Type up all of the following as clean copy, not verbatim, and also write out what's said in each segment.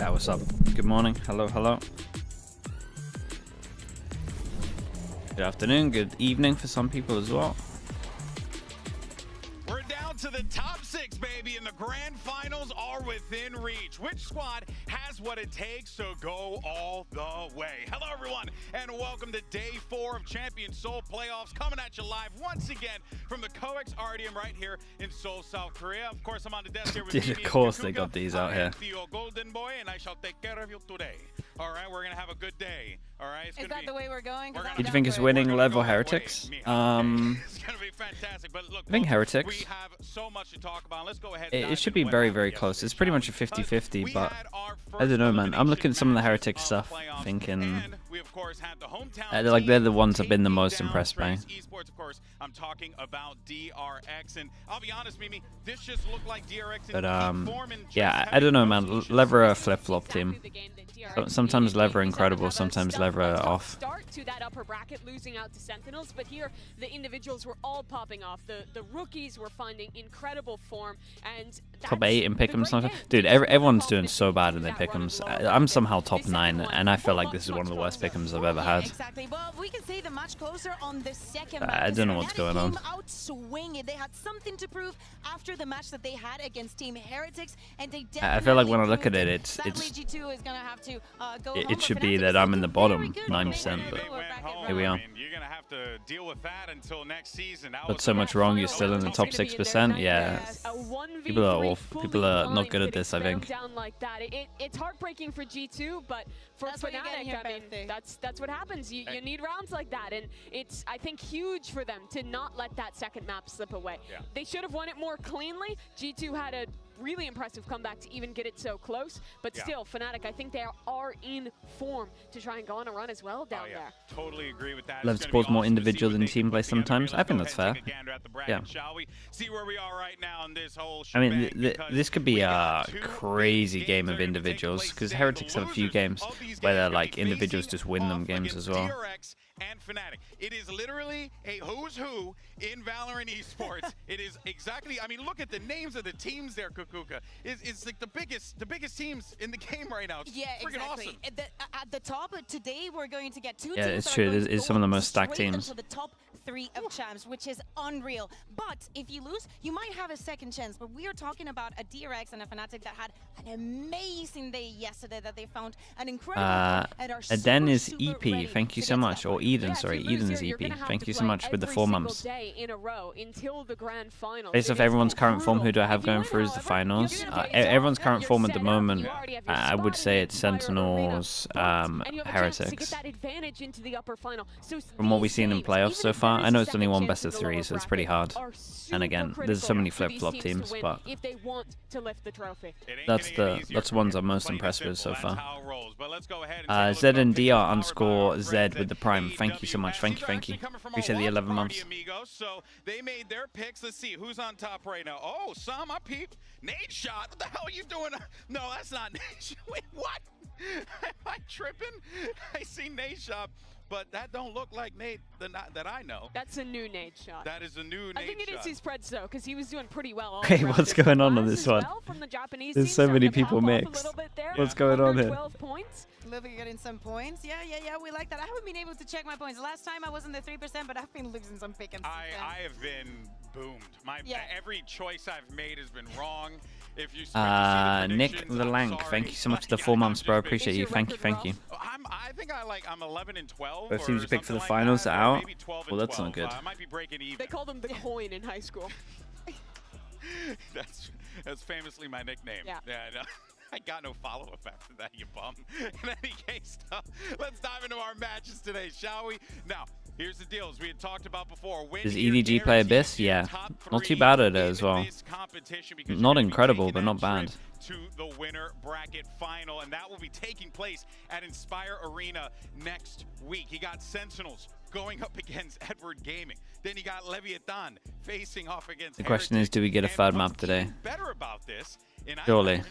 Yeah, what's up? Good morning. Hello, hello. Good afternoon, good evening for some people as well. We're down to the top 6, baby, and the grand finals are within reach. Which squad has what it takes to go all the way? Hello, everyone, and welcome to day 4 of Champion Seoul Playoffs, coming at you live once again from the COEX RDM right here in Seoul, South Korea. Of course, I'm on the desk here with Of course they got these out here. Theo Golden Boy, and I shall take care of you today. All right, we're going to have a good day. All right, Is that the way we're going? Did you think it's winning LEV or Heretics? It's going to be fantastic, but look, I think Heretics. we have so much to talk about. Let's go ahead. It should be very, very close. It's pretty much a 50-50, but I don't know, man. I'm looking at some of the Heretics stuff, thinking they're the ones I've been the most impressed by. Esports, of course, I'm talking about DRX, and I'll be honest, Mimi, this just looked like DRX. But yeah, I don't know, man. LEV are a flip-flop team. Sometimes LEV are incredible, sometimes LEV are off. Start to that upper bracket, losing out to Sentinels, but here the individuals were all popping off. The rookies were finding incredible form, and top 8 in pick'ems. Dude, everyone's doing so bad in their pick'ems. I'm somehow top 9, and I feel like this is one of the worst pick'ems I've ever had. Exactly. Well, we can say the match closer on the second. I don't know what's going on. They had something to prove after the match that they had against Team Heretics, and they I feel like when I look at it, it should be that I'm in the bottom 9%, but here we are. You're gonna have to deal with that until next season. But so much wrong, you're still in the top 6%. Yeah, people are awful. People are not good at this, I think. It's heartbreaking for G2, but for Fnatic, I mean, that's what happens. You need rounds like that, and it's, I think, huge for them to not let that second map slip away. Yeah. They should have won it more cleanly. G2 had a really impressive comeback to even get it so close, but still, Fnatic, I think they are in form to try and go on a run as well down there. Totally agree with that. LEV supports more individual than team play sometimes. I think that's fair. Yeah. See where we are right now in this whole I mean, this could be a crazy game of individuals, because Heretics have a few games where they're like individuals just win them games as well. And Fnatic. It is literally a who's who in Valorant esports. It is exactly, I mean, look at the names of the teams there, Kukuka. It's like the biggest teams in the game right now. It's freaking awesome. At the top today, we're going to get two teams. Yeah, it's true. It is some of the most stacked teams. The top 3 of champs, which is unreal. But if you lose, you might have a second chance. But we are talking about a DRX and a Fnatic that had an amazing day yesterday, that they found an incredible Eden is EP, thank you so much. Or Eden, sorry, Eden is EP. Thank you so much with the 4 months. Based off everyone's current form, who do I have going through is the finals? Everyone's current form at the moment, I would say it's Sentinels, Heretics. From what we've seen in playoffs so far, I know it's only one best of 3, so it's pretty hard. And again, there's so many flip-flop teams, but that's the ones I'm most impressed with so far. Z and DR _ Z with the Prime. Thank you so much. Thank you. Appreciate the 11 months. So they made their picks. Let's see who's on top right now. Oh, Sam, I peeped. Nade shot. What the hell are you doing? No, that's not Nade shot. Wait, what? Am I tripping? I see Nade shot. But that don't look like Nate that I know. That's a new Nate shot. That is a new Nate shot. I think it is his spreads though, because he was doing pretty well. Hey, what's going on this one? There's so many people mixed. What's going on here? 12 points. Living getting some points. Yeah, we like that. I haven't been able to check my points. Last time I was in the 3%, but I've been losing some pick and I have been boomed. Every choice I've made has been wrong. If you Nick the Lank, thank you so much for the 4 months, bro. Appreciate you. Thank you. I think I'm 11 and 12. Both teams you picked for the finals are out. Well, that's not good. I might be breaking even. They called him the coin in high school. that's famously my nickname. Yeah, I know. I got no follow-up after that, you bum. In any case, let's dive into our matches today, shall we? Now, here's the deal, as we had talked about before. Does EDG play Abyss? Yeah. Not too bad at it as well. Not incredible, but not bad. To the winner bracket final, and that will be taking place at Inspire Arena next week. You got Sentinels going up against Edward Gaming. Then you got Leviathan facing off against The question is, do we get a third map today? Better about this. Surely.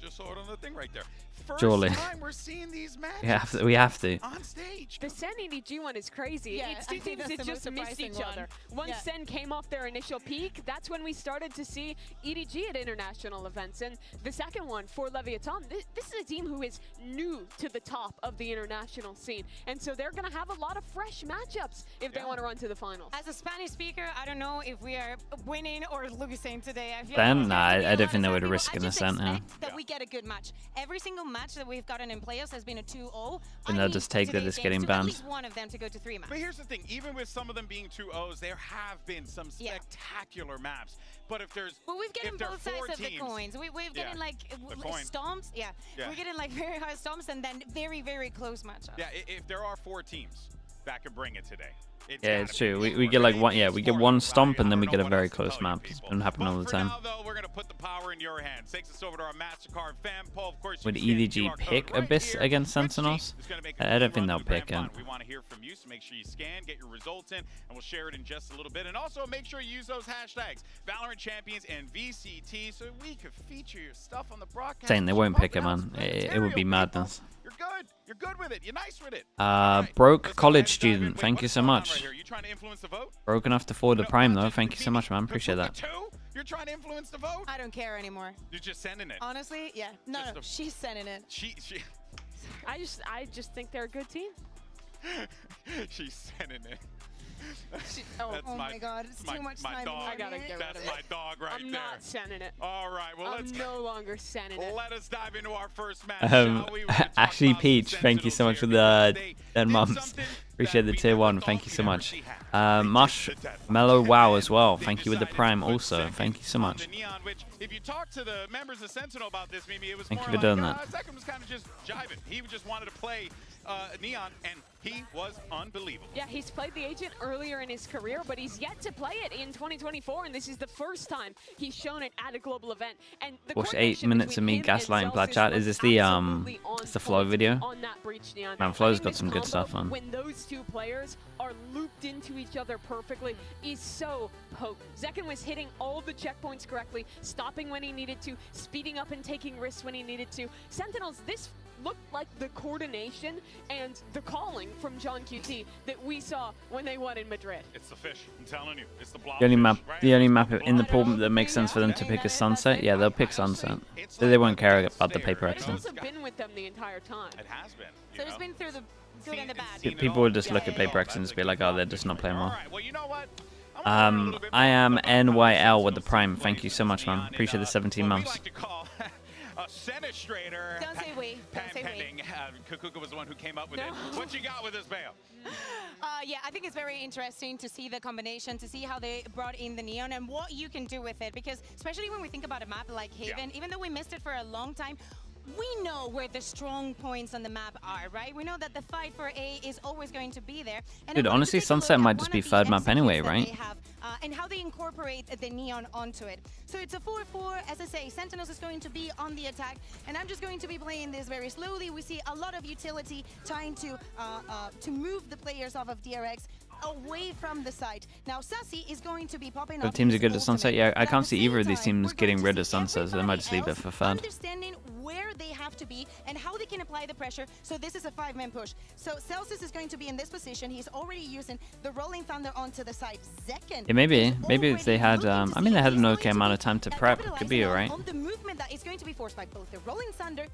just saw it on the thing right there. First Surely. time we're seeing these matches We have to. on stage. The SEN EDG one is crazy. Yeah, It I think seems that's it the just most missed each surprising other. one. Once SEN came off their initial peak, that's when we started to see EDG at international events. And the second one for Leviathan, this is a team who is new to the top of the international scene. And so they're going to have a lot of fresh matchups if they want to run to the finals. As a Spanish speaker, I don't know if we are winning or losing today. I feel Then, like nah, there's gonna be I a don't lot think they of would people. risk in the SEN, yeah. I just expect that we get a good match. Every single match that we've gotten in playoffs has been a 2-0. And they'll just take that today's it's getting games to at banned. least one of them to go to 3 maps. But here's the thing, even with some of them being 2-0s, there have been some spectacular maps. But if there's But we've gotten if there are both 4 sides of the teams, coins. We've gotten like coin. stomps. Yeah. We're getting like very high stomps and then very, very close matchups. Yeah, if there are 4 teams that can bring it today. Yeah, it's true. We get like one, we get one stomp and then we get a very close map. It doesn't happen all the time. Now, though, we're gonna put the power in your hands. Takes us over to our MasterCard fan poll. Of course, Would you can EDG QR code pick right Abyss here. against Which Sentinels? team is gonna make I a don't run think to they'll the grand pick final? it. We want to hear from you, so make sure you scan, get your results in, and we'll share it in just a little bit. And also make sure you use those hashtags, Valorant Champions and VCT, so we could feature your stuff on the broadcast. Saying they won't pick it, man. It would be madness. You're good. You're good with it. You're nice with it. Broke college student. Thank you so much. Right, you trying to influence the vote? Broke enough to afford the Prime though. Thank you so much, man. Appreciate that. You're trying to influence the vote? I don't care anymore. You're just sending it. Honestly, yeah. No, she's sending it. She I just think they're a good team. she's sending it. Oh my God, it's too much time. Dog. I gotta get rid That's of my dog right I'm there. not sending it. All right, well I'm no longer sending it. let us dive into our first match. Shall we? Ashley Peach, thank you so much for the 10 months. Appreciate the tier 1. Thank you so much. Mellow Wow as well. Thank you with the Prime also. Thank you so much. If you talk to the members of Sentinel about this, Mimi, it was Thank more you for doing that. Second was kind of just jiving. He just wanted to play Neon, and he was unbelievable. Yeah, he's played the Agent earlier in his career, but he's yet to play it in 2024, and this is the first time he's shown it at a global event. And the Watch 8 minutes of me gaslighting Black Chat. Is this the it's the Flow video? On that breach, Neon. Man, Flow's got some good stuff, man. When those two players are looped into each other perfectly, is so potent. Zekken was hitting all the checkpoints correctly, stopping when he needed to, speeding up and taking risks when he needed to. Sentinels, this looked like the coordination and the calling from John QT that we saw when they won in Madrid. It's the fish, I'm telling you. It's the blob. The only map in the pool that makes sense for them to pick is Sunset. Yeah, they'll pick Sunset. They won't care about the paper It's accident. also been with them the entire time. It has been. So it's been through the good and the bad. People will just look at paper accidents and be like, oh, they're just not playing well. All right, well, you know what? I am NYL with the Prime. Thank you so much, man. Appreciate the 17 months. Like to call a Senestrator. Don't say we. Don't say pending. Kukuka was the one who came up with it. What you got with this, Bale? Yeah, I think it's very interesting to see the combination, to see how they brought in the Neon and what you can do with it. Because especially when we think about a map like Haven, even though we missed it for a long time, we know where the strong points on the map are, right? We know that the fight for A is always going to be there. And Dude, honestly, Sunset might just be third map anyway, right? And how they incorporate the Neon onto it. So it's a 4-4. As I say, Sentinels is going to be on the attack, and I'm just going to be playing this very slowly. We see a lot of utility trying to move the players off of DRX away from the site. Now Sassi is going to be popping up. The teams are good at Sunset. Yeah, I can't see either of these teams getting rid of Sunset, so they might just leave it for third. Understanding where they have to be and how they can apply the pressure. So this is a 5-man push. So Celsius is going to be in this position. He's already using the Rolling Thunder onto the side. Zekken. Yeah, maybe if they had, I mean, they had an okay amount of time to prep. Could be alright. On the movement that is going to be forced by both the Rolling Thunder,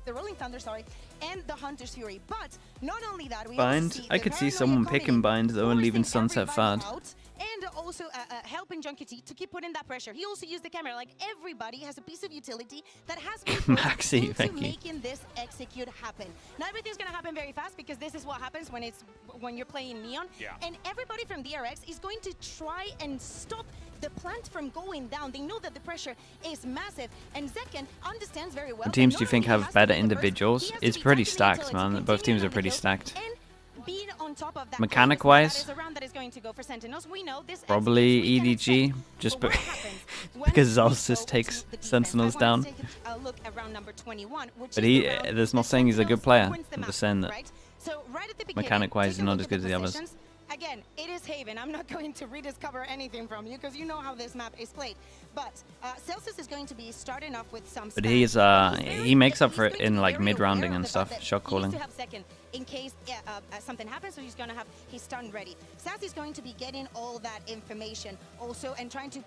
and the Hunter's Fury. But not only that, we Bind. I could see someone picking Bind though and leaving Sunset third. And also helping Junkie T to keep putting that pressure. He also used the camera. Like, everybody has a piece of utility that has been Maxi, thank you. making this execute happen. Now everything's gonna happen very fast because this is what happens when you're playing Neon. Yeah. And everybody from DRX is going to try and stop the plant from going down. They know that the pressure is massive, and Zekken understands very well. What teams do you think have better individuals? It's pretty stacked, man. Both teams are pretty stacked. Mechanic-wise, probably EDG, just because Zalsis takes Sentinels down. But that's not saying he's a good player. I'm just saying that mechanic-wise, he's not as good as the others. again, it is Haven. I'm not going to rediscover anything from you because you know how this map is played. But Celsius is going to be starting off with some. But he's he makes up for it in like mid-rounding and stuff, shot calling. He needs to have second in case something happens, so he's gonna have his stun ready. Sassy's going to be getting all that information also and trying to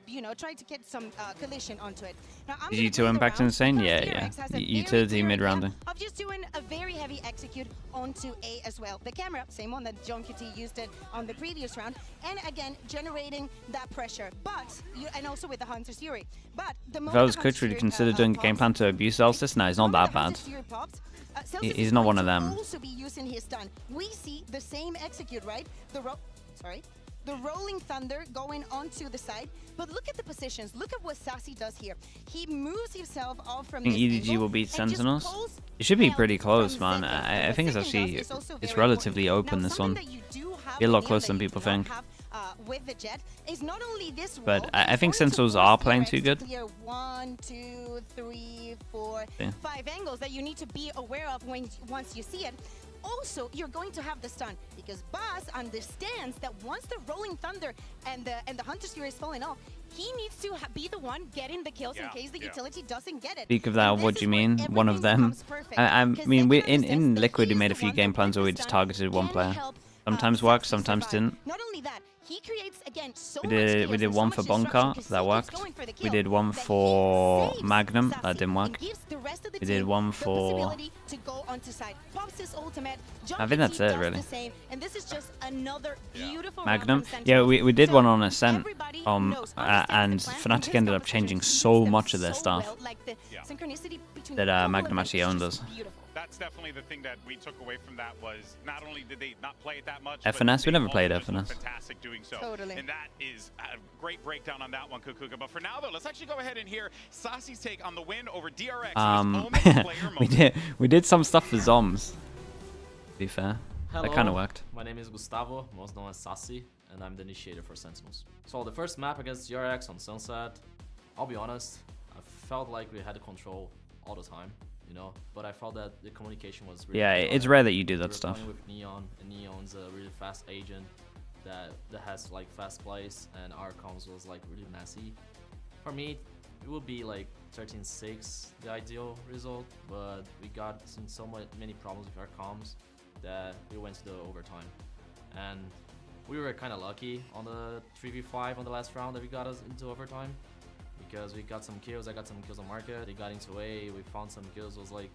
you know, try to get some collision onto it. Now, I'm Is U2 impact insane? Yeah. Utility mid-rounding. Of just doing a very heavy execute onto A as well. The camera, same one that John QT used it on the previous round, and again generating that pressure. But and also with the Hunter's Fury. But the if I was coach, would you consider doing game plan to abuse Celsius? No, he's not that bad. He's not one of them. Also be using his stun. We see the same execute, right? The rolling thunder going onto the side, but look at the positions. Look at what Sassi does here. He moves himself off from. I think EDG will beat Sentinels. It should be pretty close, man. I think it's actually relatively open, this one. Be a lot closer than people think. With the jet is not only this, but I think Sentinels are playing too good. 1, 2, 3, 4, 5 angles that you need to be aware of once you see it. Also, you're going to have the stun because Baz understands that once the rolling thunder and the Hunter's Fury is falling off, he needs to be the one getting the kills in case the utility doesn't get it. Speak of that, what do you mean? One of them? I mean, in Liquid, we made a few game plans where we just targeted one player. Sometimes worked, sometimes didn't. Not only that, he creates again so we did one for Bonka, that worked. We did one for Magnum, that didn't work. We did one for. I think that's it, really. Magnum. Yeah, we did one on SEN, and Fnatic ended up changing so much of their stuff that Magnum actually owned us. That's definitely the thing that we took away from that was not only did they not play it that much, FNS, we never played FNS. Fantastic doing so. Totally. And that is a great breakdown on that one, Kukuka. But for now, though, let's actually go ahead and hear Sassi's take on the win over DRX. We did some stuff for Zoms, to be fair. Hello, that kind of worked. My name is Gustavo, most known as Sassi, and I'm the initiator for Sentinels. So the first map against DRX on Sunset, I'll be honest, I felt like we had the control all the time. You know, but I felt that the communication was really it's rare that you do that stuff. With Neon, and Neon's a really fast agent that has like fast plays, and our comms was like really messy. For me, it would be like 13-6 the ideal result, but we got so many problems with our comms that we went to the overtime, and we were kind of lucky on the 3v5 on the last round that we got us into overtime. Because we got some kills, I got some kills on market, they got into A, we found some kills, it was like,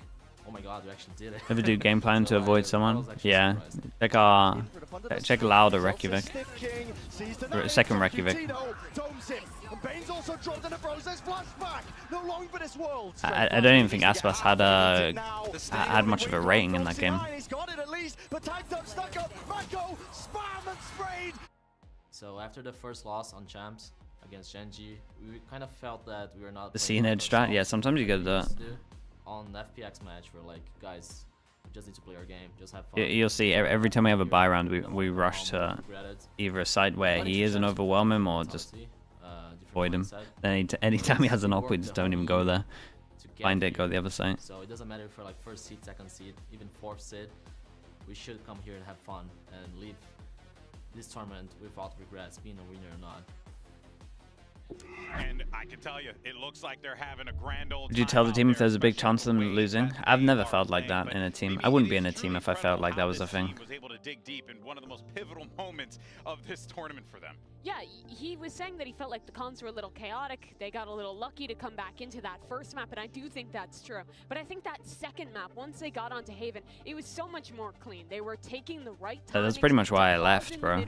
oh my god, we actually did it. Ever do game plan to avoid someone? Yeah. Check Loud or Reykjavik. Second Reykjavik. I don't even think Icebox had much of a rating in that game. So after the first loss on Champs against Genji, we kind of felt that we were not the scene edge strat. Yeah, sometimes you gotta do that. On the FPX match, we're like, guys, we just need to play our game, just have fun. You'll see every time we have a buy round, we rush to either a side where he isn't overwhelm him or just avoid him. Then anytime he has an op, we just don't even go there. Find it, go the other side. So it doesn't matter for like first seed, second seed, even fourth seed. We should come here and have fun and leave this tournament without regrets, being a winner or not. And I can tell you, it looks like they're having a grand old time. Did you tell the team if there's a big chance of them losing? I've never felt like that in a team. I wouldn't be in a team if I felt like that was a thing. Was able to dig deep in one of the most pivotal moments of this tournament for them. Yeah, he was saying that he felt like the cons were a little chaotic. They got a little lucky to come back into that first map, and I do think that's true. But I think that second map, once they got onto Haven, it was so much more clean. They were taking the right time. That's pretty much why I left, bro.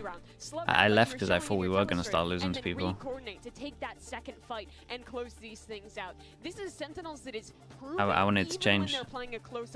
I left because I thought we were going to start losing to people. To take that second fight and close these things out. This is Sentinels that is proven. I wanted to change. I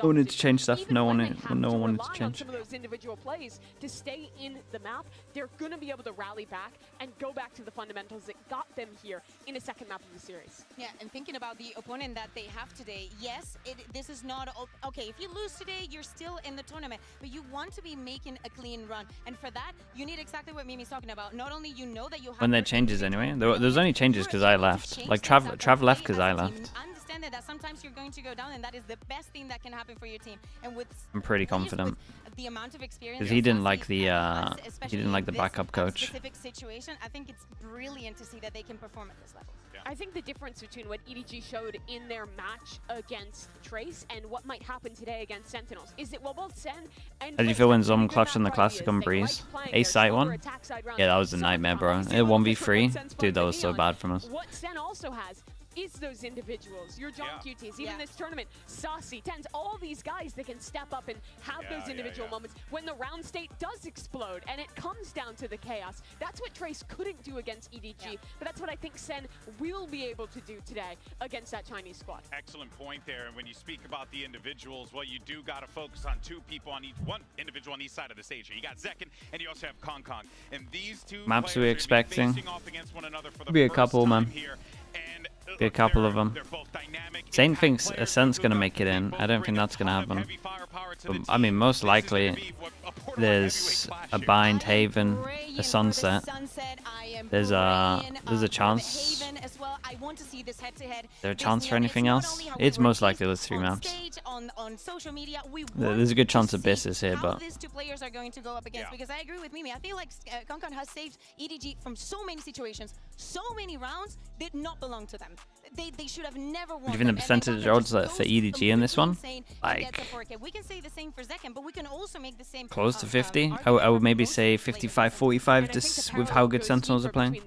wanted to change stuff. No one wanted to change. Some of those individual plays to stay in the map, they're going to be able to rally back and go back to the fundamentals that got them here in a second map of the series. Yeah, and thinking about the opponent that they have today, yes, this is not okay. If you lose today, you're still in the tournament, but you want to be making a clean run, and for that, you need exactly what Mimi's talking about. Not only you know that you have. When there changes anyway, there's only changes because I left. Like Trav left because I left. Understand that sometimes times you're going to go down, and that is the best thing that can happen for your team. And with I'm pretty confident. The amount of experience Because he didn't like Sassi the has, he especially didn't like the in backup this coach. specific situation, I think it's brilliant to see that they can perform at this level. I think the difference between what EDG showed in their match against Trace and what might happen today against Sentinels is that while both SEN and How do you feel when Zom clutched on the classic on Breeze? Ace side one? Yeah, that was a nightmare, bro. 1v3? Dude, that was so bad from us. What SEN also has is those individuals, your John QTs, even this tournament, Sassi, Tens, all these guys that can step up and have those individual moments when the round state does explode and it comes down to the chaos. That's what Trace couldn't do against EDG, but that's what I think SEN will be able to do today against that Chinese squad. Excellent point there. And when you speak about the individuals, well, you do got to focus on one individual on each side of the stage. You got Zekken and you also have Kong Kong. And these two maps players we are expecting? facing off against one another for the Be a first couple, time man. here. And Be a couple of them. they're both dynamic, Zane impact thinks players Ascent's who going to could make it in. both I don't bring think a that's going to ton of happen. heavy firepower to the But, I mean, team. most This is gonna likely be a borderline there's heavyweight a clash here. bind I am Haven, praying a for the sunset. sunset. I am There's a praying, chance. for the Haven as well. I want to see this head-to-head. Is there a this chance for near. anything It's not else? only how we It's most work likely those three on maps. stage, on social media. We There's a good want chance to Abyss see is here, how but these two players are going to go up against. Because I agree with Mimi. I feel like Concon has saved EDG from so many situations, so many rounds did not belong to them. They should have never won. Even the percentage odds for EDG in this one, like we can say the same for Zekken, but we can also make the same close to 50. I would maybe say 55-45 just with how good Sentinels are playing.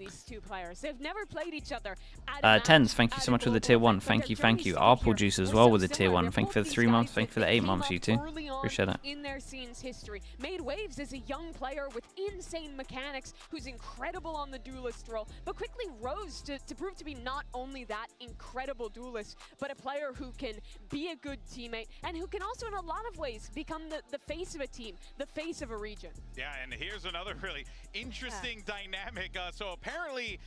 They've never played each other. At Tens, thank you so much for the tier 1. Thank you. Arpal Juice as well with the tier 1. Thank you for the 3 months. Thank you for the 8 months, you two. Appreciate it. In their scene's history, made waves as a young player with insane mechanics, who's incredible on the duelist role, but quickly rose to prove to be not only that incredible duelist, but a player who can be a good teammate and who can also, in a lot of ways, become the face of a team, the face of a region. Yeah, and here's another really interesting dynamic. So apparently,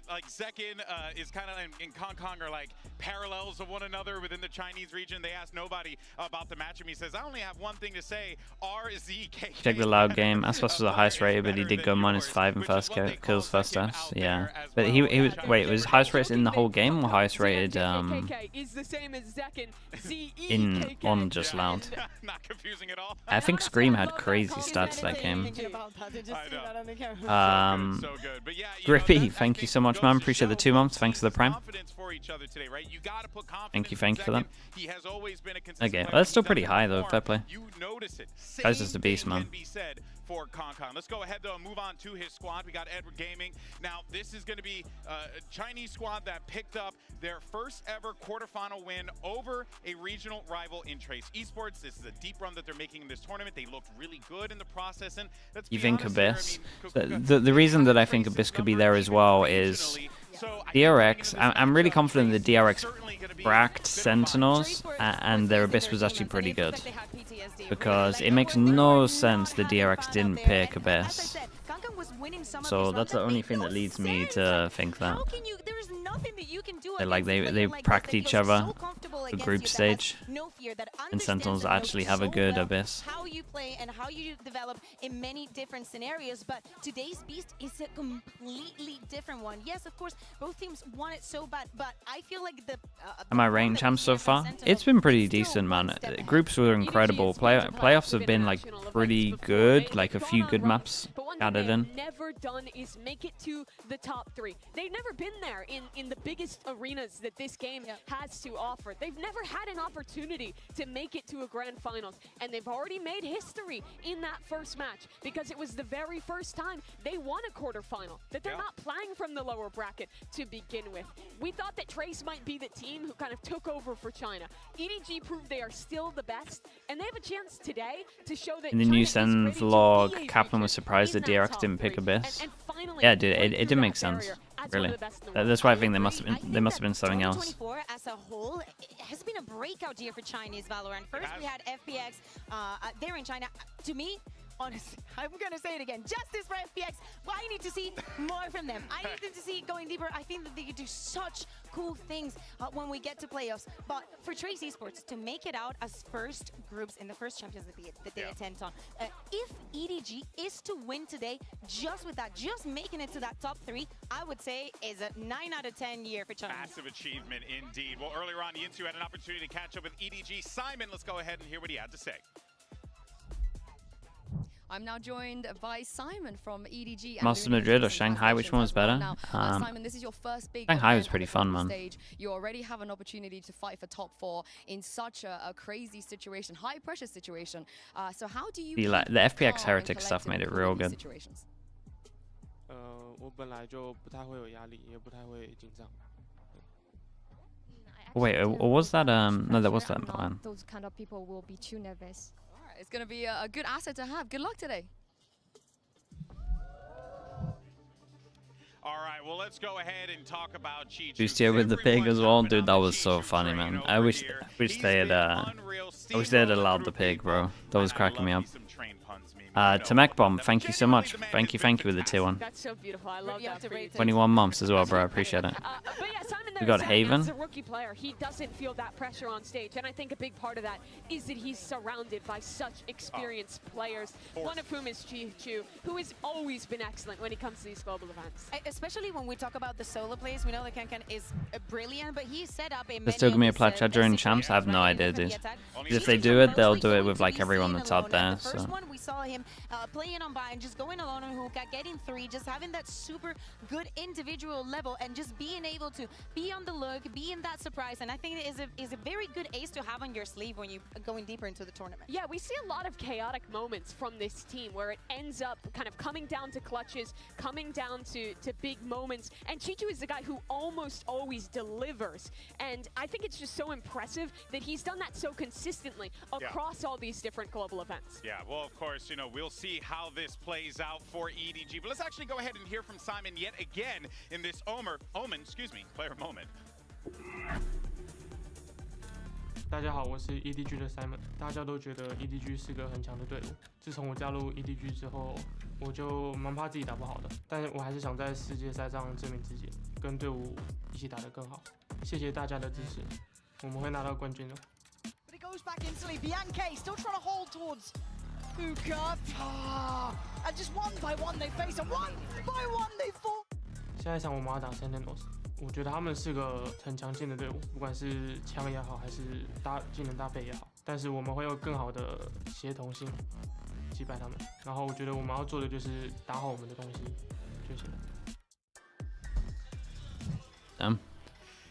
like Zekken is kind of in Kong Kong are like parallels of one another within the Chinese region. They asked nobody about the matchup. He says, I only have one thing to say, RZK. Check the loud game. Icebox was the highest rated, but he did go -5 in first kills, first deaths. Yeah. But he was, wait, was highest rated in the whole game or highest rated on just loud? Not confusing at all. I think Scream had crazy stats that game. Grippy, thank you so much, man. Appreciate the 2 months. Thanks for the prime. Thank you for that. Okay, well, that's still pretty high though. Fair play. Guy's just a beast, man. For Concon. Let's go ahead though and move on to his squad. We got Edward Gaming. Now this is going to be a Chinese squad that picked up their first ever quarterfinal win over a regional rival in Trace Esports. This is a deep run that they're making in this tournament. They looked really good in the process. And you think Abyss? The reason that I think Abyss could be there as well is DRX. I'm really confident that DRX bracked Sentinels and their Abyss was actually pretty good. Because it makes no sense the DRX didn't pick Abyss. So that's the only thing that leads me to think that. They pracked each other the group stage, and Sentinels actually have a good Abyss. How you play and how you develop in many different scenarios, but today's Beast is a completely different one. Yes, of course, both teams want it so bad, but I feel like the Am I ranked champs so far? It's been pretty decent, man. Groups were incredible. Playoffs have been like pretty good, like a few good maps added in. Never done is make it to the top 3. They've never been there in the biggest arenas that this game has to offer. They've never had an opportunity to make it to a grand finals, and they've already made history in that first match because it was the very first time they won a quarterfinal, that they're not playing from the lower bracket to begin with. We thought that Trace might be the team who kind of took over for China. EDG proved they are still the best, and they have a chance today to show that in the new SEN vlog, Kaplan was surprised that DRX didn't pick Abyss. Yeah, dude, it didn't make sense. Really, that's why I think they must have been something else. 2024 as a whole has been a breakout year for Chinese Valorant. First we had FPX, they're in China. To me, honestly, I'm gonna say it again. Justice for FPX. Well, I need to see more from them. I need them to see going deeper. I think that they could do such cool things when we get to playoffs. But for Trace Esports to make it out as first groups in the first Champions League that they attend on, if EDG is to win today, just with that, just making it to that top 3, I would say is a 9 out of 10 year for China. Massive achievement indeed. Well, earlier on, Yinsu had an opportunity to catch up with EDG. Simon, let's go ahead and hear what he had to say. I'm now joined by Simon from EDG. Masters Madrid or Shanghai, which one was better? Now, Simon, this is your first big Shanghai was pretty fun, man. Stage. You already have an opportunity to fight for top 4 in such a crazy situation, high pressure situation. So how do you the FPX Heretics stuff made it real good. 我本来就不太会有压力，也不太会紧张。 Wait, or was that no, that was that Milan. Those kind of people will be too nervous. It's going to be a good asset to have. Good luck today. All right, well, let's go ahead and talk about Chi-Chu. Boostia with the pig as well, dude. That was so funny, man. I wish they had allowed the pig, bro. That was cracking me up. Tamek Bomb, thank you so much. Thank you with the tier 1. That's so beautiful. I love that. 21 months as well, bro. I appreciate it. But yeah, Simon, We got Haven. As a rookie player, he doesn't feel that pressure on stage, and I think a big part of that is that he's surrounded by such experienced players. One of whom is Chi-Chu, who has always been excellent when it comes to these global events. Especially when we talk about the solo plays, we know that Kankan is brilliant, but he's set up a. They're still gonna be a plat charger in champs. I have no idea, dude. If they do it, they'll do it with like everyone that's out there. The first So. one we saw him playing on Bayern, just going alone on hookah, getting 3, just having that super good individual level, and just being able to be on the look, be in that surprise. And I think it is a very good ace to have on your sleeve when you're going deeper into the tournament. Yeah, we see a lot of chaotic moments from this team where it ends up kind of coming down to clutches, coming down to big moments. And Chi-Chu is the guy who almost always delivers. And I think it's just so impressive that he's done that so consistently across all these different global events. Yeah, well, of course, you know, we'll see how this plays out for EDG. But let's actually go ahead and hear from Simon yet again in this Omen, player moment. 大家好，我是 EDG 的 Simon。大家都觉得 EDG 是个很强的队伍。自从我加入 EDG 之后，我就蛮怕自己打不好的，但我还是想在世界赛上证明自己，跟队伍一起打得更好。谢谢大家的支持，我们会拿到冠军的。But it goes back instantly. Bianchi still trying to hold towards Hookah. And just one by one they face, and one by one they fall. 下一场我们要打 SEN。我觉得他们是个很强劲的队伍，不管是枪也好，还是技能搭配也好，但是我们会有更好的协同性击败他们。然后我觉得我们要做的就是打好我们的东西就行了。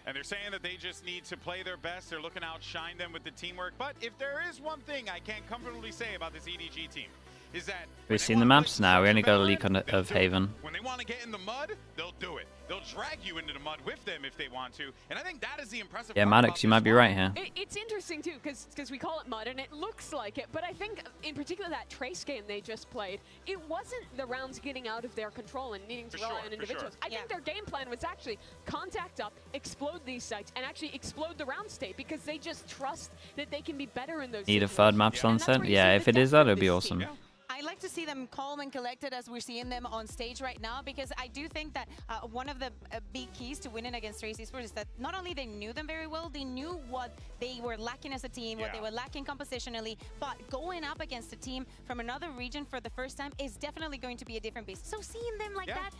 And they're saying that they just need to play their best. They're looking to outshine them with the teamwork. But if there is one thing I can comfortably say about this EDG team, is that We've seen the maps now. We only got a leak of Haven. when they want to get in the mud, they'll do it. They'll drag you into the mud with them if they want to. And I think that is the impressive Yeah, part Maddox, about you this might be squad. right here. It's interesting too, because we call it mud and it looks like it, but I think in particular that Trace game they just played, it wasn't the rounds getting out of their control and needing to rely on individuals. I think their game plan was actually contact up, explode these sites, and actually explode the round state because they just trust that they can be better in those Need a situations. third map sunset? Yeah, if it is that, it'd be awesome. I like to see them calm and collected as we're seeing them on stage right now, because I do think that one of the big keys to winning against Trace Esports is that not only they knew them very well, they knew what they were lacking as a team, what they were lacking compositionally, but going up against a team from another region for the first time is definitely going to be a different beast. So seeing them like that,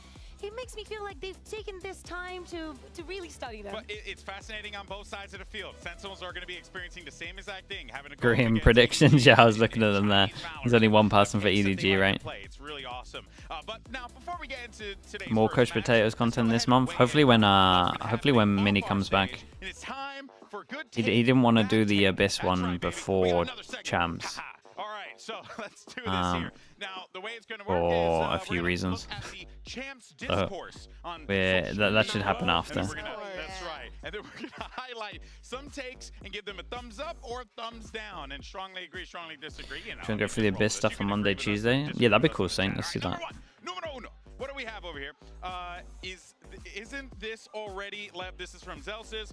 it makes me feel like they've taken this time to really study them. But it's fascinating on both sides of the field. Sentinels are going to be experiencing the same exact thing, having to go Grim against predictions. Yeah, I was looking at them there. There's only one person for EDG, right? It's really awesome. But now, before we get into today's More first Coach match, Potatoes content this month. Hopefully when Mini comes back. and it's time for good He didn't want to do the Abyss one before champs. All right, so let's do this here. Now, the way it's going to work For is a few reasons. Look at the champs discourse on That should happen after. That's right. And then we're going to highlight some takes and give them a thumbs up or a thumbs down, and strongly agree, strongly disagree. You know, Should we go through the Abyss stuff on Monday, Tuesday? Yeah, that'd be cool, Saint. Let's do that. Numero uno. what do we have over here? Isn't this already Lev? This is from Zelsis.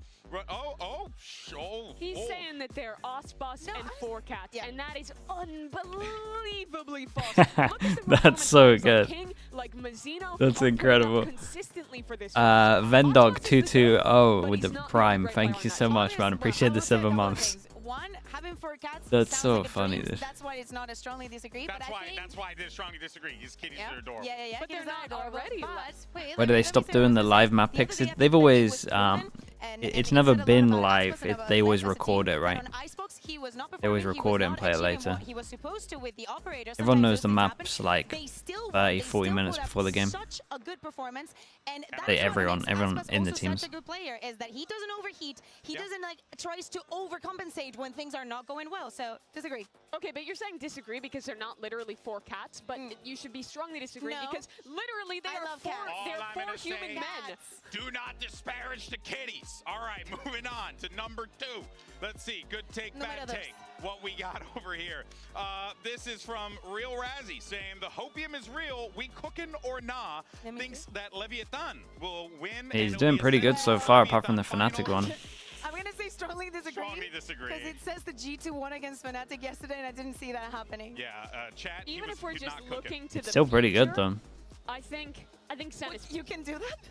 He's saying that they're Icebox and 4cats, and that is unbelievably false. Look at the That's so performance good. of King, like Mazzino, That's are incredible. consistently for this Vendog220 with the he's not Prime. great Thank player you on so that. much, man. Appreciate the 7 months. One, having 4 cats. That's sounds so like a funny, dream. this. That's why it's not a strongly disagree. That's but why. I think, That's why I did strongly disagree. These kitties yeah, are adorable. yeah. But they're kitties are not adorable, already, but like- wait, Why do they stop doing the live map picks? They've always it's never been live. They always record it, right? They always record it and play it later. Everyone knows the maps like 30, 40 minutes before the game. Such a good performance, and that's Say what everyone makes in Icebox the also teams. such a good player is that he doesn't overheat. He doesn't like tries to overcompensate when things are not going well. So disagree. Okay, but you're saying disagree because they're not literally 4 cats, but you should be strongly disagree No. because literally they I are love 4. cats. They're All I'm 4 gonna human say- men. Do not disparage the kitties. All right, moving on to number 2. Let's see. Good take, bad take. What we got over here. This is from Real Razzie saying the hopium is real. We cookin' or nah. Thinks that Leviathan will win. He's and doing it'll be pretty a good so Leviathan far, apart from the final. Fnatic one. I'm gonna say strongly disagree. Strongly disagree. Because it says the G2 won against Fnatic yesterday, and I didn't see that happening. Yeah, chat. he Even was- if we're he's just not cooking. looking to It's the still pretty good future, though. I think Sen is. You can do that?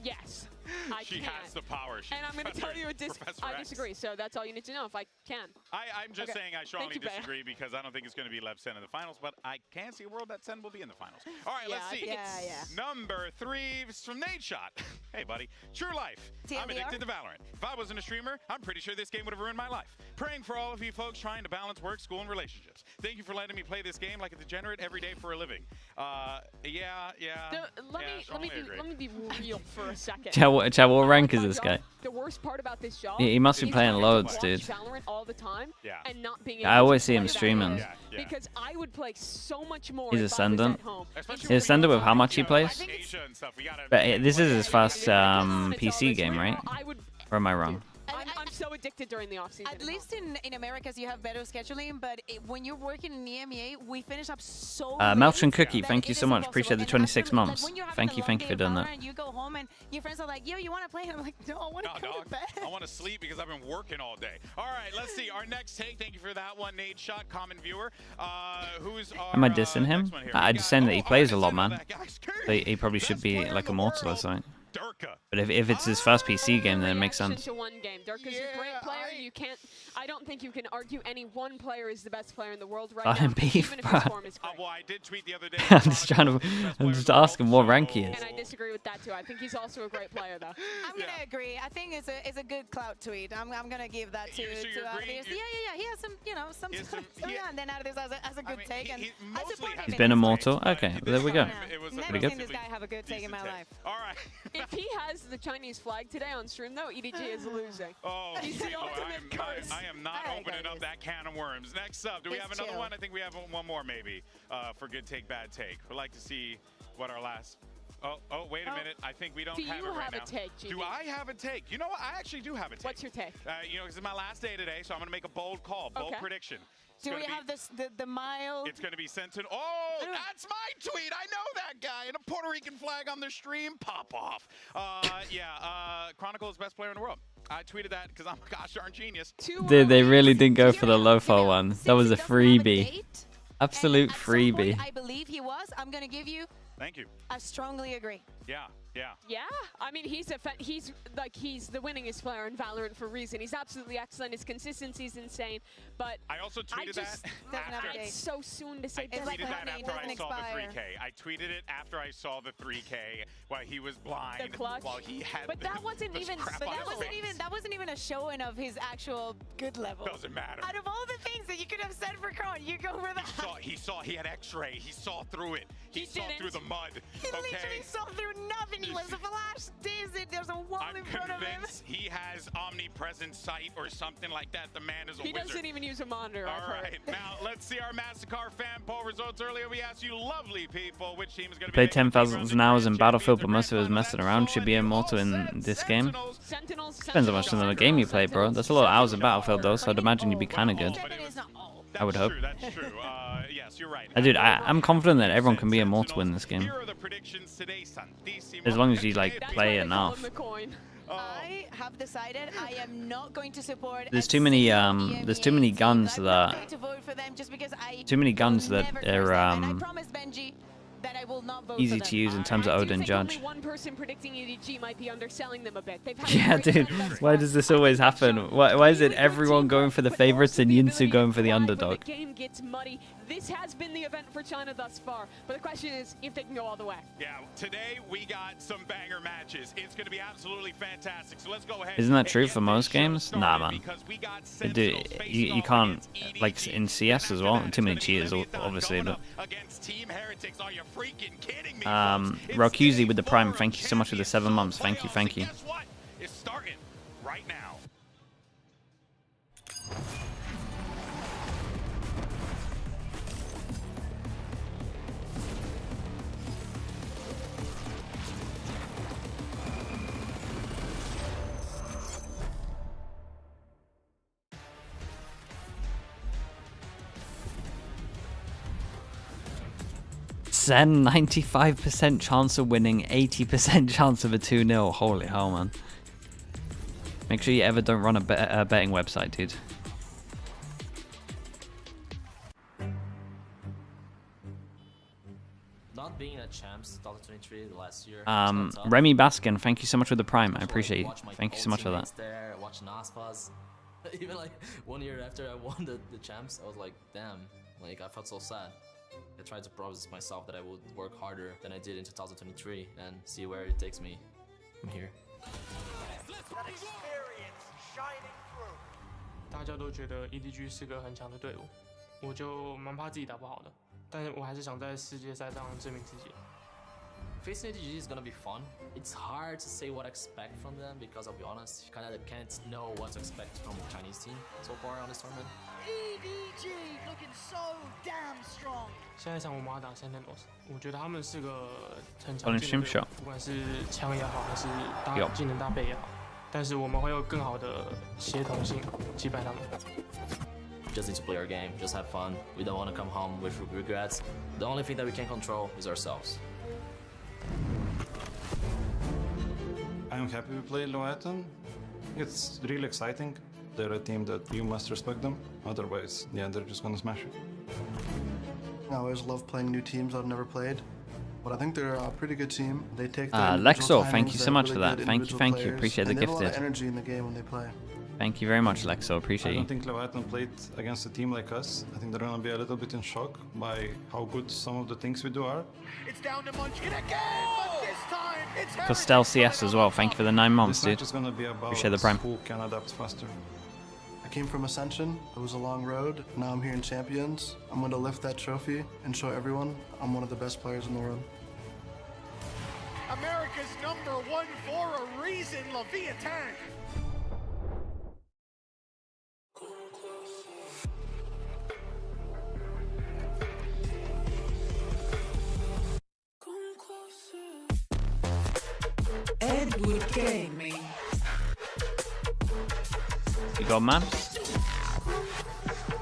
Yes, I She can. has the power. She's And I'm going to tell you Professor I X. disagree. So that's all you need to know if I can. I'm just Okay. saying I strongly you, Bea. disagree because I don't think it's going to be Lev Sen in the finals, but I can see a world that Sen will be in the finals. All right, Yeah, let's I see. think it's- Number 3 is from Nate Shot. Hey, buddy. True life. I'm TLDR? addicted to Valorant. If I wasn't a streamer, I'm pretty sure this game would have ruined my life. Praying for all of you folks trying to balance work, school, and relationships. Thank you for letting me play this game like a degenerate every day for a living. Let me be real for a second. Chad, what rank is this guy? The worst part about this job. He must be is playing having to loads, watch dude. Valorant all the time and not being able I always to see him play that streaming. game. Because I would play so much more. He's if I was Ascendant. at home. Especially He's Ascendant with how much he plays? Asia and stuff. We gotta But this is his first It's all PC this game, way. right? I would. Or am I wrong? I'm so addicted during the off season. At least in Americas, you have better scheduling, but when you're working in the EMEA, we finish up so Melchin late Cookie, that thank it you is so much. impossible. Appreciate the And 26 actually, like, months. when you're having Thank a you long for day of doing that. Valorant, you go home and your friends are like, yo, you want to play? And I'm like, no, I want to go dog. to bed. I want to sleep because I've been working all day. All right, let's see. Our next take. Thank you for that one, Nate Shot, common viewer. Who's our, Am I dissing him? next one here? I We just got- saying that he plays a I lot, didn't know man. that guy's So he probably should Best be player in like the Immortal or world. something. Durka. But if it's his first PC game, then it makes Reaction sense. to one game. Durka's a great player. You can't. I don't think you can argue any one player is the best player in the world right I now. am beef, even if his bruh. form is great. Well, I did tweet the other day. I'm just trying to. I'm just asking what rank he is. And I disagree with that too. I think he's also a great player though. I'm gonna agree. I think it's a good clout tweet. I'm gonna give that to So you agree? Ardius. Yeah. He has some, some. He has some- And then Ardius has a good take, and I mostly support has him He's in been his immortal. but Okay, this there we go. time it was a Never Pretty seen good. this guy have a good take in my decent life. All right. If he has the Chinese flag today on stream though, EDG is losing. Oh, He's the sweet Lord, ultimate curse. I am not I like opening up Ardius. that can of worms. Next up, do we It's have another chill. one? I think we have one more maybe for good take, bad take. We'd like to see what our last. Oh, wait a Oh. minute. I think we don't Do have you it right have a now. take, Do GB? I have a take? You know what? I actually do have a take. What's your take? Because it's my last day today, so I'm going to make a bold call, bold Okay. prediction. It's Do we gonna be- have this the mild? It's going to be Sentinel. Oh, that's my tweet. I know that guy. And a Puerto Rican flag on the stream. Pop off. Chronicle is best player in the world. I tweeted that because I'm a gosh darn genius. Dude, they really didn't go for the Lofo Now, one. since That was he a doesn't have freebie. date, Absolute and at some freebie. point I believe he was. I'm gonna give you. Thank you. I strongly agree. Yeah. Yeah, I mean he's the winningest player in Valorant for a reason. He's absolutely excellent. His consistency's insane. But I also tweeted just- that Doesn't have a after. date. it's so soon to say. It's like tweeted that honey, it after I doesn't saw the expire. 3K. I tweeted it after I saw the 3K while he was blind. The clutch. While he had But that wasn't this even- crap but on that his wasn't face. That wasn't even a showing of his actual good level. Doesn't matter. Out of all the things that you could have said for Kron, you go for that. He had X-ray. He saw through it. He saw didn't. through the mud. He literally saw through nothing. He was a flash dizzy. There's a wall I'm in front of him. convinced he has omnipresent sight or something like that. The man is a He wizard. doesn't even use a monitor. I've All heard. right, now let's see our Mastercard fan poll results. Earlier we asked you lovely people which team is going to be Played making the 10,000 hours in grand Battlefield, but champions most of it was of the messing grand around. final. Should be And you immortal all in said this game. Sentinels. Depends how much another game you play, bro. That's a lot of hours in Battlefield, though, so I'd imagine you'd be kind of good. Seven is not all. I would hope. True, that's true. Yes, you're right. Dude, I'm confident that everyone can be immortal in this game. Here are the predictions today, Santissimo. As long as you like That's play why they call enough. him the coin. I have decided I am not going to support. There's too many guns that easy to use in terms of Odin I Judge. only one person predicting EDG might be underselling them a bit. They've had Yeah, great dude. success Why thus does this far. always happen? Why is it everyone going for the But favorites also and the Yinsu ability going to for the thrive when underdog? The game gets muddy. This has been the event for China thus far, but the question is if they can go all the way. Yeah, today we got some banger matches. It's going to be absolutely fantastic. So let's go ahead. Isn't that and true get for this most show games? started Nah, man. because we got Dude, Sentinels facing you off can't, against like EDG. in CS as And well. after Too many that, it's cheaters, gonna be Leviathan obviously. going But up against Team Heretics. Are you freaking kidding me, folks? It's Rokuzi day with the 4 Prime. of Thank you so much for the 7 months. Thank you, playoffs, thank and you. guess what? It's starting right now. SEN 95% chance of winning, 80% chance of a 2-0. Holy hell, man. Make sure you ever don't run a betting website, dude. Not being a champs 2023 last year. was kinda tough. Remy Baskin, thank you so much for the Prime. I So, appreciate you. watch my Thank you so much for that. teammates There, watch Naspas. Even like 1 year after I won the champs, I was like, damn, like I felt so sad. I tried to promise myself that I would work harder than I did in 2023 and see where it takes me from here. 大家都觉得 EDG 是个很强的队伍，我就蛮怕自己打不好的，但是我还是想在世界赛上证明自己。 Facing EDG is gonna be fun. It's hard to say what I expect from them because I'll be honest, you kinda can't know what to expect from the Chinese team so far on this tournament. EDG looking so damn strong. 下一场我们要打 Sentinels，我觉得他们是个很哦你强劲的队 stream 伍，不管是枪也好，还是有技能搭配也好，但是我们会有更好的协同性击败他们。 Just need to play our game, just have fun. We don't want to come home with regrets. The only thing that we can control is ourselves. I'm happy we played Leviathan. It's really exciting. They're a team that you must respect them. Otherwise, yeah, they're just gonna smash it. I always love playing new teams I've never played, but I think they're a pretty good team. They take their Lexor, individual thank you timings, so they're much for really that. good Thank you, individual thank you. players, Appreciate the and they have a lot of gifted. energy in the game when they play. Thank you very much, Lexo. I Appreciate you. don't think Leviathan played against a team like us. I think they're gonna be a little bit in shock by how good some of the things we do are. It's down to Munchkin again, but this time it's Costel CS as well. Thank you for the 9 months, This match dude. is gonna be about Appreciate the Prime. who can adapt faster. I came from Ascension. It was a long road. Now I'm here in Champions. I'm going to lift that trophy and show everyone I'm one of the best players in the world. America's #1 for a reason, Leviathan. Edward Gaming. You got maps?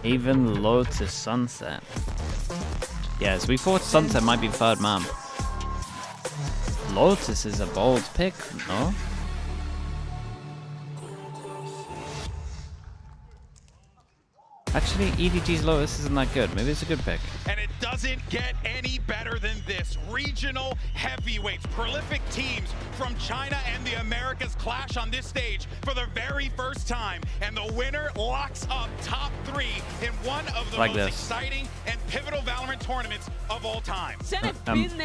Even Lotus Sunset. Yes, we thought Sunset might be third map. Lotus is a bold pick, no? Actually, EDG's Lotus isn't that good. Maybe it's a good pick. And it doesn't get any better than this. Regional heavyweights, prolific teams from China and the Americas clash on this stage for the very first time. And the winner locks up top 3 in one of the Like most this. exciting and pivotal Valorant tournaments of all time.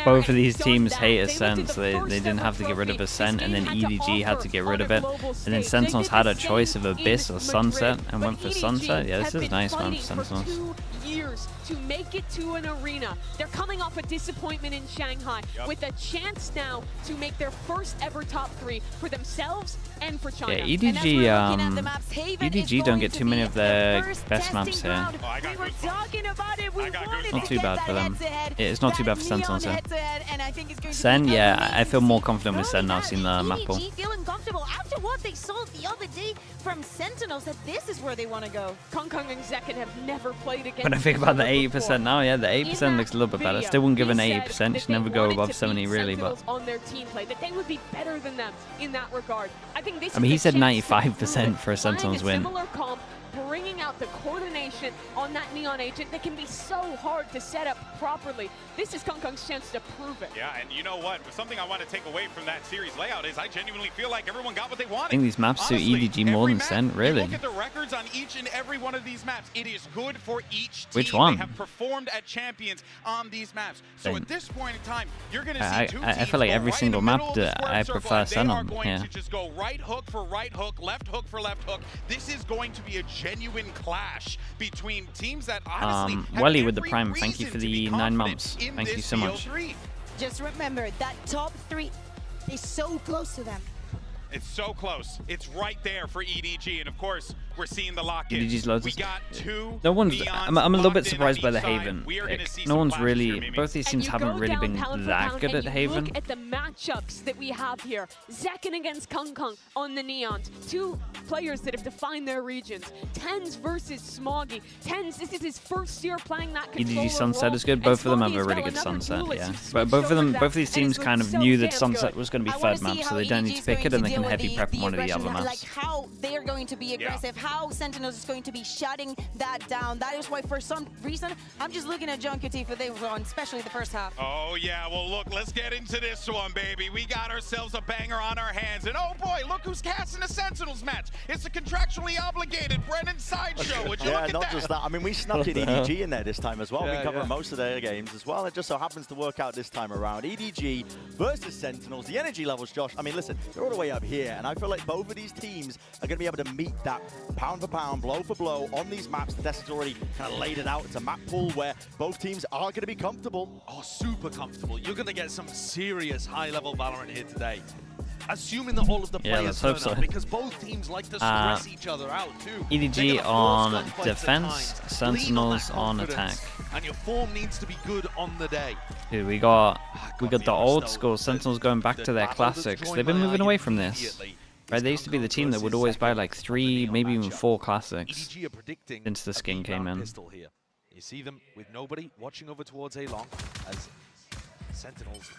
Both of these teams hate Ascent, so they didn't have to get rid of Ascent, and then EDG had to get rid of it. And then Sentinels had a choice of Abyss or Sunset and went for Sunset. Yeah, this is nice, man, for Sentinels. years to make it to an arena. They're coming off a disappointment in Shanghai with a chance now to make their first ever top 3 for themselves and for China. Yeah, EDG don't get too many of their best maps here. We were talking about it. We wanted Not to too get bad that for them. head-to-head, It's not too that bad for Sentinels neon here. head-to-head, and I think it's going to Sen, be yeah, amazing I feel to more see. confident with Sen now, seeing the map pool. EDG feeling comfortable after what they saw the other day from Sentinels, that this is where they want to go. Kong and Zekken have never played against When I think about the each other 80% now, yeah, the 80% looks a little bit better. Still wouldn't give an 80%, that should never they go wanted above to 70 beat really, but... Sentinels on their team play, that they would be better than them in that regard. I think this I mean, he is said a chance to 95% for a prove it. Sentinels Playing win. a similar comp, bringing out the coordination on that Neon agent that can be so hard to set up properly. This is Kong's chance to prove it. Yeah, and you know what? Something I want to take away from that series layout is I genuinely feel like everyone got what they wanted. I think these maps suit Honestly, EDG more than every Sen, map, really. you look at the records on each and every one of these maps. It is good for each team. Which one? They have performed at champions on these maps. So Dang. at this point in time, you're going to see I two feel teams like go every right single in the map middle of the that square I circle, prefer and Sen they on, are going yeah. to just go right hook for right hook, left hook left hook. This is going to be a genuine clash between teams that honestly have Welly with the every Prime, thank you reason for to be the 9 confident months. in Thank you this so much. BO3. Just remember, that top 3 is so close to them. It's so close. It's right there for EDG, and of course, we're seeing the lock-in. EDG's Lotus. We got 2 No one's. Neons I'm a little bit locked in surprised on by the each side. Haven We are pick. gonna see No some one's clashes really. here, Mimi. Both these And teams you haven't go really down been pound for that pound good and at you Haven. Look at the matchups that we have here. Zekken against Kong on the Neons. 2 players that have defined their regions. Tens versus Smoggy. Tens, this is his first year playing that controller EDG Sunset role. is good. And Both of them have Smoggy a as really well, good another Sunset, duelist yeah. who But switched both of them, over both of these that, and teams it's kind looked of so knew that damn Sunset good. was going to be I wanna third map, see so how they don't need EDG to is pick it, going and to they can deal with heavy prep the one of the aggression, other like maps. how they're going to be aggressive, how Sentinels is going to be shutting that down. That is why, for some reason, I'm just looking at Junkie for they were on, especially the first half. Oh, yeah. Well, look, let's get into this one, baby. We got ourselves a banger on our hands. And, oh, boy, look who's casting a Sentinels match. It's a contractually obligated Brennan Sideshow. Would you look at not that? just that. I mean, we snuck in EDG in there this time as well. Yeah, we cover yeah. most of their games as well. It just so happens to work out this time around. EDG versus Sentinels. The energy levels, Josh, I mean, listen, they're all the way up here. And I feel like both of these teams are going to be able to meet that pound for pound, blow for blow on these maps. The desk has already kind of laid it out. It's a map pool where both teams are going to be comfortable. Oh, super comfortable. You're going to get some serious high-level Valorant here today. Assuming that all of the Yeah, players let's turn hope up, so. because both teams like to stress each other out too. They're EDG gonna on force gunfights at defense, times. Sentinels Lean on that attack. confidence, and your form needs to be good on the day. Dude, we got the Emma old stole school Sentinels going back to their battle that's classics. drawing They've been my moving eye away from this. immediately. Right, they used to be the team that would always buy like 3, maybe even 4 classics EDG are predicting since the a skin beat came round in. pistol here. You see them with nobody watching over towards A long as Sentinels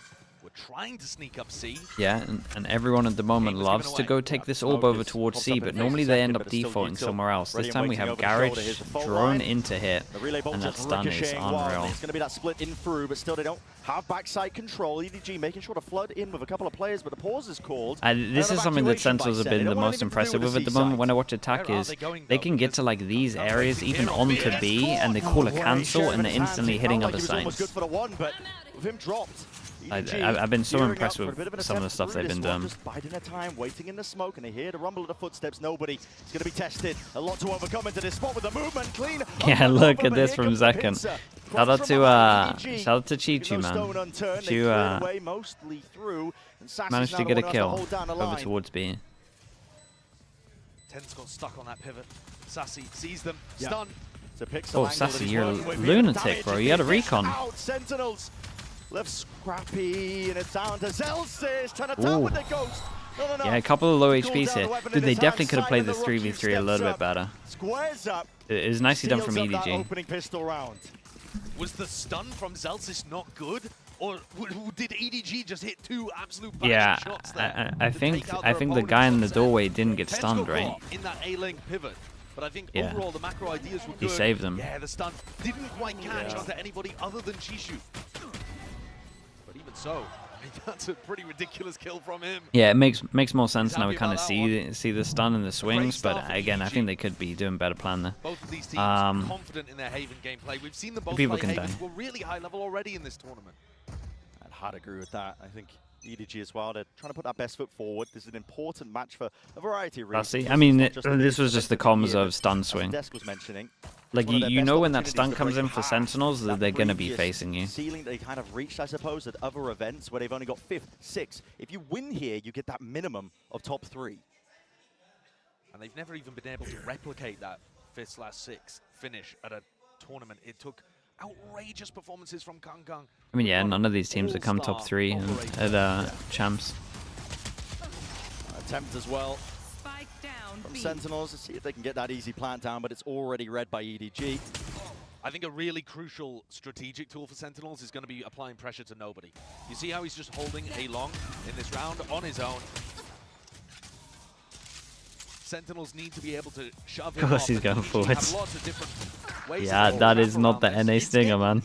were trying to sneak up C. Yeah, and everyone at the moment loves to go take this orb over towards C, but normally they end up defaulting somewhere else. This time we have Garage drone into hit, and that stun is unreal. It's going to be that split in through, but still they don't have backside control. EDG making sure to flood in with a couple of players, but the pause is called. This is something that Sentinels have been the most impressive with at the moment when I watch attack is they can get to like these areas, even onto B, and they call a cancel, and they're instantly hitting other sites. Good for the one, but with him dropped. I've been so impressed with some of the stuff they've been doing. Just biding their time, waiting in the smoke, and they hear the rumble of the footsteps. Nobody is going to be tested. A lot to overcome into this spot with the movement. Clean. Yeah, look at this from Zekken. Shout out to Chichu, man. Chichu managed to get a kill over towards B. Ten's got stuck on that pivot. Sassi sees them. Stun. Oh, Sassi, you're a lunatic, bro. You had a recon. Sentinels. Left Scrappy, and it's down to Zelsis, trying to tap with the ghost. No. Yeah, a couple of low HPs here. Dude, they definitely could have played this 3v3 a little bit better. Squares up. It was nicely done from Seals up that EDG. opening pistol round. Was the stun from Zelsis not good? Or did EDG just hit 2 absolute bang Yeah, shots there? I think the guy in the doorway didn't get Ten's stunned, got right? caught in that A-lane pivot. But I think Yeah. overall the macro ideas were He good. saved them. Yeah, the stun didn't quite catch onto anybody other than Chishu. But even so, I mean, that's a pretty ridiculous kill from him. Yeah, it makes more sense now. We kind of see the stun and the swings, but again, I think they could be doing better plan there. Both of these teams confident in their Haven gameplay. We've seen them both People play can Haven die. to a really high level already in this tournament. I'd hard agree with that. I think EDG as well, they're trying to put that best foot forward. This is an important match for a variety of reasons. I mean, It's not just this was just the comms here, of stun as swing. Desk was mentioning, Like, one of their you best know when that opportunities stun to comes break in for past Sentinels, that that they're going to be previous facing you. ceiling they kind of reached, I suppose, at other events where they've only got 5th, 6th. If you win here, you get that minimum of top 3. And they've never even been able to replicate that 5th/6th finish at a tournament. It took outrageous performances from Kangkang. I mean, yeah, none of these teams have come top 3 at champs. Attempt as well from Sentinels to see if they can get that easy plant down, but it's already read by EDG. I think a really crucial strategic tool for Sentinels is going to be applying pressure to nobody. You see how he's just holding A long in this round on his own. Sentinels need to be able to shove him Of course off, he's and going EDG forwards. have lots of different ways Yeah, to that go is not the around NA this. stinger, man.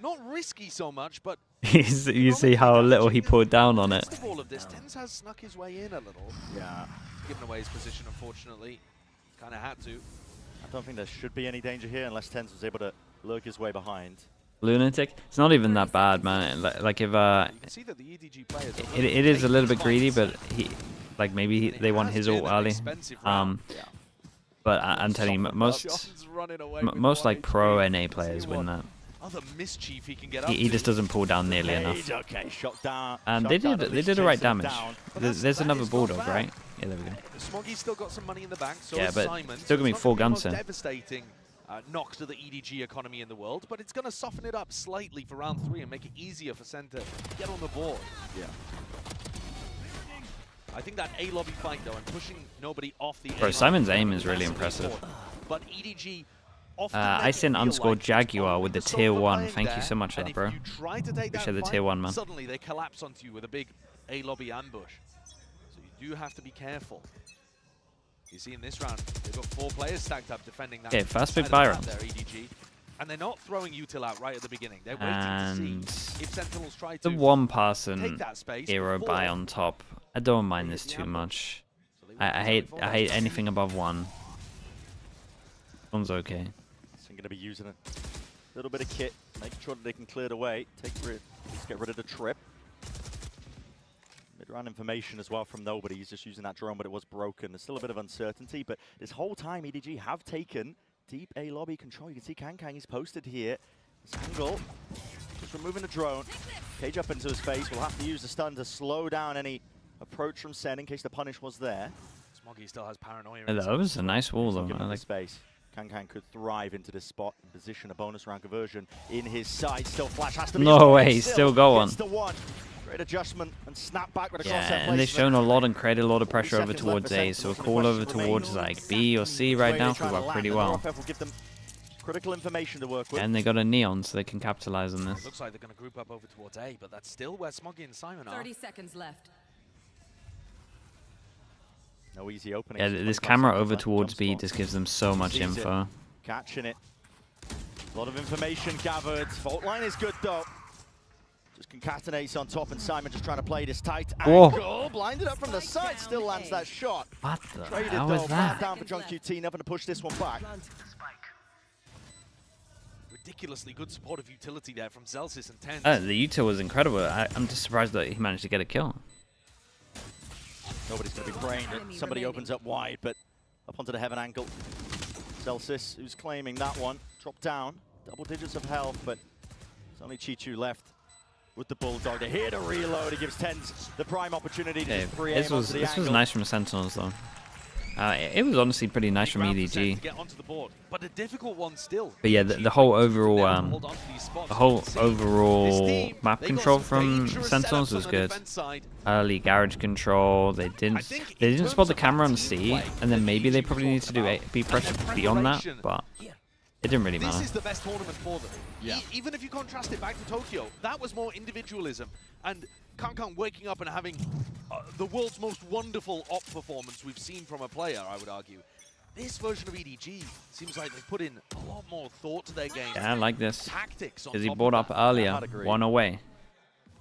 Not risky so much, but You see how little he pulled down on it. of all of this, Tens has snuck his way in a little. Yeah. Given away his position, unfortunately. Kind of had to. I don't think there should be any danger here unless Tens was able to lurk his way behind. Lunatic. It's not even that bad, man. Like if You can see that the EDG players are it is a little bit greedy, but like maybe they want his ult early. But I'm telling you, most like pro NA players win that. Other mischief he can get up He just doesn't pull down nearly enough. Okay, shot down. And they did the right damage. There's another bulldog, right? Yeah, there we go. Smoggy's still got some money in the bank, so Yeah, is but Simon. still gonna be It's not full gonna be the guns most in. devastating knock to the EDG economy in the world, but it's going to soften it up slightly for round 3 and make it easier for Sen to get on the board. Yeah. I think that A lobby fight though and pushing nobody off the Bro, A Simon's line aim is is really massively impressive. important. But EDG often Icebox underscore Jaguar with the tier 1. Thank you so much for that, bro. Appreciate the tier 1, man. Suddenly they collapse onto you with a big A lobby ambush. So you do have to be careful. You see in this round, they've got 4 players stacked up defending that. Okay, first side big of buy the round. map there, EDG. And they're not throwing util out right at the beginning. They're waiting to see if Sentinels try to The one take person that space hero before buy on top. I don't mind this too much. I hate anything above 1. One's okay. So I'm going to be using a little bit of kit, making sure that they can clear it away. Let's get rid of the trip. Mid-round information as well from nobody. He's just using that drone, but it was broken. There's still a bit of uncertainty, but this whole time EDG have taken deep A lobby control. You can see Kangkang is posted here. This angle, just removing the drone. Cage up into his face. We'll have to use the stun to slow down any approach from Sen in case the punish was there. Smoggy still has paranoia. Yeah, that was a nice wall though, Given man. the Like, space. Kangkang could thrive into this spot and position a bonus round conversion in his side. Still flash has to be no way, he's still going. gets the one. Great adjustment and snap back with a crosshair Yeah, and they've shown a lot and created a lot of pressure over towards A, so a call over towards like B or C right now could work pretty well. Will give them critical information to work with. And they got a neon, so they can capitalize on this. Looks like they're going to group up over towards A, but that's still where Smoggy and Simon are. 30 seconds left. No easy opening. Yeah, this camera over towards B just gives them so much info. Catching it. A lot of information gathered. Fault line is good though. Just concatenates on top, and Simon just trying to play this tight Whoa. angle. Blinded up from the side, still lands that shot. What the Traded hell though, is that? down for John QT, nothing to push this one back. Ridiculously good supportive utility there from Celsius and Tens. The util was incredible. I'm just surprised that he managed to get a kill. Nobody's going to be praying that somebody opens up wide, but up onto the heaven angle. Celsius, who's claiming that one, dropped down. Double digits of health, but there's only Chichu left with the Bulldog. To here to reload, he gives Tens the prime opportunity to just pre-aim This was onto the angle. nice from Sentinels though. It was honestly pretty nice from To EDG. get onto the board, but a difficult one still. But yeah, the whole overall map control from Sentinels was good. Early garage control. They didn't spot the camera on C, and then maybe they probably need to do B pressure beyond that, but it didn't really matter. This is the best tournament for them. Yeah. Even if you contrast it back to Tokyo, that was more individualism. And Kangkang waking up and having the world's most wonderful op performance we've seen from a player, I would argue. This version of EDG seems like they've put in a lot more thought to their game. Yeah, I like this. Tactics on Because he top brought of up that. earlier, one away.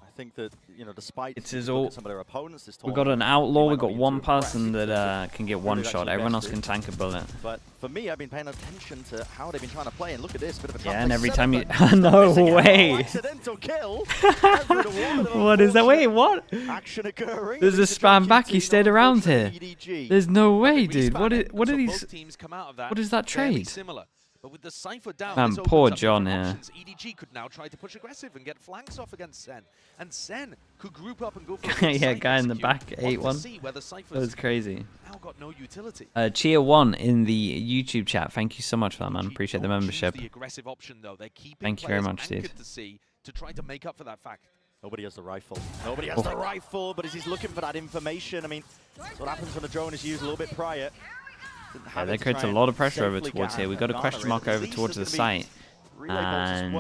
I think that, you know, despite It's his looking all. at some of their opponents this We got an tournament, outlaw. they We might got not be one too person aggressive, that can get one they've shot. actually Everyone else bested. can tank a bullet. But for me, I've been paying attention to how they've been trying to play, and look at this, bit of a Yeah, and every setup, time you but no missing out. way. Accidental kill. What is that? Wait, what? Action occurring. There's a spam back. He stayed around here. EDG. There's no way, dude. Respawn What it, did so he? both teams come out of that What is that fairly trade? Similar. But with the Cypher down, Man, this poor opens up John different here. options. EDG could now try to push aggressive and get flanks off against Sen. And Sen could group up and go for a Yeah, side guy in the execute back, on to 8-1. see where the That Cyphers was crazy. now got no utility. Chia1 in the YouTube chat. Thank you so much for that, man. Appreciate the Don't choose membership. the aggressive option, though. They're keeping Thank you very players much, dude. anchored to see to try to make up for that fact. Nobody has the rifle. Nobody has the rifle, but as he's looking for that information, I mean, that's what happens when the drone is used a little bit prior. Yeah, that creates a lot of pressure over towards here. We've got a question mark over towards the site. And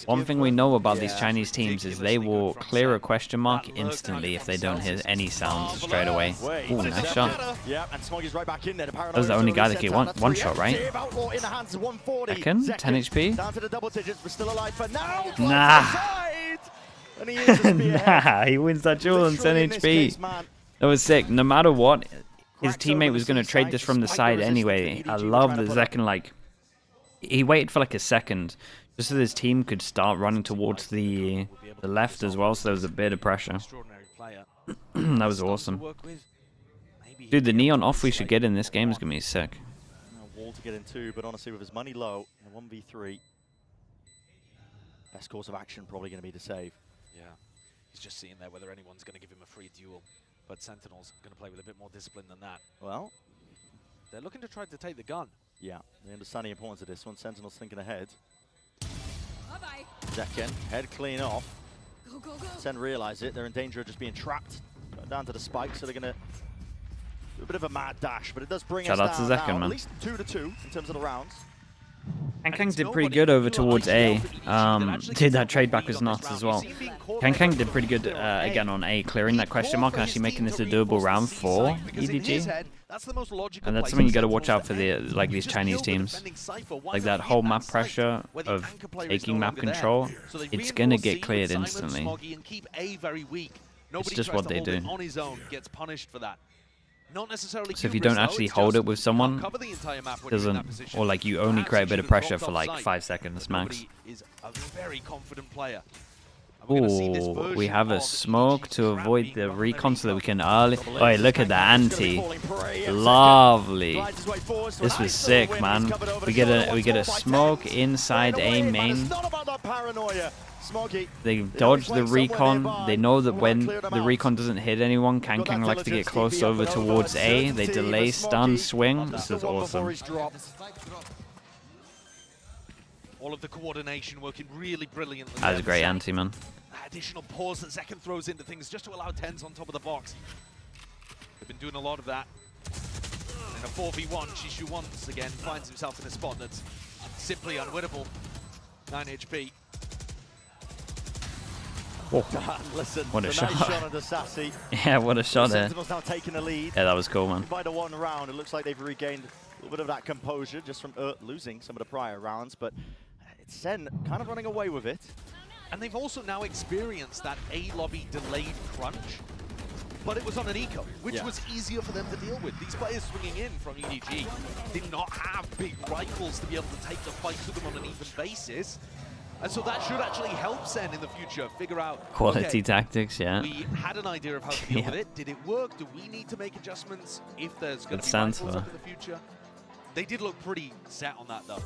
one thing we know about these Chinese teams is they will clear a question mark instantly if they don't hear any sounds straight away. Ooh, nice shot. Yeah, and Smoggy's right back in there. That was the only guy that get one shot, right? Second, 10 HP. Down to the double digits, but still alive for now. Nah. Nah, he wins that duel on 10 HP. That was sick. No matter what, his teammate was going to trade this from the side anyway. I love the second, like, he waited for like a second just so his team could start running towards the left as well, so there was a bit of pressure. That was awesome. Dude, the neon off we should get in this game is going to be sick. Wall to get into, but honestly with his money low, in a 1v3, best course of action probably going to be to save. Yeah, he's just seeing there whether anyone's going to give him a free duel. But Sentinel's going to play with a bit more discipline than that. Well, they're looking to try to take the gun. Yeah, they understand the importance of this one. Sentinel's thinking ahead. Bye-bye. Zekken, head clean off. Go, go, go. Sen realize it. They're in danger of just being trapped. Going down to the spike, so they're going to do a bit of a mad dash, but it does bring us Shout out to down Zekken, now, man. at least 2-2 in terms of the rounds. Kang did pretty good over towards A. Dude, that trade back was nuts as well. Kang did pretty good again on A, clearing that question mark and actually making this a doable round for EDG. And that's something you got to watch out for these Chinese teams. Like that whole map pressure of taking map control, it's going to get cleared instantly. It's just what they do. So if you don't actually hold it with someone, or like you only create a bit of pressure for like 5 seconds max. Ooh, we have a smoke to avoid the recon so that we can early. Oh, look at the anti. Lovely. This was sick, man. We get a smoke inside A main. They dodge the recon. They know that when the recon doesn't hit anyone, Kang likes to get close over towards A. They delay, stun, swing. This is awesome. All of the coordination working really brilliantly. That was a great anti, man. Additional pause that Zekken throws into things just to allow TenZ on top of the box. They've been doing a lot of that. In a 4v1, Shishu once again finds himself in a spot that's simply unwinnable. 9 HP. Oh. Listen, what a shot. Nice shot under Sassi. Yeah, what a shot there. Sentinel's now taking the lead. Yeah, that was cool, man. By the one round, it looks like they've regained a little bit of that composure just from losing some of the prior rounds, but it's Sen kind of running away with it. And they've also now experienced that A lobby delayed crunch, but it was on an eco, which was easier for them to deal with. These players swinging in from EDG did not have big rifles to be able to take the fight to them on an even basis. And so that should actually help Sen in the future figure out Quality tactics, yeah. We had an idea of how to deal with it. Did it work? Do we need to make adjustments if there's going to be rifles up in the future? They did look pretty set on that though.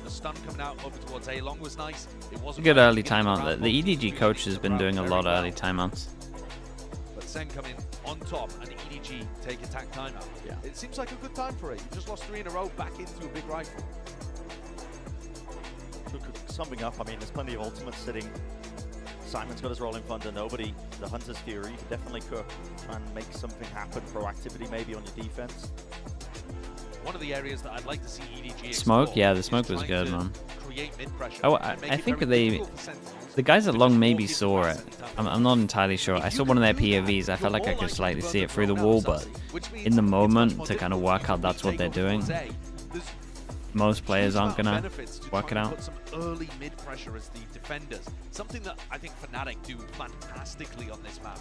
The stun coming out over towards A long was nice. It wasn't good early timeout. The EDG coach has been doing a lot of early timeouts. But Sen coming on top and EDG take attack timeout. Yeah. It seems like a good time for it. You just lost 3 in a row back into a big rifle. Summing up, I mean, there's plenty of ultimates sitting. Simon's got his rolling thunder, nobody. The Hunter's Fury, you can definitely cook. Try and make something happen. Proactivity maybe on your defense. One of the areas that I'd like to see EDG smoke, yeah, the smoke was good, man. Oh, I think the guys at long maybe saw it. I'm not entirely sure. I saw one of their POVs. I felt like I could slightly see it through the wall, but in the moment, to kind of work out that's what they're doing, most players aren't gonna work it out. Put some early mid pressure as the defenders. Something that I think Fnatic do fantastically on this map.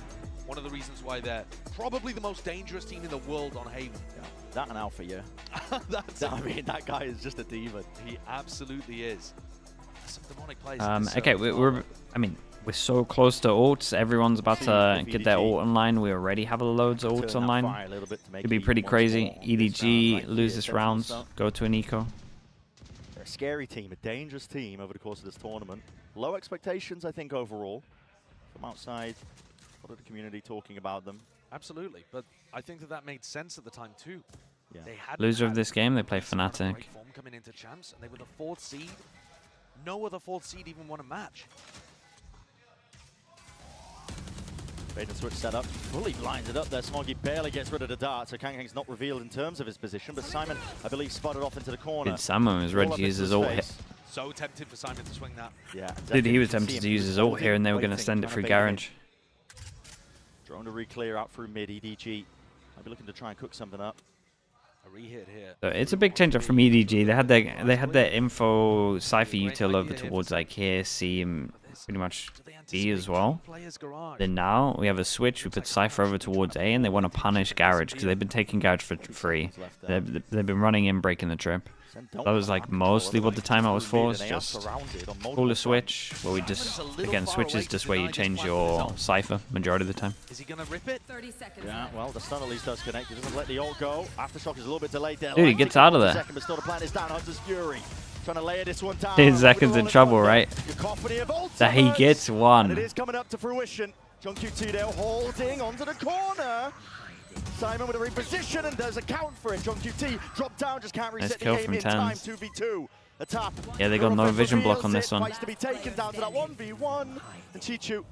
One of the reasons why they're probably the most dangerous team in the world on Haven. Yeah. That and Alpha, yeah. I mean, that guy is just a demon. He absolutely is. Some demonic plays. Okay, we're so close to ults. Everyone's about to get their ult online. We already have loads of ults online. Could be pretty crazy. EDG lose this round, go to an eco. a scary team, a dangerous team over the course of this tournament. Low expectations, I think, overall. From outside, a lot of the community talking about them. Absolutely, but I think that made sense at the time too. Yeah. They had Loser of this game, they play Fnatic. great form coming into champs, and they were the 4th seed. No other 4th seed even won a match. Bait and switch setup, fully blinds it up there. Smoggy barely gets rid of the dart, so Kangkang's not revealed in terms of his position, but Simon, I believe, spotted off into the corner. Dude, Simon was ready to use his ult here. So tempted for Simon to swing that. Yeah, Dude, he was tempted to use his ult here, and they were going to send it through garage. Drone to re-clear out through mid. EDG might be looking to try and cook something up. A re-hit here. So it's a big change up from EDG. They had their info Cypher util over towards like here, C, and pretty much B as well. Then now we have a switch. We put Cypher over towards A, and they want to punish garage because they've been taking garage for free. They've been running in, breaking the trip. That was like mostly what the timeout was for. It's just pull a switch, where we just, again, switch is just where you change your Cypher majority of the time. Is he going to rip it? 30 seconds. Yeah, well, the stun at least does connect. He doesn't let the ult go. Aftershock is a little bit delayed there. Dude, he gets out of there. But still the plan is down. Hunter's Fury trying to layer this one down. 10 seconds in trouble, right? That he gets one. And it is coming up to fruition. JungQT there holding onto the corner. Simon with a reposition, and there's a count for it. JungQT dropped down, just can't reset the game in time. 2v2. A tap. Yeah, they got no vision block on this one. Fights to be taken down to that 1v1. And Chichu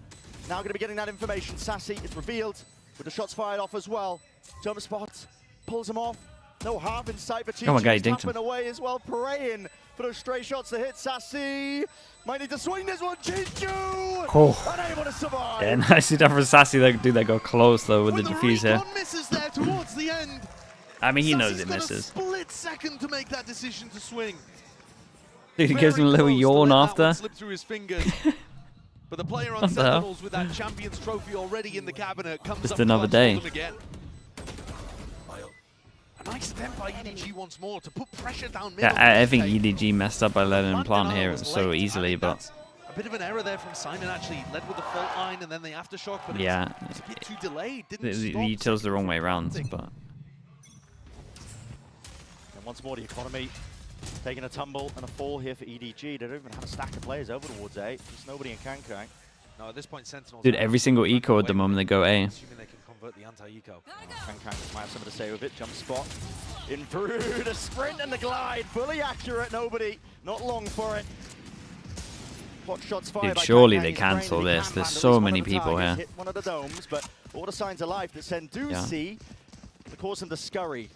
now going to be getting that information. Sassi is revealed with the shots fired off as well. Jump spot, pulls him off. No half in sight, but Oh my God, he Chichu's dinked him. tapping away as well, praying for those stray shots to hit Sassi. Might need to swing this one, Chichu! Oh. Unable to survive. Yeah, nicely done for Sassi. Dude, they go close though with the defuse here. Misses there towards the end. I mean, he knows Sassi's it got misses. a split second to make that decision to swing. Dude, he gives him a little Very close to yawn let that after. one slip through his fingers. But the player on What the hell? Sentinels with that Champions Trophy already in the cabinet comes Just up another clutch day. for them again. A nice attempt by EDG once more to put pressure down middle. Yeah, I think EDG messed up by letting him plant here so easily, but A bit of an error there from Simon, actually. Led with the fault line and then the aftershock, but yeah, it was a bit too delayed. the Didn't stop. util's the wrong way around. But And once more, the economy taking a tumble and a fall here for EDG. They don't even have a stack of players over towards A. Just nobody in Kangkang. No, at this point, Sentinels. dude, every single eco at the moment they go A. Assuming they can convert the anti-eco. Kangkang might have something to say with it. Jump spot. In through the sprint and the glide. Fully accurate. Nobody. Not long for it. Hot shots fired Dude, by surely Kangkang. they He's cancel brained. He this. can There's land at so least one many of the people targets, here. hit one of the domes, but all the signs of life that Sen do Yeah. see to cause him to scurry.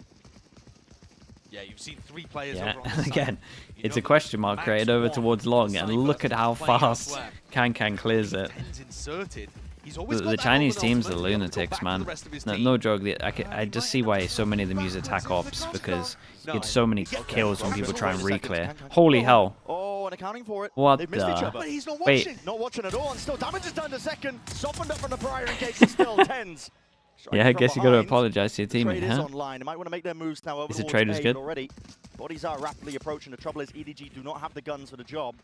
Yeah, you've seen 3 players Yeah, over on the again, side. You it's know a question mark max created over one towards long, and Cypher look at how playing fast elsewhere. Kangkang clears it. Tens inserted. He's always got The that Chinese open teams are ultimate to be able to go lunatics, back to man. the rest of his No, team. no joke. I just see why so many of them use attack ops, because you get so many kills when people try and re-clear. Holy hell. Oh, and accounting for it. What They've missed each the? other. But he's not Wait. watching. Not watching at all, and still damage is down to second. Softened up from the prior engagement, still tens. Yeah, I Striking guess from you got to behind. apologize to your The trade teammate, is huh? online. They might want to make their moves now over Is the towards trade A, as good? but already bodies are rapidly approaching. The trouble is EDG do not have the guns for the job.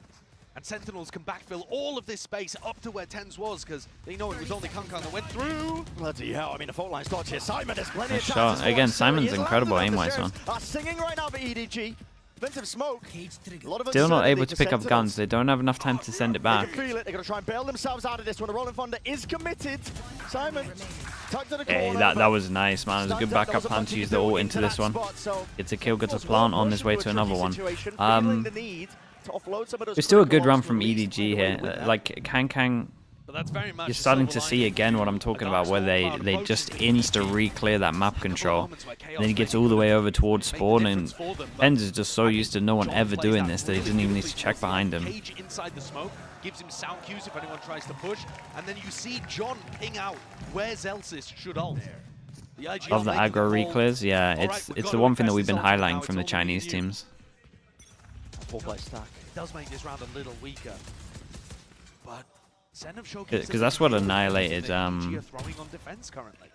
And Sentinels can backfill all of this space up to where Tens was, because they know it was only Kangkang that went through. Bloody hell, I mean, the fault line's dodged here. Simon, there's plenty Nice of shot. chances for Again, him. Simon's He is incredible landing aim-wise, up. man. The Terrors are singing right now for EDG. Defensive smoke. A lot of Still not uncertainty able to for pick up Sentinels. guns. They don't have enough time to send it They back. can feel it. They're going to try and bail themselves out of this one. The Rolling Thunder is committed. Simon, tucked to the Hey, corner. that was nice, man. It was a good backup plan to use the ult into this one. Gets a kill, gets a plant on his way to another one. It's still a good run from EDG here. Like, Kangkang, But that's very much you're a starting to silver see lining. again what I'm talking about, where they just insta-re-clear that map control. Chaos Then he gets makes all the way over make towards the spawn, and difference for them, but Pens is just so used to no one John ever plays doing that this that he really doesn't even need to beautifully check behind him. Cage inside the smoke, gives him sound cues if anyone tries to push, and then you see John ping out where Zelsis should ult. The IGL Love the making aggro the call. reclears, yeah, All right, it's we've it's got the to one thing that request we've been this ultimate now, highlighting it's from the all we Chinese knew. teams. Four-play stack. It does make this round a little weaker. But Sen have showcased Because that's what annihilated, throwing on defense currently.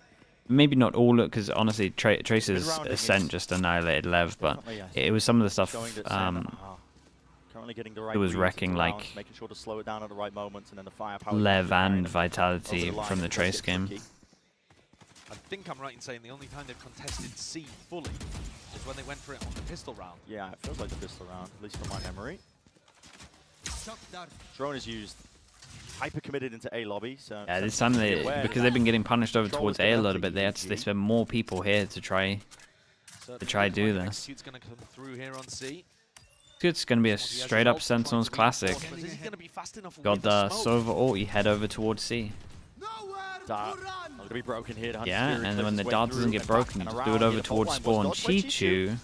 maybe not all, because honestly, Tracer's Ascent just annihilated Lev, but it was some of the stuff Currently getting the right it was reads wrecking, around, like, making sure to slow it down at the right moments, and then the firepower. Lev and Vitality from the Trace game. I think I'm right in saying the only time they've contested C fully is was when they went for it on the pistol round. Yeah, it feels like the pistol round, at least from my memory. Drone is used hyper committed into A lobby. So yeah, this time because they've been getting punished over towards A a little bit, they spent more people here to try do this. Execute's going to come through here on C. It's going to be a straight up Sentinels classic. Got the Sova ult, you head over towards C. Dart not going to be broken here. Yeah, and then when the dart doesn't get broken, you just do it over towards spawn. Chichu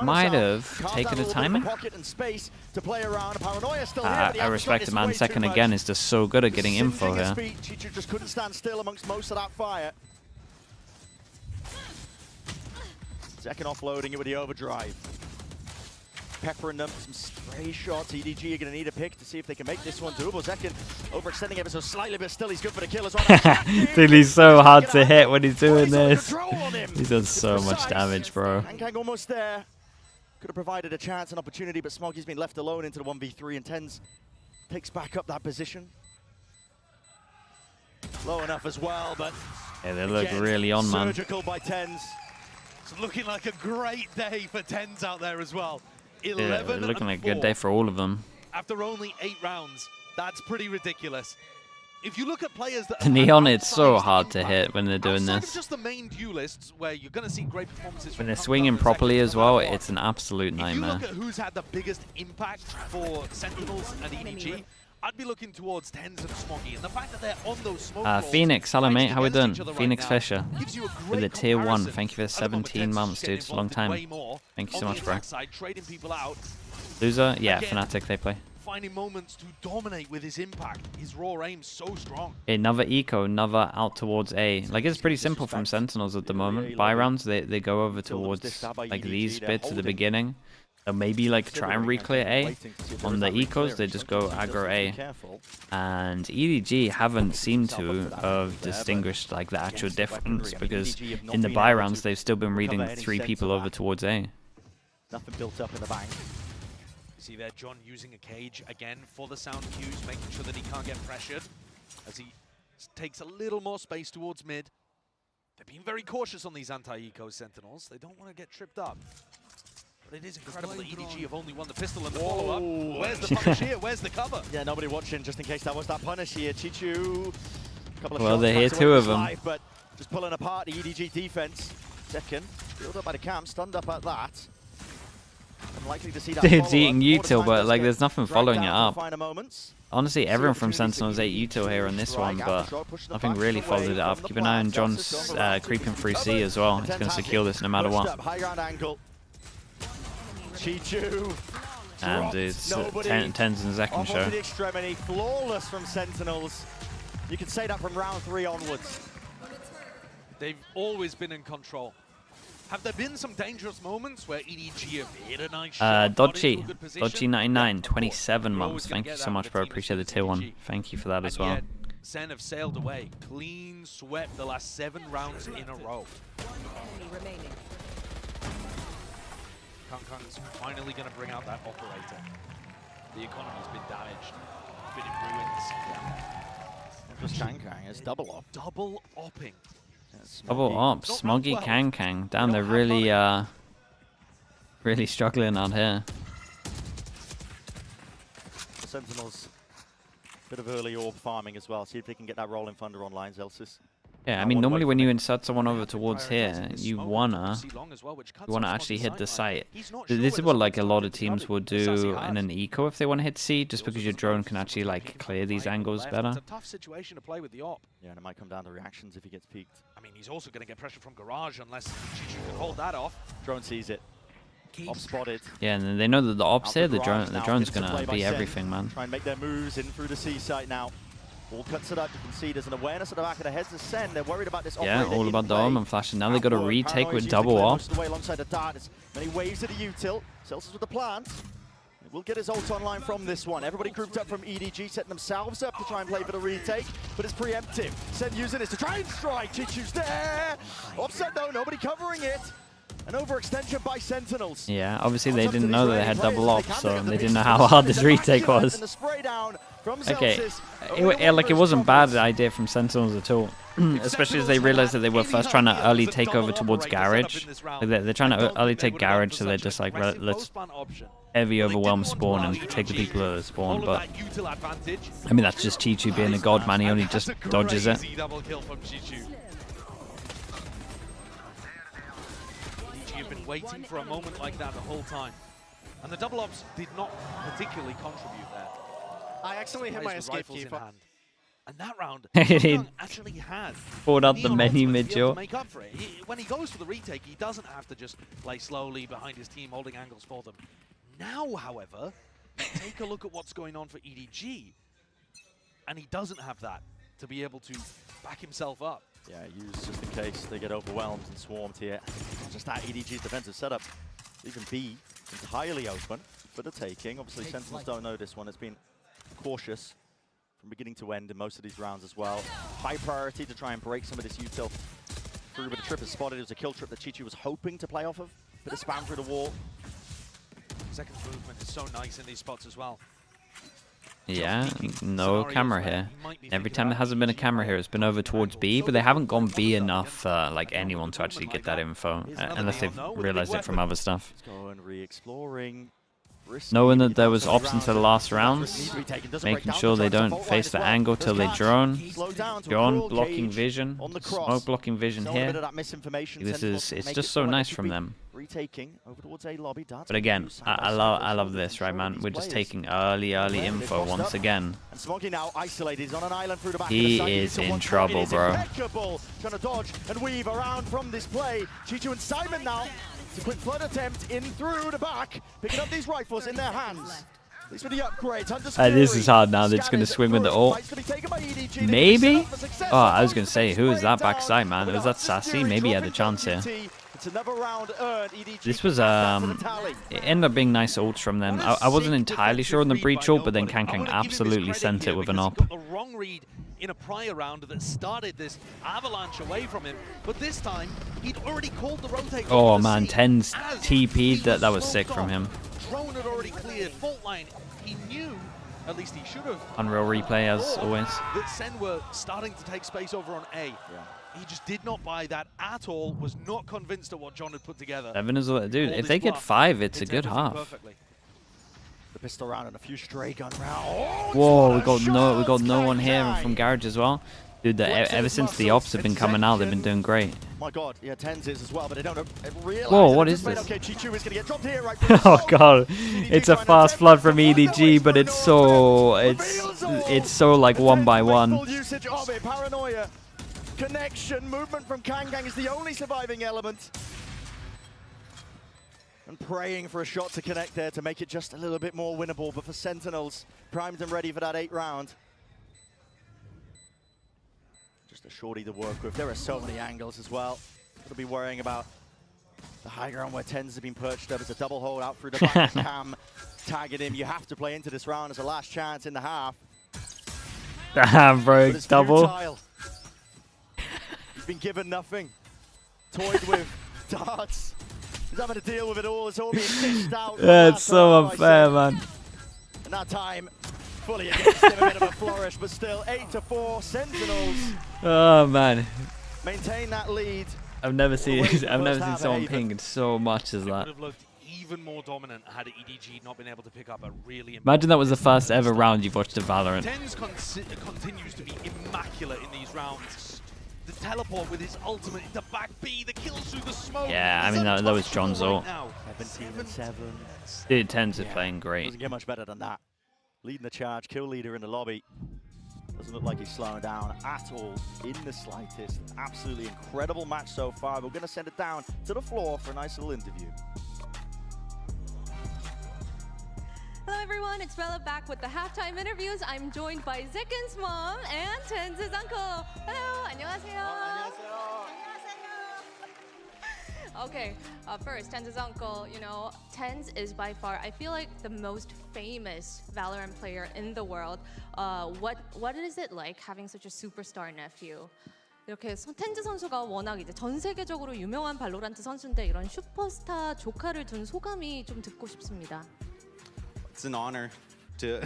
might have taken a timing. I respect it, man. Second again is just so good at getting info here. Chichu just couldn't stand still amongst most of that fire. Second offloading it with the overdrive. Peppering them, some stray shots. EDG are going to need a pick to see if they can make this one doable. Zekin overextending ever so slightly, but still he's good for the kill as well. Dude, he's so hard to hit when he's doing this. He's done so much damage, bro. Kang almost there. Could have provided a chance, an opportunity, but Smoggy's been left alone into the 1v3, and Tens picks back up that position. Low enough as well, but yeah, they look really on, man. Surgical by Tens. It's looking like a great day for Tens out there as well. Yeah, looking like a good day for all of them. After only 8 rounds, that's pretty ridiculous. If you look at players that the Neon, it's so hard to hit when they're doing this. Just the main duelists where you're going to see great performances when they're swinging properly as well, it's an absolute nightmare. If you look at who's had the biggest impact for Sentinels and EDG, I'd be looking towards Tens and Smoggy, and the fact that they're on those smoke Phoenix, hello mate, how we doing? Phoenix right Fisher with the tier 1. Thank you for the 17 months, dude. It's a long time. Thank you so much, bro. Trading people out. Loser, yeah, Fnatic they play. Finding moments to dominate with his impact. His raw aim's so strong. Another eco, another out towards A. Like, it's pretty simple from Sentinels at the moment. Buy rounds, they go over towards like these bits at the beginning. Or maybe like try and reclear A. On the ecos, they just go aggro A. And EDG haven't seemed to have distinguished like the actual difference, because in the buy rounds they've still been reading 3 people over towards A. Nothing built up in the bank. See there, John using a cage again for the sound cues, making sure that he can't get pressured as he takes a little more space towards mid. They're being very cautious on these anti-eco Sentinels. They don't want to get tripped up. But it is incredible that EDG have only won the pistol and the follow-up. Where's the punish here? Where's the cover? Yeah, nobody watching just in case that was that punish here. Chichu, couple of well, shots, they're here, 2 of them. Life, but just pulling apart the EDG defense. Second, built up by the cam, stunned up at that. Unlikely to see that. Dude's eating util, but like there's nothing following it up. Honestly, everyone from Sentinels ate util here on this one, but nothing really followed it up. Keep an eye on John's creeping through C as well. He's going to secure this no matter what. And it's Tens and Zekin show. The extremity, flawless from Sentinels. You can say that from round 3 onwards. They've always been in control. Have there been some dangerous moments where EDG have hit a nice shot? Dodgy 99, 27 months. Thank you so much, bro. Appreciate the tier 1. Thank you for that as well. SEN have sailed away. Clean swept the last 7 rounds in a row. Kang's finally going to bring out that operator. The economy's been damaged. It's been in ruins. Not just Kang, it's double op. Double opping. Double op, Smoggy, Kang. Damn, they're really, really struggling out here. The Sentinels, bit of early orb farming as well. See if they can get that rolling thunder online, Zelsis. Yeah, I mean, normally when you insert someone over towards here, you wanna actually hit the site. This is what like a lot of teams will do in an eco if they want to hit C, just because your drone can actually like clear these angles better. It's a tough situation to play with the op. Yeah, and it might come down to reactions if he gets peeked. I mean, he's also going to get pressure from Garage unless Chichu can hold that off. Drone sees it. Op spotted. Yeah, and they know that the op's here. The drone's gonna be everything, man. Try and make their moves in through the C site now. All cuts it up. You can see there's an awareness at the back of the heads of SEN. They're worried about this. Yeah, all about the arm and flashing. Now they got a retake with double op. Alongside the dart. Many waves to the util. Celsius with the plant. Will get his ult online from this one. Everybody grouped up from EDG, setting themselves up to try and play for the retake, but it's preemptive. SEN using this to try and strike. Chichu's there. Offset though, nobody covering it. An overextension by Sentinels. Yeah, obviously they didn't know that they had double ops, so they didn't know how hard this retake was. Okay, it wasn't a bad idea from Sentinels at all. Especially as they realized that they were first trying to early take over towards Garage. Like they're trying to early take Garage, so they're just like, let's heavy overwhelm spawn and take the people at the spawn. But I mean, that's just Chichu being a god, man. He only just dodges it. You've been waiting for a moment like that the whole time. And the double ops did not particularly contribute there. I accidentally hit my escape key. And that round, He actually had pulled up the menu mid-jaw. make up for it. When he goes for the retake, he doesn't have to just play slowly behind his team, holding angles for them. Now, however, take a look at what's going on for EDG. And he doesn't have that to be able to back himself up. Yeah, use just in case they get overwhelmed and swarmed here. Just that EDG's defensive setup. Even B entirely open for the taking. Obviously, Sentinels don't know this one. It's been cautious from beginning to end in most of these rounds as well. High priority to try and break some of this util through, but the trip is spotted. It was a kill trip that Chichu was hoping to play off of. Bit of spam through the wall. Second movement is so nice in these spots as well. Yeah, no camera here. Every time there hasn't been a camera here, it's been over towards B, but they haven't gone B enough like anyone to actually get that info, unless they've realized it from other stuff. Let's go and re-exploring. Knowing that there was ops into the last rounds, making sure they don't face the angle till they drone. Drone blocking vision, smoke blocking vision here. It's just so nice from them. But again, I love this, right, man? We're just taking early info once again. He is in trouble, bro. Trying to dodge and weave around from this play. Chichu and Simon now. It's a quick flood attempt in through the back, picking up these rifles in their hands. These for the upgrades. This is hard now. They're just going to swing with the ult. Maybe? Oh, I was going to say, who is that backside, man? Was that Sassi? Maybe he had a chance here. This was, it ended up being nice ults from them. I wasn't entirely sure on the breach ult, but then Kankang absolutely sent it with an op. In a prior round that started this avalanche away from him, but this time he'd already called the rotate. Oh man, 10's TP'd. That was sick from him. Drone had already cleared fault line. He knew, at least he should have. Unreal replay as always. That SEN were starting to take space over on A. Yeah. He just did not buy that at all. Was not convinced of what John had put together. 7 is dude. If they get 5, it's a good half. Perfectly. The pistol round and a few stray gun rounds. Whoa, we got no one here from Garage as well. Dude, ever since the ops have been coming out, they've been doing great. My God, yeah, 10s is as well, but they don't realize. Whoa, what is this? Okay, Chichu is gonna get dropped here, right? Oh God, it's a fast flood from EDG, but it's so like one by one. Usage of it, paranoia, connection, movement from Kankang is the only surviving element. And praying for a shot to connect there to make it just a little bit more winnable. But for Sentinels, primed and ready for that 8th round. Just a shorty to work with. There are so many angles as well. Gotta be worrying about the high ground where 10s have been perched up. It's a double hold out through the back. Cam tagging him. You have to play into this round as a last chance in the half. Damn, bro, double. He's been given nothing. Toyed with darts. He's having to deal with it all. It's all being fished out. Yeah, it's so unfair, man. And that time, fully against him, a bit of a flourish, but still 8-4 Sentinels. Oh man. Maintain that lead. I've never seen someone pinged so much as that. Would have looked even more dominant had EDG not been able to pick up a really. Imagine that was the first ever round you've watched of Valorant. 10's continues to be immaculate in these rounds. The teleport with his ultimate into back B, the kills through the smoke. Yeah, I mean that was John's ult. 17-7. Dude, 10's are playing great. Doesn't get much better than that. Leading the charge, kill leader in the lobby. Doesn't look like he's slowing down at all in the slightest. Absolutely incredible match so far. We're going to send it down to the floor for a nice little interview. Hello everyone, it's Bella back with the halftime interviews. I'm joined by Zekin's mom and Tenz's uncle. Hello, 안녕하세요. Okay, first, Tenz's uncle, you know, Tenz is by far, I feel like, the most famous Valorant player in the world. What is it like having such a superstar nephew? 이렇게 텐즈 선수가 워낙 이제 전 세계적으로 유명한 발로란트 선수인데 이런 슈퍼스타 조카를 둔 소감이 좀 듣고 싶습니다. It's an honor to,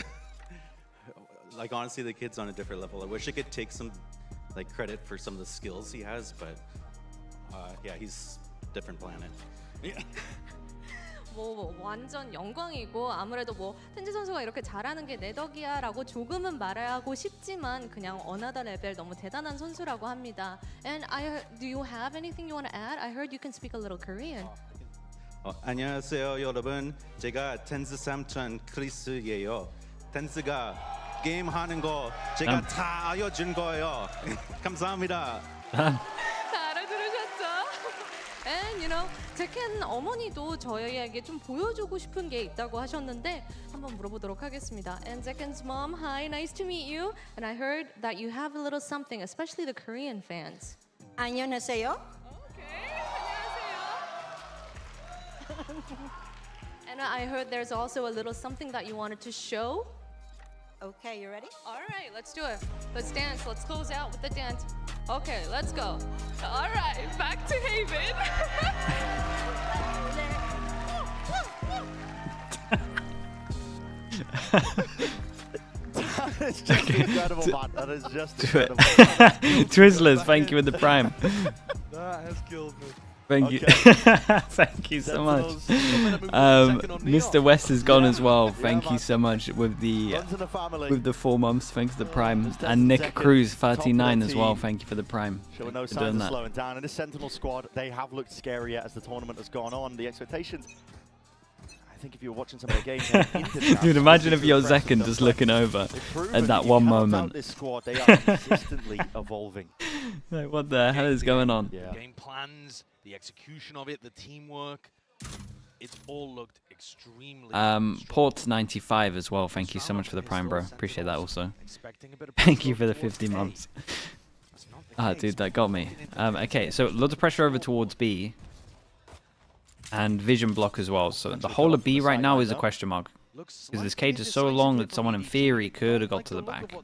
like, honestly, the kid's on a different level. I wish I could take some, like, credit for some of the skills he has, but yeah, he's different planet. 뭐 완전 영광이고 아무래도 뭐 텐즈 선수가 이렇게 잘하는 게 내 덕이야라고 조금은 말하고 싶지만 그냥 어나더 레벨 너무 대단한 선수라고 합니다. And do you have anything you want to add? I heard you can speak a little Korean. 안녕하세요, 여러분. 제가 텐즈 삼촌 크리스예요. 텐즈가 게임 하는 거 제가 다 알려준 거예요. 감사합니다. And you know, 제켄 어머니도 저희에게 좀 보여주고 싶은 게 있다고 하셨는데 한번 물어보도록 하겠습니다. And Zeken's mom, hi, nice to meet you. And I heard that you have a little something, especially the Korean fans. 안녕하세요. And I heard there's also a little something that you wanted to show. Okay, you ready? All right, let's do it. Let's dance. Let's close out with the dance. Okay, let's go. All right, back to Haven. That is just incredible, man. That is just incredible. Twizzlers, thank you with the prime. That has killed me. Thank you. Thank you so much. Mr. West is gone as well. Thank you so much with the 4 months. Thanks to the prime. And Nick Cruz 39 as well. Thank you for the prime. Showing no signs of slowing down. And this Sentinel squad, they have looked scarier as the tournament has gone on. The expectations, I think if you were watching some of the games, dude, imagine if you're Zekken just looking over at that one moment. This squad, they are consistently evolving. Like, what the hell is going on? The game plans, the execution of it, the teamwork, it's all looked extremely Port 95 as well. Thank you so much for the prime, bro. Appreciate that also. Thank you for the 50 months. Ah, dude, that got me. Okay, so loads of pressure over towards B. And vision block as well. So the whole of B right now is a question mark. Because this cage is so long that someone in theory could have got to the back.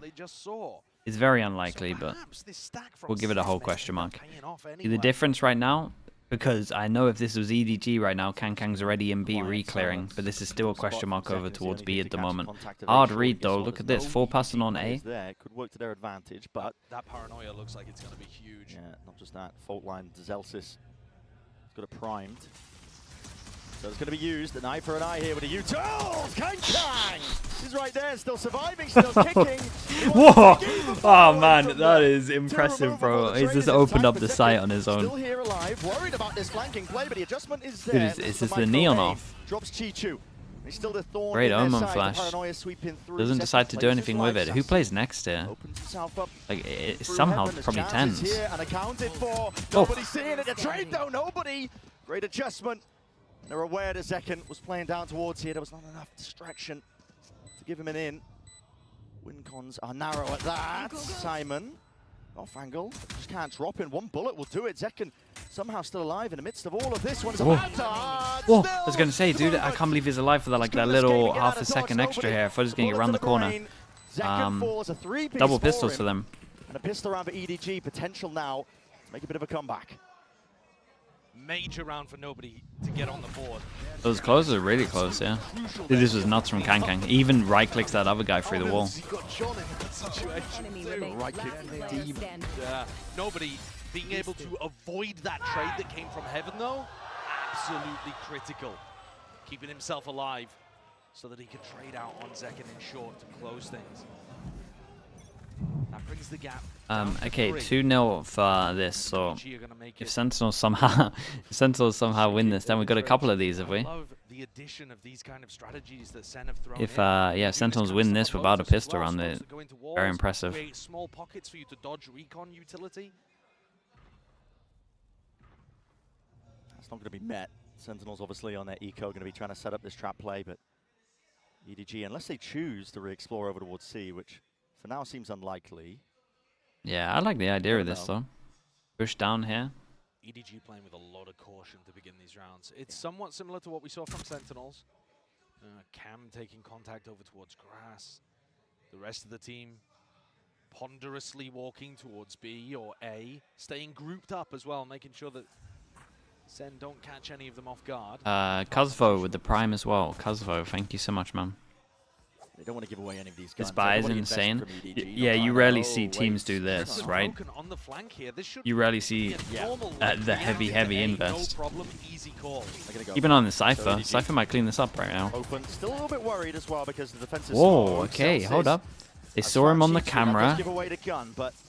It's very unlikely, but we'll give it a whole question mark. See the difference right now? Because I know if this was EDG right now, Kankang's already in B re-clearing, but this is still a question mark over towards B at the moment. Hard read though, look at this, 4 passing on A. Could work to their advantage, but that paranoia looks like it's going to be huge. Yeah, not just that, fault line, Zelsis got it primed. So it's going to be used, an eye for an eye here with a U-Tools! Kang! He's right there, still surviving, still kicking. Whoa! Oh man, that is impressive, bro. He's just opened up the site on his Still own. here alive, worried about this flanking play, but the adjustment is there. Dude, is this the neon off? Drops Chi-Chu. He's still the thorn Great in their omen side. flash. Paranoia sweeping through. Doesn't decide to do anything with it. Who plays next here? Opens himself up. Like, it somehow probably tens. Here and accounted for. Nobody seeing it. The trade though, nobody. Great adjustment. They're aware that Zekken was playing down towards here. There was not enough distraction to give him an in. Win cons are narrow at that. Simon, off angle, just can't drop in. One bullet will do it. Zekken somehow still alive in the midst of all of this. One is about to Whoa, I was going to say, dude, I can't believe he's alive for that, like, that little half a second extra here. I thought he was going to get around the corner. Double pistols to them. And a pistol round for EDG. Potential now to make a bit of a comeback. Major round for nobody to get on the board. Those close are really close, yeah. Dude, this was nuts from Kankang. Even right clicks that other guy through the wall. Right kick deep. Nobody being able to avoid that trade that came from heaven though, absolutely critical. Keeping himself alive so that he can trade out on Zekken in short to close things. That brings the gap. Okay, 2-0 for this, so if Sentinels somehow win this, then we've got a couple of these, have we? If yeah, Sentinels win this without a pistol round, they're very impressive. Small pockets for you to dodge recon utility. That's not going to be met. Sentinels obviously on their eco going to be trying to set up this trap play, but EDG, unless they choose to re-explore over towards C, which for now seems unlikely. Yeah, I like the idea of this though. Push down here. EDG playing with a lot of caution to begin these rounds. It's somewhat similar to what we saw from Sentinels. Cam taking contact over towards grass. The rest of the team ponderously walking towards B or A, staying grouped up as well, making sure that SEN don't catch any of them off guard. Kuzvo with the prime as well. Kuzvo, thank you so much, man. They don't want to give away any of these guns. This buy is insane. Yeah, you rarely see teams do this, right? You rarely see the heavy invest. Even on the Cypher. Cypher might clean this up right now. Open. Still a little bit worried as well because the defense is whoa, okay, hold up. They saw him on the camera.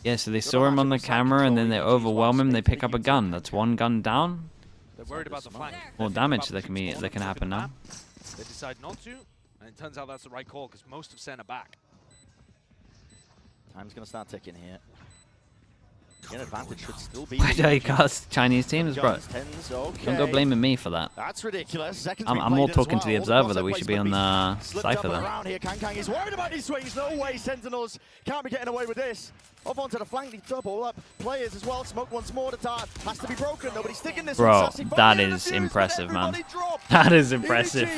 Yeah, so they saw him on the camera and then they overwhelm him. They pick up a gun. That's one gun down. They're worried about the flank. More damage that can happen now. They decide not to. And it turns out that's the right call because most of SEN are back. Time's going to start ticking here. The advantage should still be. Why do you cast Chinese teams, bro? Don't go blaming me for that. That's ridiculous. I'm more talking to the observer that we should be on the Cypher then. Here. Kang is worried about these swings. No way, Sentinels can't be getting away with this. Off onto the flank, they double up players as well. Smoke once more. The dart has to be broken. Nobody's sticking this. Bro, that is impressive, man. That is impressive.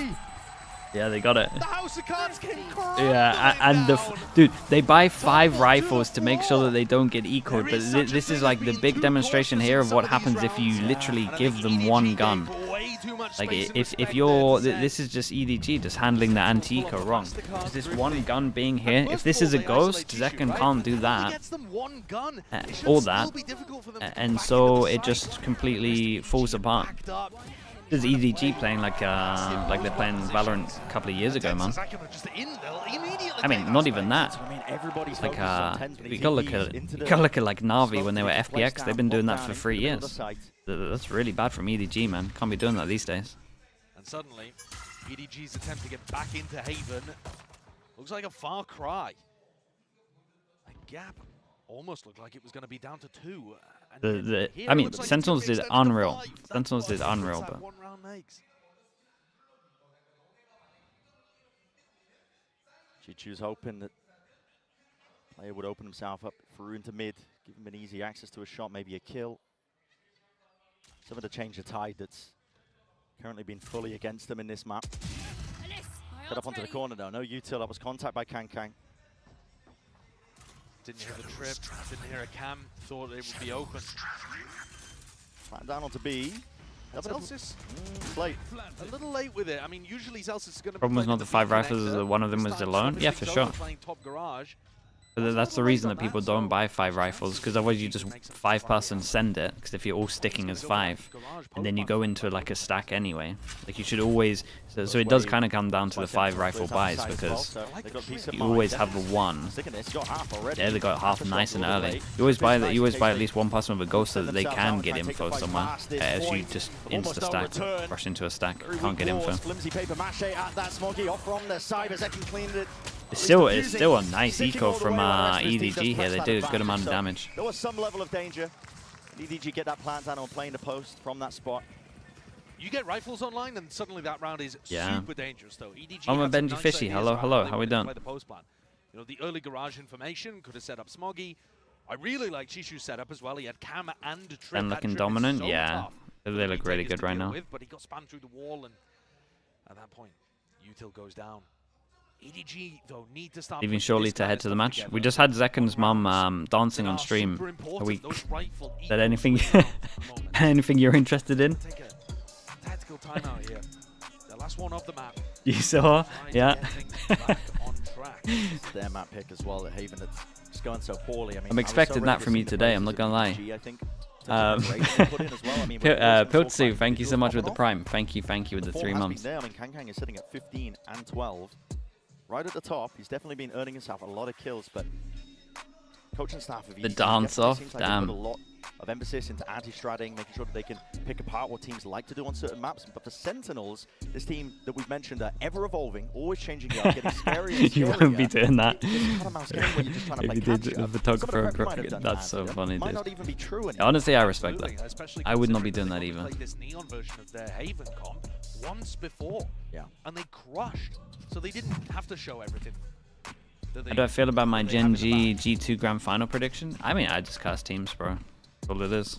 Yeah, they got it. The House of Cards came yeah, and dude, they buy 5 rifles to make sure that they don't get ecoed. But this is like the big demonstration here of what happens if you literally give them one gun. Like if you're, this is just EDG just handling the anti-eco wrong. Is this one gun being here? If this is a ghost, Zekken can't do that or that, and so it just completely falls apart. This is EDG playing like they're playing Valorant a couple of years ago, man. I mean, not even that. Like you gotta look at like Na'Vi when they were FPX. They've been doing that for 3 years. That's really bad from EDG, man. Can't be doing that these days. And suddenly, EDG's attempt to get back into Haven looks like a far cry. A gap almost looked like it was going to be down to 2. I mean, Sentinels did unreal. Sentinels did unreal, but. Chichu's hoping that player would open himself up through into mid, give him an easy access to a shot, maybe a kill. Something to change the tide that's currently been fully against them in this map. Cut up onto the corner though, no util, that was contact by Kang. Didn't hear the trip, didn't hear a cam, thought it would be open. Flat down onto B. Celsius, late. A little late with it. I mean, usually Celsius is going to. Problem was not the 5 rifles, one of them was alone. Yeah, for sure. But that's the reason that people don't buy 5 rifles, because otherwise you just 5-pass and send it, because if you're all sticking as 5, and then you go into like a stack anyway. Like you should always, so it does kind of come down to the 5 rifle buys, because you always have a 1. Yeah, they got half nice and early. You always buy that. You always buy at least one person with a ghost so that they can get info somewhere. As you just insta stack, rush into a stack, can't get info. It's still a nice eco from EDG here. They did a good amount of damage. There was some level of danger. EDG get that plant down on playing the post from that spot. You get rifles online, and suddenly that round is super dangerous. Though EDG. I'm a Benji Fishy. Hello. How we doing? You know, the early garage information could have set up Smoggy. I really like Chishu's setup as well. He had Cam and Trip. And looking dominant, yeah. They look really good right now. But he got spammed through the wall, and at that point, util goes down. EDG, though, need to start leaving shortly to head to the match. We just had Zekken's mum dancing on stream a week. Is that anything you're interested in? Take a tactical timeout here. The last one off the map. You saw? Yeah. It's their map pick as well at Haven. It's going so poorly. I mean, I'm expecting that from you today. I'm not gonna lie. Piltsu, thank you so much with the prime. Thank you with the 3 months. I mean, Kang is sitting at 15 and 12. Right at the top, he's definitely been earning himself a lot of kills, but coaching staff of the dance off, damn. Put a lot of emphasis into anti-stratting, making sure that they can pick apart what teams like to do on certain maps. But for Sentinels, this team that we've mentioned are ever evolving, always changing it up, getting scarier and scarier. You won't be doing that. If you did a photographer, that's so funny, dude. Not even be true honestly, I respect that. I would not be doing that either. Played this neon version of their Haven comp once before, and they crushed. So they didn't have to show everything. How do I feel about my Gen G G2 Grand Final prediction? I mean, I just cast teams, bro. That's all it is.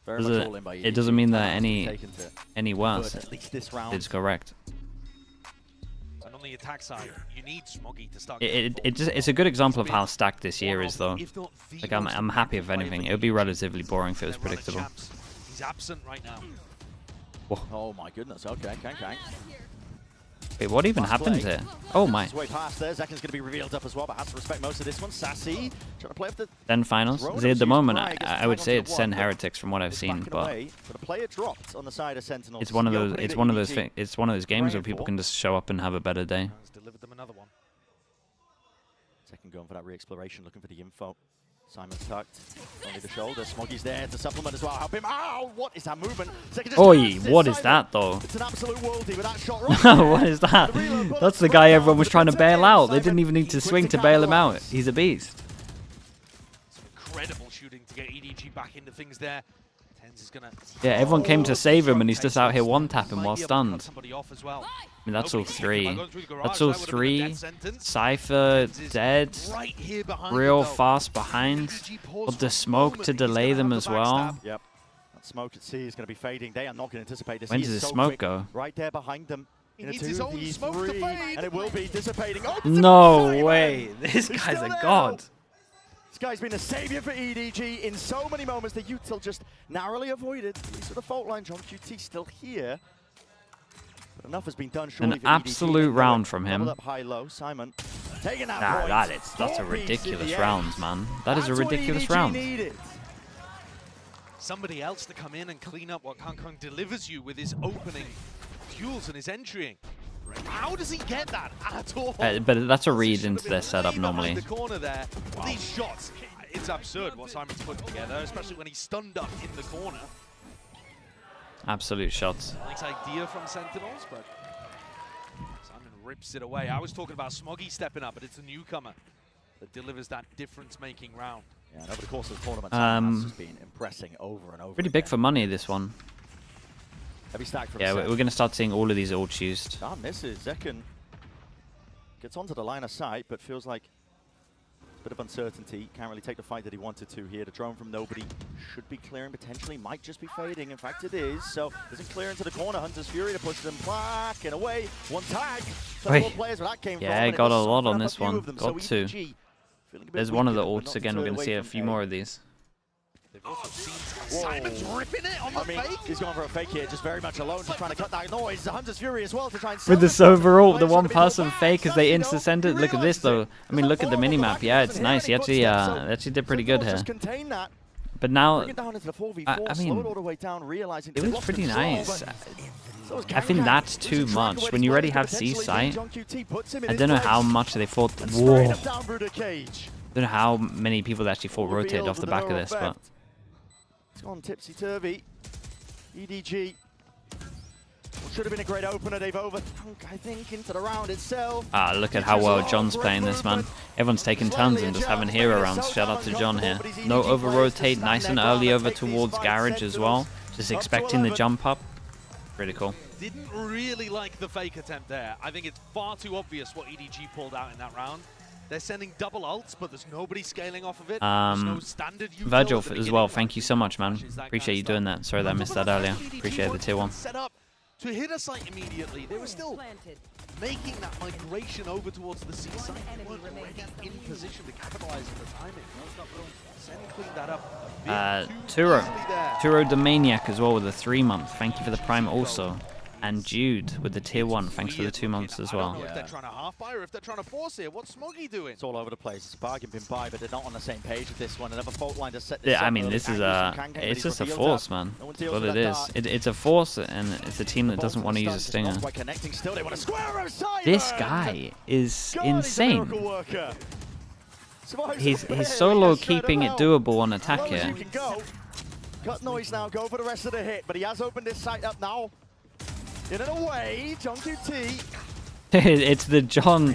It doesn't mean that any worse. It's correct. the attack side, you need Smoggy to start. It's a good example of how stacked this year is, though. Like I'm happy if anything. It would be relatively boring if it was predictable. He's absent right now. Whoa. Oh my goodness. Okay, Kang. Wait, what even happened here? Oh my. Way past there. Zekken's going to be revealed up as well, but has to respect most of this one. Sassi trying to play with the SEN finals. See, at the moment, I would say it's SEN Heretics from what I've seen, but a player dropped on the side of Sentinels. it's one of those. It's one of those. It's one of those games where people can just show up and have a better day. Delivered them another one. Zekken going for that re-exploration, looking for the info. Simon's tucked. Only the shoulder. Smoggy's there to supplement as well. Help him. Ow! What is that movement? Oi, what is that though? It's an absolute worldie with that shot right. What is that? That's the guy everyone was trying to bail out. They didn't even need to swing to bail him out. He's a beast. Some incredible shooting to get EDG back into things there. Tens is gonna. Yeah, everyone came to save him, and he's just out here one-tapping while stunned. I mean, that's all three. That's all three. Cypher dead. Real fast behind. With the smoke to delay them as well. Yep. That smoke at C is going to be fading. They are not going to anticipate this. When does the smoke go? Right there behind them. In a 2v3, and it will be dissipating. Oh, no way. This guy's a god. This guy's been a savior for EDG in so many moments. The util just narrowly avoided. He's to the fault line. John QT still here. But enough has been done. An absolute round from him. Up high low. Simon taking that point. That's a ridiculous round, man. That is a ridiculous round. Somebody else to come in and clean up what Kang delivers you with his opening fuels and his entrying. How does he get that at all? But that's a read into their setup normally. The corner there. Wow. These shots, it's absurd what Simon's put together, especially when he's stunned up in the corner. Absolute shots. Nice idea from Sentinels, but Simon rips it away. I was talking about Smoggy stepping up, but it's a newcomer that delivers that difference-making round. Yeah, and over the course of the tournament, Simon has just been impressing over and over. Pretty big for money, this one. Heavy stack from yeah, we're going to start seeing all of these ults used. Ah, misses. Zekken gets onto the line of sight, but feels like a bit of uncertainty. Can't really take the fight that he wanted to here. The drone from nobody should be clearing potentially. Might just be fading. In fact, it is. So doesn't clear into the corner. Hunter's Fury to push them back and away. One tag. Players where that came from, got a lot on this one. Got two. There's one of the ults again. We're going to see a few more of these. Simon's ripping it on the fake. He's going for a fake here, just very much alone, just trying to cut that noise. The Hunter's Fury as well to try and with this overall, the one-person fake as they insta-send it. Look at this though. I mean, look at the minimap. Yeah, it's nice. He actually did pretty good here. But now, I mean, it was pretty nice. I think that's too much. When you already have C site, I don't know how much they thought. Whoa. I don't know how many people actually thought rotated off the back of this, but. It's gone tipsy-turvy. EDG. Should have been a great opener. They've overthunk, I think, into the round itself. Ah, look at how well John's playing this, man. Everyone's taking turns and just having hero rounds. Shout out to John here. No over-rotate. Nice and early over towards Garage as well. Just expecting the jump up. Pretty cool. Didn't really like the fake attempt there. I think it's far too obvious what EDG pulled out in that round. They're sending double ults, but there's nobody scaling off of it. There's no standard Virgil as well, thank you so much, man. Appreciate you doing that. Sorry that I missed that earlier. Appreciate the tier 1. Set up to hit a site immediately. They were still making that migration over towards the C site. They weren't already in position to capitalize on the timing. SEN cleaned that up. Turo the Maniac as well with a 3-month. Thank you for the Prime also. And Jude with the tier 1, thanks for the 2 months as well. I don't know if they're trying to half buy or if they're trying to force here. What's Smoggy doing? It's all over the place. It's a bargain bin buy, but they're not on the same page with this one. Another fault line to set this yeah, up. I mean, this is it's just a force, man. That's what it is. It's a force, and it's a team that doesn't want to use a stinger. This guy is insane. He's solo keeping it doable on attack here. Cut noise now, go for the rest of the hit, but he has opened this site up now. In and away, John QT. It's the John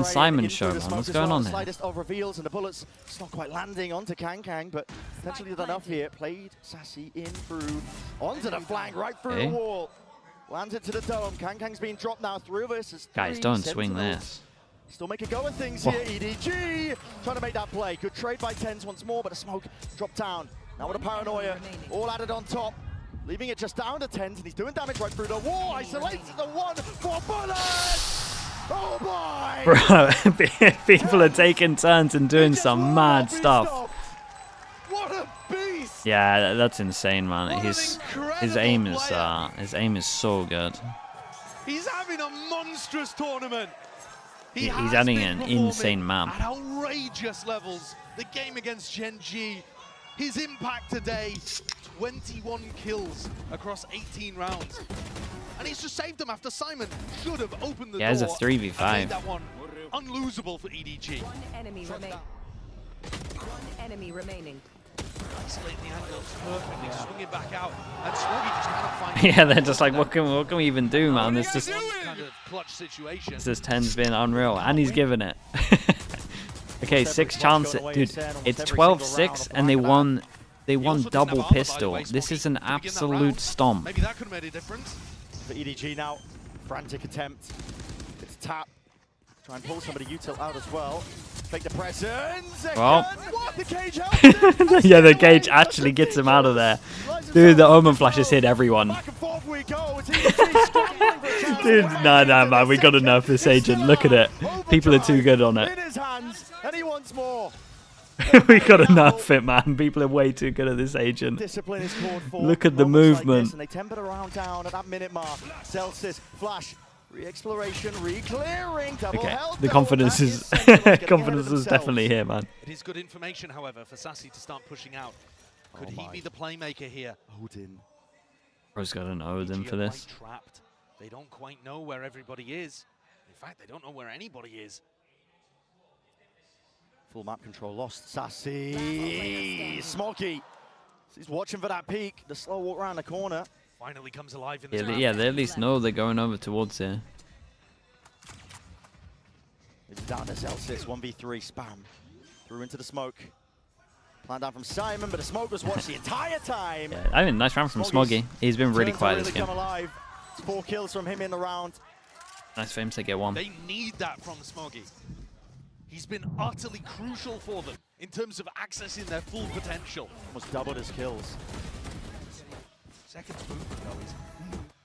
Simon show, man. What's going on here? Slightest of reveals and the bullets, it's not quite landing onto Kang, but potentially did enough here. Played Sassi in through, onto the flank, right through the wall. Lands it to the dome. Kang's being dropped now through this. Guys, don't swing this. Still make a go of things here, EDG. Trying to make that play. Good trade by Tens once more, but a smoke dropped down. Now with a paranoia, all added on top. Leaving it just down to Tens, and he's doing damage right through the wall. Isolates the one for bullet! Oh boy! Bro, people are taking turns and doing some mad stuff. What a beast! Yeah, that's insane, man. His aim is so good. He's having a monstrous tournament. He's having an insane map. At outrageous levels. The game against Gen G. His impact today, 21 kills across 18 rounds. And he's just saved them after Simon should have opened the door. Yeah, it's a 3v5. And made that one unlosable for EDG. One enemy remaining. Isolating the angle perfectly, swinging back out. And Smoggy just cannot find Yeah, they're just like, what can we even do, man? It's just kind of clutch situation. this 10's been unreal, and he's given it. Okay, 6 chances, dude. It's 12-6, and they won double pistol. This is an absolute stomp. Maybe that could have made a difference. For EDG now, frantic attempt. It's tap. Try and pull somebody util out as well. Fake the presence. Well, What? The cage helps him. yeah, the cage actually gets him out of there. Dude, the Omen flashes hit everyone. Back and forth we go. It's EDG scrambling for a chance. Dude, nah, man, we got to nerf this agent. Look at it. People are too good on In it. his hands, and he wants more. We got to nerf it, man. People are way too good at this agent. Discipline is called for. Look at the Moments like movement. this, and they temper the round down at that minute mark. Celsius, flash, re-exploration, re-clearing, double Okay, health. the confidence is definitely here, man. It is good information, however, for Sassi to start pushing out. Could he be the playmaker here? Odin. Bro's got an Odin EDG for are this. quite trapped. They don't quite know where everybody is. In fact, they don't know where anybody is. Full map control lost. Sassi, Smoggy. He's watching for that peak. The slow walk around the corner. Finally comes alive in this Yeah, they at least know they're going over towards here. It's down to Celsius, 1v3 spam. Through into the smoke. Plan down from Simon, but the smoke was watched the entire time. Yeah, I mean, nice round from Smoggy. He's been really quiet this game. Come alive. It's 4 kills from him in the round. Nice for him to get one. They need that from Smoggy. He's been utterly crucial for them in terms of accessing their full potential. Almost doubled his kills. Second's movement, though, is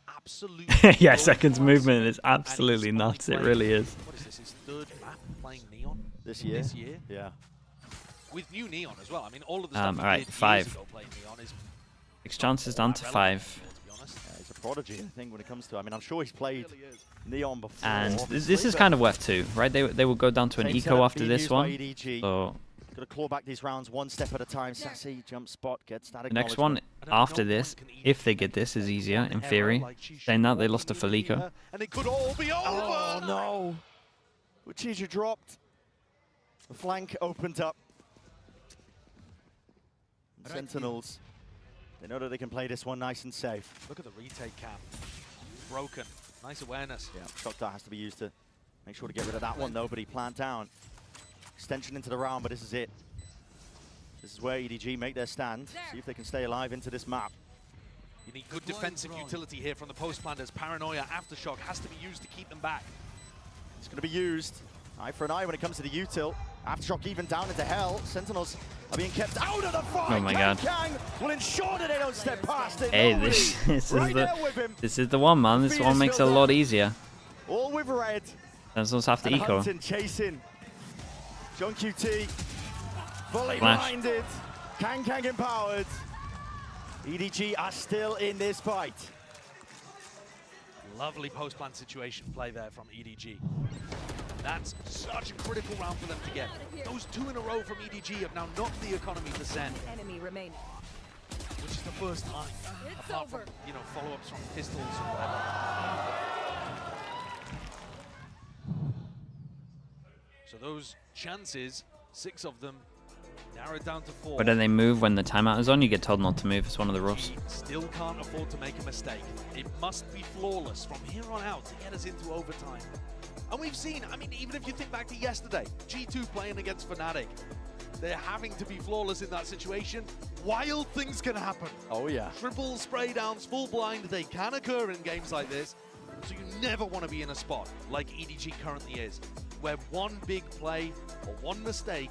absolutely Yeah, Second's movement is absolutely nuts. It really is. What is this, his 3rd map playing Neon? This year? This year? Yeah. With new Neon as well. I mean, all of the stuff All right, he did 5. years ago playing Neon is 6 chances down to 5. Yeah, he's a prodigy, I think, when it comes to. I mean, I'm sure he's played Neon before. And this is kind of worth 2, right? They will go down to an Same eco setup after being this used by one. EDG. So Gotta claw back these rounds one step at a time. Sassy, jump spot, gets that the next one after this, if they get this, is easier in theory. Saying that, they lost to Felico. And it could all be over! Oh no! Uchija dropped. The flank opened up. Sentinels. They know that they can play this one nice and safe. Look at the retake cam. Broken. Nice awareness. Yeah, shock dart has to be used to make sure to get rid of that one though, but he planned down. Extension into the round, but this is it. This is where EDG make their stand. See if they can stay alive into this map. You need good defensive utility here from the post-planters. Paranoia, Aftershock has to be used to keep them back. It's going to be used. Eye for an eye when it comes to the util. Aftershock even down into hell. Sentinels are being kept out of the fight. Oh my god. Kang will ensure that they don't step past it. Hey, Nobody. this is the one, man. This one makes it a lot easier. All with red. Sentinels have to And eco. Hunting, chasing. John QT. Fully Flash. blinded. Kang empowered. EDG are still in this fight. Lovely post-plant situation play there from EDG. That's such a critical round for them to get. Those 2 in a row from EDG have now knocked the economy to SEN. Enemy remaining. Which is the first time. Apart from, follow-ups from pistols or whatever. So those chances, 6 of them, narrowed down to 4. But then they move when the timeout is on. You get told not to move. It's one of the rules. Still can't afford to make a mistake. It must be flawless from here on out to get us into overtime. And we've seen, I mean, even if you think back to yesterday, G2 playing against Fnatic, they're having to be flawless in that situation. Wild things can happen. Oh yeah. Triple spray downs, full blind, they can occur in games like this. So you never want to be in a spot like EDG currently is, where one big play or one mistake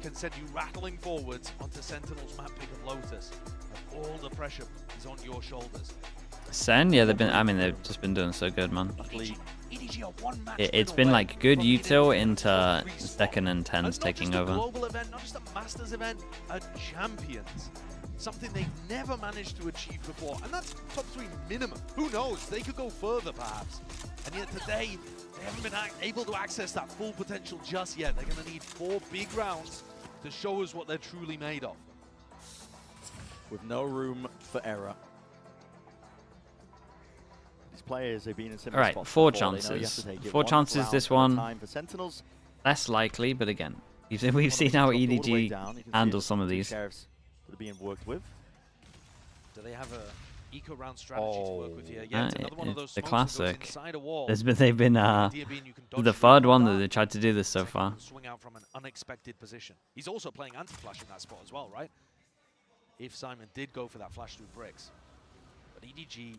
can send you rattling forwards onto Sentinel's map pick of Lotus. And all the pressure is on your shoulders. SEN, yeah, they've just been doing so good, man. Luckily, EDG are one match It's been like good util into second and tens taking over. Global event, not just a Masters event, a Champions. Something they've never managed to achieve before, and that's top 3 minimum. Who knows? They could go further, perhaps. And yet today, they haven't been able to access that full potential just yet. They're going to need 4 big rounds to show us what they're truly made of. With no room for error. These players have been in similar All right, spots 4 before. They know you have chances. to take it 4 one chances round this at a one. time for Sentinels. Less likely, but again, we've seen how EDG handles some of these. Sheriffs that are being worked with. Do they have a eco round strategy to work with here? Yeah, it's another one of those The smokes that goes classic. inside a wall. They've been the third one that they tried to do this so far. Swing out from an unexpected position. He's also playing anti-flash in that spot as well, right? If Simon did go for that flash through bricks. But EDG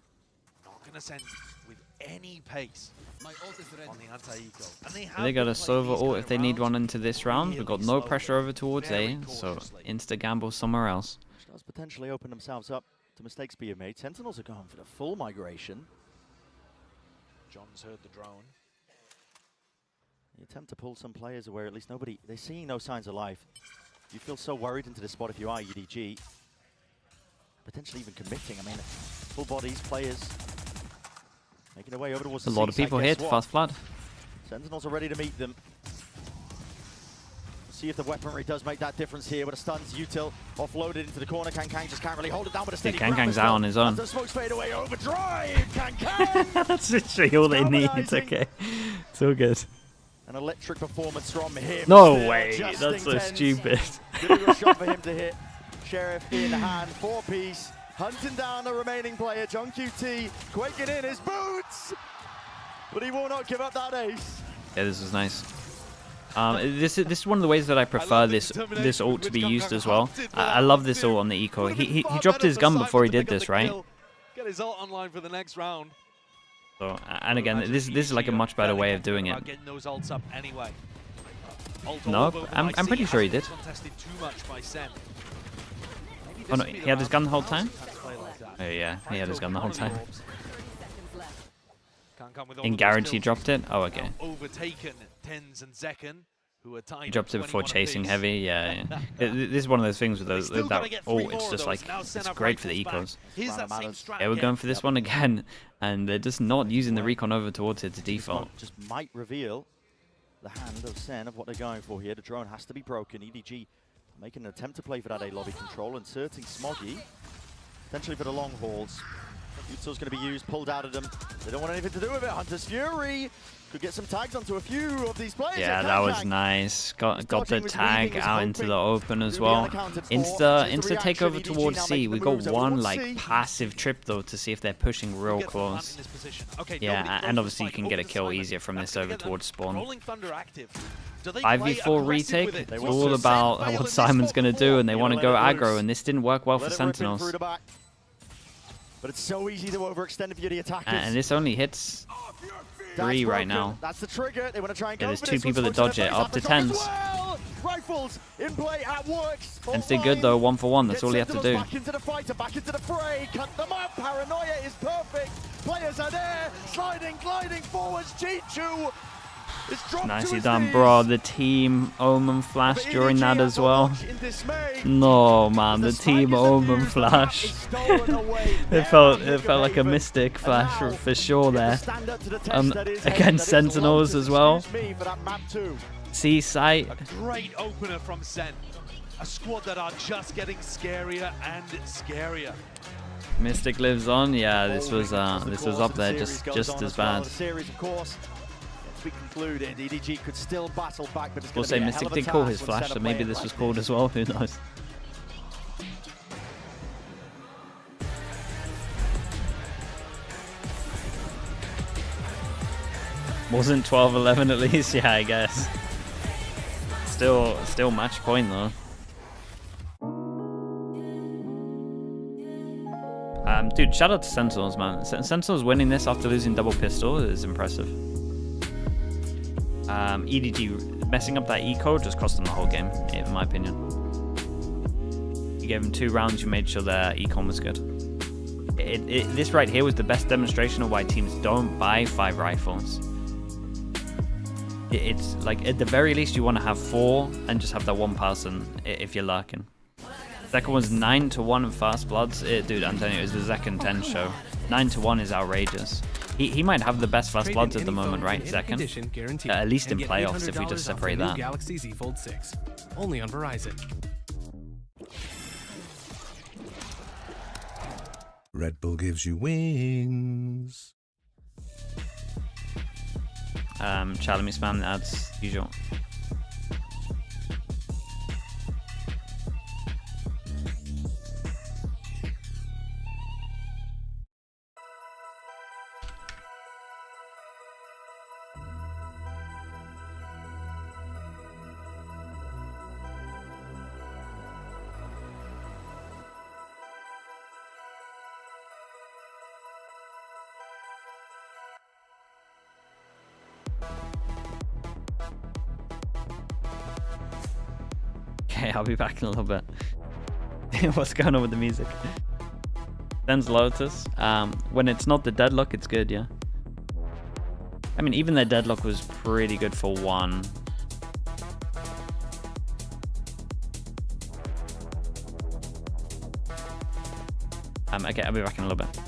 not going to send with any pace on the anti-eco. And They got a Sova ult if they need one into this round. We've got no pressure over towards A, so insta gamble somewhere else. Which does potentially open themselves up to mistakes being made. Sentinels are going for the full migration. John's heard the drone. You attempt to pull some players away, at least nobody, they're seeing no signs of life. You feel so worried into this spot if you are EDG. Potentially even committing. I mean, full bodies, players making their way over towards A lot of people here to fast flood. Sentinels are ready to meet them. See if the weaponry does make that difference here, but a stuns util offloaded into the corner. Kankang just can't really hold it down, but a steady grab Kankang's as out well. on his own. After the smoke's fade away, overdrive! Kankang! That's literally all they need. It's okay. It's all good. An electric performance from him. No Still way. just That's so intense. stupid. Good rush shot for him to hit. Sheriff in hand, 4-piece. Hunting down the remaining player, John QT, quaking in his boots! But he will not give up that ace. Yeah, this is nice. This is one of the ways that I prefer this ult to be used as well. I love this ult on the eco. He dropped his gun before he did this, right? Get his ult online for the next round. So, and again, this is like a much better way of doing it. Getting those ults up anyway. No, I'm pretty sure he did. Oh no, he had his gun the whole time? Oh yeah, he had his gun the whole time. In garage he dropped it? Oh, okay. Overtaken Tens and Zekken, who are tied. He dropped it before chasing heavy, yeah. This is one of those things with that ult, it's just like, it's great for the ecos. Yeah, we're going for this one again, and they're just not using the recon over towards it to default. Just might reveal the hand of SEN of what they're going for here. The drone has to be broken. EDG making an attempt to play for that A lobby control, inserting Smoggy, potentially for the long hauls. Util's going to be used, pulled out of them. They don't want anything to do with it. Hunter's Fury could get some tags onto a few of these players. Yeah, that was nice. Got the tag out into the open as well. Insta takeover towards C. We got one like passive trip though to see if they're pushing real close. Yeah, and obviously you can get a kill easier from this over towards spawn. 5v4 retake. It's all about what Simon's gonna do, and they want to go aggro, and this didn't work well for Sentinels. But it's so easy to overextend if you're the attackers. And this only hits 3 right now. That's the trigger. They want to try and go there's for 2 this. people that dodge it, up to 10s. Well, rifles in play at works. And stay good though, 1 for 1. That's all you have to do. Back into the fighter, back into the fray. Cut them up. Paranoia is perfect. Players are there. Sliding, gliding forwards. Chichu. Nicely done, bro. The team Omen flash during that as well. No, man, the team Omen flash. it felt like a Mystic flash for sure there. Against Sentinels as well. C site. A great opener from SEN. A squad that are just getting scarier and scarier. Mystic lives on. Yeah, this was up there, just as bad. We concluded EDG could still battle back, but it's we'll say Mystic did call his flash, so maybe this was called as well. Who knows? Wasn't 12-11 at least? Yeah, I guess. Still match point though. Dude, shout out to Sentinels, man. Sentinels winning this after losing double pistol is impressive. EDG messing up that eco just cost them the whole game, in my opinion. You gave them 2 rounds, you made sure their econ was good. This right here was the best demonstration of why teams don't buy 5 rifles. it's like at the very least you want to have 4 and just have that one person if you're lurking. Second one's 9-1 in Fast Bloods. Dude, I'm telling you, it's the Zekken 10 show. 9-1 is outrageous. He might have the best Fast Bloods at the moment, right, Zekken? At least in playoffs, if we just separate that. Galaxy Z Fold 6, only on Verizon. Red Bull gives you wings. Chat, let me spam the ads, usual. Okay, I'll be back in a little bit. What's going on with the music? Sen's Lotus. When it's not the deadlock, it's good, yeah. I mean, even their deadlock was pretty good for 1. Okay, I'll be back in a little bit.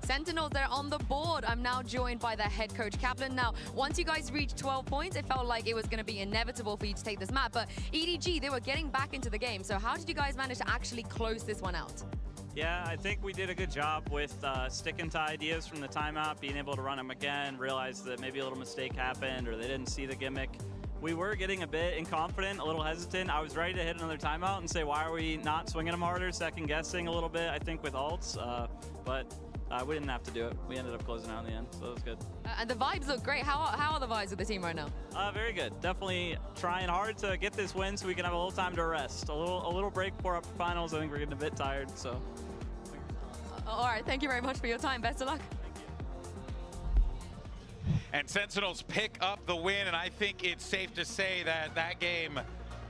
Sentinels, they're on the board. I'm now joined by their head coach, Kaplan. Now, once you guys reached 12 points, it felt like it was going to be inevitable for you to take this map. But EDG, they were getting back into the game. So how did you guys manage to actually close this one out? Yeah, I think we did a good job with sticking to ideas from the timeout, being able to run them again, realize that maybe a little mistake happened or they didn't see the gimmick. We were getting a bit incompetent, a little hesitant. I was ready to hit another timeout and say, why are we not swinging them harder, second guessing a little bit, I think, with ults. But we didn't have to do it. We ended up closing out in the end, so it was good. And the vibes look great. How are the vibes with the team right now? Very good. Definitely trying hard to get this win so we can have a little time to rest. A little break before up finals. I think we're getting a bit tired, so. All right, thank you very much for your time. Best of luck. And Sentinels pick up the win, and I think it's safe to say that that game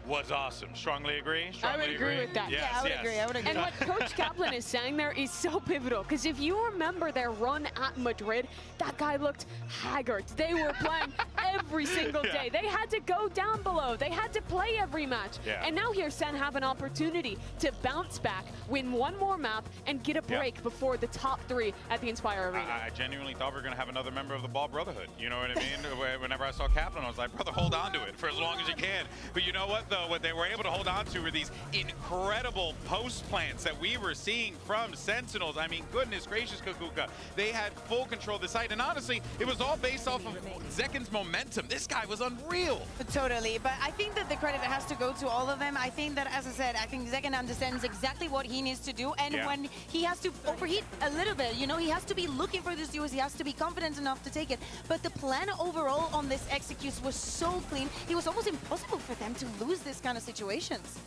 was awesome. Strongly agree? I would agree with that. Yes, Yeah, I would agree. I would agree. And what Coach Kaplan is saying there is so pivotal, because if you remember their run at Madrid, that guy looked haggard. They were playing every single day. They had to go down below. They had to play every match. And now here SEN have an opportunity to bounce back, win one more map, and get a break before the top 3 at the Inspire Arena. I genuinely thought we were going to have another member of the Ball Brotherhood. You know what I mean? Whenever I saw Kaplan, I was like, brother, hold on to it for as long as you can. But you know what, though? What they were able to hold on to were these incredible post plants that we were seeing from Sentinels. I mean, goodness gracious, Kukuka. They had full control of the site. And honestly, it was all based off of Zekin's momentum. This guy was unreal. Totally. But I think that the credit has to go to all of them. I think that, as I said, I think Zekin understands exactly what he needs to do. And when he has to overheat a little bit, you know, he has to be looking for this duos. He has to be confident enough to take it. But the plan overall on this executes was so clean. It was almost impossible for them to lose this kind of situations.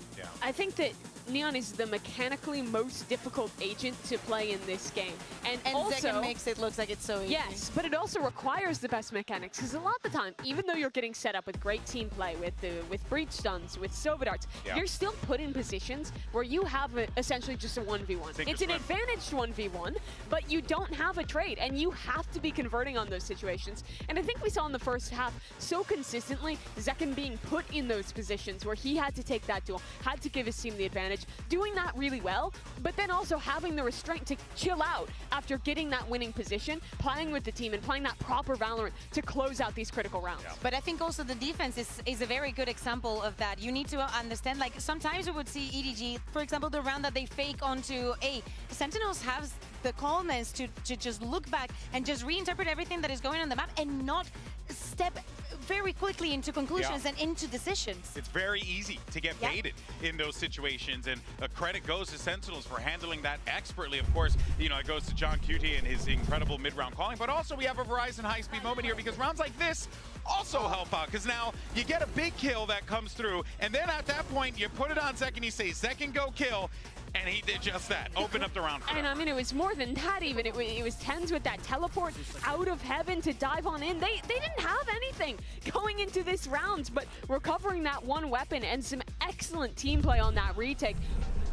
I think that Neon is the mechanically most difficult agent to play in this game. And also Zekin makes it look like it's so easy. Yes, but it also requires the best mechanics, because a lot of the time, even though you're getting set up with great team play, with breach stuns, with Sova darts, you're still put in positions where you have essentially just a 1v1. It's an advantaged 1v1, but you don't have a trade, and you have to be converting on those situations. And I think we saw in the first half so consistently Zekin being put in those positions where he had to take that duel, had to give his team the advantage, doing that really well, but then also having the restraint to chill out after getting that winning position, playing with the team and playing that proper Valorant to close out these critical rounds. But I think also the defense is a very good example of that. You need to understand, like, sometimes we would see EDG, for example, the round that they fake onto A. Sentinels have the calmness to just look back and just reinterpret everything that is going on the map and not step very quickly into conclusions and into decisions. It's very easy to get baited in those situations, and credit goes to Sentinels for handling that expertly. Of course, you know, it goes to John Cutie and his incredible mid-round calling, but also we have a Verizon high-speed moment here, because rounds like this also help out, because now you get a big kill that comes through, and then at that point you put it on Zekin, you say, Zekin, go kill. And he did just that. Open up the round for them. And I mean, it was more than that even. It was TenZ with that teleport out of heaven to dive on in. They didn't have anything going into this round, but recovering that one weapon and some excellent team play on that retake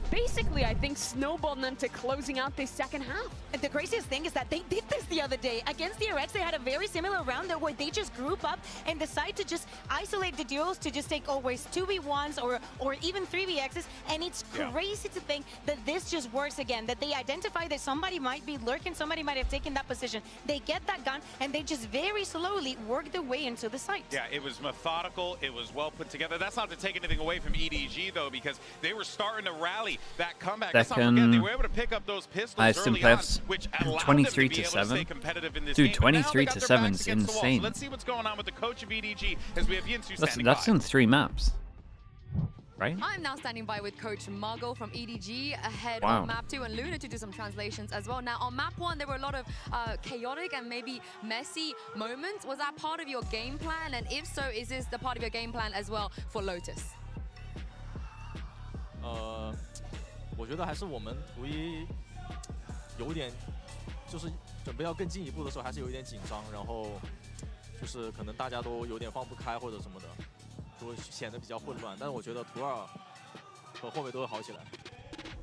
basically, I think, snowballed them to closing out this second half. And the craziest thing is that they did this the other day. Against the Heretics, they had a very similar round where they just group up and decide to just isolate the duos to just take always 2v1s or even 3v-Xs. And it's crazy to think that this just works again, that they identify that somebody might be lurking, somebody might have taken that position. They get that gun, and they just very slowly work their way into the site. Yeah, it was methodical. It was well put together. That's not to take anything away from EDG, though, because they were starting to rally that comeback. Let's not forget, they were able to pick up those pistols early on, which allowed 23 them to be to able 7. to stay competitive in this Dude, game. 23 to 7 is insane. So let's see what's going on with the coach of EDG as we have Yinsu standing That's by. in 3 maps, right? I'm now standing by with Coach Margot from EDG ahead Wow. on map 2 and Luna to do some translations as well. Now on map 1 there were a lot of chaotic and maybe messy moments. Was that part of your game plan? And if so, is this the part of your game plan as well for Lotus? 我觉得还是我们图一有点，就是准备要更进一步的时候，还是有一点紧张，然后就是可能大家都有点放不开或者什么的，就会显得比较混乱。但是我觉得图2和后面都会好起来。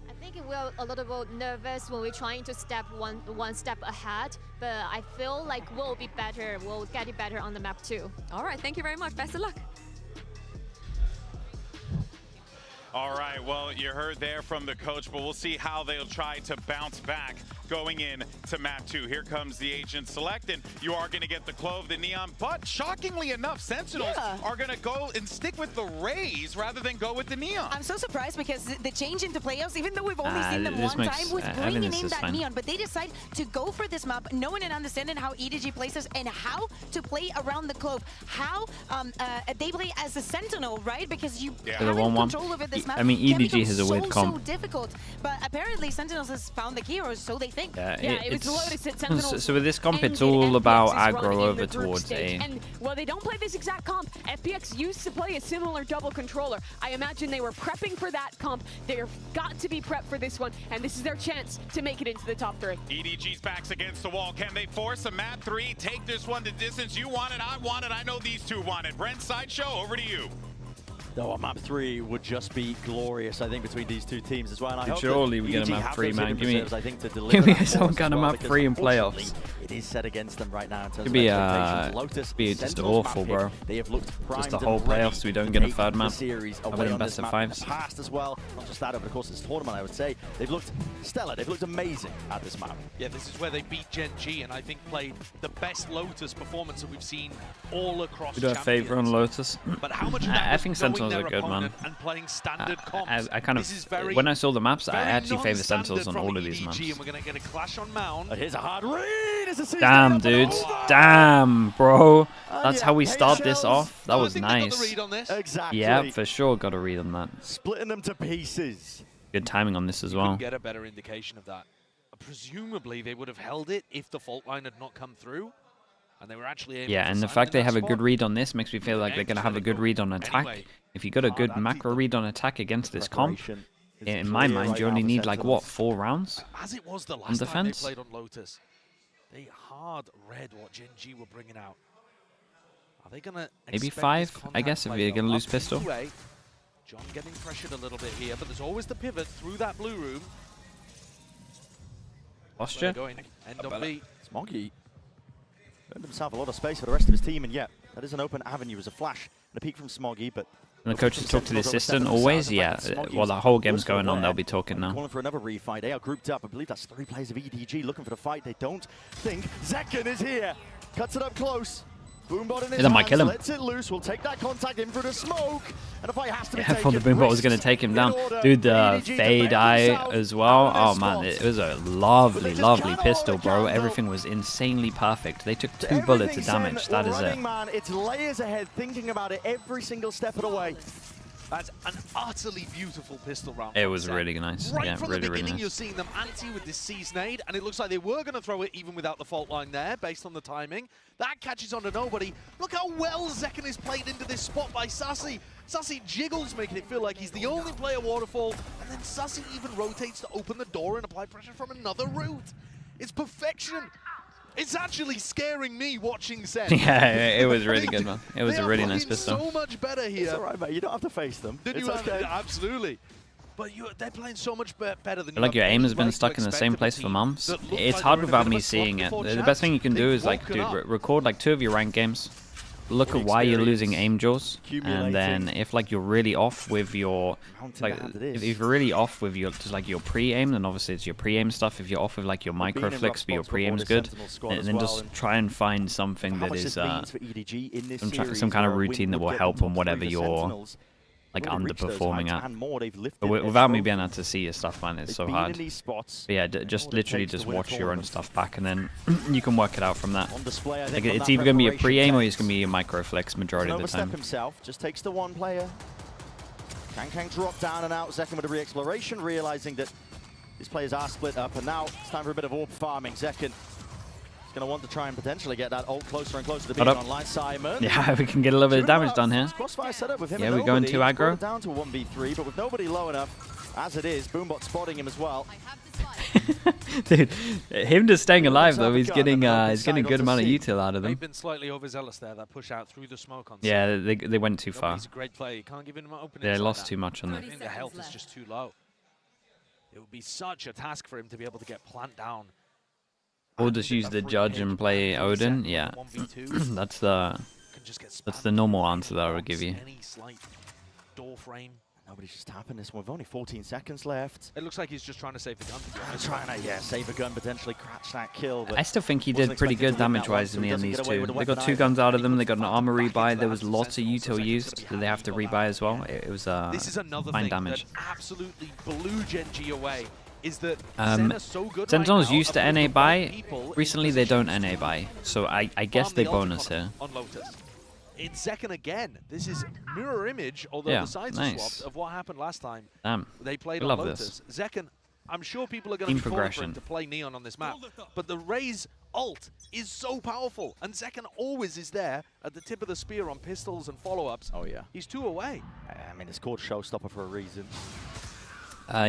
I think we're a little bit nervous when we're trying to step one step ahead, but I feel like we'll be better. We'll get it better on the map too. All right, thank you very much. Best of luck. All right, well, you heard there from the coach, but we'll see how they'll try to bounce back going in to map 2. Here comes the agent select, and you are going to get the Clove, the Neon, but shockingly enough, Sentinels are going to go and stick with the Rays rather than go with the Neon. I'm so surprised because the change into playoffs, even though we've only seen them one time, was bringing in that Neon, but they decide to go for this map, knowing and understanding how EDG plays this and how to play around the Clove, how they play as a Sentinel, right? Because you having control over this map. I mean, EDG has a weird comp. So difficult, but apparently Sentinels has found the key, or so they think. Yeah, it was Lotus at Sentinels. So with this comp, it's all about aggro over towards A. And while they don't play this exact comp, FPX used to play a similar double controller. I imagine they were prepping for that comp. They've got to be prepped for this one, and this is their chance to make it into the top 3. EDG's backs against the wall. Can they force a map 3? Take this one to distance. You want it, I want it. I know these two want it. Brent, Sideshow, over to you. Though map 3 would just be glorious, I think, between these two teams as well. And I hope surely that we get a EDG map have 3, those man. hidden Give me, reserves, I think, to deliver give me that some for us kind as of well, map because 3 in unfortunately, playoffs. It is set against them right now in terms Could of be expectations. Lotus, be just Sentinels awful, map bro. pick, they have looked primed Just the and whole ready playoffs, we don't to get a take third the map. series Other away than on best this of map. fives. In the past as well, not just that over the course of this tournament, I would say they've looked stellar. They've looked amazing at this map. Yeah, this is where they beat Gen G, and I think played the best Lotus performance that we've seen all across. We do a favor on Lotus. But how much of that I was think knowing Sentinels their are good, man. opponent and playing standard comps? I kind This is of, very, when I saw the maps, I very actually favor non-standard Sentinels on from all of these EDG, maps. And we're going to get a clash on Mound. But here's a hard read. It's a season Damn, up and dude. over. Damn, bro. That's yeah, how we hey, start this Shells. off. That I was think they got the nice. read on this. Exactly. Yeah, for sure. Got a read on that. Splitting them to pieces. Good timing on this as You well. couldn't get a better indication of that. Presumably, they would have held it if the fault line had not come through. And they were actually able Yeah, to and the silence fact they that have a spot. good read on this makes me feel like they're going to have a good read on attack. Anyway, If you got a good macro read on attack against this comp, in my mind, you only need like, what, 4 rounds? As it was the on last time they defense? played on Lotus, they hard read what Gen G were bringing out. Are they going to Maybe 5, I guess, if you're going to lose pistol. John getting pressured a little bit here, but there's always the pivot through that blue room. Posture? Going end on B. Smoggy earned himself a lot of space for the rest of his team, and yet that is an open avenue as a flash and a peek from Smoggy, but And the coaches talk to the assistant always? Yeah, while the whole game's going on, they'll be talking now. Calling for another refight. They are grouped up. I believe that's 3 players of EDG looking for the fight. They don't think Zekken is here. Cuts it up close. Boombot in his That might hands, kill him. lets it loose. We'll take that contact in through the smoke. And the fight has to be Yeah, I thought the taken. Boombot was going to take him down. Dude, the Fade Eye as well. Oh, man, it was a lovely, lovely pistol, bro. Everything was insanely perfect. They took 2 bullets of damage. That is it. Man, it's layers ahead, thinking about it every single step of the way. That's an utterly beautiful pistol round. It was really nice. Right Yeah, from really, the really beginning, you're nice. seeing them anti with this C-Snade, and it looks like they were going to throw it even without the fault line there, based on the timing. That catches on to nobody. Look how well Zekken is played into this spot by Sassi. Sassi jiggles, making it feel like he's the only player Waterfall, and then Sassi even rotates to open the door and apply pressure from another route. It's perfection. It's actually scaring me watching Sen. Yeah, it was really good, man. It was a really nice pistol. So much better here. It's all right, mate. You don't have to face them. Did It's you okay. Absolutely. But they're playing so much better than you Like your have aim any has been right to stuck in the expect same of a place for team months. that look It's like hard they're in a without bit me of a seeing it. slump The before best thing you can do They've is like, woken dude, up. record like 2 of your ranked games. Look at why you're losing aim jaws, and then if like you're really off with your, like if you're really off with your just like your pre-aim, then obviously it's your pre-aim stuff. If you're off with like your micro flicks, but your pre-aim's good, and then just try and find something that is some kind of routine that will help on whatever you're like underperforming at. But without me being able to see your stuff, man, it's so hard. But yeah, just literally just watch your own stuff back, and then you can work it out from that. Like, it's either going to be a pre-aim or it's going to be a micro flex majority of the time. Himself just takes the 1 player. Kang drop down and out. Zekken with a re-exploration, realizing that these players are split up, and now it's time for a bit of AWP farming. Zekken is going to want to try and potentially get that ult closer and closer to being online. Simon. Yeah, we can get a little bit of damage done here. Crossfire setup with him. Yeah, and we're going nobody. too aggro. Down to 1v3, but with nobody low enough as it is. Boombot spotting him as well. Dude, him just staying alive though, he's getting a good amount of util out of them. They've been slightly overzealous there, that push out through the smoke on Yeah, they went too far. He's a great player. You can't give him an opening. They lost too much on I that. think the health is just too low. It would be such a task for him to be able to get plant down. Or just use the judge and play Odin. Yeah, that's the normal answer that I would give you. Any slight door frame. Nobody's just tapping this one. We've only 14 seconds left. It looks like he's just trying to save the gun. Trying to, save a gun, potentially catch that kill. I still think he did pretty good damage-wise in the end, these two. They got 2 guns out of them, they got an armor rebuy, there was lots of util used that they have to rebuy as well. It was This is another fine thing damage. that absolutely blew Gen G away. Is that so good Sentinels right now, used to NA buy, recently they don't NA buy, so I guess they bonus here. On Lotus. It's Zekken again. This is mirror image, although Yeah, the sides are nice. swapped, of what happened last time. Damn, they played we on love Lotus. this. Zekken, I'm sure people are going to Team be calling for him progression. to play Neon on this map, but the Raze ult is so powerful, and Zekken always is there at the tip of the spear on pistols and follow-ups. Oh yeah. He's 2 away. I mean, it's called Showstopper for a reason.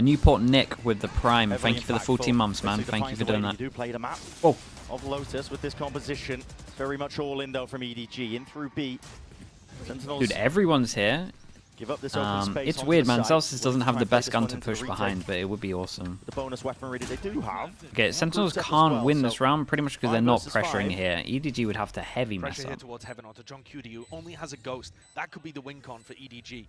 Newport Nick with the Prime. Very Thank you for the 14 months, man. Basically Thank you for defines the way doing that that. You do play the map of Lotus with this composition. Very much all in though from EDG. In through B. Sentinels. Dude, everyone's here. Give up this open space. It's onto weird, the man. side. Celsius doesn't We'll have try the and play best this gun one to into the push retake. behind, but it would be awesome. The bonus weaponry that they do have. Okay, Sentinels Group step as can't well, win so this round pretty much because they're 5 not versus pressuring 5. here. EDG would have to heavy mess Pressure here up. towards Heaven onto John Cutie, who only has a ghost. That could be the win con for EDG.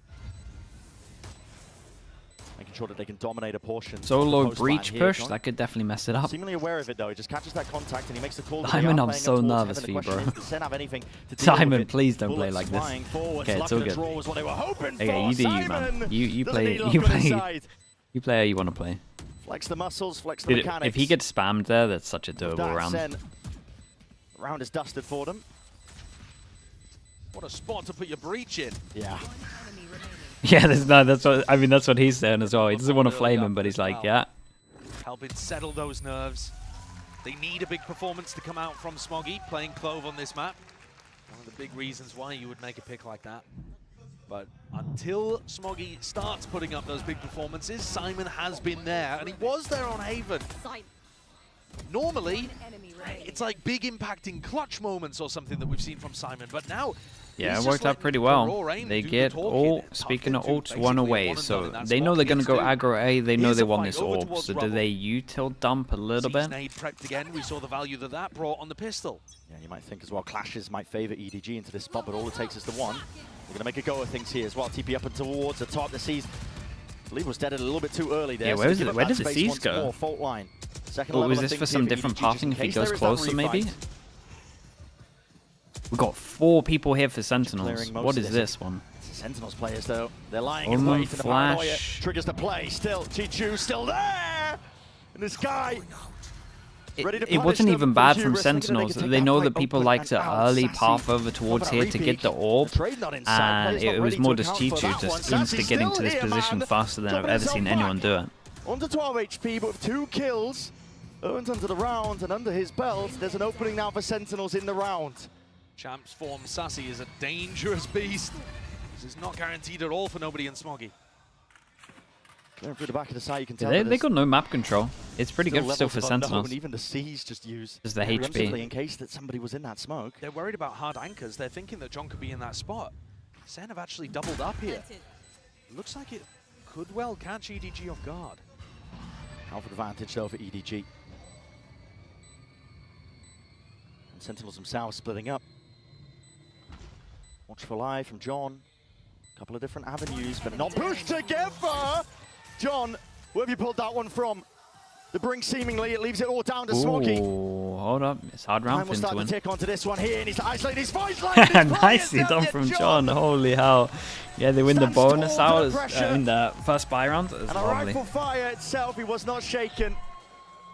Making sure that they can dominate a portion. Solo of the post breach line here. push, John that could definitely mess it up. seemingly aware of it though. He just catches that contact and he makes the call. Simon, I'm so nervous for you, bro. Simon, please don't play like this. Okay, it's all good. Okay, you do you, man. You play how you want to play. Flex the muscles, flex the Dude, mechanics. if he gets spammed there, that's such a doable round. The round is dusted for them. What a spot to put your breach in. Yeah. Yeah, that's what he's saying as well. He doesn't want to flame him, but he's like, yeah. Helping settle those nerves. They need a big performance to come out from Smoggy, playing Clove on this map. One of the big reasons why you would make a pick like that. But until Smoggy starts putting up those big performances, Simon has been there, and he was there on Haven. Normally, it's like big impacting clutch moments or something that we've seen from Simon, but now yeah, it worked out pretty well. They get all, speaking of ults, one away, so they know they're going to go aggro A, they know they want this orb, so do they util dump a little bit? Nade prepped again, we saw the value that that brought on the pistol. Yeah, you might think as well, clashes might favor EDG into this spot, but all it takes is the one. They're going to make a go of things here as well. TP up and towards the top. The C's, I believe, was dead a little bit too early there. Yeah, where did the C's go? Fault line. Oh, was this for some different pathing if he goes closer, maybe? We've got 4 people here for Sentinels. What is this one? Sentinels players, though. They're lying in wait for the paranoia. Triggers the play. Still, Chichu still there! And this guy... It wasn't even bad from Sentinels. They know that people like to early path over towards here to get the orb, and it was more just Chichu just insta getting to this position faster than I've ever seen anyone do it. Under 12 HP, but with 2 kills. Earns under the round, and under his belt, there's an opening now for Sentinels in the round. Champs form Sassi is a dangerous beast. This is not guaranteed at all for nobody in Smoggy. Going through the back of the side, you can tell They got no map control. It's pretty good still for Sentinels. And even the C's just use the HP in case that somebody was in that smoke. They're worried about hard anchors. They're thinking that John could be in that spot. SEN have actually doubled up here. Looks like it could well catch EDG off guard. Alpha advantage though for EDG. And Sentinels themselves splitting up. Watchful eye from John. A couple of different avenues, but not pushed together. John, where have you pulled that one from? The brink seemingly, it leaves it all down to Smoggy. Oh, hold up. It's hard round for him to win. We'll start to tick onto this one here, and he's isolating his voice line. Nicely done from John. Holy hell. Yeah, they win the bonus out in the first buy round. And a rifle fire itself, he was not shaken.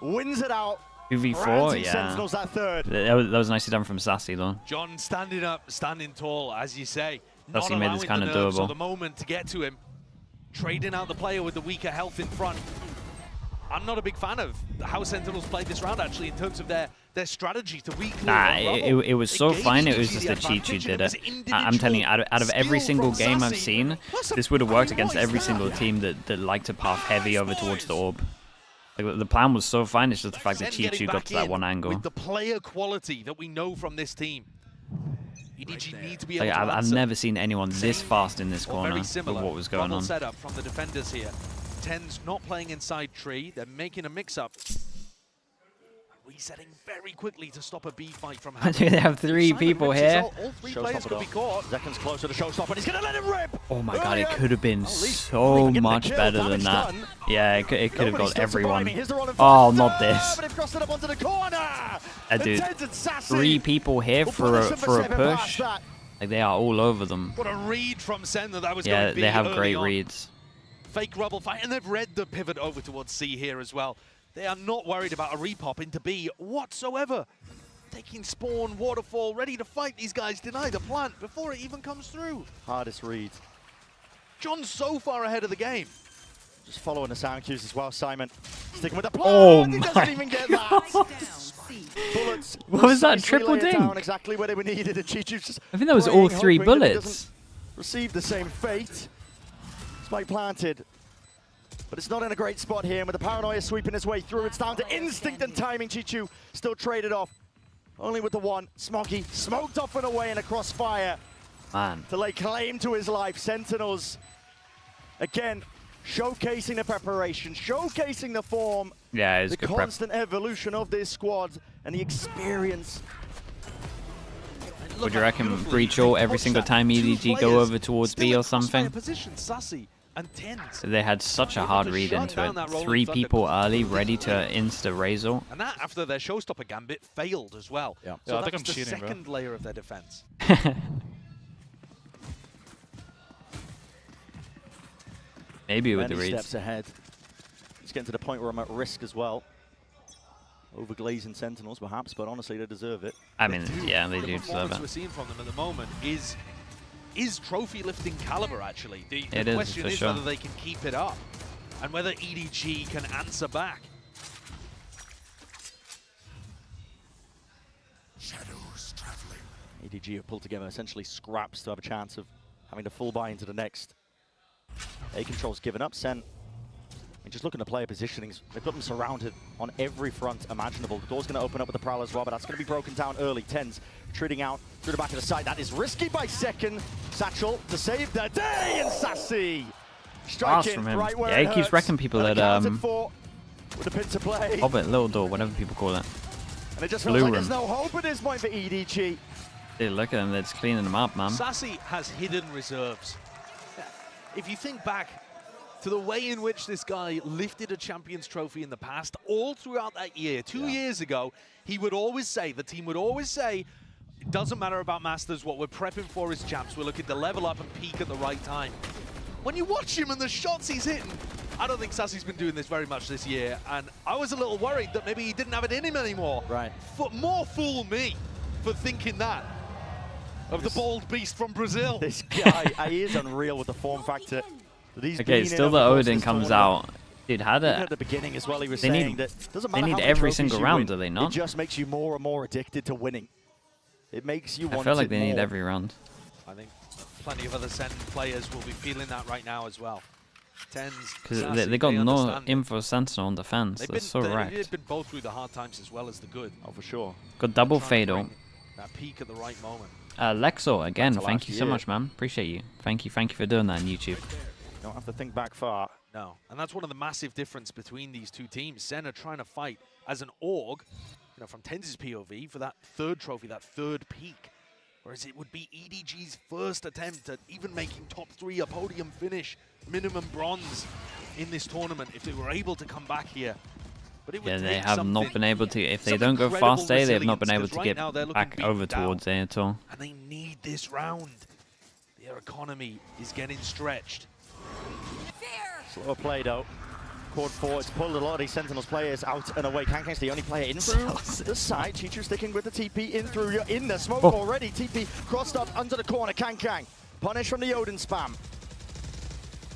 Wins it out. 2v4, yeah. Sentinels that third. That was nicely done from Sassi, though. John standing up, standing tall, as you say. Sassi made this kind of doable. doable. The moment to get to him. Trading out the player with the weaker health in front. I'm not a big fan of how Sentinels played this round, actually, in terms of their strategy to weaken. Nah, it was so fine. It was just that Chichu did it. I'm telling you, out of every single game I've seen, this would have worked against every single team that like to path heavy over towards the orb. Like, the plan was so fine, it's just the fact that Chichu got to that one angle. With the player quality that we know from this team. EDG need to be able to I've never seen anyone this fast in this corner of what was going on. Setup from the defenders here. Ten's not playing inside tree. They're making a mix-up. Resetting very quickly to stop a B fight from happening. They have 3 people here. All 3 players could be caught. Zeken's closer to showstopper, and he's going to let him rip. Oh my god, it could have been so much better than that. Yeah, it could have got everyone. Oh, not this. Dude, 3 people here for a push. Like, they are all over them. What a read from SEN that was yeah, going B they have early great on. reads. Fake rubble fight, and they've read the pivot over towards C here as well. They are not worried about a repop into B whatsoever. Taking spawn, waterfall, ready to fight these guys, deny the plant before it even comes through. Hardest read. John's so far ahead of the game. Just following the sound cues as well, Simon. Sticking with the plant. Oh he my doesn't even get that. Bullets. What was that, triple dink? Exactly where they were needed. And Chichu's just I think that was all 3 bullets. Receive the same fate. Spike planted. But it's not in a great spot here, and with the paranoia sweeping its way through, it's down to instinct and timing. Chichu still traded off. Only with the one. Smoggy smoked off and away in a crossfire. Man. to lay claim to his life. Sentinels, again, showcasing the preparation, showcasing the form, Yeah, it's the good prep. constant evolution of this squad, and the experience. Would you reckon breach all every single time EDG go over towards B or something? Position, Sassi and Tens. They had such a hard read into it. 3 people early, ready to insta-Razor. And that after their showstopper gambit failed as well. Yeah. So I think that's I'm the cheating, bro. second layer of their defense. Maybe with the Many reads. steps ahead. It's getting to the point where I'm at risk as well. Overglazing Sentinels, perhaps, but honestly, they deserve it. I mean, yeah, they do The deserve performance it. we're seeing from them at the moment is trophy lifting caliber, actually. The It is, question for is sure. whether they can keep it up and whether EDG can answer back. Shadows traveling. EDG have pulled together essentially scraps to have a chance of having to full buy into the next. A-Control's given up. Sen, just looking to player positionings, they've got them surrounded on every front imaginable. The door's going to open up with the Prowl as well, but that's going to be broken down early. Tens treating out through the back of the side. That is risky by second. Satchel to save the day, and Sassi Fast striking from him. right where Yeah, it he keeps hurts. wrecking people at Accounted for with a pin to play. Hobbit, Little Door, whatever people call it. And it just feels Blue like room. there's no hope at this point for EDG. Dude, look at them, they're just cleaning them up, man. Sassi has hidden reserves. If you think back to the way in which this guy lifted a Champions Trophy in the past, all throughout that year, 2 years ago, he would always say, the team would always say, it doesn't matter about Masters, what we're prepping for is champs. We're looking to level up and peak at the right time. When you watch him and the shots he's hitting, I don't think Sassi's been doing this very much this year, and I was a little worried that maybe he didn't have it in him anymore. Right. More fool me for thinking that of the bald beast from Brazil. This guy, he is unreal with the form factor. That he's Okay, been still in the over the course of Odin this comes tournament. out. Dude, how Even the... at the beginning as well, he was They saying need- that doesn't they matter need how many every trophies single you round, win, do they not? It just makes you more and more addicted to winning. It makes you I want feel like it they need more. every round. I think plenty of other SEN players will be feeling that right now as well. Tens, Because Sassi, they got no understand it. info Sentinel on defense. They've They're been, so wrecked. they've been both through the hard times as well as the good. Oh, for sure. Got double Trying to Fatal. bring that peak at the right moment. Lexor, again, to thank last you so year. much, man. Appreciate you. Thank you for doing that on YouTube. You don't have to think back far. No, and that's one of the massive difference between these two teams. SEN are trying to fight as an org, you know, from Tens' POV for that third trophy, that third peak. Whereas it would be EDG's first attempt at even making top 3, a podium finish, minimum bronze in this tournament if they were able to come back here. But it would Yeah, they take have not something- been able to. If they some don't go incredible fast A, they have not been able resilience, to 'cause get right now they're looking back beaten over down, towards A at all. and they need this round. Their economy is getting stretched. Slower play though. Quad 4, it's pulled a lot of these Sentinels players out and away. Kankang's the only player in through the side. Chichu sticking with the TP in through. You're in the smoke already. TP crossed up under the corner. Kankang punished from the Odin spam.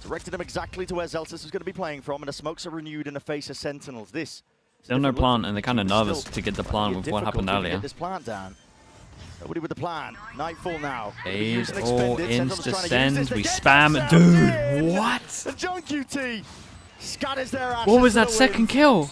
Directed him exactly to where Zelsis was going to be playing from, and the smokes are renewed in the face of Sentinels. This Still no different look plant, from and they're EDG, kind of but nervous still to get the might plant be with what happened difficult to earlier. Get this plant down. Nobody with the plan. Nightfall now. Fade Using all expended. Sentinels trying to use insta-send. this. They We get spam. themselves Dude, in. what? And John QT scatters their ashes. What was for that the second win. kill?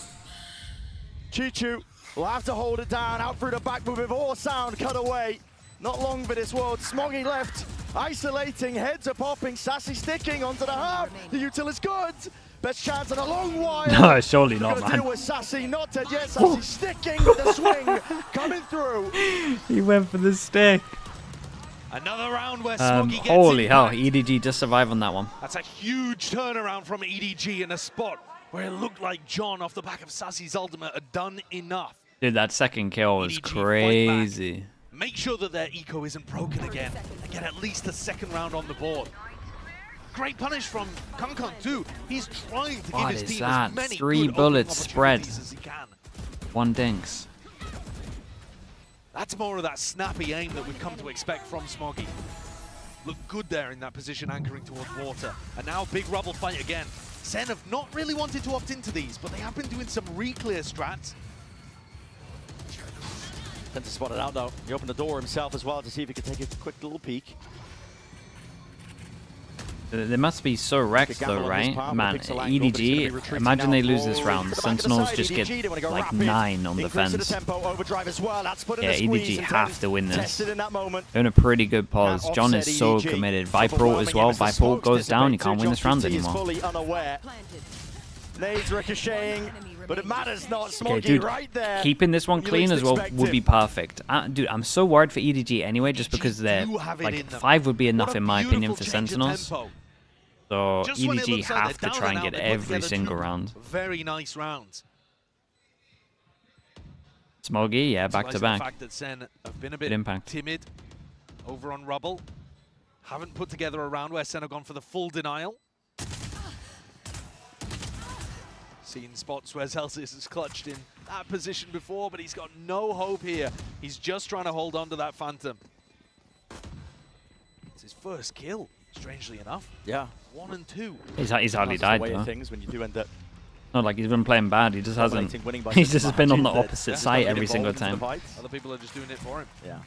Chichu will have to hold it down. Out through the back move with all sound cut away. Not long for this world. Smoggy left. Isolating. Heads are popping. Sassi sticking onto the half. The util is good. Best chance in a long while. No, surely not, Gonna man. deal with Sassi. Not dead yet. Sassi sticking with the swing. Coming through. He went for the stick. Another round where Smoggy gets Holy hell, impact. EDG just survived on that one. That's a huge turnaround from EDG in a spot where it looked like John off the back of Sassi's ultimate had done enough. Dude, that second kill was EDG fight crazy. Make sure that their eco isn't broken again and get at least a second round on the board. Great punish from Kangkang too. He's trying to give What his is team that? as many 3 good bullets opening spread. opportunities as he can. 1 dinks. That's more of that snappy aim that we've come to expect from Smoggy. Looked good there in that position, anchoring towards water. And now big rubble fight again. SEN have not really wanted to opt into these, but they have been doing some re-clear strats. Tends to spot it out though. He opened the door himself as well to see if he could take a quick little peek. They must be so wrecked though, right? Man, EDG, imagine they lose this round. Sentinels just get like 9 on defense. Yeah, EDG have to win this. They're in a pretty good pause. John is so committed. Viper ult as well. Viper ult goes down, you can't win this round anymore. Nades ricocheting, but it matters not. Okay, dude, keeping this one clean as well would be perfect. Dude, I'm so worried for EDG anyway, just because they're like 5 would be enough in my opinion for Sentinels. So EDG have to try and get every single round. Very nice rounds. Smoggy, yeah, back to back. The fact that SEN have been a bit impact. timid over on Rubble. Haven't put together a round where SEN have gone for the full denial. Seen spots where Celsius has clutched in that position before, but he's got no hope here. He's just trying to hold on to that Phantom. It's his first kill, strangely enough. Yeah. 1 and 2. He's hardly died though. Things when you do end up not like he's been playing bad, he just hasn't. He's just been on the opposite side every single time. Other people are just doing it for him. Yeah.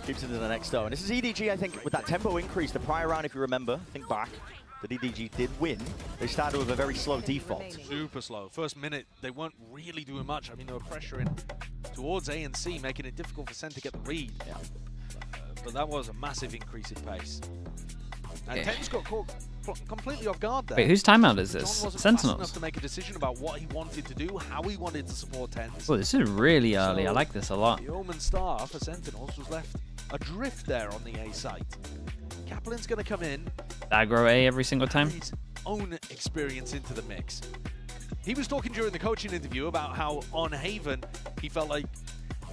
Keeps it to the next though. And this is EDG, I think, with that tempo increase. The prior round, if you remember, think back, that EDG did win. They started with a very slow default. Super slow. First minute, they weren't really doing much. I mean, they were pressuring towards A and C, making it difficult for SEN to get the read. Yeah. But that was a massive increase in pace. And Tens got caught completely off guard there. Wait, whose timeout is this? John wasn't Sentinels? fast enough to make a decision about what he wanted to do, how he wanted to support Tens. Oh, this is really early. I like this a lot. The Omen star for Sentinels was left adrift there on the A site. Kaplan's going to come in. Aggro A every single time. His own experience into the mix. He was talking during the coaching interview about how on Haven he felt like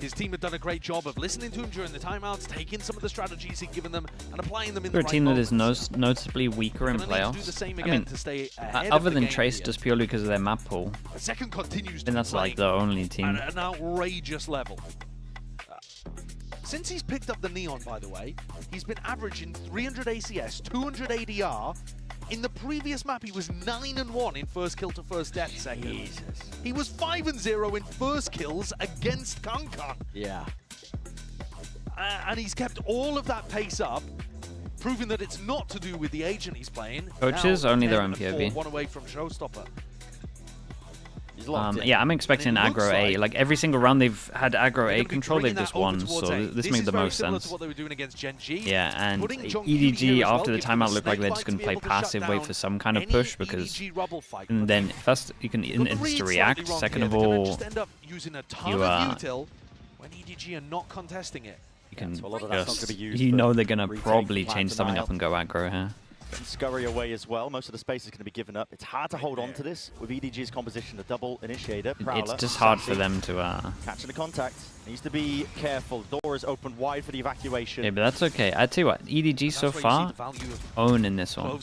his team had done a great job of listening to him during the timeouts, taking some of the strategies he'd given them and applying them in the They're right a team that is moments. noticeably weaker in playoffs. I mean, other than Trace, just purely because of their map pool. The second continues And that's like the only team. at an outrageous level. Since he's picked up the Neon, by the way, he's been averaging 300 ACS, 200 ADR. In the previous map, he was 9-1 in first kill to first death second. Jesus. He was 5-0 in first kills against Kankan. Yeah. And he's kept all of that pace up, proving that it's not to do with the agent he's playing. Coaches, Now, only their own 10-4, POV. 1 away from Showstopper. Yeah, I'm expecting aggro A. Like every single round they've had aggro A control, they've just won. So this makes the most sense. Yeah, and EDG after the timeout looked like they're just going to play passive, wait for some kind of push because, and then first you can insta react. Second of all, you when EDG are not contesting it. You can just, you know they're going to probably change something up and go aggro here. And scurry away as well. Most of the space is going to be given up. It's hard to hold on to this with EDG's composition, the double initiator. Prowler, it's just hard for them to catching the contact. Needs to be careful. The door is open wide for the evacuation. Yeah, but that's okay. I tell you what, EDG so far own in this one.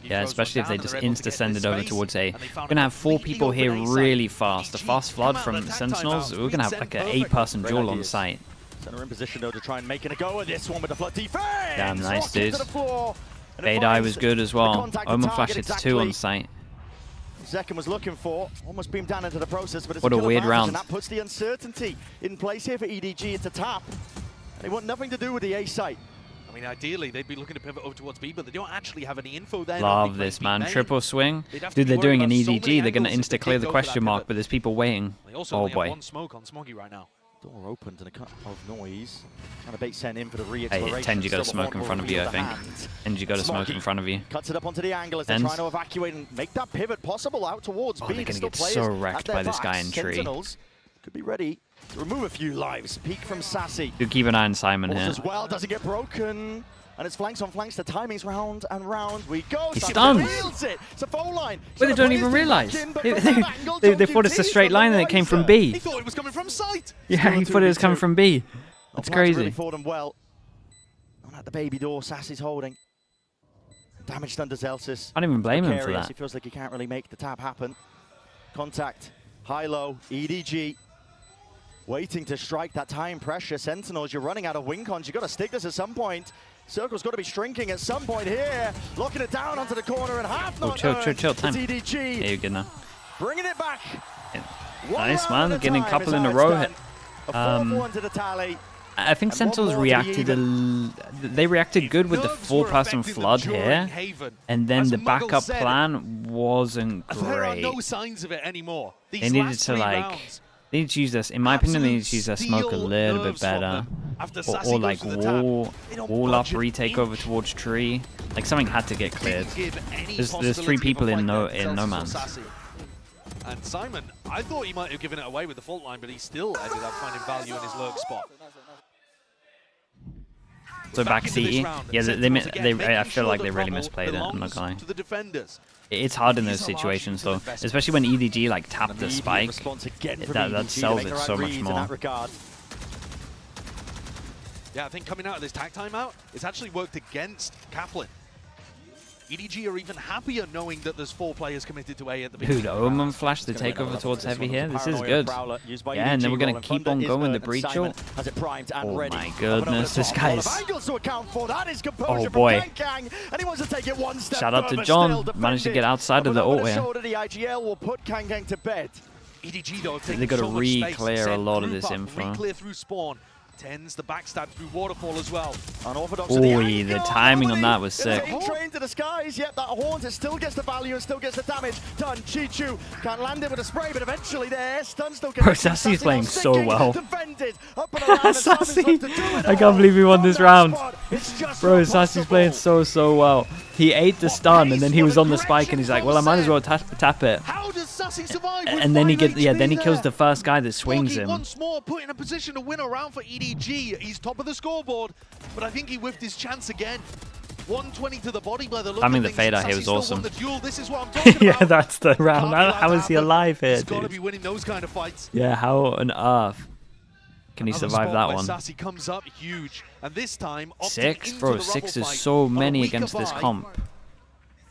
Yeah, especially if they just insta-send it over towards A. We're going to have 4 people here really fast. The fast flood from Sentinels, we're going to have like an 8-person duel on the site. Center in position though to try and make it a go at this one with the flood defense. Damn nice, dude. Fade-Eye was good as well. Omen Flash hits 2 on site. Zekken was looking for, almost beamed down into the process, but it's what a weird round. And that puts the uncertainty in place here for EDG. It's a tap. They want nothing to do with the A site. I mean, ideally, they'd be looking to pivot over towards B, but they don't actually have any info there. Love this, man. Triple swing. Dude, they're doing an EDG. They're going to insta-clear the question mark, but there's people waiting. Oh, boy. One smoke on Smoggy right now. Door opened and a cut of noise. Trying to bait SEN in for the re-exploration. Hey, Tenji got a smoke in front of you, I think. Tenji got a smoke in front of you. Cuts it up onto the angle as they're trying to evacuate and make that pivot possible out towards B. They're going to get so wrecked by this guy in tree. Sentinels could be ready to remove a few lives. Peek from Sassi. Do keep an eye on Simon here. As well, doesn't get broken. And it's flanks on flanks. The timing's round and round we go. He stuns. It's a full line. But they don't even realize. They thought it's a straight line and it came from B. He thought it was coming from sight. Yeah, he thought it was coming from B. That's crazy. Really fought them well. Not at the baby door. Sassi's holding. Damage done to Zelsis. I don't even blame him for that. He feels like he can't really make the tap happen. Contact. High-low. EDG. Waiting to strike that time pressure. Sentinels, you're running out of wing cons. You've got to stick this at some point. Circle's got to be shrinking at some point here. Locking it down onto the corner and half not chill, time. It's EDG. Yeah, you're good now. Bringing it back. Yeah. Nice, man. Getting a couple in a row. A 4-1 to the tally. I think Sentinels reacted they reacted good with the 4-person flood here, and then the backup plan wasn't There are great. no signs of it anymore. They needed to they need to use this. In my opinion, they need to use their smoke a little bit better, or like wall up, retake over towards tree. Like something had to get cleared. There's 3 people in no man's. And Simon, I thought he might have given it away with the fault line, but he still ended up finding value in his lurk spot. So back CE, yeah, I feel like they really misplayed it. I'm not gonna lie. It's hard in those situations though, especially when EDG like tap the spike. That sells it so much more. Yeah, I think coming out of this tag timeout, it's actually worked against Kaplan. EDG are even happier knowing that there's 4 players committed to A at the beginning. Dude, Omen flash the takeover towards heavy here. This is good. Yeah, and then we're going to keep on going the breach ult. Oh my goodness, this guy is... Oh boy. Shout out to John. Managed to get outside of the ult here. They got to re-clear a lot of this info. Re-clear through spawn. Tens the backstab through waterfall as well. Ooh, the timing on that was sick. Train to the skies. Yep, that haunt, it still gets the value and still gets the damage done. Chichu can't land it with a spray, but eventually there. Stun still Bro, Sassi's playing so well. Sassi! I can't believe he won this round. Bro, Sassi's playing so well. He ate the stun and then he was on the spike and he's like, well, I might as well tap it. How does Sassi survive? And then he kills the first guy that swings him. Once more put in a position to win a round for EDG. He's top of the scoreboard, but I think he whiffed his chance again. 120 to the body by the look. I mean, the fade out here was awesome. This is what I'm talking Yeah, about. that's the round. How is he alive here, He's got to dude? be winning those kind of fights. Yeah, how on earth can he survive that one? Sassi comes up huge, and this time 6, bro. 6 is so many against this comp.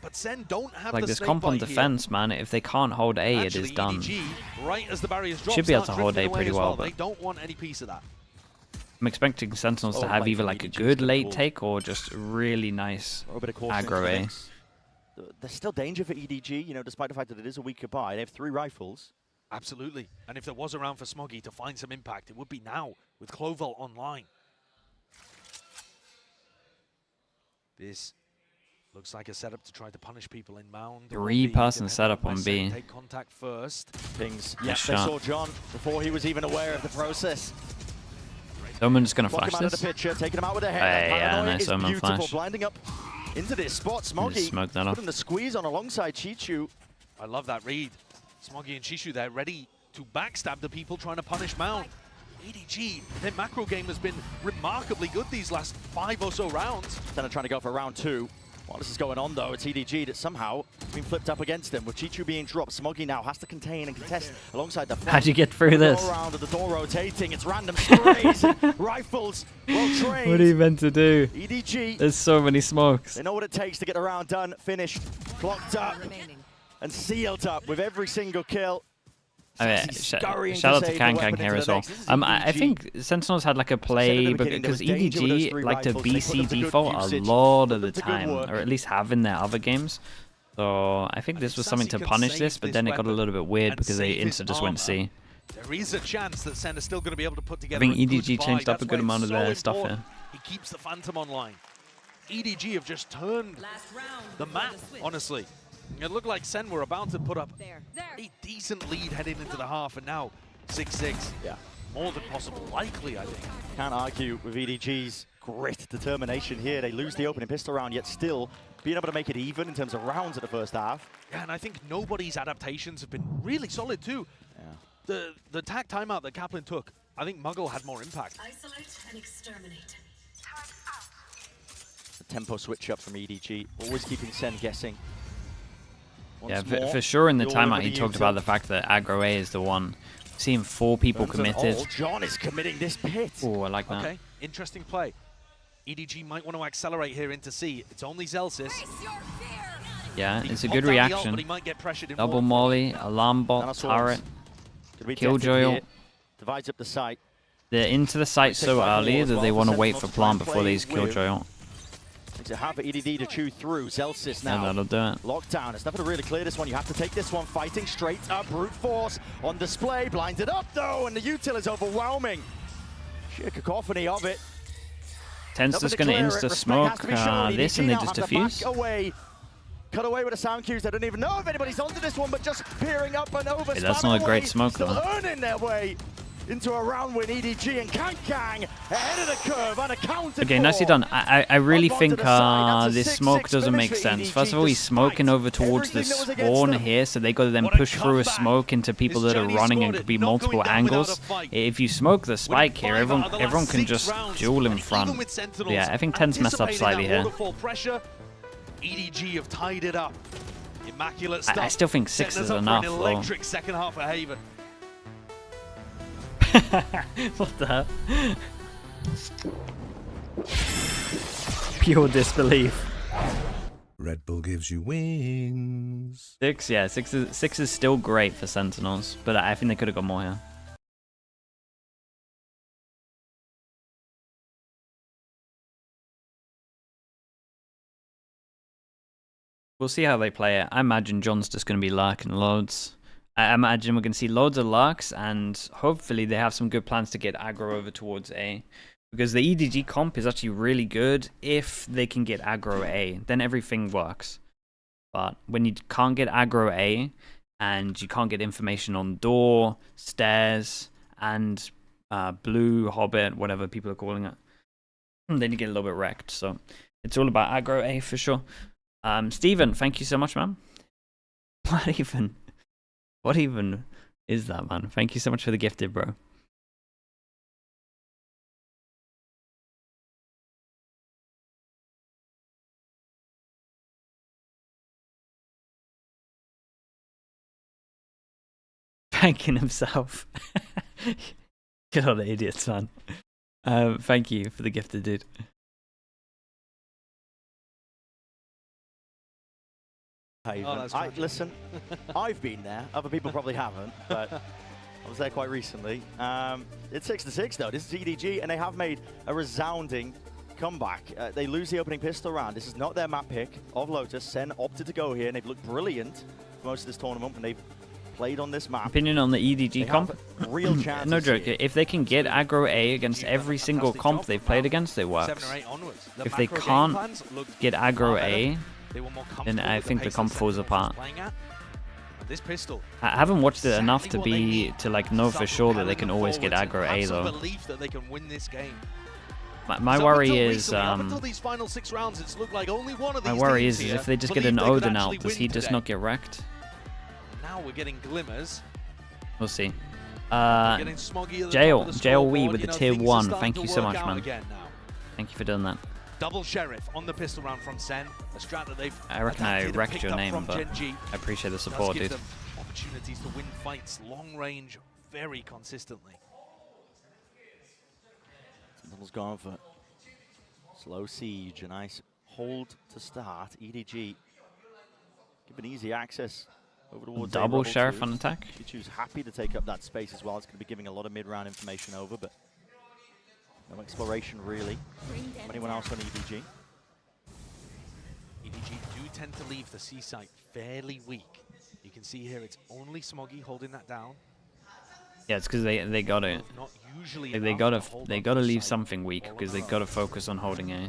But SEN don't have like the this snake comp on bite defense, man. If they can't hold A, it is done. EDG, right as the barriers drop, Should be able to start hold A drifting away pretty as well, They but don't want any piece of that. I'm expecting Sentinels to have either like a good late take or just really nice aggro A. There's still danger for EDG, you know, despite the fact that it is a weaker buy. They have 3 rifles. Absolutely. And if there was a round for Smoggy to find some impact, it would be now with Clovel online. This looks like a setup to try to punish people in Mound. 3-person setup on B. Take contact first. Pings. Nice They shot. saw John before he was even aware of the process. Omen's gonna Block flash him out of this. the picture, taking him out with a head. Hey, yeah, Paranoia nice is Omen beautiful, flash. blinding up into this spot. Smoggy smoke that off. putting the squeeze on alongside Chichu. I love that read. Smoggy and Shishu there ready to backstab the people trying to punish Mound. EDG, their macro game has been remarkably good these last 5 or so rounds. Then trying to go for round 2. While this is going on though, it's EDG that's somehow been flipped up against him. With Chichu being dropped, Smoggy now has to contain and contest alongside the How'd you get through this? Around the door rotating, it's random sprays, rifles, well trained. What are you meant to do? EDG. There's so many smokes. They know what it takes to get the round done, finished, clocked up, and sealed up with every single kill. I mean, shout out to Kang here as well. I think Sentinels had like a play because EDG like to BC default a lot of the time, or at least have in their other games. So I think this was something to punish this, but then it got a little bit weird because they insta just went C. There is a chance that SEN is still going to be able to put I together think a good EDG buy. changed up a That's good why amount it's of so their stuff important. here. He keeps the Phantom online. EDG have just turned the map, honestly. It looked like SEN were about to put up a decent lead heading into the half, and now 6-6. Yeah. More than possible. Likely, I think. Can't argue with EDG's grit, determination here. They lose the opening pistol round, yet still being able to make it even in terms of rounds at the first half. Yeah, and I think nobody's adaptations have been really solid too. Yeah. The tag timeout that Kaplan took, I think Muggle had more impact. Isolate and exterminate. The tempo switch up from EDG, always keeping SEN guessing. Yeah, Once for sure in the more, timeout he the talked about the fact that aggro A is the one. Seeing 4 people committed. Oh, John is committing this pit. Oh, I like that. Okay, interesting play. EDG might want to accelerate here into C. It's only Zelsis. Yeah, He it's a can good pop down the ult, reaction. but he might get pressured in Double one. molly, alarm bot, turret, killjoy ult. Divides up the site. They're into the site so early that they want to wait for plant before they use killjoy ult. It's a half for EDD to chew through. Zelsis now. Yeah, that'll do it. Lockdown. It's nothing to really clear this one. You have to take this one. Fighting straight up. Brute force on display. Blinded up though, and the util is overwhelming. Sheer cacophony of it. Ten's just going to insta-smoke this and they just defuse. Cut away with the sound cues. They don't even know if anybody's onto this one, but just peering up and over. Hey, that's not a great smoke, still though. earning their way into a round win. EDG and Kang ahead of the curve, unaccounted Okay, for. nicely done. I really Up think onto the side. That's a this 6-6 smoke doesn't finish make for sense. EDG, First of all, he's smoking over towards the everything that was against spawn them. here, so they got to then push through a smoke into people that are running and could be multiple angles. If you smoke the spike here, everyone can just duel in front. Yeah, I think Ten's messed up slightly here. EDG have tied it up. Immaculate stuff. I still think 6 is enough, though. Electric second half for Haven. What the hell? Pure disbelief. Red Bull gives you wings. 6, yeah, 6 is still great for Sentinels, but I think they could have got more here. We'll see how they play it. I imagine John's just going to be lurking loads. I imagine we're going to see loads of lurks, and hopefully they have some good plans to get aggro over towards A. Because the EDG comp is actually really good if they can get aggro A. Then everything works. But when you can't get aggro A, and you can't get information on door, stairs, and blue, hobbit, whatever people are calling it, then you get a little bit wrecked. So it's all about aggro A for sure. Steven, thank you so much, man. What even is that, man? Thank you so much for the gifted, bro. Thanking himself. Get all the idiots, man. Thank you for the gifted, dude. Listen, I've been there. Other people probably haven't, but I was there quite recently. It's 6-6 though. This is EDG, and they have made a resounding comeback. They lose the opening pistol round. This is not their map pick of Lotus. SEN opted to go here, and they've looked brilliant for most of this tournament when they've played on this map. Opinion on the EDG comp? Real chances. No joke. If they can get aggro A against every single comp they've played against, it works. If they can't get aggro A, then I think the comp falls apart. This pistol. I haven't watched it enough to like know for sure that they can always get aggro A though. My worry is my worry is if they just get an Odin out, does he just not get wrecked? Now we're getting glimmers. We'll see. Jail Wee with the tier 1. Thank you so much, man. Thank you for doing that. Double Sheriff on the pistol round from SEN. A strat that they've I reckon I wrecked your name, but I appreciate the support, dude. Opportunities to win fights long range very consistently. Sentinel's gone for slow siege, a nice hold to start. EDG given easy access over towards double Sheriff on attack. Pichu's happy to take up that space as well. It's going to be giving a lot of mid-round information over, but no exploration really from anyone else on EDG. EDG do tend to leave the C site fairly weak. You can see here it's only Smoggy holding that down. Yeah, it's because they gotta they gotta leave something weak because they gotta focus on holding A.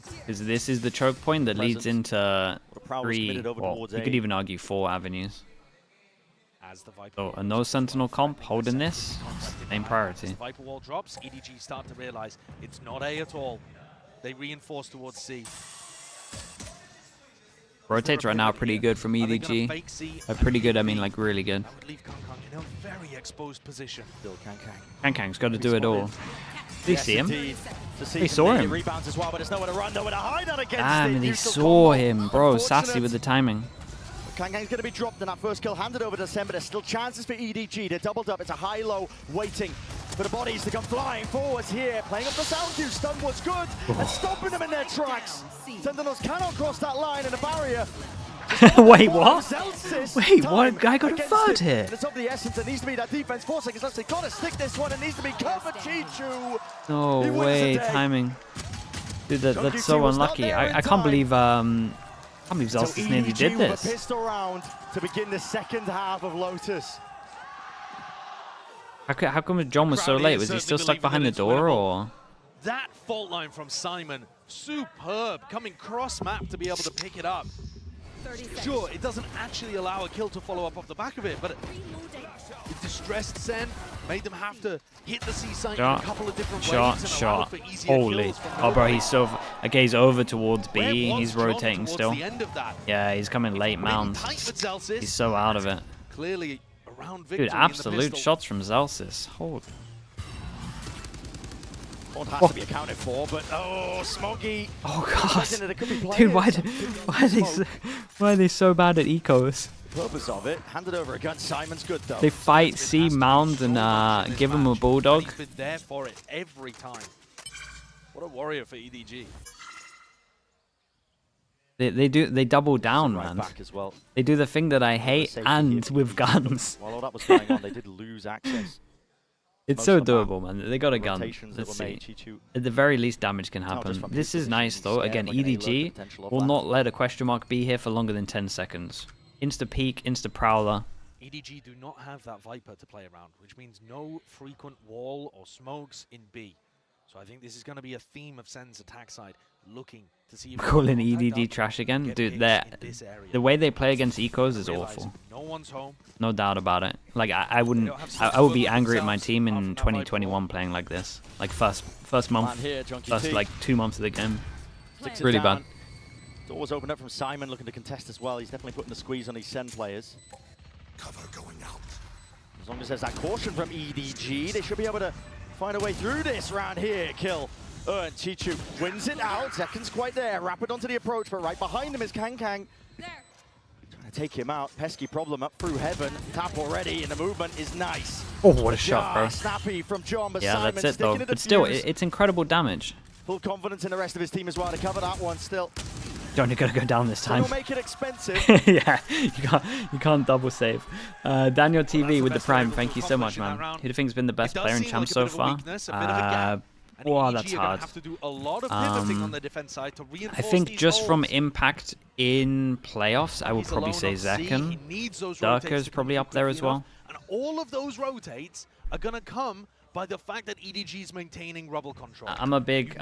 Because this is the choke point that leads into 3, well, you could even argue 4 avenues. So a no Sentinel comp holding this, main priority. Viper wall drops, EDG start to realize it's not A at all. They reinforce towards C. Rotates right now pretty good from EDG. By pretty good, I mean like really good. That would leave Kang in a very exposed position. Still Kang's got to do it all. Did he see him? He saw him. Rebounds as well, but there's nowhere to run, nowhere to hide on against and he saw him, bro. Sassi with the timing. Kang's going to be dropped, and that first kill handed over to SEN, but there's still chances for EDG. They're doubled up. It's a high-low waiting for the bodies to come flying forwards here. Playing up the sound cue. Stun was good and stopping them in their tracks. Sentinels cannot cross that line, and a barrier. Wait, what? Wait, what? Guy got a third here. It's of the essence. There needs to be that defense. 4 seconds left. They got to stick this one. It needs to be covered. Chichu. No way, timing. Dude, that's so unlucky. I can't believe Zelsis nearly did this. Pistol round to begin the second half of Lotus. How come John was so late? Was he still stuck behind the door, or? That fault line from Simon, superb, coming cross-map to be able to pick it up. Sure, it doesn't actually allow a kill to follow up off the back of it, but it distressed Sen, made them have to hit the C site in a couple of different ways. Shot. Holy. Oh, bro, he's so... Okay, he's over towards B. He's rotating still. Yeah, he's coming late mount. He's so out of it. Clearly around victory. Dude, absolute shots from Zelsis. Holy. One has to be accounted for, but Smoggy. Oh god, dude, why are they so bad at ecos? Purpose of it, handed over against Simon's good though. They fight C Mound and give him a bulldog. He's been there for it every time. What a warrior for EDG. They double down, man. Back as well. They do the thing that I hate, and with guns. While all that was going on, they did lose access. It's so doable, man. They got a gun. Let's see. At the very least, damage can happen. This is nice, though. Again, EDG will not let a question mark be here for longer than 10 seconds. Insta peek, insta prowler. EDG do not have that Viper to play around, which means no frequent wall or smokes in B. So I think this is going to be a theme of Sen's attack side, looking to see if calling EDG trash again, dude. The way they play against ecos is awful. No one's home. No doubt about it. Like I would be angry at my team in 2021 playing like this. Like first month, first like 2 months of the game. It's really bad. Doors opened up from Simon, looking to contest as well. He's definitely putting the squeeze on these Sen players. Cover going out. As long as there's that caution from EDG, they should be able to find a way through this round here. Kill. And Chichu wins it out. Seconds quite there. Rapid onto the approach, but right behind him is Kang. Trying to take him out. Pesky problem up through heaven. Tap already, and the movement is nice. Oh, what a shot, bro. Snappy from John, but yeah, Simon that's it, though. But still, it's incredible damage. Full confidence in the rest of his team as well to cover that one still. John, you're gonna go down this time. Don't make it expensive. Yeah, you can't double save. Daniel TV with the Prime, thank you so much, man. Who do you think's been the best player in Champ so far? Wow, that's hard. I think just from impact in playoffs, I would probably say Zekken. Durka's probably up there as well. And all of those rotates are gonna come by the fact that EDG is maintaining rubble control. I'm a big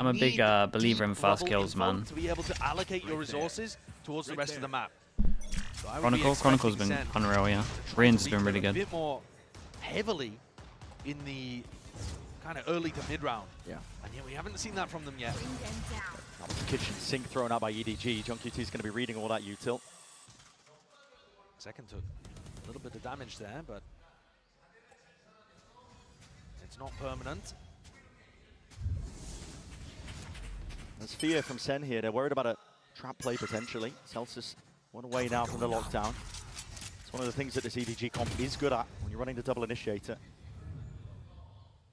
believer in fast kills, man. To be able to allocate your resources towards the rest of the map. So Chronicle's been unreal, yeah. Rian's been really good. A bit more heavily in the kind of early to mid round. Yeah. And yet we haven't seen that from them yet. Kitchen sink thrown out by EDG. JunQ2 is going to be reading all that util. Second took a little bit of damage there, but it's not permanent. There's fear from Sen here. They're worried about a trap play potentially. Celsius one away now from the lockdown. It's one of the things that this EDG comp is good at when you're running the double initiator.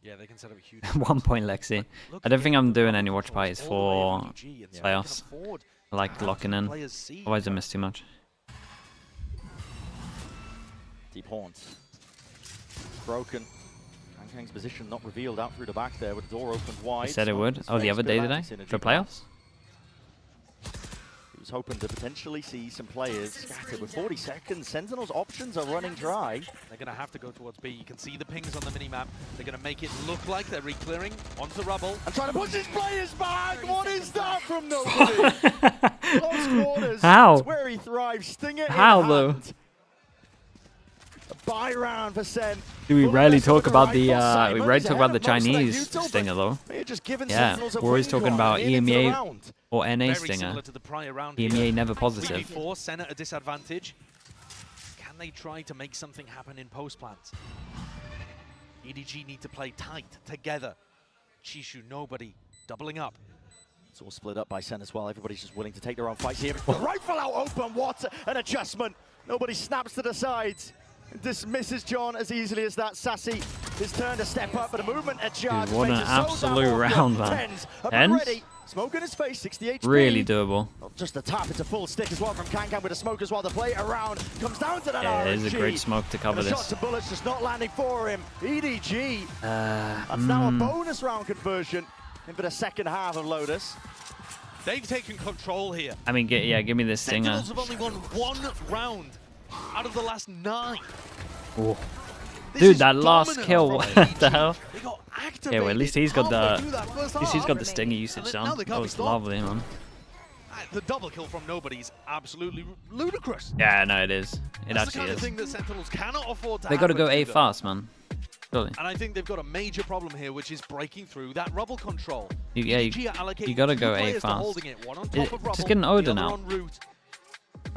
Yeah, they can set up a huge 1 point, Lexi. I don't think I'm doing any watch parties for playoffs. I like locking in. Otherwise I miss too much. Deep horns. Broken. Kang's position not revealed out through the back there with the door opened wide. I said it would. Oh, the other day today? For playoffs? He was hoping to potentially see some players scattered. With 40 seconds, Sentinel's options are running dry. They're going to have to go towards B. You can see the pings on the minimap. They're going to make it look like they're re-clearing onto rubble. And trying to push his players back! What is that from nobody? Close quarters. How? It's where he thrives. Stinger How, in though? hand. A buy round for Sen. Do we rarely talk about the Chinese Stinger though? Yeah, we're always talking about EMEA or NA Stinger. EMEA never positive. Sen at a disadvantage. Can they try to make something happen in post plants? EDG need to play tight together. Chishu, nobody doubling up. It's all split up by Sen as well. Everybody's just willing to take their own fights here. The rifle out open. What an adjustment. Nobody snaps to the sides. Dismisses John as easily as that. Sassi, his turn to step up, but a movement adjust. Dude, what an absolute round, man. Tens? Smoke in his face, 60 HP. Really doable. Not just a tap, it's a full stick as well from Kang with a smoke as well. The play around comes down to that Yeah, it RNG. is a great smoke to cover and this. Shots and bullets just not landing for him. EDG. That's now a bonus round conversion in for the second half of Lotus. They've taken control here. I mean, give me this Stinger. Sentinels have only won one round out of the last 9. Ooh. Dude, that last kill, what the hell? Okay, well, at least he's got the stinger usage down. That was lovely, man. The double kill from nobody is absolutely ludicrous. Yeah, no, it is. It That's actually the kind is. of thing that Sentinels cannot afford to They got to go happen A them. fast, man. Surely. And I think they've got a major problem here, which is breaking through that rubble control. Yeah, you got to go A fast. Just get an Odin out.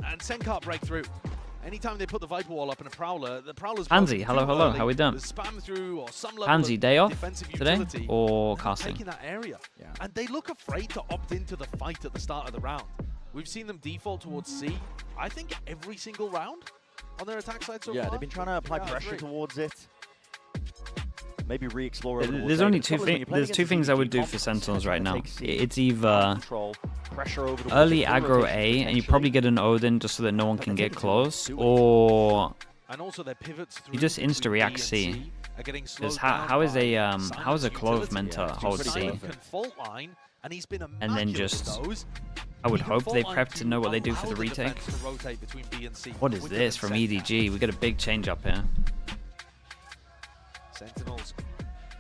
And Sen can't break through. Anytime they put the Viper Wall up in a Prowler, the Prowler's Pansy, hello, hello, how we doing? Spam through or some level Pansy, of day off defensive today utility, or casting? taking that area. And they look afraid to opt into the fight at the start of the round. We've seen them default towards C, I think every single round on their attack side so far. Yeah, they've been trying to apply pressure towards it. Maybe re-explore it. There's only two things. There's two things I would do for Sentinels right now. It's either early aggro A, and you probably get an Odin just so that no one can get close, or you just insta react C. Because how is a Clove meant to hold C? And then just, I would hope they prep to know what they do for the retake. What is this from EDG? We got a big change up here. Sentinels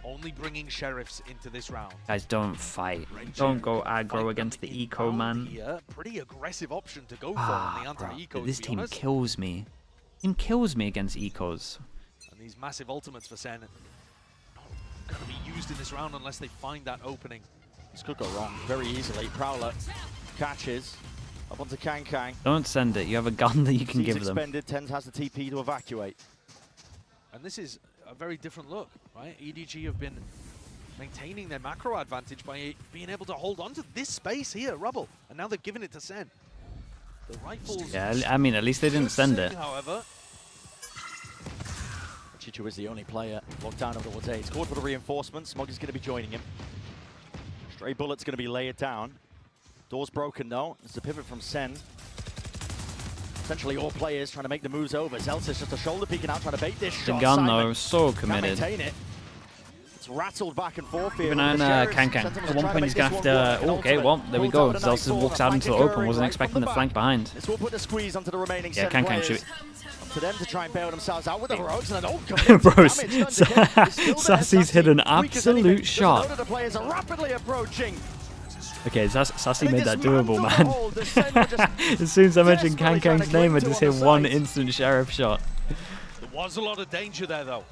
only bringing Sheriffs into this round. Guys, don't fight. Don't go aggro against the eco, man. Here, pretty aggressive option to go for on the anti-eco. This team kills me. Team kills me against ecos. And these massive ultimates for Sen not going to be used in this round unless they find that opening. This could go wrong very easily. Prowler catches up onto Kang. Don't send it. You have a gun that you can give them. Expended. Tens has the TP to evacuate. And this is a very different look, right? EDG have been maintaining their macro advantage by being able to hold on to this space here, Rubble, and now they've given it to Sen. The rifles. Yeah, I mean, at least they didn't send it. However, Chichu is the only player locked down over towards A. He's called for the reinforcements. Smog is going to be joining him. Stray Bullet's going to be laid down. Door's broken though. It's a pivot from Sen. Essentially all players trying to make the moves over. Zeltis just a shoulder peeking out, trying to bait this shot. The gun Simon though, so committed. Maintain it. It's rattled back and forth here. Keep an eye on Kang. At one point he's going to have to... Oh, okay, well, there we go. Zelsis walks out into the open. Wasn't expecting the flank behind. This will put the squeeze onto the remaining Yeah, Kang shoot. To them to try and bail themselves out with the heroics and an Bro, Sassy's hit an absolute shot. The players are rapidly approaching. Okay, Sassi made that doable, man. As soon as I mentioned Kang's name, I just hit one instant sheriff shot. there was a lot of danger there, though.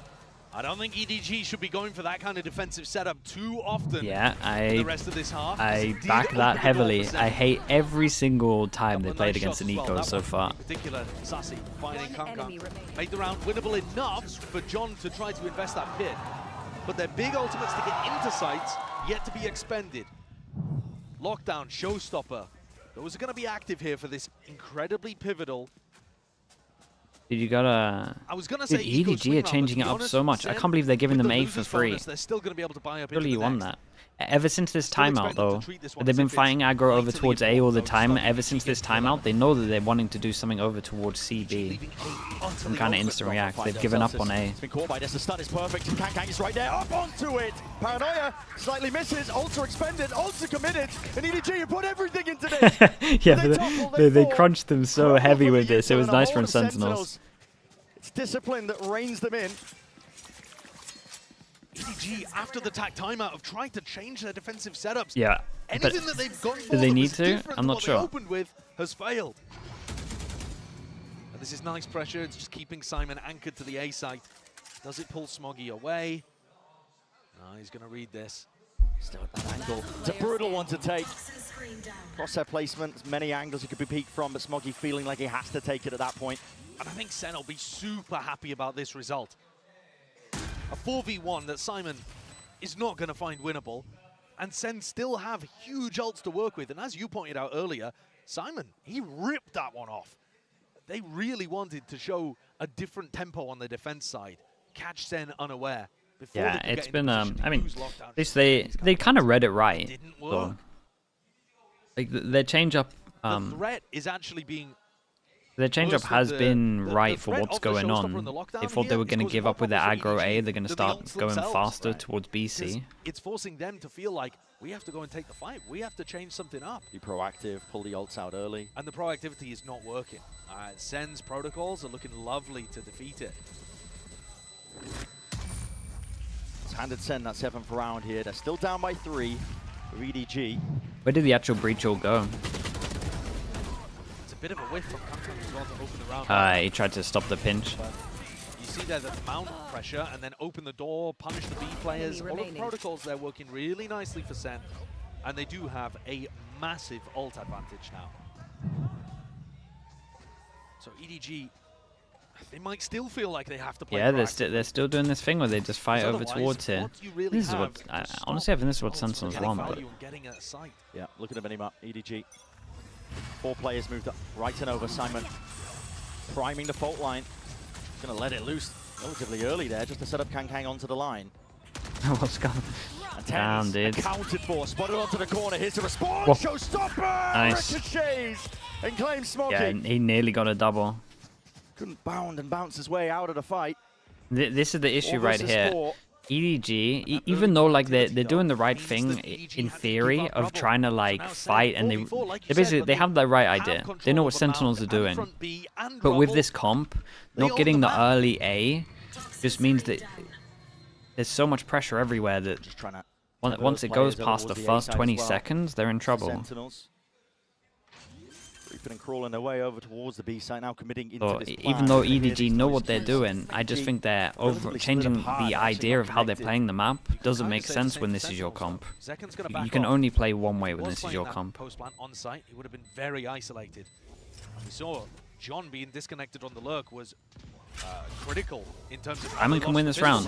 I don't think EDG should be going for that kind of defensive setup too often. Yeah, the rest of this half. I back that heavily. I hate every single time they played against an eco so far. In particular, Sassi finding Kang. Made the round winnable enough for John to try to invest that pit. But their big ultimates to get into sight yet to be expended. Lockdown, Showstopper. Those are going to be active here for this incredibly pivotal. Dude, you gotta... I was gonna say EDG are changing it up so much. I can't believe they're giving them A for free. They're still going to be able to buy up. Surely you won that. Ever since this timeout, though, they've been fighting aggro over towards A all the time. Ever since this timeout, they know that they're wanting to do something over towards CB. Some kind of instant react. They've given up on A. It's been caught by this. The stun is perfect. And Kang is right there. Up onto it. Paranoia slightly misses. Ultra expended. Ultra committed. And EDG, you put everything into this. Yeah, they crunched them so heavy with this. It was nice from Sentinels. It's discipline that reins them in. EDG, after the timeout, have tried to change their defensive setups. Yeah, anything that they've gone for do they that need was to? different I'm not what sure. They opened with has failed. And this is nice pressure. It's just keeping Simon anchored to the A site. Does it pull Smoggy away? No, he's going to read this. Still at that angle. It's a brutal one to take. Crosshair placement, many angles he could be peeked from, but Smoggy feeling like he has to take it at that point. And I think Sen will be super happy about this result. A 4v1 that Simon is not going to find winnable. And Sen still have huge ults to work with. And as you pointed out earlier, Simon, he ripped that one off. They really wanted to show a different tempo on the defense side. Catch Sen unaware. Yeah, it's been, I mean, at least they kind of read it right. So, like, their change-up... the threat is actually being... Their change-up has been right for what's going on. They thought they were going to give up with their aggro A. They're going to start going faster towards BC. It's forcing them to feel like, we have to go and take the fight. We have to change something up. Be proactive, pull the ults out early. And the proactivity is not working. Sen's protocols are looking lovely to defeat it. It's handed Sen that 7th round here. They're still down by 3 for EDG. Where did the actual breach all go? It's a bit of a whiff from Kankan as well to open the round. He tried to stop the pinch. You see there the mount pressure and then open the door, punish the B players. All of the protocols there working really nicely for Sen. And they do have a massive ult advantage now. So EDG, they might still feel like they have to play. Yeah, they're still doing this thing where they just fight over towards here. This is what honestly, I think this is what Sentinels want. But yeah, look at the minimap. EDG, 4 players moved up right and over. Simon priming the fault line. Gonna let it loose relatively early there, just to set up Kang onto the line. What's going on? Damn, dude. Accounted for, spotted onto the corner. Here's a response. Whoa. Showstopper! Nice. Ricochets and claims Smokey. Yeah, he nearly got a double. Couldn't bound and bounce his way out of the fight. This is the issue right here. 4. EDG, even though like they're doing the right thing in theory of trying to like fight, and they have the right idea. They know what Sentinels are doing. But with this comp, not getting the early A just means that there's so much pressure everywhere that once it goes past the first 20 seconds, they're in trouble. Sentinels. Creeping and crawling their way over towards the B site, now committing into this plan. Even though EDG know what they're doing, I just think they're changing the idea of how they're playing the map doesn't make sense when this is your comp. You can only play one way when this is your comp. Post-plant on site, he would have been very isolated. And we saw John being disconnected on the lurk was critical in terms of... Simon can win this round.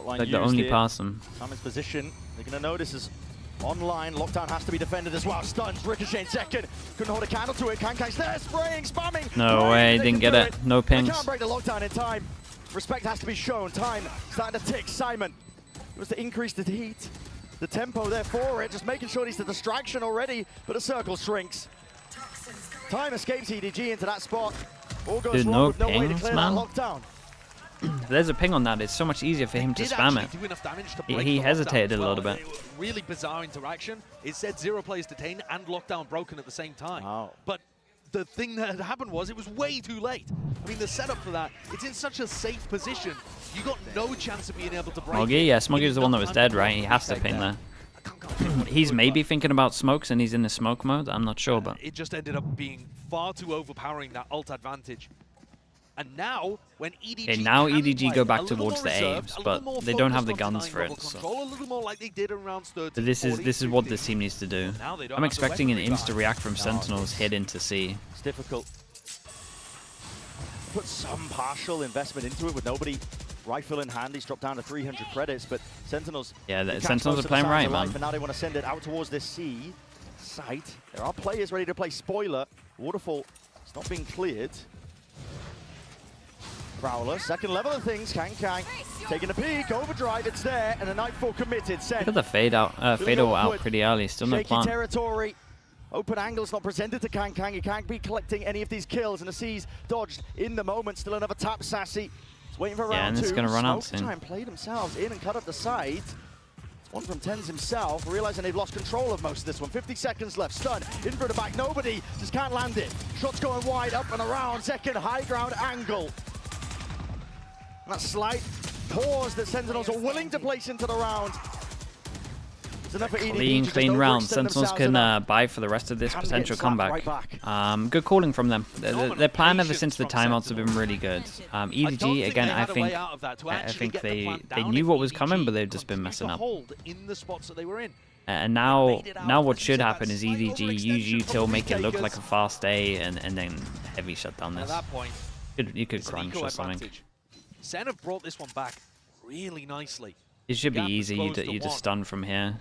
Like the only person. Simon's position, they're going to know this is online. Lockdown has to be defended as well. Stuns, Ricochet in second. Couldn't hold a candle to it. Kankai's there, spraying, spamming. No way, didn't get it. No pings. They can't break the lockdown in time. Respect has to be shown. Time starting to tick. Simon was to increase the heat. The tempo there for it. Just making sure he's the distraction already, but the circle shrinks. Time escapes EDG into that spot. All goes wrong with no way to clear that lockdown. There's a ping on that. It's so much easier for him to spam it. He hesitated a little bit. Really bizarre interaction. It said 0 players detained and lockdown broken at the same time. Wow. But the thing that had happened was it was way too late. I mean, the setup for that, it's in such a safe position. You got no chance of being able to break. Smoggy, yeah, Smoggy was the one that was dead, right? He has to ping there. He's maybe thinking about smokes and he's in the smoke mode. I'm not sure, but it just ended up being far too overpowering, that ult advantage. And now, when EDG go back towards the Aves, but they don't have the guns for it. So. A little more like they did in rounds 30, But this is what this team needs to do. I'm expecting an insta-react from Sentinels hit into C. It's difficult. Put some partial investment into it with nobody rifle in hand. He's dropped down to 300 credits, but Sentinels... Yeah, the Sentinels are playing right, man. But now they want to send it out towards this C site. There are players ready to play spoiler. Waterfall is not being cleared. Prowler, second level of things. Kang taking a peek, overdrive, it's there, and a Nightfall committed. Look at the fade out pretty early. Still no plan. Territory. Open angles not presented to Kang. He can't be collecting any of these kills, and the C's dodged in the moment. Still another tap. Sassi is waiting for round 2. Yeah, and it's going to run out soon. Try and play themselves in and cut up the side. One from Tens himself, realizing they've lost control of most of this one. 50 seconds left. Stun in for the back. Nobody just can't land it. Shots going wide, up and around. Second high ground angle. That slight pause that Sentinels are willing to place into the round. Clean round. Sentinels can buy for the rest of this potential comeback. Good calling from them. Their plan ever since the timeouts have been really good. EDG, again, I think they knew what was coming, but they've just been messing up. And now what should happen is EDG use util, make it look like a fast A, and then heavy shut down this. You could crunch or something. SEN have brought this one back really nicely. It should be easy. You just stun from here.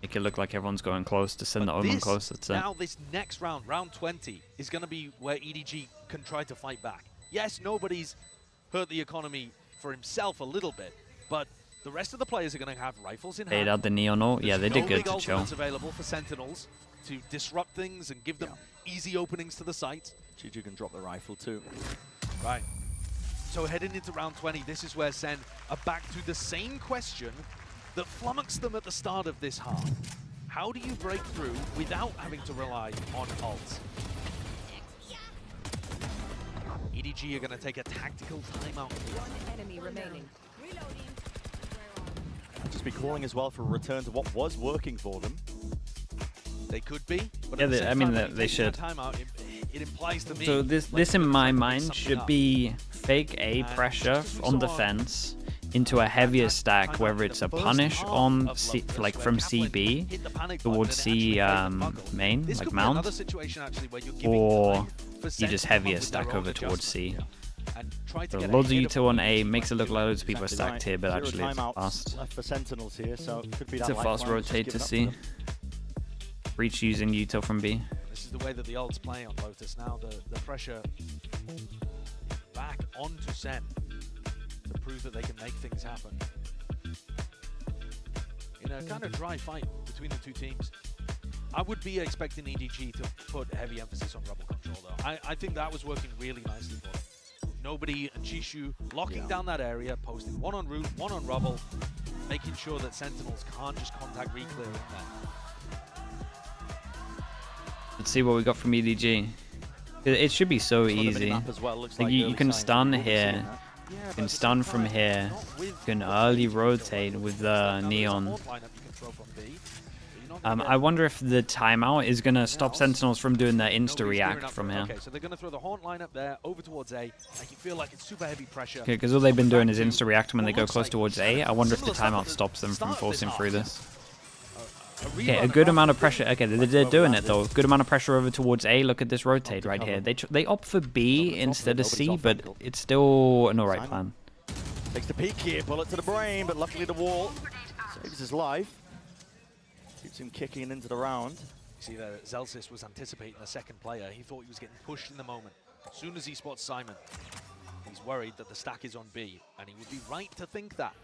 Make it look like everyone's going close to send the Omen close. That's it. Now this next round, round 20, is going to be where EDG can try to fight back. Yes, nobody's hurt the economy for himself a little bit, but the rest of the players are going to have rifles in hand. They had the Neon ult. Yeah, they did good to chill. Available for Sentinels to disrupt things and give them easy openings to the site. Juju can drop the rifle too. Right. So heading into round 20, this is where SEN are back to the same question that flummoxed them at the start of this half. How do you break through without having to rely on ults? EDG are going to take a tactical timeout. One enemy remaining. I'd just be calling as well for a return to what was working for them. They could be, but Yeah, I mean, they should. Timeout, it implies to me. So this in my mind should be fake A pressure on defense into a heavier stack, whether it's a punish on C, like from CB towards C main, like mount, or you just heavier stack over towards C. So loads of util on A makes it look like loads of people are stacked here, but actually it's fast. Left for Sentinels here, so it could be It's that a fast lifeline rotate to just C. given up Breach using util from B. This is the way that the ults play on Lotus now. The pressure back onto Sen to prove that they can make things happen. In a kind of dry fight between the two teams. I would be expecting EDG to put heavy emphasis on rebel control though. I think that was working really nicely for them. Nobody and Chishu locking down that area, posting one on route, one on rubble, making sure that Sentinels can't just contact reclear in there. Let's see what we got from EDG. It should be so easy. Like you can stun here, you can stun from here, you can early rotate with the neon. I wonder if the timeout is going to stop Sentinels from doing their insta-react from here. Okay, so they're going to throw the Haunt line up there, over towards A. Like you feel like it's super heavy pressure. Okay, because all they've been doing is insta-react when they go close towards A. I wonder if the timeout stops them from forcing through this. Okay, a good amount of pressure. Okay, they're doing it though. Good amount of pressure over towards A. Look at this rotate right here. They opt for B instead of C, but it's still an alright plan. Takes the peek here, bullet to the brain, but luckily the wall saves his life. Keeps him kicking into the round. You see that Zelsis was anticipating the second player. He thought he was getting pushed in the moment. As soon as he spots Simon, he's worried that the stack is on B, and he would be right to think that.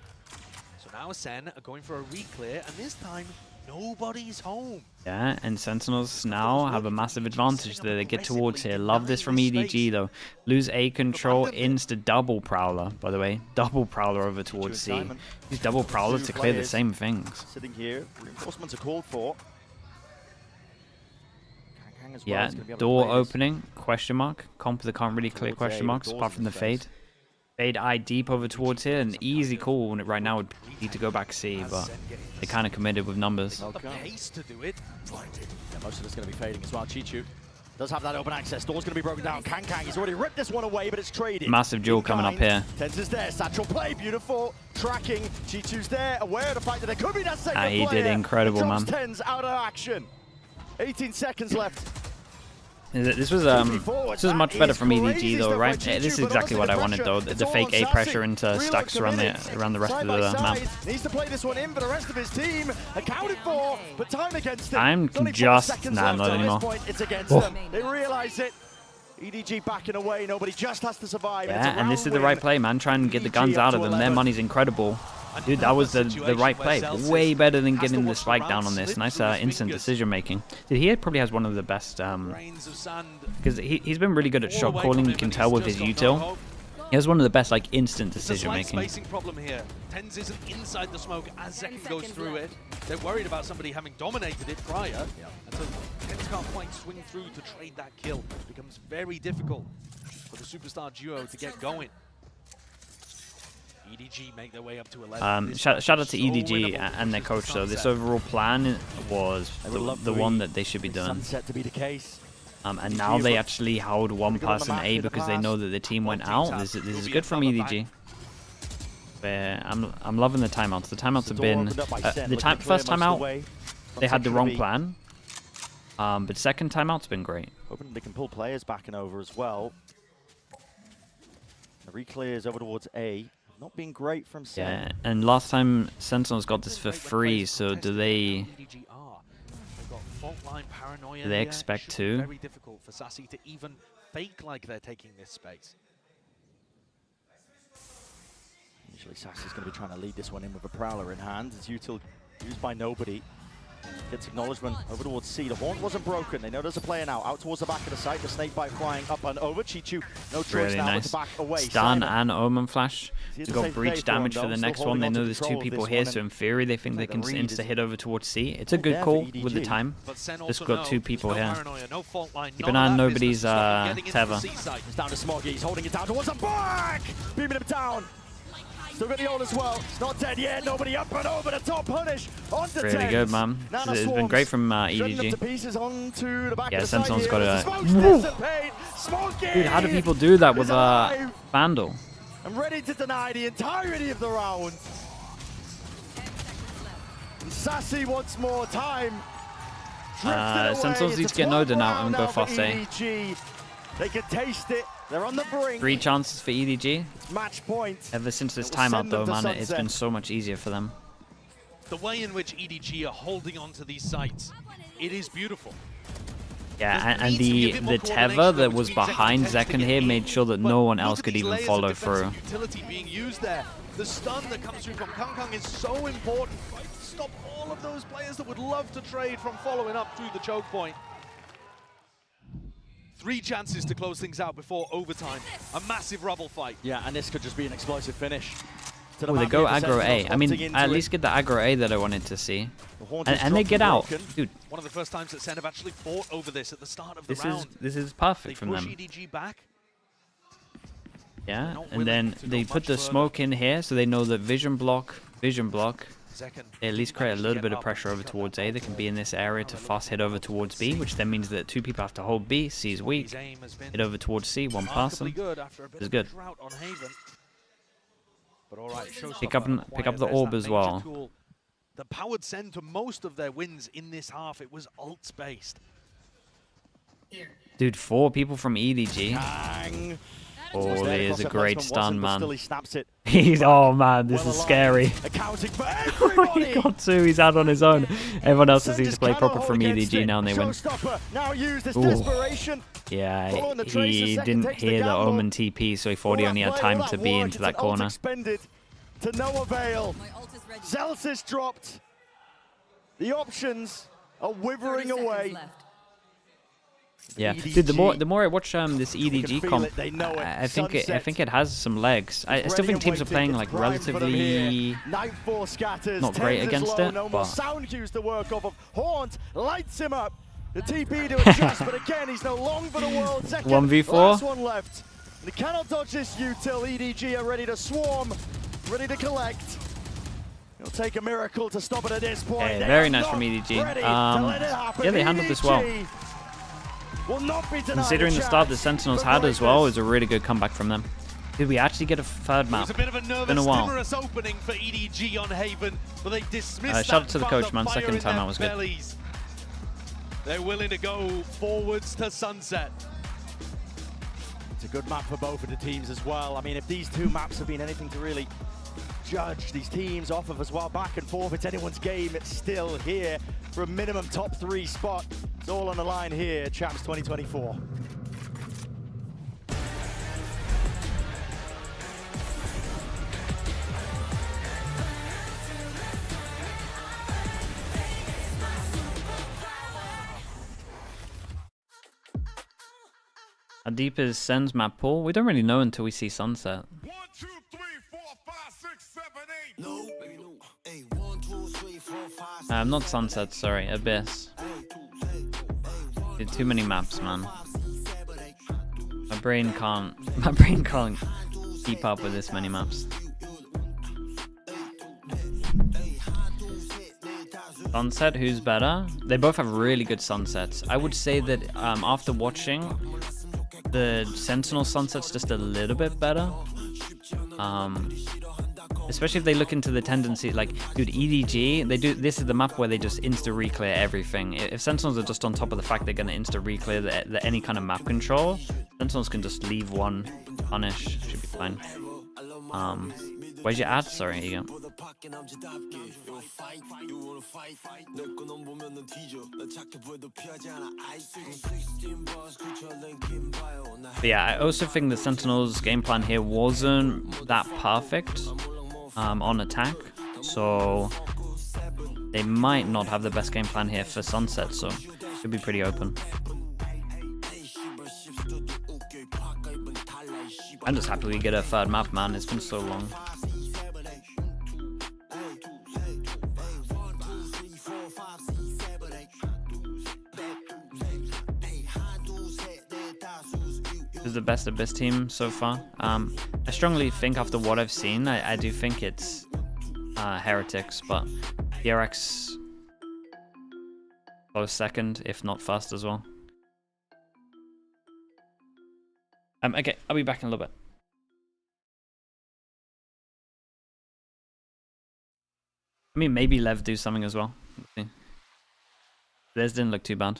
So now SEN are going for a re-clear, and this time, nobody's home. Yeah, and Sentinels now have a massive advantage that they get towards here. Love this from EDG though. Lose A control, insta double Prowler, by the way. Double Prowler over towards C. Use double Prowler to clear the same things. Sitting here, reinforcements are called for. Yeah, door opening, question mark. Comp that can't really clear question marks apart from the fade. Fade eye deep over towards here, an easy call right now would be to go back C, but they kind of committed with numbers. Pace to do it. Yeah, most of it's going to be fading as well. Chichu does have that open access. Door's going to be broken down. Kang, he's already ripped this one away, but it's traded. Massive duel coming up here. Tens is there. Satchel play, beautiful. Tracking. Chichu's there, aware of the fact that there could be that second player. He did incredible, man. Tens out of action. 18 seconds left. This was much better from EDG though, right? This is exactly what I wanted though. The fake A pressure into stacks around the rest of the map. Needs to play this one in, but the rest of his team accounted for, but time against him. I'm just not anymore. It's against them. They realize it. EDG backing away. Nobody just has to survive. Yeah, and this is the right play, man. Try and get the guns out of them. Their money's incressible. Dude, that was the right play. Way better than getting the spike down on this. Nice instant decision making. Dude, he probably has one of the best, because he's been really good at shot calling. You can tell with his util. He has one of the best like instant decision making. Spacing problem here. Tens isn't inside the smoke as Zekin goes through it. They're worried about somebody having dominated it prior. And so Tens can't quite swing through to trade that kill. It becomes very difficult for the superstar duo to get going. EDG make their way up to 11. Shout out to EDG and their coach though. This overall plan was the one that they should be doing. Set to be the case. And now they actually hold one person A because they know that the team went out. This is good from EDG. I'm loving the timeouts. The timeouts have been first timeout they had the wrong plan, but second timeout's been great. Hoping they can pull players back and over as well. The re-clears over towards A. Not being great from SEN. Yeah, and last time Sentinels got this for free, so do they expect to? Very difficult for Sassi to even fake like they're taking this space. Usually Sassi's going to be trying to lead this one in with a Prowler in hand. It's util used by nobody. Gets acknowledgement over towards C. The Haunt wasn't broken. They know there's a player now. Out towards the back of the site. The Snakebite flying up and over. Chichu, no choice Really now nice. but to back away. Stun Simon. and Omen Flash. He's They the got safe breach play for him, damage for though. the Still next one. holding They on to know there's two control of people this here, one, so and in theory they think they can just read is insta-hit over towards C. It's a good good there call for with the EDG. time. But Sen Just also got two know people no here. paranoia, no fault line, Keep none an eye of on that nobody's business to stop him getting into the tether. C site. It's down to Smoggy. He's holding it down towards the back. Beaming him down. Still got the ult as well. It's not dead yet. Nobody up and over the top. Punish onto Really 10. good, man. It's been great from EDG. Yeah, Sentinel's got a... Dude, how do people do that with Vandal? I'm ready to deny the entirety of the round. And Sassi wants more time. Sentinels need to get Noda now and go fast A. They can taste it. They're on the brink. 3 chances for EDG. Match point. Ever since this It will timeout send them though, to man, it's sunset. been so much easier for them. The way in which EDG are holding on to these sites, it is beautiful. Yeah, and the tether that was behind Zekken here made sure that no one else could even follow through. Utility being used there. The stun that comes through from Kang is so important. Stop all of those players that would love to trade from following up through the choke point. 3 chances to close things out before overtime. A massive rubble fight. Yeah, and this could just be an explosive finish. Oh, they go aggro A. I mean, at least get the aggro A that I wanted to see. And they get out. Dude, One of the first times that Sen have actually fought over this at the start of the round. this is perfect They from push them. EDG back. Yeah, and then they put the smoke in here so they know that vision block. They at least create a little bit of pressure over towards A. They can be in this area to fast hit over towards B, which then means that 2 people have to hold B. C is weak. Hit over towards C, 1 person. It's good. But all right, Pick up the orb as well. The powered Sen to most of their wins in this half. It was ults based. Dude, 4 people from EDG. Oh, that is a great stun, man. Oh man, this is scary. He got 2, he's out on his own. Everyone else just needs to play proper from EDG now and they win. Ooh. Yeah, he didn't hear the Omen TP, so he thought he only had time to be into that corner. To no avail. Zelsis dropped. The options are withering away. Yeah, dude. The more I watch this EDG comp, I think it has some legs. I still think teams are playing like relatively not great against it, but sound cues to work off of. Haunt lights him up. The TP to adjust, but again he's no long for the world. 1v4. Last one left. They cannot dodge this util. EDG are ready to swarm, ready to collect. It'll take a miracle to stop it at this point. Okay, very nice from EDG. Yeah, they handled this well. Considering the start the Sentinels had as well, is a really good comeback from them. Did we actually get a 3rd map? It was a bit of a nervous, been a while. timorous opening for EDG on Haven, but they dismissed Shout out to the that coach, fire man. in Second time their out was good. bellies. They're willing to go forwards to sunset. It's a good map for both of the teams as well. I mean, if these 2 maps have been anything to really judge these teams off of as well, back and forth, it's anyone's game. It's still here for a minimum top 3 spot. It's all on the line here, Champs 2024. How deep is Sen's map pool? We don't really know until we see sunset. Not sunset, sorry, Abyss. Did too many maps, man. My brain can't keep up with this many maps. Sunset, who's better? They both have really good sunsets. I would say that after watching, the Sentinel sunset's just a little bit better. Especially if they look into the tendency, like, dude, EDG, this is the map where they just insta-reclear everything. If Sentinels are just on top of the fact they're going to insta-reclear any kind of map control, Sentinels can just leave one, punish, should be fine. Where's your ad? Sorry, here you go. But yeah, I also think the Sentinels' game plan here wasn't that perfect on attack, so they might not have the best game plan here for Sunset, so should be pretty open. I'm just happy we get a third map, man. It's been so long. This is the best Abyss team so far. I strongly think after what I've seen, I do think it's Heretics, but ERX close second, if not first as well. Okay, I'll be back in a little bit. I mean, maybe Lev do something as well. Let's see. Theirs didn't look too bad.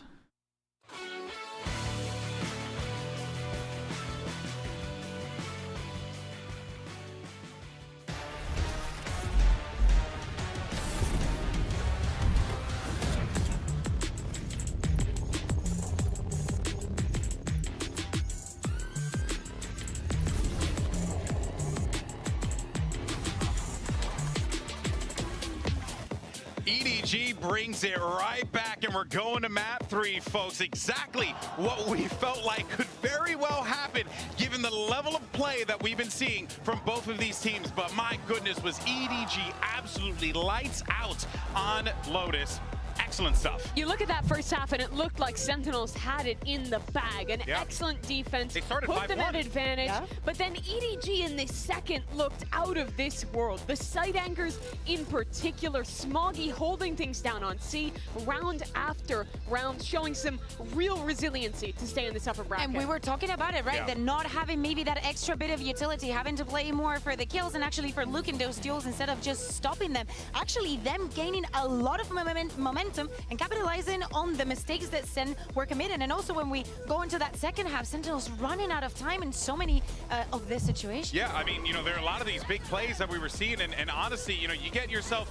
EDG brings it right back, and we're going to map 3, folks. Exactly what we felt like could very well happen, given the level of play that we've been seeing from both of these teams. But my goodness, was EDG absolutely lights out on Lotus. Excellent stuff. You look at that first half and it looked like Sentinels had it in the bag. An excellent defense, put them at advantage, but then EDG in the second looked out of this world. The site anchors in particular, Smoggy holding things down on C, round after round, showing some real resiliency to stay in this upper bracket. And we were talking about it, right? That not having maybe that extra bit of utility, having to play more for the kills and actually for looking those duels instead of just stopping them. Actually, them gaining a lot of momentum and capitalizing on the mistakes that SEN were committing. And also when we go into that second half, Sentinels running out of time in so many of this situation. Yeah, I mean, you know, there are a lot of these big plays that we were seeing, and honestly, you know, you get yourself,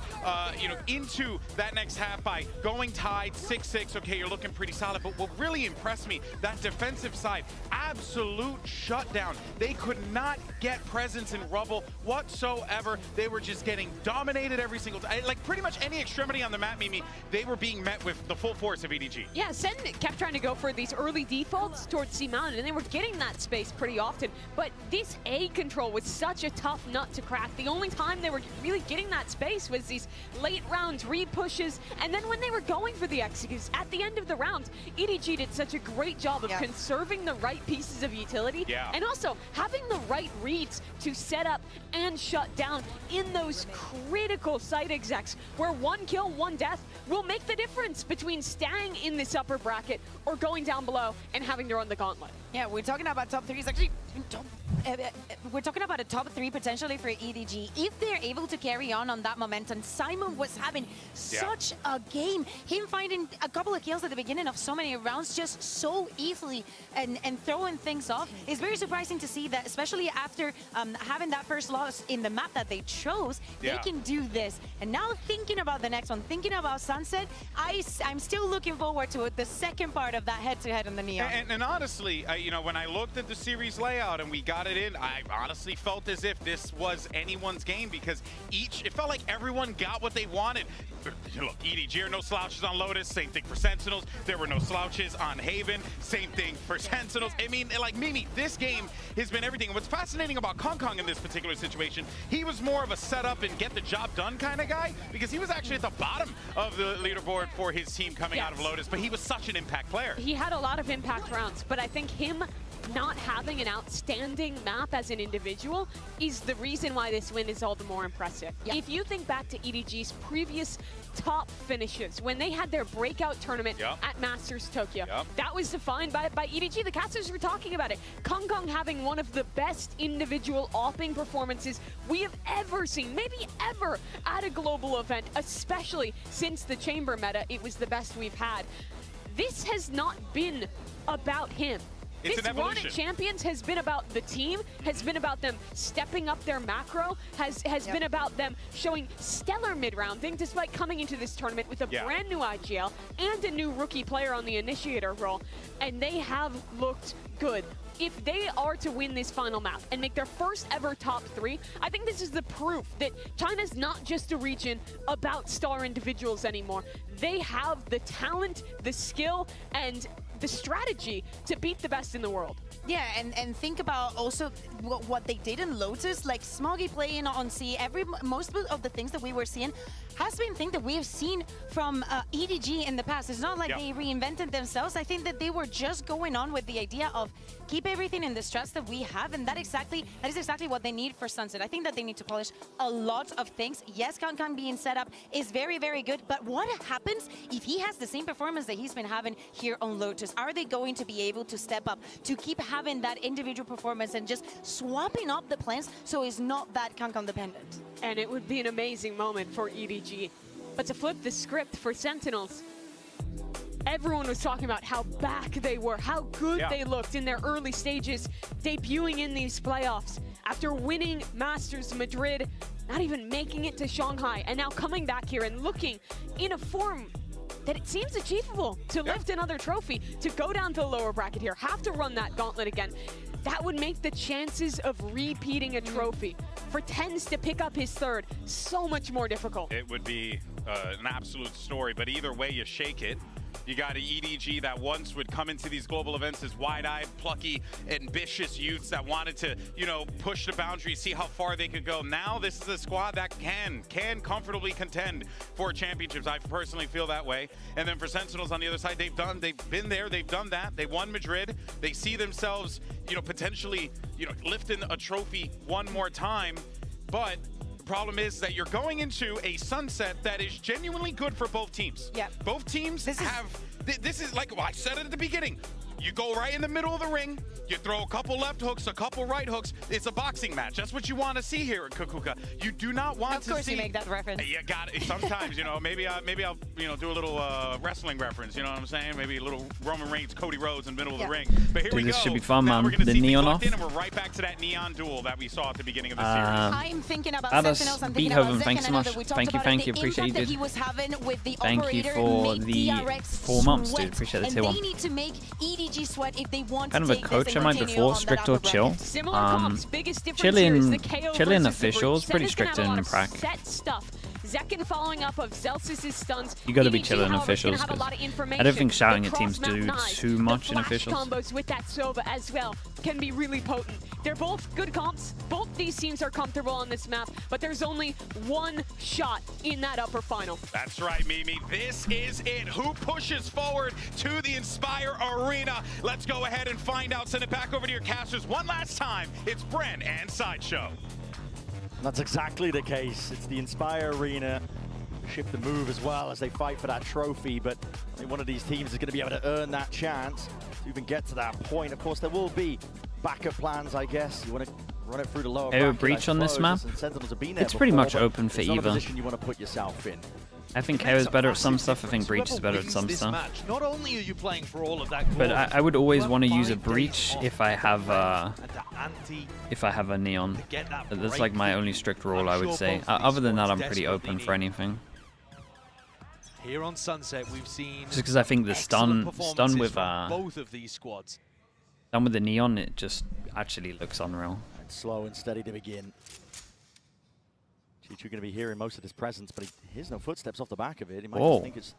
you know, into that next half by going tied 6-6. Okay, you're looking pretty solid, but what really impressed me, that defensive side, absolute shutdown. They could not get presence in rubble whatsoever. They were just getting dominated every single time. Like pretty much any extremity on the map, Mimi, they were being met with the full force of EDG. Yeah, SEN kept trying to go for these early defaults towards C Mountain, and they were getting that space pretty often. But this A control was such a tough nut to crack. The only time they were really getting that space was these late round re-pushes, and then when they were going for the executes at the end of the round, EDG did such a great job of conserving the right pieces of utility, and also having the right reads to set up and shut down in those critical site execs, where one kill, one death will make the difference between staying in this upper bracket or going down below and having to run the gauntlet. Yeah, we're talking about top 3s. Actually, we're talking about a top 3 potentially for EDG. If they're able to carry on that momentum, Simon was having such a game. Him finding a couple of kills at the beginning of so many rounds just so easily and throwing things off. It's very surprising to see that, especially after having that first loss in the map that they chose, they can do this. And now thinking about the next one, thinking about Sunset, I'm still looking forward to it, the second part of that head-to-head in the Neon. And honestly, you know, when I looked at the series layout and we got it in, I honestly felt as if this was anyone's game, because it felt like everyone got what they wanted. Look, EDG are no slouches on Lotus, same thing for Sentinels. There were no slouches on Haven, same thing for Sentinels. I mean, like Mimi, this game has been everything. And what's fascinating about Kong in this particular situation, he was more of a setup and get the job done kind of guy, because he was actually at the bottom of the leaderboard for his team coming out of Lotus, but he was such an impact player. He had a lot of impact rounds, but I think him not having an outstanding map as an individual is the reason why this win is all the more impressive. If you think back to EDG's previous top finishes, when they had their breakout tournament at Masters Tokyo, that was defined by EDG. The casters were talking about it. Kong having one of the best individual opping performances we have ever seen, maybe ever, at a global event, especially since the Chamber meta. It was the best we've had. This has not been about him. It's this run at Champions has been about the team, has been about them stepping up their macro, has been about them showing stellar mid-rounding despite coming into this tournament with a brand new IGL and a new rookie player on the initiator role. And they have looked good if they are to win this final map and make their first ever top 3, I think this is the proof that China's not just a region about star individuals anymore. They have the talent, the skill, and the strategy to beat the best in the world. Yeah, and think about also what they did in Lotus, like Smoggy playing on C. Most of the things that we were seeing has been things that we have seen from EDG in the past. It's not like they reinvented themselves. I think that they were just going on with the idea of keep everything in the stress that we have, and that is exactly what they need for Sunset. I think that they need to polish a lot of things. Yes, Kankan being set up is very, very good, but what happens if he has the same performance that he's been having here on Lotus? Are they going to be able to step up, to keep having that individual performance and just swapping up the plans so it's not that Kankan dependent? And it would be an amazing moment for EDG. But to flip the script for Sentinels, everyone was talking about how back they were, how good they looked in their early stages, debuting in these playoffs. After winning Masters Madrid, not even making it to Shanghai, and now coming back here and looking in a form that it seems achievable to lift another trophy, to go down to the lower bracket here, have to run that gauntlet again. That would make the chances of repeating a trophy for TenZ to pick up his third so much more difficult. It would be an absolute story, but either way you shake it, you got an EDG that once would come into these global events as wide-eyed, plucky, ambitious youths that wanted to, you know, push the boundaries, see how far they could go. Now this is a squad that can comfortably contend for championships. I personally feel that way. And then for Sentinels on the other side, they've been there, they've done that. They won Madrid. They see themselves, you know, potentially, you know, lifting a trophy one more time. But the problem is that you're going into a Sunset that is genuinely good for both teams. Yeah. Both teams this is like, well, I said it at the beginning. You go right in the middle of the ring, you throw a couple left hooks, a couple right hooks. It's a boxing match. That's what you want to see here at Kukuka. You do not want to see... Of course you make that reference. You got it. Sometimes, you know, maybe I'll you know, do a little wrestling reference, you know what I'm saying? Maybe a little Roman Reigns, Cody Rhodes in the middle of the ring. But here we go. This should be fun, now man. The see neon off. And we're right back to that neon duel that we saw at the beginning of the series. I'm thinking about Adas Sentinels, I'm thinking about Beethoven, thanks so much. Thank you, appreciate it. He was having with the Thank you operator, for make the DRX 4 months, sweat. dude. Appreciate the And tier 1. they need to make EDG sweat if they want Kind to of a take coach this am and I continue before, on strict that or upper chill? bracket. Similar comps, biggest difference here is the KO chilling versus the officials, breach. pretty Sen's gonna strict have a lot in of prac. set stuff. Zekken following up of Zelsis' stuns. You gotta be EDG, chilling however, is gonna officials, have a 'cause lot of I don't think shouting The at teams do cross-map knives, too much in the flash officials. combos with that Sova as well can be really potent. They're both good comps. Both these teams are comfortable on this map, but there's only one shot in that upper final. That's right, Mimi. This is it. Who pushes forward to the Inspire Arena? Let's go ahead and find out. Send it back over to your casters one last time. It's Bren and Sideshow. That's exactly the case. It's the Inspire Arena. Shift the move as well as they fight for that trophy, but I think one of these teams is going to be able to earn that chance to even get to that point. Of course, there will be backup plans, I guess. You want to run it through the lower bracket, breach on this map? It's pretty much open for either. either. Position you want to put yourself in. I think KO is better at some stuff. I think Breach is better at some stuff. Not only are you playing for all of that, But I would always want to use a Breach if I have a Neon. That's like my only strict rule, I would say. Other than that, I'm pretty open for anything. Here on Sunset, we've seen just because I think the stun with both of these squads. Stun with the Neon, it just actually looks unreal. And slow and steady to begin. Chichu going to be hearing most of his presence, but he hears no footsteps off the back of it. He might just think it's...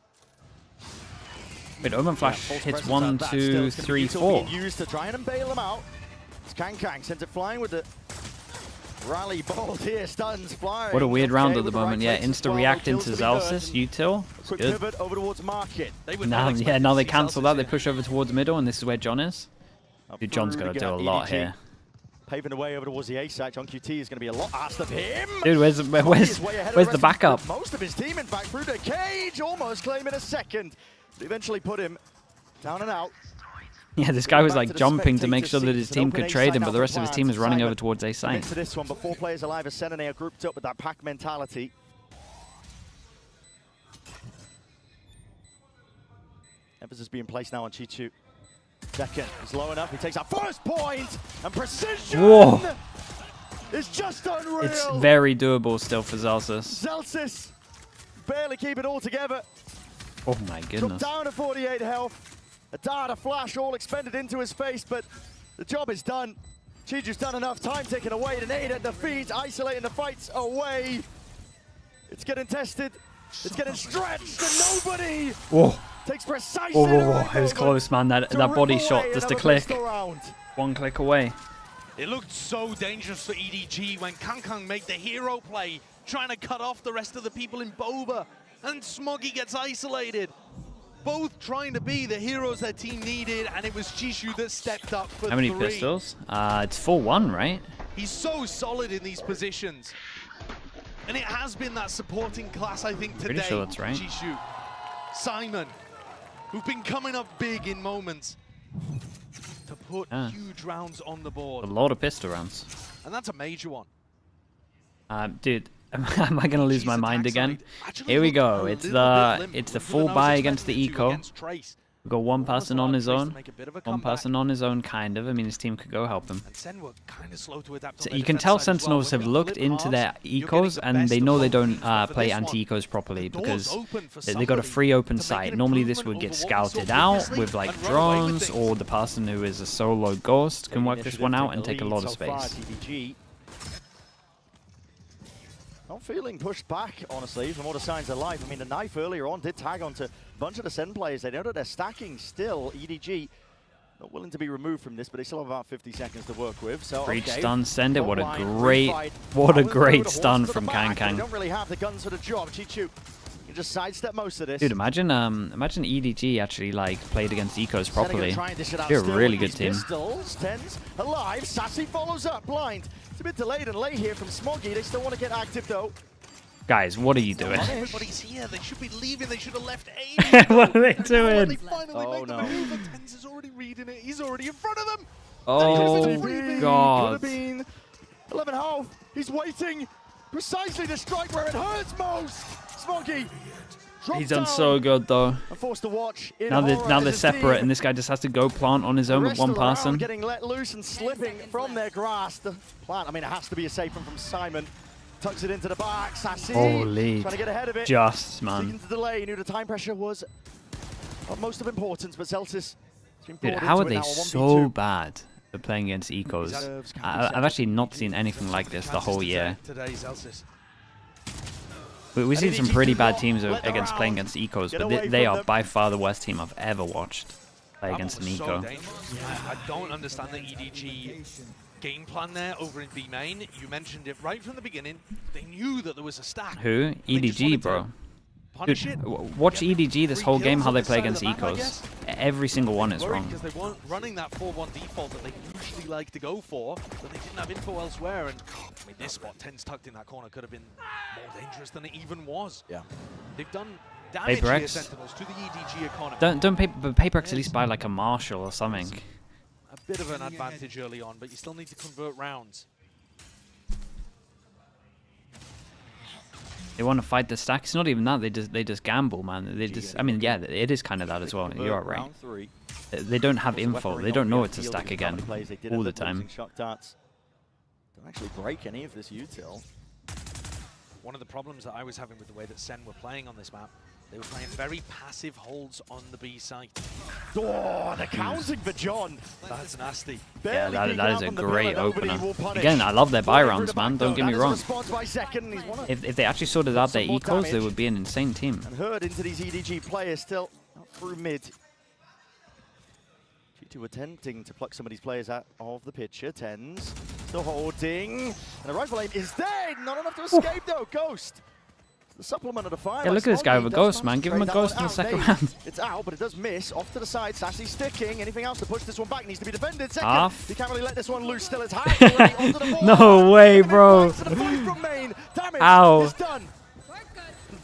Wait, Omen Flash hits 1, 2, 3, 4. Used to try and bail him out. It's Kang sends it flying with the rally bolt here. Stuns flying. What a weird round at the moment. Yeah, insta react into Zelsis, util. Quick Good. pivot over towards Market. Now they cancel that. They push over towards middle, and this is where John is. Dude, John's going to do a lot here. Paving the way over towards the A side. John QT is going to be a lot asked of him. Dude, where's the backup? Most of his team, in fact, through the cage, almost claiming a second. But eventually put him down and out. Yeah, this guy was like jumping to make sure that his team could trade him, but the rest of his team is running over towards A side. Into this one, but 4 players alive as SEN and they are grouped up with that pack mentality. Emphasis being placed now on Chichu. Second is low enough. He takes that first point, and precision. Whoa. It's just unreal. It's very doable still for Zelsis. Zelsis barely keep it all together. Oh my goodness. Dropped down to 48 health. A dart, a flash, all expended into his face, but The job is done. Chiju's done enough. Time taken away. The nade at the feet, isolating the fights away. It's getting tested. It's getting stretched, and nobody takes precisely the right It was close, man. That body shot, just a click. One click away. It looked so dangerous for EDG when Kangkang made the hero play, trying to cut off the rest of the people in Boba, and Smoggy gets isolated. Both trying to be the heroes their team needed, and it was Chishu that stepped up for How many 3. pistols? It's 4-1, right? He's so solid in these positions. And it has been that supporting class, I think, today. Pretty sure that's right. Chishu, Simon, who've been coming up big in moments to put huge rounds on the board. A lot of pistol rounds. And that's a major one. Dude, am I gonna lose my mind again? Here we go. It's the full buy against the eco. We've got one person on his own. One person on his own, kind of. I mean, his team could go help him. So you can tell Sentinels have looked into their ecos and they know they don't play anti-ecos properly because they got a free open site. Normally this would get scouted out with like drones, or the person who is a solo ghost can work this one out and take a lot of space. Not feeling pushed back, honestly, from all the signs of life. I mean, the knife earlier on did tag onto a bunch of the SEN players. They know that they're stacking still. EDG not willing to be removed from this, but they still have about 50 seconds to work with. So Breach stun, send it. What a great stun from Kangkang. Don't really have the guns for the job. Chichu can just sidestep most of this. Dude, imagine EDG actually like played against ecos properly. They're a really good team. Pistols, Tens alive. Sassi follows up blind. It's a bit delayed and late here from Smoggy. They still want to get active though. Guys, what are you doing? Everybody's here. They should be leaving. They should have left A. What are they doing? They finally make the move. Tens is already reading it. He's already in front of them. Oh, God. 11 half. He's waiting precisely to strike where it hurts most. Smoggy. He's done so good though. Forced to watch Now they're separate, and this guy just has to go plant on his own with one person. Getting let loose and slipping from their grasp. The plant. I mean, it has to be a safe one from Simon. Tucks it into the back. Sassi Holy, trying to get ahead of it. Just man. Seeking to delay. He knew the time pressure was of most of importance, but Celsius. Dude, how are they so bad at playing against ecos? I've actually not seen anything like this the whole year. We've seen some pretty bad teams against playing against ecos, but they are by far the worst team I've ever watched play against an eco. I don't understand the EDG game plan there over in B main. You mentioned it right from the beginning. They knew that there was a stack. Who? EDG, bro. Dude, watch EDG this whole game, how they play against ecos. Every single one is wrong. Because they weren't running that 4-1 default that they usually like to go for, but they didn't have info elsewhere. And I mean, this spot, Tens tucked in that corner, could have been more dangerous than it even was. Yeah. They've done damage Paper here, X. Sentinels, to the EDG economy. Don't Paper X at least buy like a Marshall or something. A bit of an advantage early on, but you still need to convert rounds. They want to fight the stack. It's not even that. They just gamble, man. They just. I mean, yeah, it is kind of that as well. You're right. They don't have info. They don't know it's a stack again all the time. Don't actually break any of this util. One of the problems that I was having with the way that SEN were playing on this map, they were playing very passive holds on the B site. Oh, they're counting for John. That's nasty. Yeah, that is a great opener. Again, I love their buy rounds, man. Don't get me wrong. If they actually sorted out their ecos, they would be an insane team. And herd into these EDG players still not through mid. G2 attempting to pluck some of these players out of the picture. Tens still holding. And the rifle aim is dead. Not enough to escape though. Ghost. The supplement of the fire. Yeah, look at this guy with a ghost, man. Give him a ghost in the second round. It's out, but it does miss. Off to the side. Sassi sticking. Anything else to push this one back? Needs to be defended. Second. Half. He can't really let this one loose. Still, it's half. No way, bro. Ow.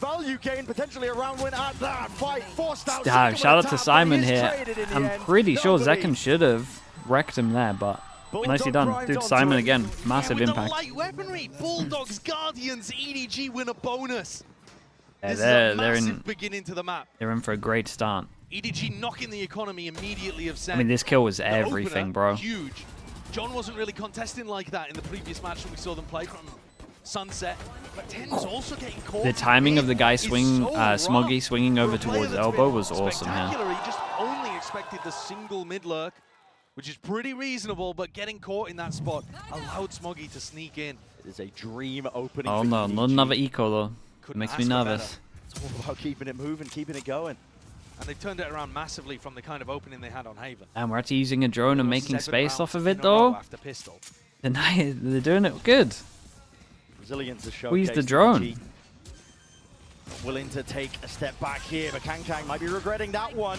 Value gain, potentially a round win at that fight. Forced out. Damn, shout out to Simon here. I'm pretty sure Zekken should have wrecked him there, but nicely done. Dude, Simon again. Massive impact. Light weaponry. Bulldogs, Guardians, EDG win a bonus. Yeah, This is a massive beginning to the map. They're in for a great start. EDG knocking the economy immediately of SEN. I mean, this kill was The everything, opener, bro. Huge. John wasn't really contesting like that in the previous match when we saw them play from Sunset. But Tens also getting caught. The timing of the guy swinging, so Smoggy swinging over towards elbow was awesome here. Spectacular. He just only expected the single mid lurk. which is pretty reasonable, but getting caught in that spot allowed Smoggy to sneak in. It is a dream opening. Oh no, not another eco though. It makes me nervous. It's all about keeping it moving, keeping it going. And they've turned it around massively from the kind of opening they had on Haven. And we're actually using a drone and making space off of it though. They're doing it good. Resilience is Squeeze the drone. Willing to take a step back here, but Kang might be regretting that one.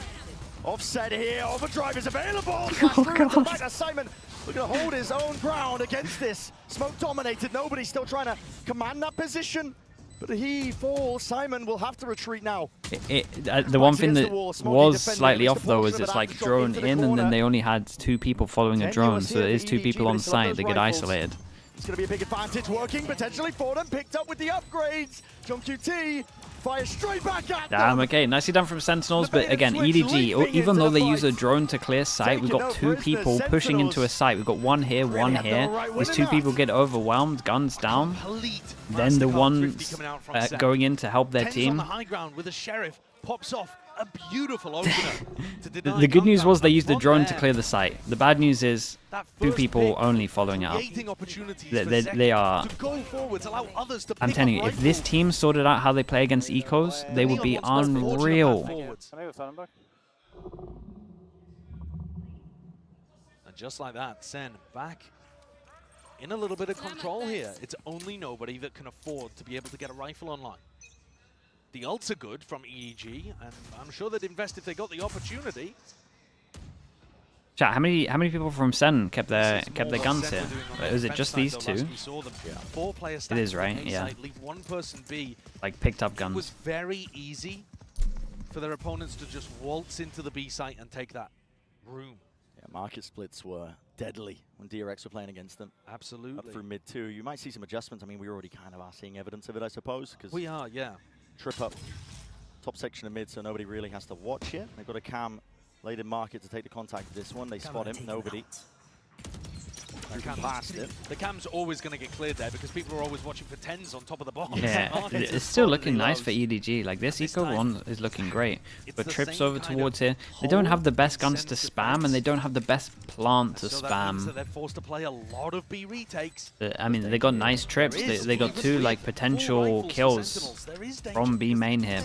Offset here, overdrive is available. Oh, God. Back to Simon, looking to hold his own ground against this. Smoke dominated, nobody's still trying to command that position. But he falls, Simon will have to retreat now. The one thing that was slightly off though is it's like drone in and then they only had 2 people following a drone, so there is 2 people on site, they get isolated. It's going to be a big advantage working potentially for them, picked up with the upgrades. John QT fire straight back at them. Damn, okay, nicely done from Sentinels, but again, EDG, even though they use a drone to clear site, we've got 2 people pushing into a site. We've got one here, one here. These 2 people get overwhelmed, guns down. Then the ones going in to help their team. On the high ground with a Sheriff pops off a beautiful opener. The good news was they used the drone to clear the site. The bad news is 2 people only following it up. They are... I'm telling you, if this team sorted out how they play against ecos, they would be unreal. And just like that, SEN back in a little bit of control here. It's only nobody that can afford to be able to get a rifle online. The ults are good from EDG, and I'm sure they'd invest if they got the opportunity. Chat, how many people from SEN kept their guns here? Is it just these 2? It is, right? Yeah. Like picked up guns. It was very easy for their opponents to just waltz into the B site and take that room. Yeah, market splits were deadly when DRX were playing against them. Absolutely. Up through mid 2. You might see some adjustments. I mean, we already kind of are seeing evidence of it, I suppose. We are, yeah. Trip up top section of mid, so nobody really has to watch it. They've got a cam laid in market to take the contact with this one. They spot him, nobody. Past it. The cam's always going to get cleared there because people are always watching for 10s on top of the box. Yeah, it's still looking nice for EDG. Like this eco one is looking great, but trips over towards here. They don't have the best guns to spam, and they don't have the best plant to spam. They're forced to play a lot of B retakes. I mean, they got nice trips. They got 2 like potential kills from B main here.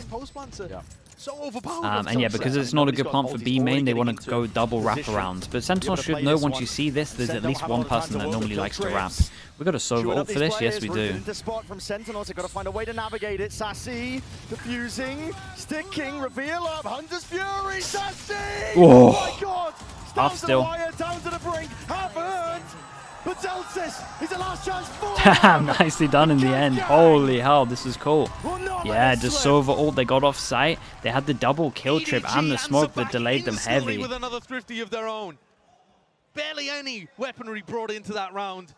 And yeah, because it's not a good plant for B main, they want to go double wraparounds. But Sentinel should know once you see this, there's at least one person that normally likes to wrap. We got a Sova ult for this? Yes, we do. Spot from Sentinels, they've got to find a way to navigate it. Sassi, diffusing, sticking, reveal up, Hunter's Fury, Sassi! Oh my God! Half still. Down to the brink, haven't! But Zelsis, he's a last chance for Damn, nicely done in the end. Holy hell, this is cool. Yeah, just Sova ult, they got off site. They had the double kill trip and the smoke that delayed them heavy. With another thrifty of their own. Barely any weaponry brought into that round.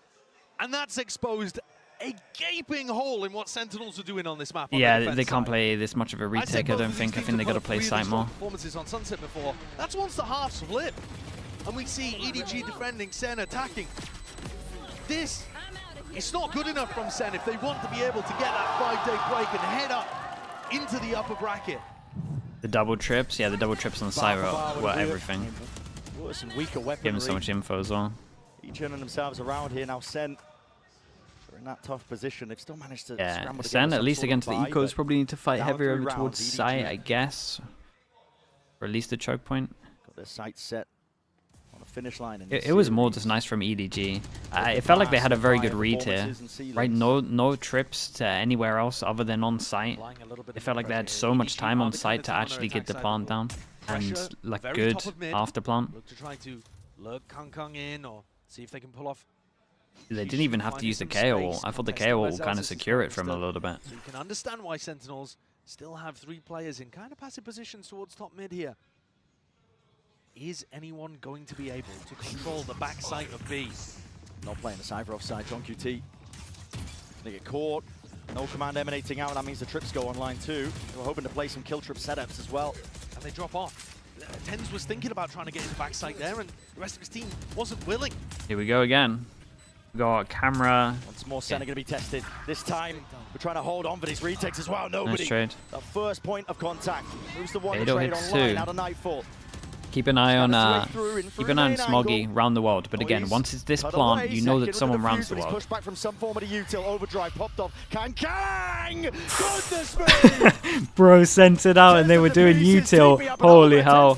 And that's exposed a gaping hole in what Sentinels are doing on this map. Yeah, they can't play this much of a retake, I don't think. I think they got to play site more. Performances on Sunset before. That's once the halves flip. And we see EDG defending, SEN attacking. This, it's not good enough from SEN if they want to be able to get that 5-day break and head up into the upper bracket. The double trips, yeah, the double trips on site were everything. Worse and weaker weaponry. Give them so much info as well. Each turning themselves around here now. SEN are in that tough position. They've still managed to scramble to SEN, at least against the ecos, probably need to fight heavier over towards site, I guess. Or at least the choke point. Got their sights set. Finish line. It was more just nice from EDG. It felt like they had a very good read here, right? No trips to anywhere else other than on site. It felt like they had so much time on site to actually get the plant down and like good after plant. Look to try to lurk Kang in or see if they can pull off. They didn't even have to use the KO. I thought the KO will kind of secure it from a little bit. So you can understand why Sentinels still have 3 players in kind of passive positions towards top mid here. Is anyone going to be able to control the backside of B? Not playing the Cypher offside, John QT. They get caught. No command emanating out, and that means the trips go online too. They were hoping to play some kill trip setups as well. And they drop off. Tens was thinking about trying to get into backside there, and the rest of his team wasn't willing. Here we go again. We got camera. Once more, SEN are going to be tested. This time, we're trying to hold on for these retakes as well. Nobody. Nice trade. The first point of contact. Moves the one trade online out of Nightfall. Keep an eye on Smoggy round the world. But again, once it's this plant, you know that someone rounds the world. Pushed back from some form of util. Overdrive popped off. Kang! Goodness me! Bro sent it out and they were doing util. Holy hell.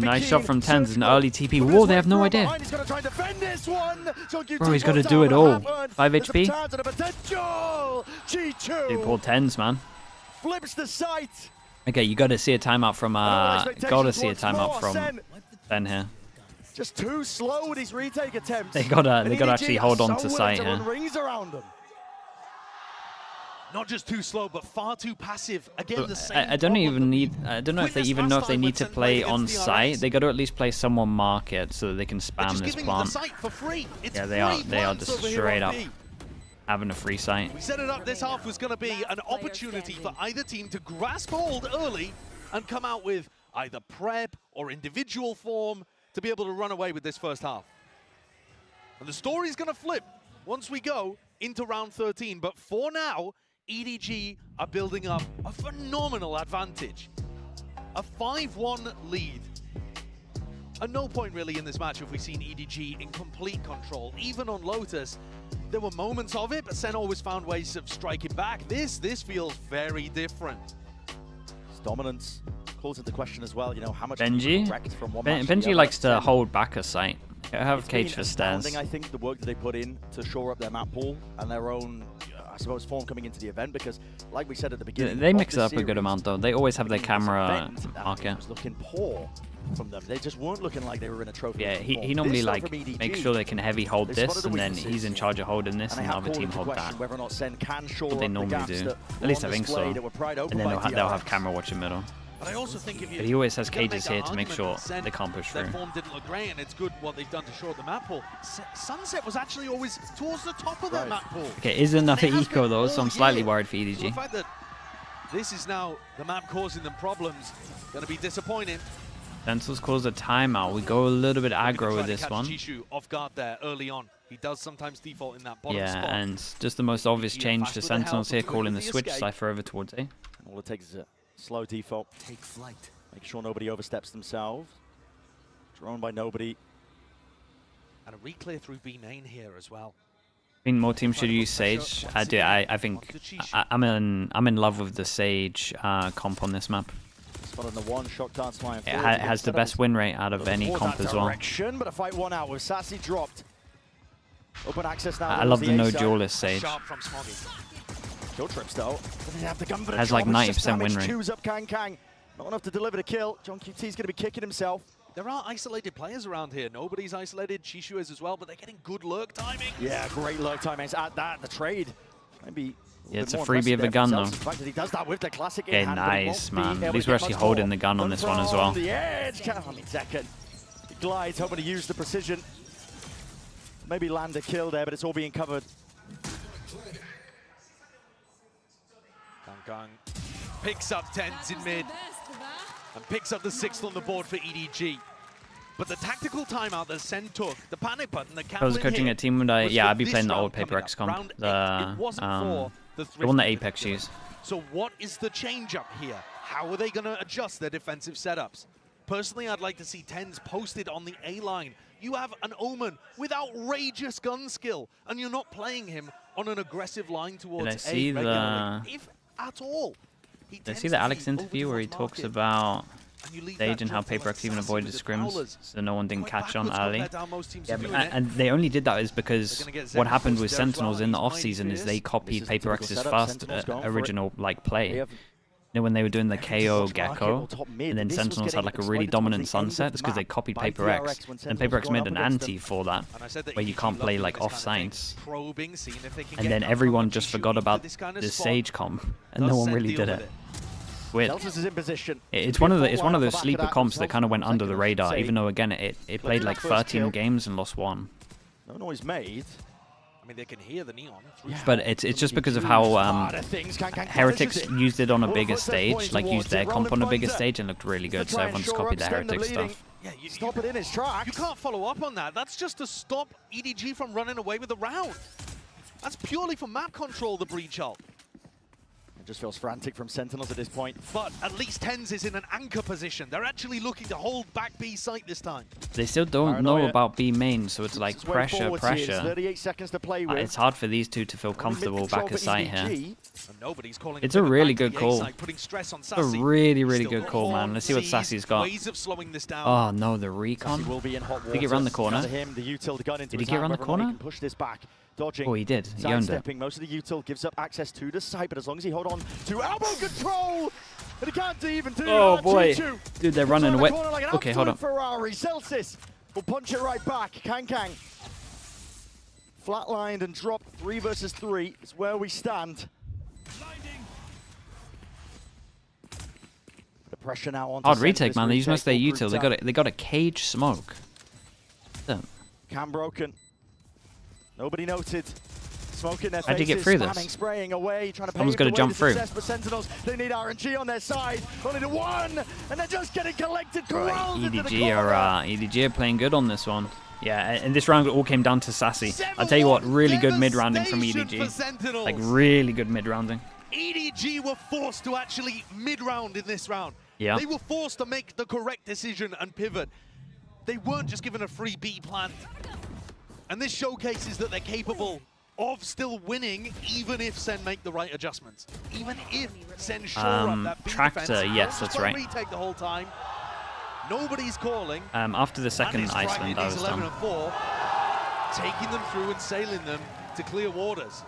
Nice shot from Tens, an early TP. Whoa, they have no idea. Bro, he's got to do it all. 5 HP? Dude, poor Tens, man. Flips the sight. Okay, you got to see a timeout from Ben here. Just too slow with his retake attempts. They gotta actually hold on to sight here. Rings around them. Not just too slow, but far too passive. Again, the same. I don't know if they even know if they need to play on site. They got to at least play someone market so that they can spam this plant. Yeah, they are just straight up having a free site. We set it up. This half was going to be an opportunity for either team to grasp hold early and come out with either prep or individual form to be able to run away with this first half. And the story's going to flip once we go into round 13. But for now, EDG are building up a phenomenal advantage. A 5-1 lead. At no point really in this match have we seen EDG in complete control. Even on Lotus, there were moments of it, but SEN always found ways of striking back. This feels very different. Dominance calls into question as well, you know, how much Benji? Benji likes to hold back a site. Have cage for stairs. I think the work that they put in to shore up their map pool and their own, I suppose, form coming into the event, because like we said at the beginning, they mix it up a good amount though. They always have their camera marker. Was looking poor from them. They just weren't looking like they were in a trophy. Yeah, he normally like makes sure they can heavy hold this, and then he's in charge of holding this, and the other team hold that. Whether or not SEN can shore What they normally do. At least I think so. And then they'll have camera watching middle. But I also think if you, but he always has cages here to make sure they can't push through. Their form didn't look great, and it's good what they've done to shore up the map pool. Sunset was actually always towards the top of that map pool. Okay, isn't enough eco though, so I'm slightly worried for EDG. So the fact that this is now the map causing them problems, going to be disappointing. Densel's caused a timeout. We go a little bit aggro with this one. Chishu off guard there early on. He does sometimes default in that bottom spot. Yeah, and just the most obvious change to Sentinels here, calling the switch Cypher over towards A. All it takes is a slow default. Take flight. Make sure nobody oversteps themselves. Drawn by nobody. And a reclear through B main here as well. I think more teams should use Sage. I think I'm in love with the Sage comp on this map. Spot on the one, shot dance flying it has the best win rate out of any comp as well. But a fight one out with Sassi dropped. Open access now. I love the no duelist Sage. Kill trips though. Has like 90% win rate. Choose up Kang. Not enough to deliver the kill. John QT's going to be kicking himself. There are isolated players around here. Nobody's isolated. Chishu is as well, but they're getting good lurk timing. Yeah, great lurk timings. At that, the trade. Maybe. Yeah, it's a freebie of a gun though. He does that with the classic okay, nice, man. At least we're actually holding the gun on this one as well. The edge. I mean, second. He glides, hoping to use the precision. Maybe land a kill there, but it's all being covered. Kang picks up 10s in mid and picks up the 6th on the board for EDG. But the tactical timeout that SEN took, the panic button, the if I was coaching a team, I'd be playing the old Paper X comp, the one that Apex used. So what is the change up here? How are they going to adjust their defensive setups? Personally, I'd like to see 10s posted on the A line. You have an Omen with outrageous gun skill, and you're not playing him on an aggressive line towards A regularly, if at all. Did I see the Alex interview where he talks about Sage and how Paper X even avoided scrims, so no one didn't catch on early? Yeah, and they only did that is because what happened with Sentinels in the off-season is they copied Paper X's first original play. You know, when they were doing the KO Gecko, and then Sentinels had like a really dominant Sunset, it's because they copied Paper X, and Paper X made an anti for that, where you can't play like off-sites. And then everyone just forgot about this Sage comp, and no one really did it. Weird. It's one of those sleeper comps that kind of went under the radar, even though again it played like 13 games and lost 1. No noise made. I mean, they can hear the neon. But it's just because of how Heretics used it on a bigger stage, like used their comp on a bigger stage and looked really good, so everyone just copied the Heretics stuff. Yeah, stop it in his tracks. You can't follow up on that. That's just to stop EDG from running away with the round. That's purely for map control, the breach ult. It just feels frantic from Sentinels at this point. But at least TenZ is in an anchor position. They're actually looking to hold back B site this time. They still don't know about B main, so it's like pressure. 38 seconds to play with. It's hard for these two to feel comfortable back at site here. Nobody's calling It's a really good call. putting stress on It's a Sassi. really, really good call, man. Let's see what Sassi's got. Ways of slowing this down. Oh no, the recon. Will be in hot Did he get around the corner? Him, the util gun into Did he get around the corner? Push this back. Dodging. Oh, he did. He owned it. Sidestepping. Most of the util gives up access to the site, but as long as he hold on to elbow control, and he can't even do Oh that. boy, Choo-choo. dude, they're running away. Like Okay, hold on. Ferrari. Celsius will punch it right back. Kang. Flatlined and dropped 3 versus 3 is where we stand. The pressure now on. Hard retake, man. They use most of their util. They got a cage smoke. Cam broken. Nobody noted. Smoke in their How'd you faces, get through this? spamming, spraying away, trying to Someone's pave got to the way jump to through. success, but Sentinels, they need RNG on their side. Only to one, and they're just getting collected. EDG are playing good on this one. Yeah, and this round it all came down to Sassi. I'll tell you what, really good mid-rounding from EDG. Like, really good mid-rounding. EDG were forced to actually mid-round in this round. Yeah. They were forced to make the correct decision and pivot. They weren't just given a free B plan. And this showcases that they're capable of still winning, even if SEN make the right adjustments. Even if SEN shore up that B Tractor, defense. yes, that's right. Retake the whole time. Nobody's calling. After the second And Iceland, I was 11 done. and 4, taking them through and sailing them to clear waters.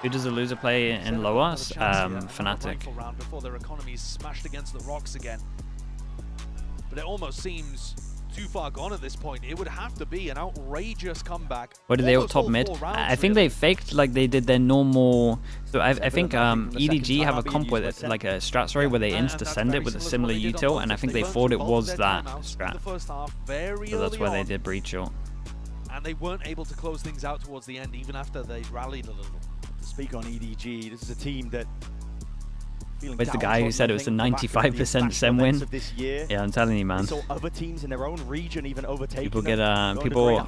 Who does the loser play in Lotus? Fnatic. Round before their economy is smashed against the rocks again. But it almost seems too far gone at this point. It would have to be an outrageous comeback. What did they Almost top all mid? 4 rounds, I think really. they faked like they did their normal. So I think EDG have a comp with it, like a strat, sorry, where they insta send it with a similar util, and I think they thought it was that strat. So that's why they did breach short. And they weren't able to close things out towards the end, even after they rallied a little. To speak on EDG, this is a team that. Where's the guy who said it was a 95% SEN win? Yeah, I'm telling you, man. Other teams in their own region even overtaking People get people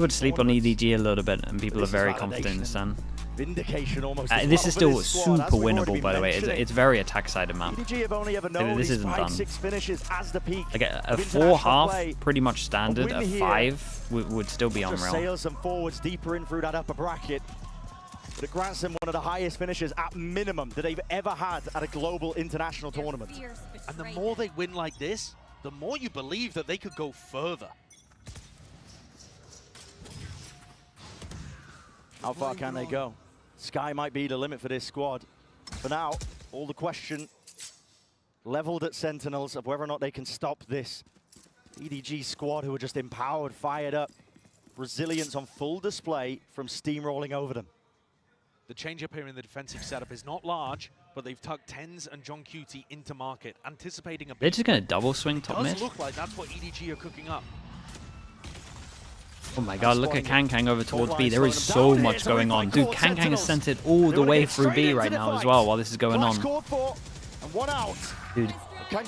sleep on EDG a little bit, and people are very confident in SEN. Vindication almost. This is still super winnable, by the way. It's very attack-sided map. EDG have only ever known This isn't done. 6 finishes as the peak. Like a 4-half, pretty much standard. A 5 would still be Just unreal. sails them forwards deeper in through that upper bracket. But it grants them one of the highest finishes at minimum that they've ever had at a global international tournament. And the more they win like this, the more you believe that they could go further. How far can they go? Sky might be the limit for this squad. For now, all the question leveled at Sentinels of whether or not they can stop this EDG squad who are just empowered, fired up. Resilience on full display from steamrolling over them. The change-up here in the defensive setup is not large, but they've tucked TenZ and John Cutie into market, anticipating a... They're just going to double swing top mid. It does look like that's what EDG are cooking up. Oh my god, look at Kang over towards B. There is so much going on. Dude, Kang has sent it all the way through B right now as well while this is going on. Dude,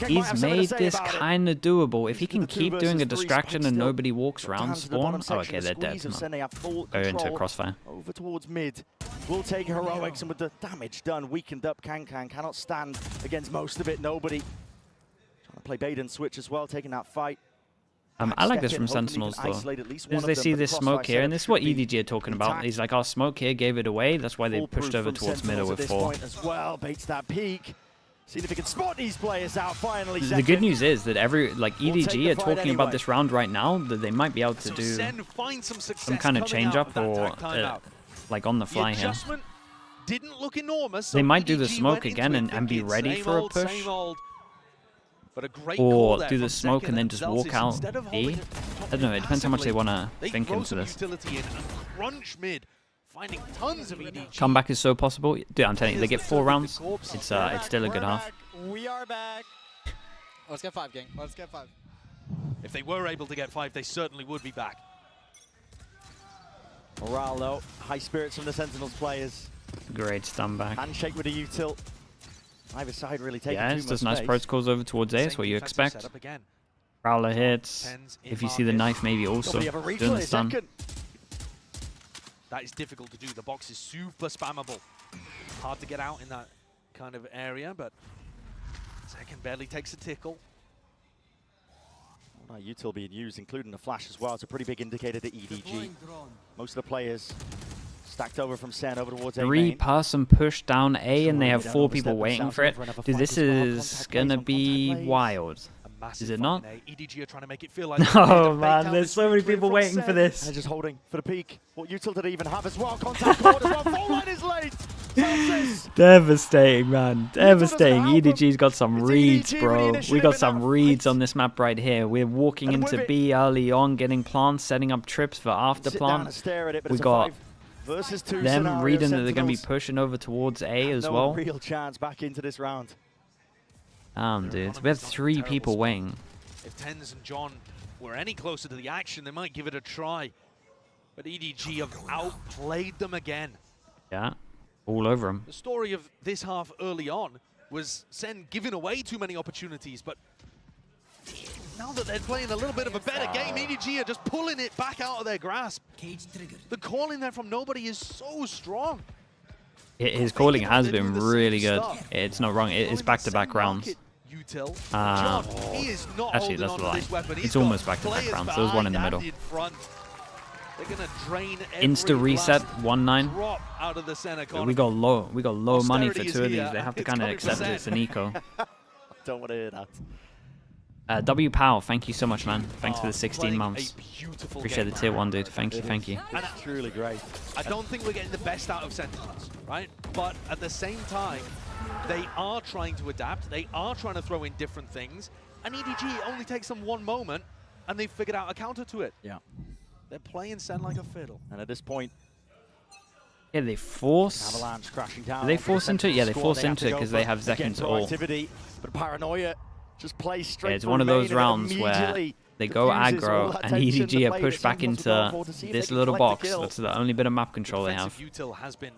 he's made this kind of doable. If he can keep doing a distraction and nobody walks around spawn... Oh, okay, they're dead. Go into crossfire. Over towards mid. Will take heroics, and with the damage done, weakened up, Kang cannot stand against most of it. Nobody. Trying to play bait and switch as well, taking that fight. I like this from Sentinels though. As they see this smoke here, and this is what EDG are talking about. He's like, our smoke here gave it away. That's why they pushed over towards middle with 4. As well, baits that peak. See if he can spot these players out finally. The good news is that EDG are talking about this round right now, that they might be able to do some kind of change up or like on the fly here. Didn't look enormous. They might do the smoke again and be ready for a push. Or do the smoke and then just walk out E. I don't know, it depends how much they want to think into this. Finding tons of EDG. Comeback is so possible. Dude, I'm telling you, they get 4 rounds. It's still a good half. We are back. Let's get 5, gang. Let's get 5. If they were able to get 5, they certainly would be back. Morale though, high spirits from the Sentinels players. Great stun back. Handshake with a util. Either side really taking Yeah, too it's much just nice space. protocols over towards A. It's what you expect. Prowler hits. If you see the knife, maybe also doing the stun. That is difficult to do. The box is super spammable. Hard to get out in that kind of area, but Second barely takes a tickle. Well, util being used, including the flash as well. It's a pretty big indicator to EDG. Most of the players stacked over from SEN over towards A main. 3-person push down A, and they have 4 people waiting for it. Dude, this is gonna be wild. Is it not? EDG are trying to make it feel like Oh man, there's so many people waiting for this. They're just holding for the peak. What util did they even have as well? Contact cord as well. Full line is late. Devastating, man. Devastating. EDG's got some reads, bro. We got some reads on this map right here. We're walking into B early on, getting plants, setting up trips for after plant. We got them reading that they're going to be pushing over towards A as well. No real chance back into this round. Dude. We have 3 people waiting. If Tens and John were any closer to the action, they might give it a try. But EDG have outplayed them again. Yeah, all over them. The story of this half early on was SEN giving away too many opportunities, but now that they're playing a little bit of a better game, EDG are just pulling it back out of their grasp. The calling there from nobody is so strong. His calling has been really good. It's not wrong. It's back-to-back rounds. Actually, that's a lie. It's almost back-to-back rounds. There was one in the middle. Insta reset 1-9. We got low money for 2 of these. They have to kind of accept it's an eco. Don't want to hear that. W Pow, thank you so much, man. Thanks for the 16 months. Appreciate the tier 1, dude. Thank you, thank you. And it's truly great. I don't think we're getting the best out of Sentinels, right? But at the same time, they are trying to adapt. They are trying to throw in different things. And EDG only takes them 1 moment, and they've figured out a counter to it. Yeah. They're playing SEN like a fiddle. And at this point, yeah, they force. Avalanche crashing down. Do they force into it? Yeah, they force into it because they have seconds all. But Paranoia just plays straight. Yeah, it's one of those rounds where they go aggro and EDG are pushed back into this little box. That's the only bit of map control they have. Util has been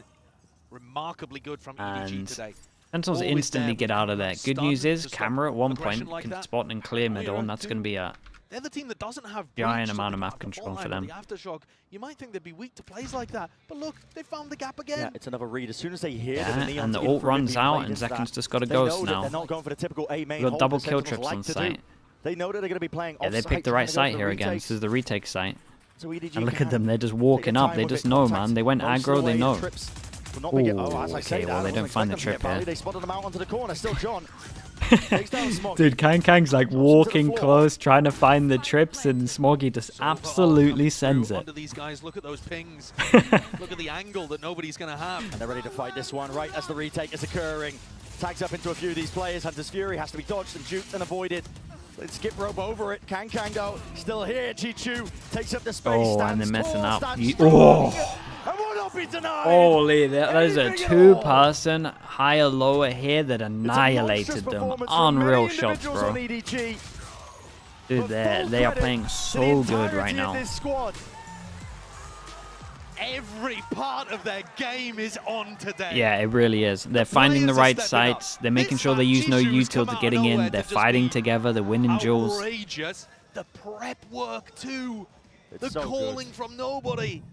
remarkably good from EDG today. Sentinels instantly get out of there. Good news is, Camera at one point can spot and clear middle, and that's going to be a they're the team that doesn't have giant amount of map control for them. The Aftershock, you might think they'd be weak to plays like that, but look, they found the gap again. Yeah, it's another read. As soon as they hear and the ult runs out, and Zekin's just got a ghost now. They're not going for the typical A main. We've got double kill trips on site. They know that they're going to be playing yeah, they picked the right site here again. This is the retake site. And look at them, they're just walking up. They just know, man. They went aggro, they know. Ooh, okay, well, they don't find the trip here. They spotted them out onto the corner. Still John. Dude, Kang's like walking close, trying to find the trips, and Smoggy just absolutely sends it. These guys, look at those pings. Look at the angle that nobody's going to have. And they're ready to fight this one right as the retake is occurring. Tags up into a few of these players. Hunter's Fury has to be dodged and juked and avoided. Let's skip rope over it. Kang though, still here. Chichu takes up the space. Oh, and they're messing up. Holy, that is a 2-person higher lower here that annihilated them. Unreal shots, bro. Dude, they are playing so good right now. Every part of their game is on today. Yeah, it really is. They're finding the right sites. They're making sure they use no util to getting in. They're fighting together. They're winning duels. Outrageous. The prep work too. The calling from nobody.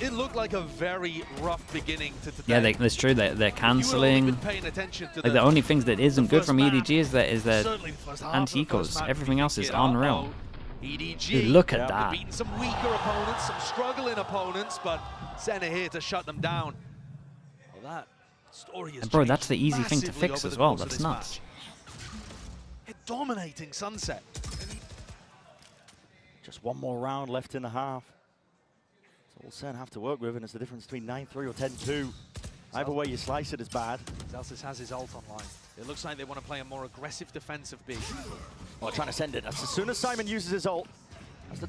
It looked like a very rough beginning to today. Yeah, that's true. They're cancelling. Like the only things that isn't good from EDG is their anti-ecos. Everything else is unreal. EDG, dude, look at that. Beating some weaker opponents, some struggling opponents, but SEN are here to shut them down. Well, that story is bro, that's the easy thing to fix as well. That's nuts. They're dominating Sunset. Just one more round left in the half. All SEN have to work with, and it's the difference between 9-3 or 10-2. Either way you slice it is bad. Zelsis has his ult online. It looks like they want to play a more aggressive defensive B. Oh, trying to send it. As soon as Simon uses his ult.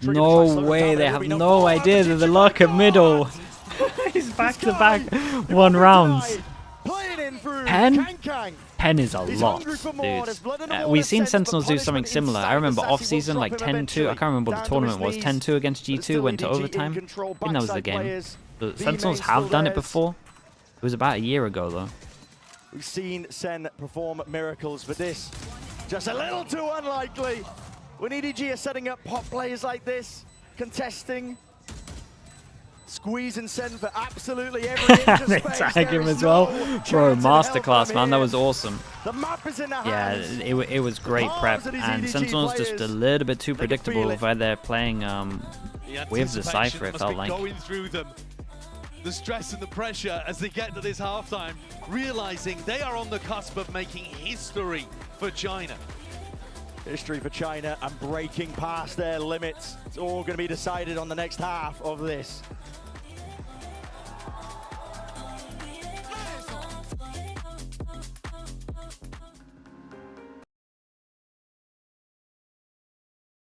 No way, they have no idea that the lock at middle. He's back-to-back 1 rounds. 10 is a lot, dude. We've seen Sentinels do something similar. I remember off-season, like 10-2. I can't remember what the tournament was. 10-2 against G2, went to overtime. I think that was the game. The Sentinels have done it before. It was about a year ago, though. We've seen SEN perform miracles, but this, just a little too unlikely. When EDG are setting up pop players like this, contesting, Squeezing Sen for absolutely every inch of They space. tag There him is as well. no Bro, chance in hell masterclass, from man. That here. was awesome. The map is in the Yeah, hands. it was great prep. of these And EDG Sentinel's just a players. little bit too They can feel predictable it. where they're playing with the anticipation Cypher, it must felt be like. going through them. The stress and the pressure as they get to this halftime, realizing they are on the cusp of making history for China. History for China and breaking past their limits. It's all going to be decided on the next half of this.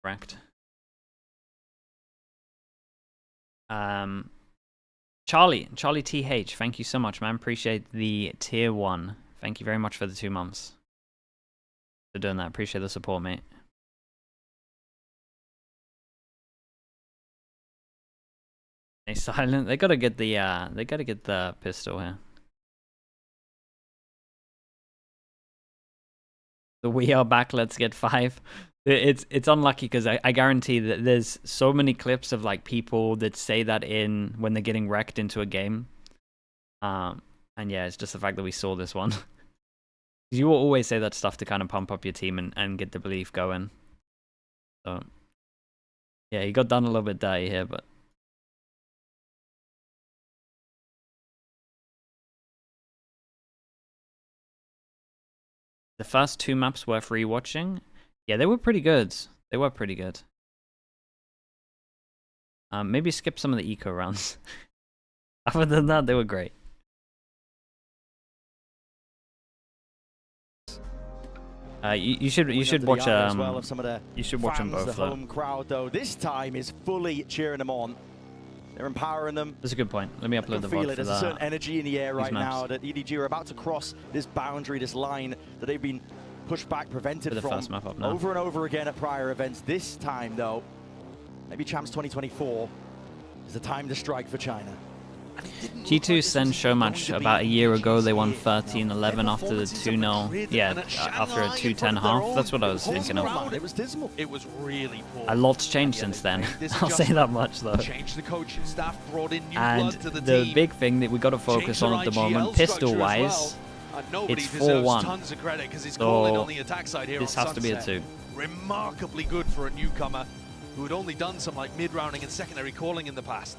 Correct. Charlie TH, thank you so much, man. Appreciate the tier 1. Thank you very much for the 2 months. For doing that. Appreciate the support, mate. They silent. They gotta get the pistol here. The we are back, let's get 5. It's unlucky because I guarantee that there's so many clips of like people that say that in when they're getting wrecked into a game. And yeah, it's just the fact that we saw this one. You will always say that stuff to kind of pump up your team and get the belief going. So yeah, he got done a little bit dirty here, but the first 2 maps worth rewatching. Yeah, they were pretty good. They were pretty good. Maybe skip some of the eco rounds. Other than that, they were great. You should watch you should watch them both. The home crowd though this time is fully cheering them on. They're empowering them. That's a good point. Let me upload the VOD for that. There's a certain energy in the air right now that EDG are about to cross this boundary, this line that they've been pushed back, prevented from over and over again at prior events. This time though, maybe Champs 2024 is the time to strike for China. G2 SEN show match about a year ago, they won 13-11 after the 2-0. Yeah, after a 2-10 half. That's what I was thinking of. It was dismal. It was really poor. A lot's changed since then. I'll say that much though. Changed the coaching staff, brought in new And blood to the the team. big thing that we got to focus on at the moment, pistol-wise, it's 4-1. Tons of credit because he's So calling on the attack side here. this on has to be a Sunset. 2. Remarkably good for a newcomer who had only done some like mid-rounding and secondary calling in the past.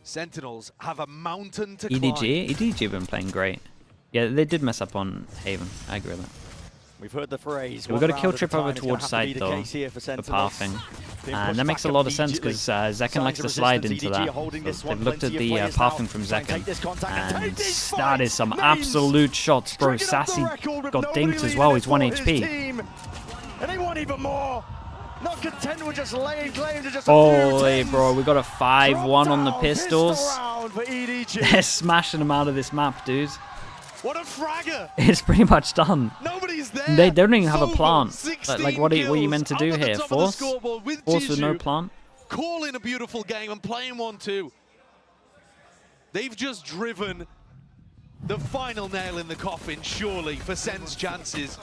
Sentinels have a mountain to climb. EDG have been playing great. Yeah, they did mess up on Haven. I agree with that. We've heard the phrase. We've got to kill trip over towards side though, for pathing. And that makes a lot of sense because Zekken likes to slide into that. So they've looked at the pathing from Zekken. And that is some absolute shots, bro. Sassi got dinked as well. He's 1 HP. And they want even more. Not content with just laying claim to just holy, bro. We got a 5-1 on the pistols. For EDG. They're smashing them out of this map, dude. What a fragger! It's pretty much done. Nobody's there. They don't even have a plant. Like, what are you meant to do here? Force? Force with no plant? Calling a beautiful game and playing 1-2. They've just driven the final nail in the coffin, surely, for Sen's chances.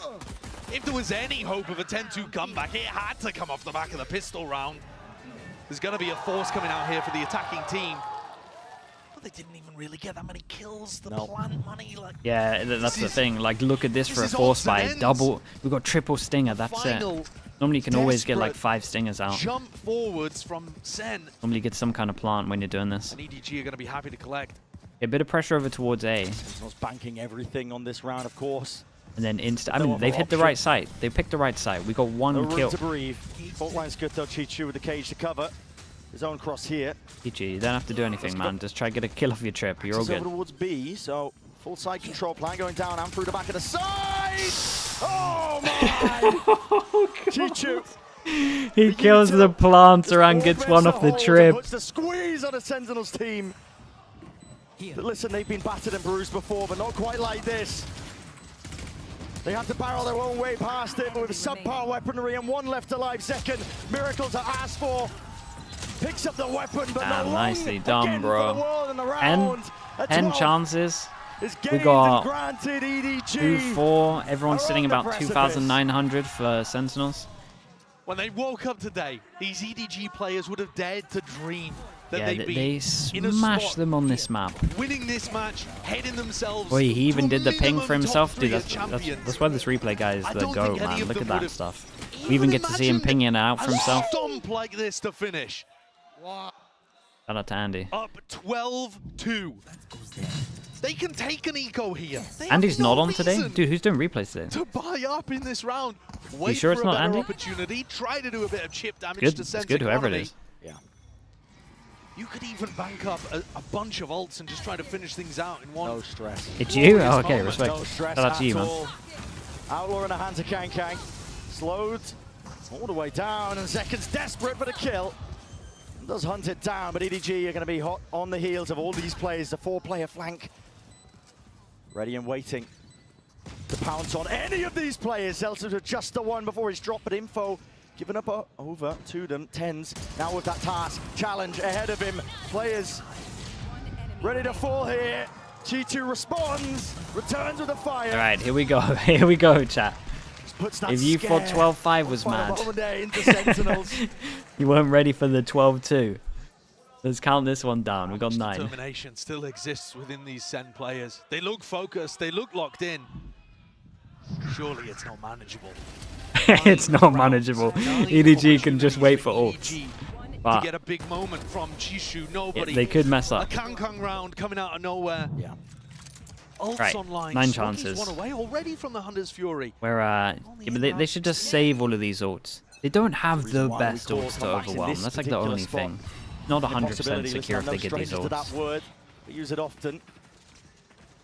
If there was any hope of a 10-2 comeback, it had to come off the back of the pistol round. There's going to be a force coming out here for the attacking team. But they didn't even really get that many kills. The plant money, like... Yeah, that's the thing. Like, look at this for a force buy. Double... We've got triple stinger, that's it. Normally you can always get like 5 stingers out. Jump forwards from Sen. Normally you get some kind of plant when you're doing this. And EDG are going to be happy to collect. A bit of pressure over towards A. Sentinels banking everything on this round, of course. And then I mean, they've hit the right side. They picked the right side. We got 1 no kill. room to breathe. Fault line's good though. Chichu with the cage to cover. His own cross here. Chichu, you don't have to do anything, man. Just try to get a kill off your trip. You're all good. Over towards B, so full side control plan going down and through the back of the side. Oh my! Chichu. He kills the planter and gets one off the trip. Puts the squeeze on a Sentinels team. But listen, they've been battered and bruised before, but not quite like this. They had to barrel their own way past it, but with subpar weaponry and 1 left alive. Zekken, miracle to ask for. Picks up the weapon, but no nicely done, bro. 10 chances. We We got granted EDG. 2-4. Everyone's sitting on the about 2,900 for Sentinels. When they woke up today, these EDG players would have dared to dream that Yeah, they'd be they in a smash spot them on this map. winning this match, heading themselves. Boy, he even to a did the ping minimum for himself. top Dude, three that's champions. why this replay guy is I the don't GOAT, think any man. of Look them at that would've stuff. We even get to see him pinging it out for a himself. stomp like this to finish. Shout out to Andy. Up 12-2. They can take an eco here. They have Andy's no not on today? reason Dude, who's doing replays today? to buy up in this round. Wait sure it's for a not better Andy? opportunity. Try to do a bit of chip damage Good, to it's Sen's good whoever it economy. is. Yeah. You could even bank up a bunch of ults and just try to finish things out in one. No stress. It's you? glorious Oh, okay, moment. respect. No stress Shout out to you, at man. all. Outlaw in the hands of Kang Kang. Slowed all the way down, and Zeken's desperate for the kill. Does hunt it down, but EDG are going to be hot on the heels of all these players. The 4-player flank. Ready and waiting to pounce on any of these players. Zelters with just the one before he's dropped info. Giving up over to them. Tens now with that task. Challenge ahead of him. Players ready to fall here. G2 responds. Returns with a fire. All right, here we go. Here we go, chat. Puts that If you thought scare 12-5 was on mad, Monday into Sentinels. you weren't ready for the 12-2. Let's count this one down. We got 9. Determination still exists within these SEN players. They look focused. They look locked in. Surely it's not manageable. It's not manageable. EDG can just wait for ults. To But get a big moment from Jishu. Nobody. they could mess A up. Kang round coming out of nowhere. Yeah. Ults Right, online. 9 Swaggy's chances. one away already from the Hunter's Fury. Where, yeah, but they should just save all of these ults. They don't have the best ults to overwhelm. That's like the only thing. Not 100% secure if they get these ults. Word, but use it often.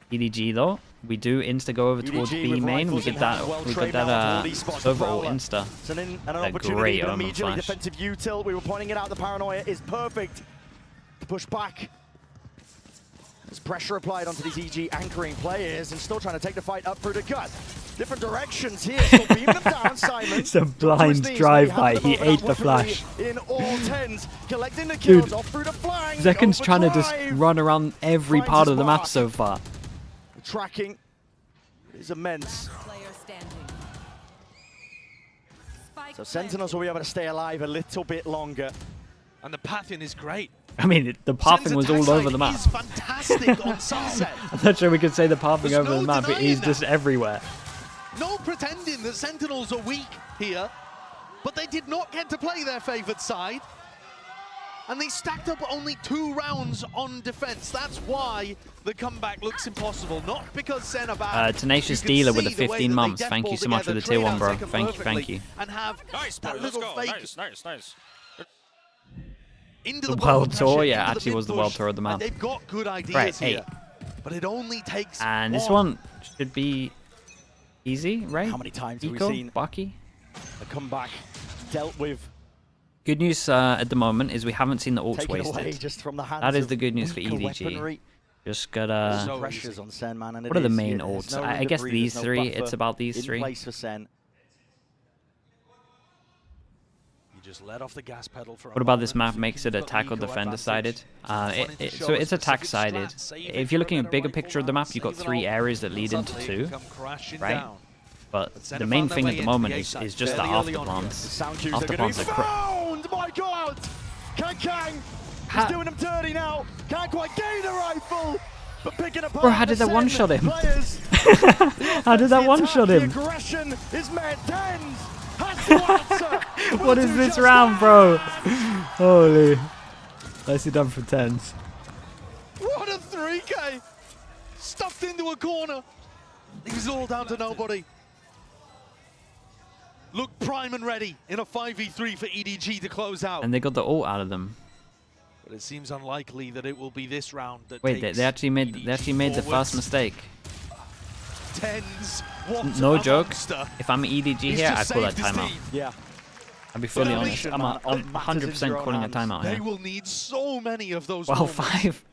EDG though, we do insta go over towards EDG B with main. We rifles in get that. hand, well We trained get now that for all these spots. overall Prowler. insta. So an A opportunity, great but omen immediately flash. defensive util. We were pointing it out. The paranoia is perfect to push back. There's pressure applied onto these EG anchoring players and still trying to take the fight up through the gut. Different directions here. Still beaming them down, Simon. It's a blind drive-by. He ate the flash. In all tens, collecting the kills Dude, off through the flank. Zeken's trying to just overdrive. run around every Finds part his of the map mark. so far. The tracking is immense. So Sentinels will be able to stay alive a little bit longer. And the pathing is great. I mean, the pathing was all over the map. Is fantastic on Sunset. I'm not sure we could say the pathing There's over no the map, but denying he's that. just everywhere. No pretending that Sentinels are weak here, but they did not get to play their favoured side. And they stacked up only 2 rounds on defense. That's why the comeback looks impossible. Not because Sen are bad. Tenacious You can Dealer with the see the way 15 that they months. death Thank ball you so much for together, the tier 1, bro. trade out Thank you, perfectly, thank you. And have Nice, that boy. Let's little go. fake Nice. into The the world pressure, tour, into yeah, the actually was the world mid-push, tour of the map. and they've got good ideas Right, here. But it only takes And this one should be easy, right? How many times have we Eco, seen Baki? a comeback dealt with? Good news at the moment is we haven't seen the ults Taken away wasted. just from the hands That is of the good news for weaker EDG. weaponry. Just gotta... So pressures on Sen, man, and What are the main there's ults? no I room to guess breathe, these there's no 3. buffer It's about these in 3. place for Sen. You just let off the gas pedal for a What about this moment. map makes it You've got attack or the eco defender advantage. sided? So it's attack sided. If you're looking at a bigger picture of the map, you've got 3 areas that lead into 2, right? But the main thing at the moment is just the afterplants. Afterplants are found! My God! Kang is doing them dirty now. Can't quite gain a rifle, but picking apart. Bro, how did that one-shot him? How did that one-shot him? The aggression is met. Tens has to answer. What is this round, bro? Holy. Nicely done for 10s. What a 3K! Stuffed into a corner. It was all down to nobody. Look prime and ready in a 5v3 for EDG to close out. And they got the ult out of them. But it seems unlikely that it will be this round that Wait, takes they actually made the first forwards. mistake. Tens. What No a joke. monster. If I'm EDG He's here, I just call that saved his timeout. team. Yeah. I'll be fully But honest. I'm 100% calling a timeout They here. will need so many of those Well, moments. 5.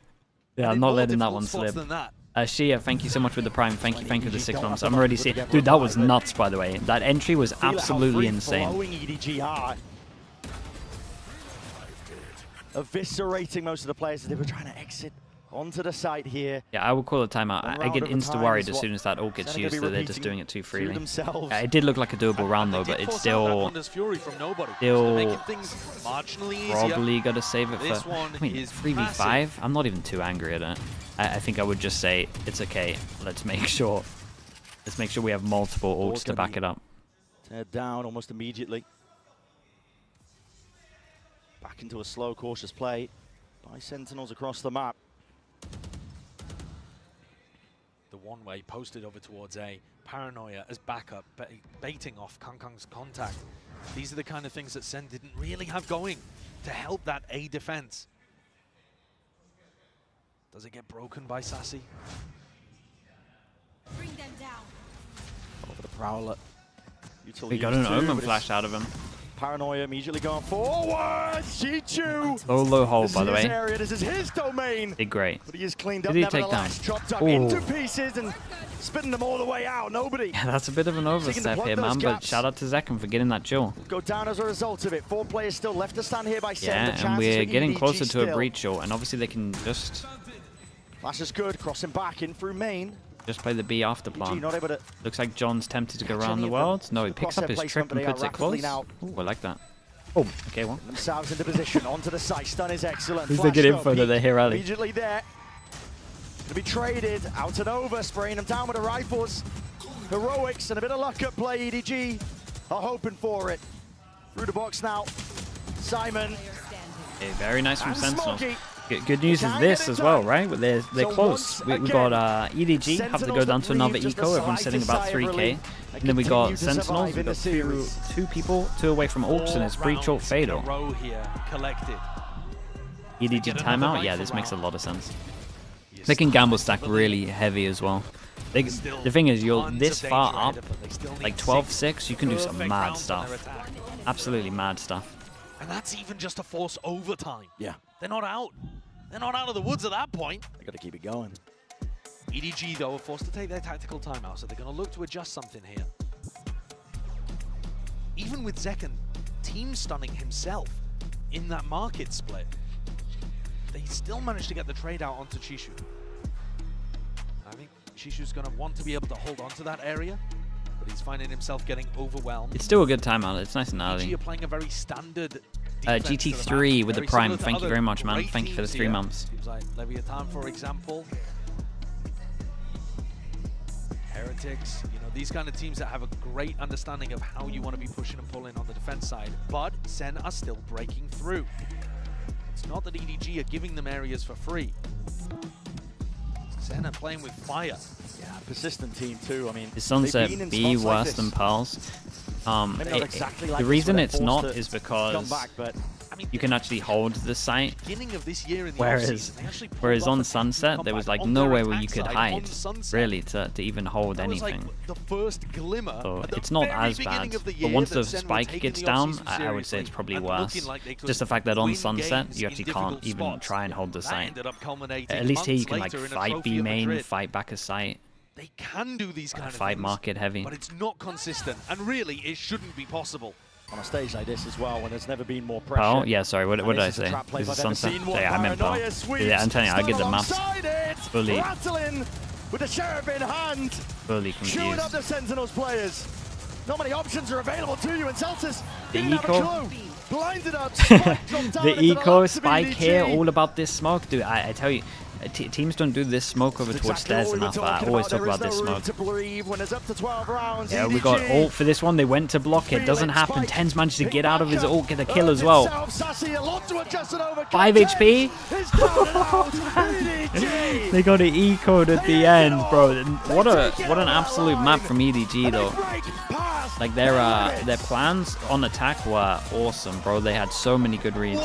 Yeah, And I'm in not more letting that difficult one spots slip. than that. Shia, thank you so much for the prime. Thank you for the 6 months. I'm already seeing. Dude, that was nuts, by the way. That entry was Feel absolutely how insane. free-flowing EDG are. Eviscerating most of the players as they were trying to exit Onto the site here. Yeah, I would call a timeout. I get insta-worried as soon as that ult gets used that they're just doing it too freely. It did look like a doable round though, but it's still probably got to save it for, I mean, 3v5? I'm not even too angry at it. I think I would just say, it's okay, let's make sure we have multiple ults to back it up. Tear down almost immediately. Back into a slow, cautious play by Sentinels across the map. The one-way posted over towards A. Paranoia as backup, baiting off Kangkang's contact. These are the kind of things that SEN didn't really have going to help that A defense. Does it get broken by Sassi? Bring them down. Over the Prowler. We got an Omen flash out of him. Paranoia immediately going forward. Chichu. Solo hold, by the way. Area. This is his domain. Did great. But he is cleaned up. Did he take down? Chopped up into pieces and spitting them all the way out. Nobody. Yeah, that's a bit of an overstep here, man. But shout out to Zekken for getting that duel. Go down as a result of it. 4 players still left to stand here by SEN. Yeah, and we're getting closer to a breach duel, and obviously they can just. Flash is good. Crossing back in through main. Just play the B after plan. Not able to Looks like John's tempted to go around the world. No, he picks up his trip and puts it close. Ooh, I like that. Oh, okay, well. Themselves into position, onto the site. Stun is excellent. Who's the good info that they hear early? Immediately there. To be traded out and over, spraying them down with the rifles. Heroics and a bit of luck at play. EDG are hoping for it. Through the box now. Simon. Okay, very nice from Sentinels. Good news is this as well, right? They're close. We got EDG have to go down to another eco. Everyone's sitting about 3k. And then we got Sentinels. We got two people, 2 away from ults, and it's breach ult fatal. EDG timeout? Yeah, this makes a lot of sense. They can gamble stack really heavy as well. The thing is, you're this far up, like 12-6, you can do some mad stuff. Absolutely mad stuff. And that's even just to force overtime. Yeah. They're not out. They're not out of the woods at that point. They got to keep it going. EDG, though, are forced to take their tactical timeout, so they're going to look to adjust something here. Even with Zekken team stunning himself in that market split, they still managed to get the trade out onto Chishu. I think Chishu's going to want to be able to hold on to that area, but he's finding himself getting overwhelmed. It's still a good timeout. It's nice and early. EDG are playing a very standard GT3 with the Prime. Thank you very much, man. Thank you for the 3 months. Seems like Leviathan, for example. Heretics, you know, these kind of teams that have a great understanding of how you want to be pushing and pulling on the defense side. But SEN are still breaking through. It's not that EDG are giving them areas for free. SEN are playing with fire. Yeah, persistent team too. I mean, is Sunset B worse than Pearls? The reason it's not is because you can actually hold the site, whereas on Sunset there was like nowhere where you could hide, really, to even hold anything. So it's not as bad, but once the spike gets down, I would say it's probably worse. Just the fact that on Sunset you actually can't even try and hold the site. At least here you can like fight B main, fight back a site. They can do these kind of fight things, market heavy, but it's not consistent, and really it shouldn't be possible. On a stage like this as well, when there's never been more pressure. Oh, yeah, sorry, what did I say? This is Sunset. Yeah, I meant Pearl. Yeah, I'm telling you, I get the maps fully. Rattling with the sheriff in hand. Fully confused. Chewing up the Sentinels players. Not many options are available to you, and Celtics the eco. Blinded up. The eco spike here, all about this smoke, dude. I tell you. Teams don't do this smoke over towards stairs enough. I always talk about this smoke. Yeah, we got ult for this one. They went to block it. Doesn't happen. Tens managed to get out of his ult, get a kill as well. 5 HP. They got it ecoed at the end, bro. What an absolute map from EDG though. Like their plans on attack were awesome, bro. They had so many good reads,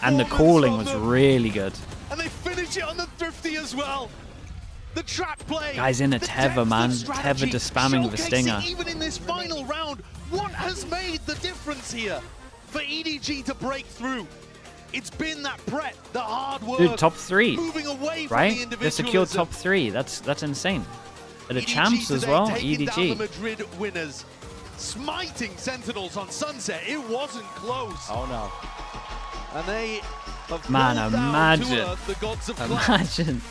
and the calling was really good. And they finish it on the Thrifty as well. The trap play. Guys in a Tether, man. Tether just spamming with a stinger. Even in this final round, what has made the difference here for EDG to break through? It's been that prep, the hard work. Dude, top 3, moving away from right? The they secured top 3. That's insane. The champs as well. EDG. Down the Madrid winners, smiting Sentinels on Sunset. It wasn't close. Oh no. And they of Man, pulled down to imagine. earth the gods of class. Imagine.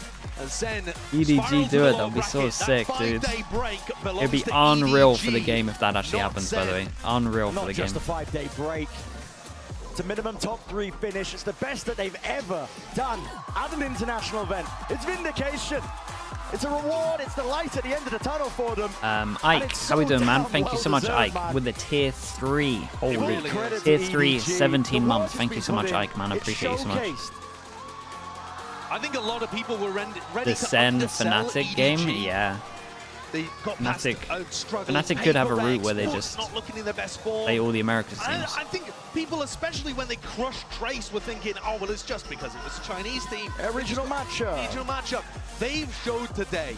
And SEN EDG do it, that'll be so sick, dude. It'd be unreal for the game if that actually happens, by the way. Unreal for the game. Not just a 5-day break. It's a minimum top 3 finish. It's the best that they've ever done at an international event. It's vindication. It's a reward. It's the light at the end of the tunnel for them. Ike, how we doing, man? Thank you so much, Ike, with the tier 3. Holy, tier 3, 17 months. Thank you so much, Ike, man. I appreciate you so much. I think a lot of people were ready The to SEN undersell Fnatic EDG. game, yeah. They got past struggling Fnatic could have a paper route where they Xbox just not looking in their best form. play all the Americas And teams. I think people, especially when they crushed Trace, were thinking, oh, well, it's just because it was a Chinese team. Regional matchup. Regional matchup. They've showed today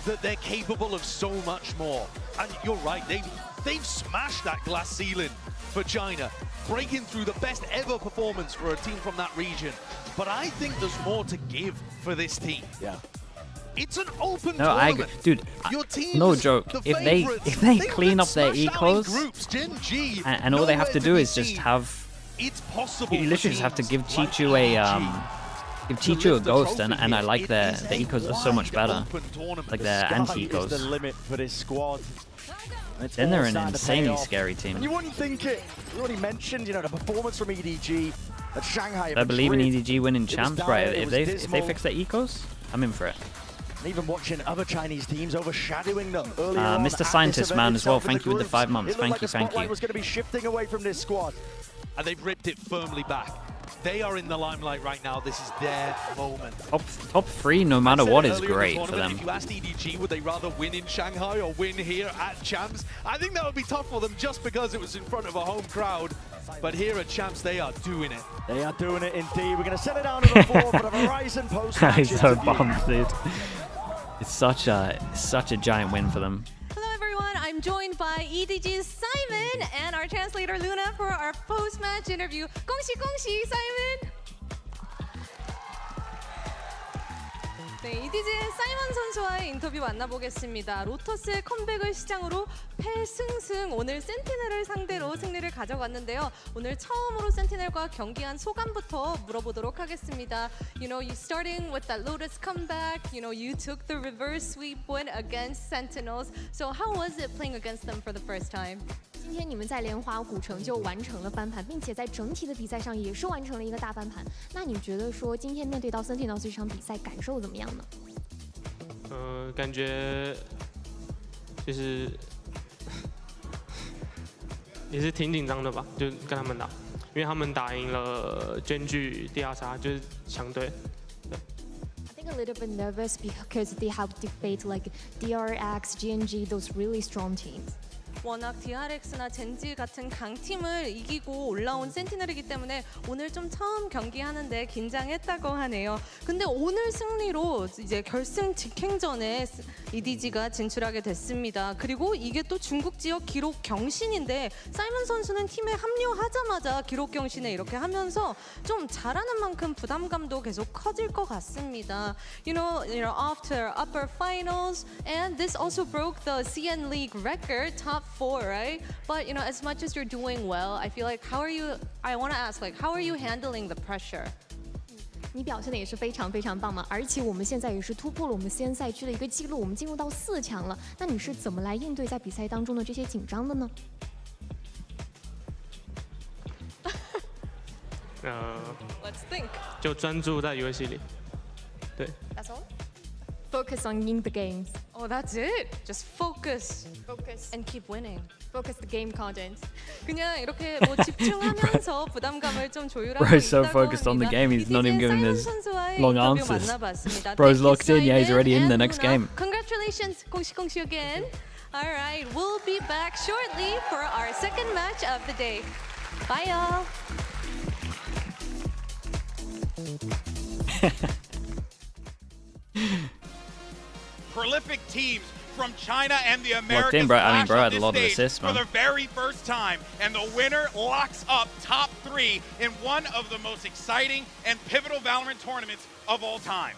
that they're capable of so much more. And you're right, they've smashed that glass ceiling for China, breaking through the best ever performance for a team from that region. But I think there's more to give for this team. Yeah. It's an open No, I tournament. agree. Dude, Your team's no joke. the If they favorites. clean up their They've been smashed out in ecos, groups. Gen G, and all they have to nowhere do be is just seen. have. It's possible. You literally just have to give like Chichu a give Chichu a lift the ghost, trophy and I here. like It their is a ecos are so much wide better, open tournament. like The their sky anti Is the ecos. limit for this squad. And it's Then they're all an starting to pay insanely off. scary And team. you wouldn't think it. You already mentioned, you know, the performance from EDG at Shanghai. I believe in Madrid. EDG winning It was champs, dire, right? it If was they dismal. fix their ecos, I'm in for it. And even watching other Chinese teams overshadowing them earlier on Mr. at Scientist this Man event as well. itself in Thank you with the groups. 5 months. It looked like Thank you, the thank spotlight you. was going to be shifting away from this squad. And they've ripped it firmly back. They are in the limelight right now. This is their moment. Top 3, no matter what, is Earlier in the great for tournament, them. If you asked EDG, would they rather win in Shanghai or win here at Champs? I think that would be tough for them just because it was in front of a home crowd. But here at Champs, they are doing it. They are doing it indeed. We're going to set it down to the floor for the Verizon post-match He's so interview. bummed, dude. It's such a giant win for them. Hello everyone, I'm joined by EDG's Simon and our translator Luna for our post-match interview. 공시 Simon! 네, EDG의 사이먼 선수와의 인터뷰 만나보겠습니다. 로터스의 컴백을 시장으로 패승승 오늘 센티넬을 상대로 승리를 가져갔는데요. 오늘 처음으로 센티넬과 경기한 소감부터 물어보도록 하겠습니다. You know, you starting with that Lotus comeback, you know, you took the reverse sweep win against Sentinels. So how was it playing against them for the first time? 今天你们在莲花古城就完成了翻盘，并且在整体的比赛上也是完成了一个大翻盘。那你觉得说今天面对到 Sentinels 这场比赛感受怎么样呢？感觉就是也是挺紧张的吧，就跟他们打，因为他们打赢了Gen G第二杀，就是强队。 I think a little bit nervous because they have defeated like DRX, GNG, those really strong teams. 워낙 DRX나 젠지 같은 강팀을 이기고 올라온 센티넬이기 때문에 오늘 좀 처음 경기하는데 긴장했다고 하네요. 근데 오늘 승리로 이제 결승 직행전에 EDG가 진출하게 됐습니다. 그리고 이게 또 중국 지역 기록 경신인데 사이먼 선수는 팀에 합류하자마자 기록 경신에 이렇게 하면서 좀 잘하는 만큼 부담감도 계속 커질 것 같습니다. You know, off to upper finals, and this also broke the CN League record, top 4, right? But you know, as much as you're doing well, I feel like I want to ask, like, how are you handling the pressure? 你表现的也是非常非常棒嘛，而且我们现在也是突破了我们CN赛区的一个记录，我们进入到4强了。那你是怎么来应对在比赛当中的这些紧张的呢？ Let's think. 就专注在游戏里，对。 That's all? Focus on in the games. Oh, that's it. Just focus. Focus. And keep winning. Focus the game content. 그냥 이렇게 뭐 집중하면서 부담감을 좀 조율하고 Bro's so 있다고 focused on the 합니다. game, he's not even giving 사이먼 us 선수와의 long 인터뷰 answers. 만나봤습니다. Bro's Thank you, locked in, yeah, he's Simon already in and the next Luna. game. Congratulations, 공시 again. All right, we'll be back shortly for our second match of the day. Bye, y'all. Prolific teams from China and the Locked Americas in, bro. I mean, flash bro on had a this lot of stage assists, for man. the very first time, and the winner locks up top 3 in one of the most exciting and pivotal Valorant tournaments of all time.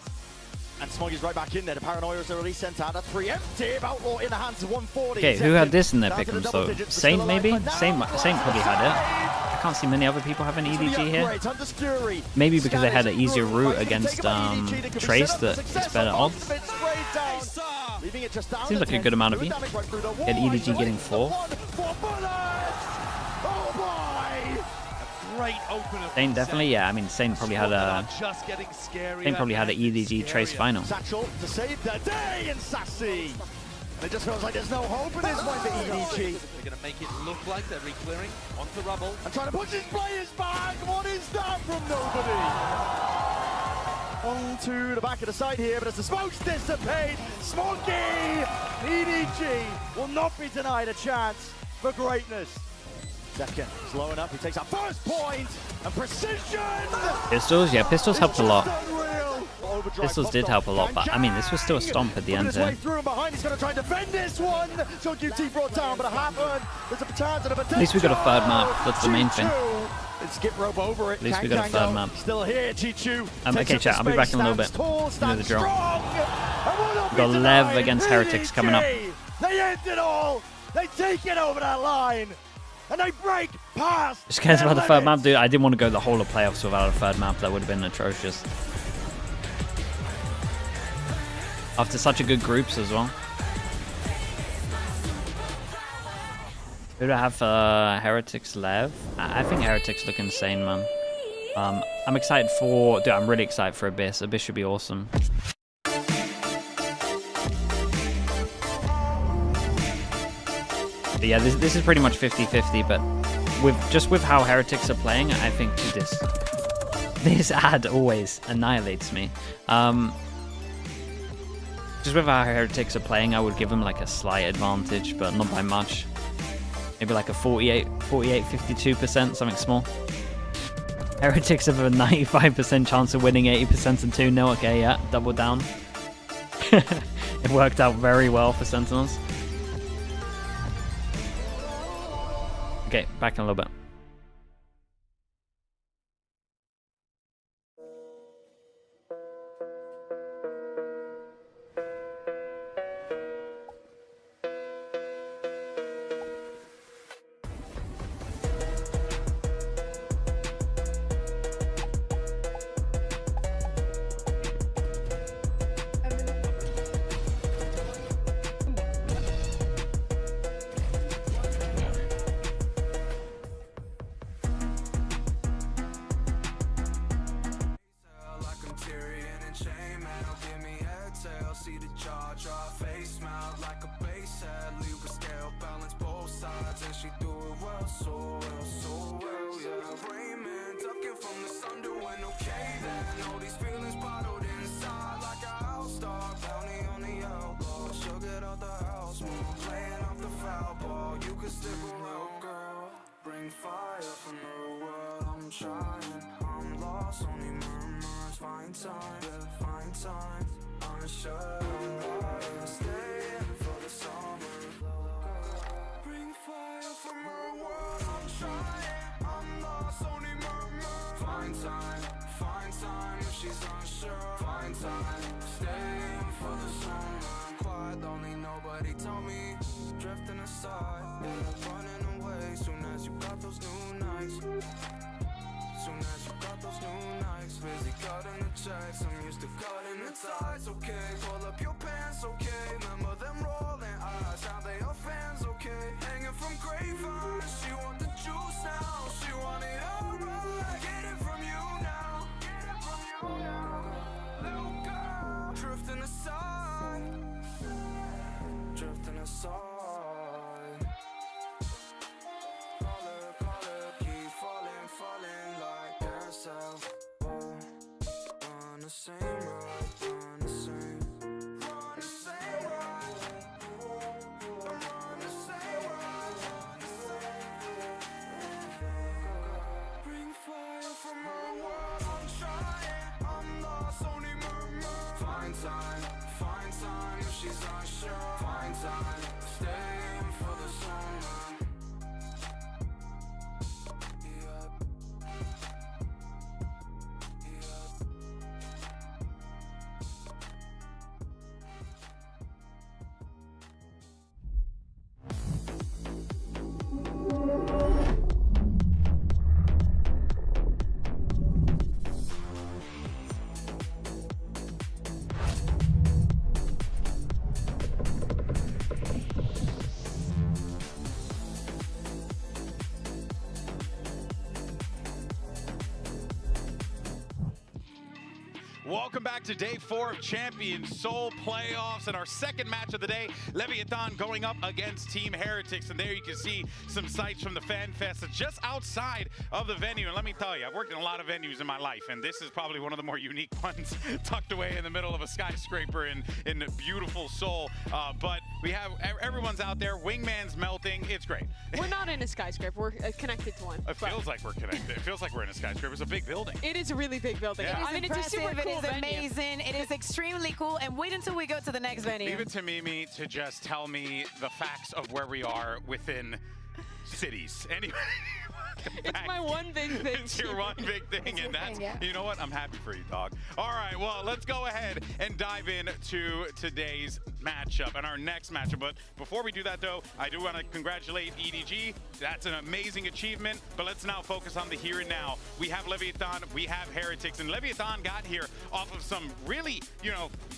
And Smoggy's right back in there. The Paranoia's already sent out a preemptive outlaw in the hands of 140. Okay, who had this in their Down to the pick'ems double though? digits, but Saint still alive maybe? for now. Saint probably had it. I can't see many other people having EDG here. Upgrades under Fury. Maybe because they had an easier route against Trace that it's better odds. Seems like a good amount of you. Get EDG getting 4. Great opener. Saint definitely, yeah. I mean, Saint probably had a EDG Trace final. Satchel to save the day, and Sassi. It just feels like there's no hope at this point for EDG. They're going to make it look like they're re-clearing onto rubble. And trying to push his players back. What is that from nobody? On to the back of the side here, but as the smokes dissipate, Smokey, EDG will not be denied a chance for greatness. Second, slowing up, he takes our first point, and precision! Pistols, yeah, pistols helped a lot. Pistols did help a lot, but I mean, this was still a stomp at the end here. Through and behind, he's going to try and defend this one. So QT brought down, but it happened. There's a chance and a potential. At least we got a third map, that's the main thing. Skip rope over it. At least we got a third map. Still here, Chichu. Okay, chat, I'll be back in a little bit. You know the drill. We've got Lev against Heretics coming up. They end it all. They take it over that line. And they break past. Just cares about the third map, dude. I didn't want to go the whole of playoffs without a third map. That would have been atrocious. After such a good groups as well. Who do I have for Heretics Lev? I think Heretics look insane, man. I'm excited for... Dude, I'm really excited for Abyss. Abyss should be awesome. But yeah, this is pretty much 50-50, but with how Heretics are playing, I think this ad always annihilates me. Just with how Heretics are playing, I would give them like a slight advantage, but not by much. Maybe like a 48-52%, something small. Heretics have a 95% chance of winning 80% and 2-0. Okay, yeah, double down. It worked out very well for Sentinels. Okay, back in a little bit. Welcome back to day 4 of Champion Soul playoffs and our second match of the day. Leviathan going up against Team Heretics, and there you can see some sights from the Fan Fest just outside of the venue. And let me tell you, I've worked in a lot of venues in my life, and this is probably one of the more unique ones, tucked away in the middle of a skyscraper in beautiful Seoul. But we have everyone's out there. Wingman's melting. It's great. We're not in a skyscraper. We're connected to one. It feels like we're connected. It feels like we're in a skyscraper. It's a big building. It is a really big building. Yeah. It is it's a super impressive, cool it is venue. amazing, it is extremely cool, and wait until we go to the next venue. Leave it to Mimi to just tell me the facts of where we are within cities. Anyway. It's my one big thing. It's your one big thing, and that's, you know what? I'm happy for you, dog. All right, well, let's go ahead and dive into today's matchup and our next matchup. But before we do that, though, I do want to congratulate EDG. That's an amazing achievement, but let's now focus on the here and now. We have Leviathan, we have Heretics, and Leviathan got here off of some really,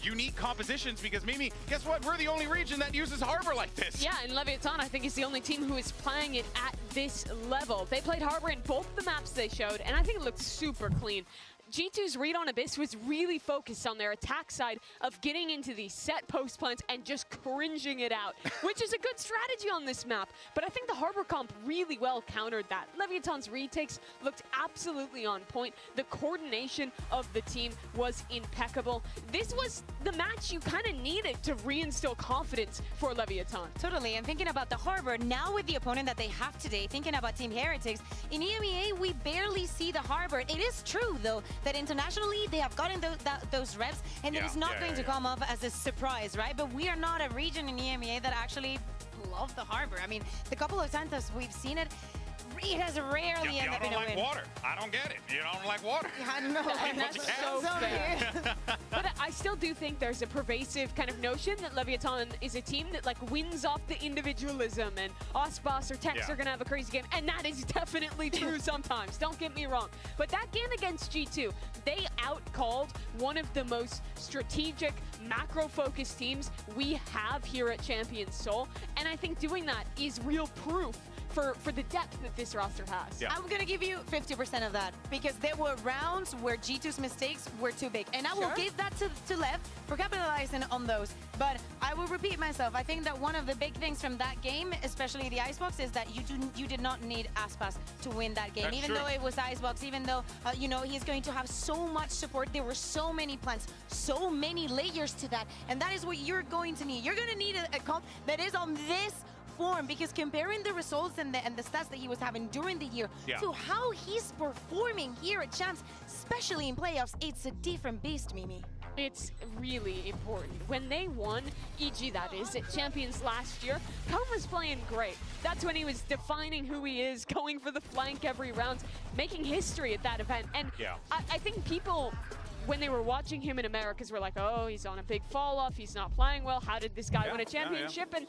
unique compositions because, Mimi, guess what? We're the only region that uses Harbor like this. Yeah, and Leviathan, I think, is the only team who is playing it at this level. They played Harbor in both the maps they showed, and I think it looked super clean. G2's read on Abyss was really focused on their attack side of getting into these set post plants and just cringing it out, which is a good strategy on this map. But I think the Harbor comp really well countered that. Leviathan's retakes looked absolutely on point. The coordination of the team was impeccable. This was the match you kind of needed to reinstill confidence for Leviathan. Totally, and thinking about the Harbor, now with the opponent that they have today, thinking about Team Heretics, in EMEA we barely see the Harbor. It is true, though, that internationally they have gotten those reps, and it is not going to come off as a surprise, right? But we are not a region in EMEA that actually love the Harbor. I mean, the couple of times that we've seen it, it has rarely ended up in a win. You don't like water. I don't get it. You don't like water. I know. And that's so fair. But I still do think there's a pervasive kind of notion that Leviathan is a team that wins off the individualism, and Icebox or Tex are going to have a crazy game, and that is definitely true sometimes. Don't get me wrong. But that game against G2, they outcalled one of the most strategic, macro-focused teams we have here at Champion Soul, and I think doing that is real proof for the depth that this roster has. I'm going to give you 50% of that, because there were rounds where G2's mistakes were too big. And I will give that to Lev for capitalizing on those. But I will repeat myself. I think that one of the big things from that game, especially the Icebox, is that you did not need Aspas to win that game. Even though it was Icebox, even though, he's going to have so much support. There were so many plans, so many layers to that. And that is what you're going to need. You're going to need a comp that is on this form, because comparing the results and the stats that he was having during the year to how he's performing here at Champs, especially in playoffs, it's a different beast, Mimi. It's really important. When they won, EG that is, at Champions last year, Cone was playing great. That's when he was defining who he is, going for the flank every round, making history at that event. And I think people, when they were watching him in Americas, were like, oh, he's on a big fall off, he's not playing well, how did this guy win a championship? And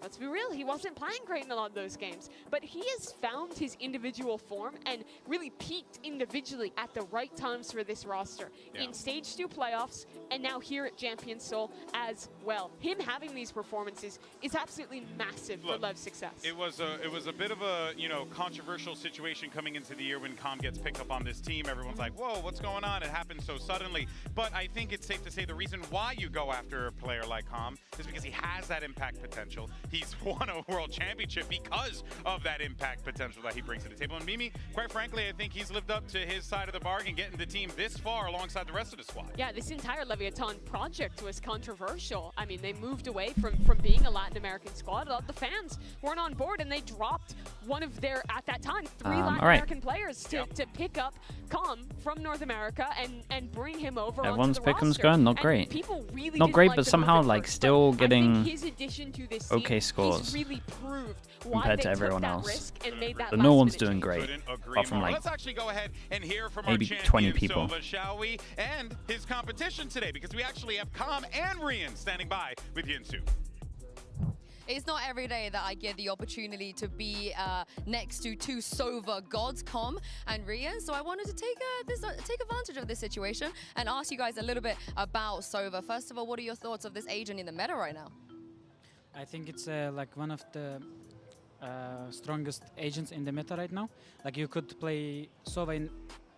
let's be real, he wasn't playing great in a lot of those games. But he has found his individual form and really peaked individually at the right times for this roster. In Stage 2 playoffs, and now here at Champion Soul as well. Him having these performances is absolutely massive for Lev's success. It was a bit of a, controversial situation coming into the year when Com gets picked up on this team. Everyone's like, whoa, what's going on? It happened so suddenly. But I think it's safe to say the reason why you go after a player like Com is because he has that impact potential. He's won a world championship because of that impact potential that he brings to the table. And Mimi, quite frankly, I think he's lived up to his side of the bargain, getting the team this far alongside the rest of the squad. Yeah, this entire Leviathan project was controversial. I mean, they moved away from being a Latin American squad. A lot of the fans weren't on board, and they dropped one of their, at that time, 3 Latin American players to pick up Com from North America and bring him over Everyone's onto the pick'em's roster. going, not And great. people really Not didn't great, like but the somehow move at like first. still But I getting think his addition to this okay team, scores he's really proved why compared they to took everyone that else. risk and made that But no one's last-minute doing change. great, Couldn't agree apart from more. like Let's actually go ahead and hear from maybe our 20 champion, people. Silva, shall we? And his competition today, because we actually have Com and Rian standing by with Yinsu. It's not every day that I get the opportunity to be next to two Sova gods, Com and Rian. So I wanted to take advantage of this situation and ask you guys a little bit about Sova. First of all, what are your thoughts of this agent in the meta right now? I think it's like one of the strongest agents in the meta right now. Like you could play Sova in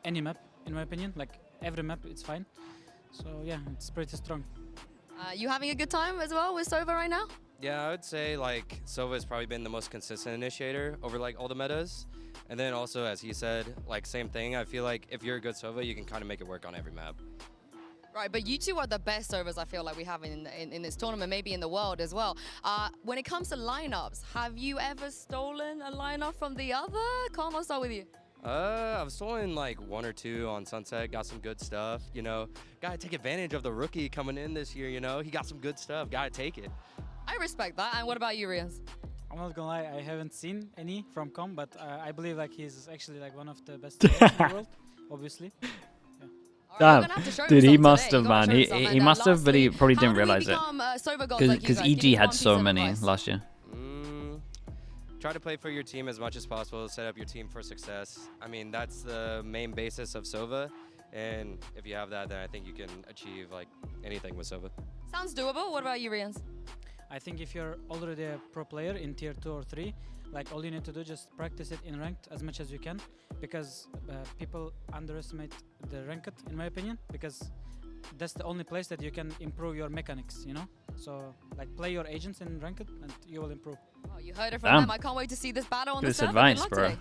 any map, in my opinion. Like every map, it's fine. So yeah, it's pretty strong. You having a good time as well with Sova right now? Yeah, I would say like Sova has probably been the most consistent initiator over like all the metas. And then also, as he said, like same thing. I feel like if you're a good Sova, you can kind of make it work on every map. Right, but you two are the best Sovas I feel like we have in this tournament, maybe in the world as well. When it comes to lineups, have you ever stolen a lineup from the other? Calm, I'll start with you. I've stolen like 1 or 2 on Sunset, got some good stuff, you know. Gotta take advantage of the rookie coming in this year, you know. He got some good stuff, gotta take it. I respect that. And what about you, Riaz? I'm not gonna lie, I haven't seen any from Com, but I believe like he's actually like one of the best players in the world, obviously. Damn, dude, he must have, man. He must have, but he probably didn't realize it. Because EG had so many last year. Try to play for your team as much as possible, set up your team for success. I mean, that's the main basis of Sova. And if you have that, then I think you can achieve like anything with Sova. Sounds doable. What about you, Riaz? I think if you're already a pro player in tier 2 or 3, like all you need to do just practice it in ranked as much as you can, because people underestimate the ranked, in my opinion, because that's the only place that you can improve your mechanics, you know? So like play your agents in ranked and you will improve. Oh, you heard it from them. I can't wait to see this battle on the server. Advice, bro.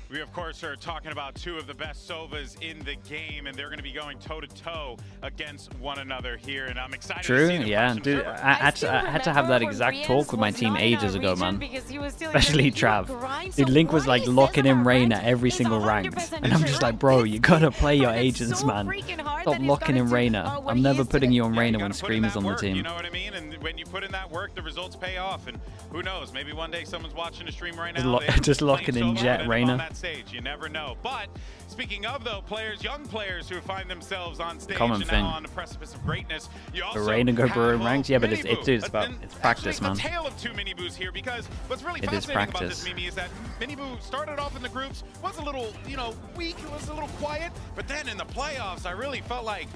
We, of course, are talking about 2 of the best Sovas in the game, and they're going to be going toe-to-toe against one another here, and I'm excited to see them. Yeah, dude, I had to have that exact talk with my team ages ago, man. Especially Trav. Dude, Link was like locking in Reyna every single rank, and I'm just like, bro, you gotta play your agents, man. Stop locking in Reyna. I'm never putting you on Reyna when Scream is on the team. You know what I mean? And when you put in that work, the results pay off, and who knows, maybe one day someone's watching a stream right now. Just locking in Jet Reyna. Stage. You never know. But speaking of though, young players who find themselves on stage Common and thing. now on the precipice of greatness, you also Reyna go bro in ranked, yeah, but it's actually practice, man. The tale of 2 Miniboos here, because what's really fascinating about this Mimi is that Miniboo started off in the groups, was a little, you know, weak, was a little quiet, but then in the playoffs, I really felt like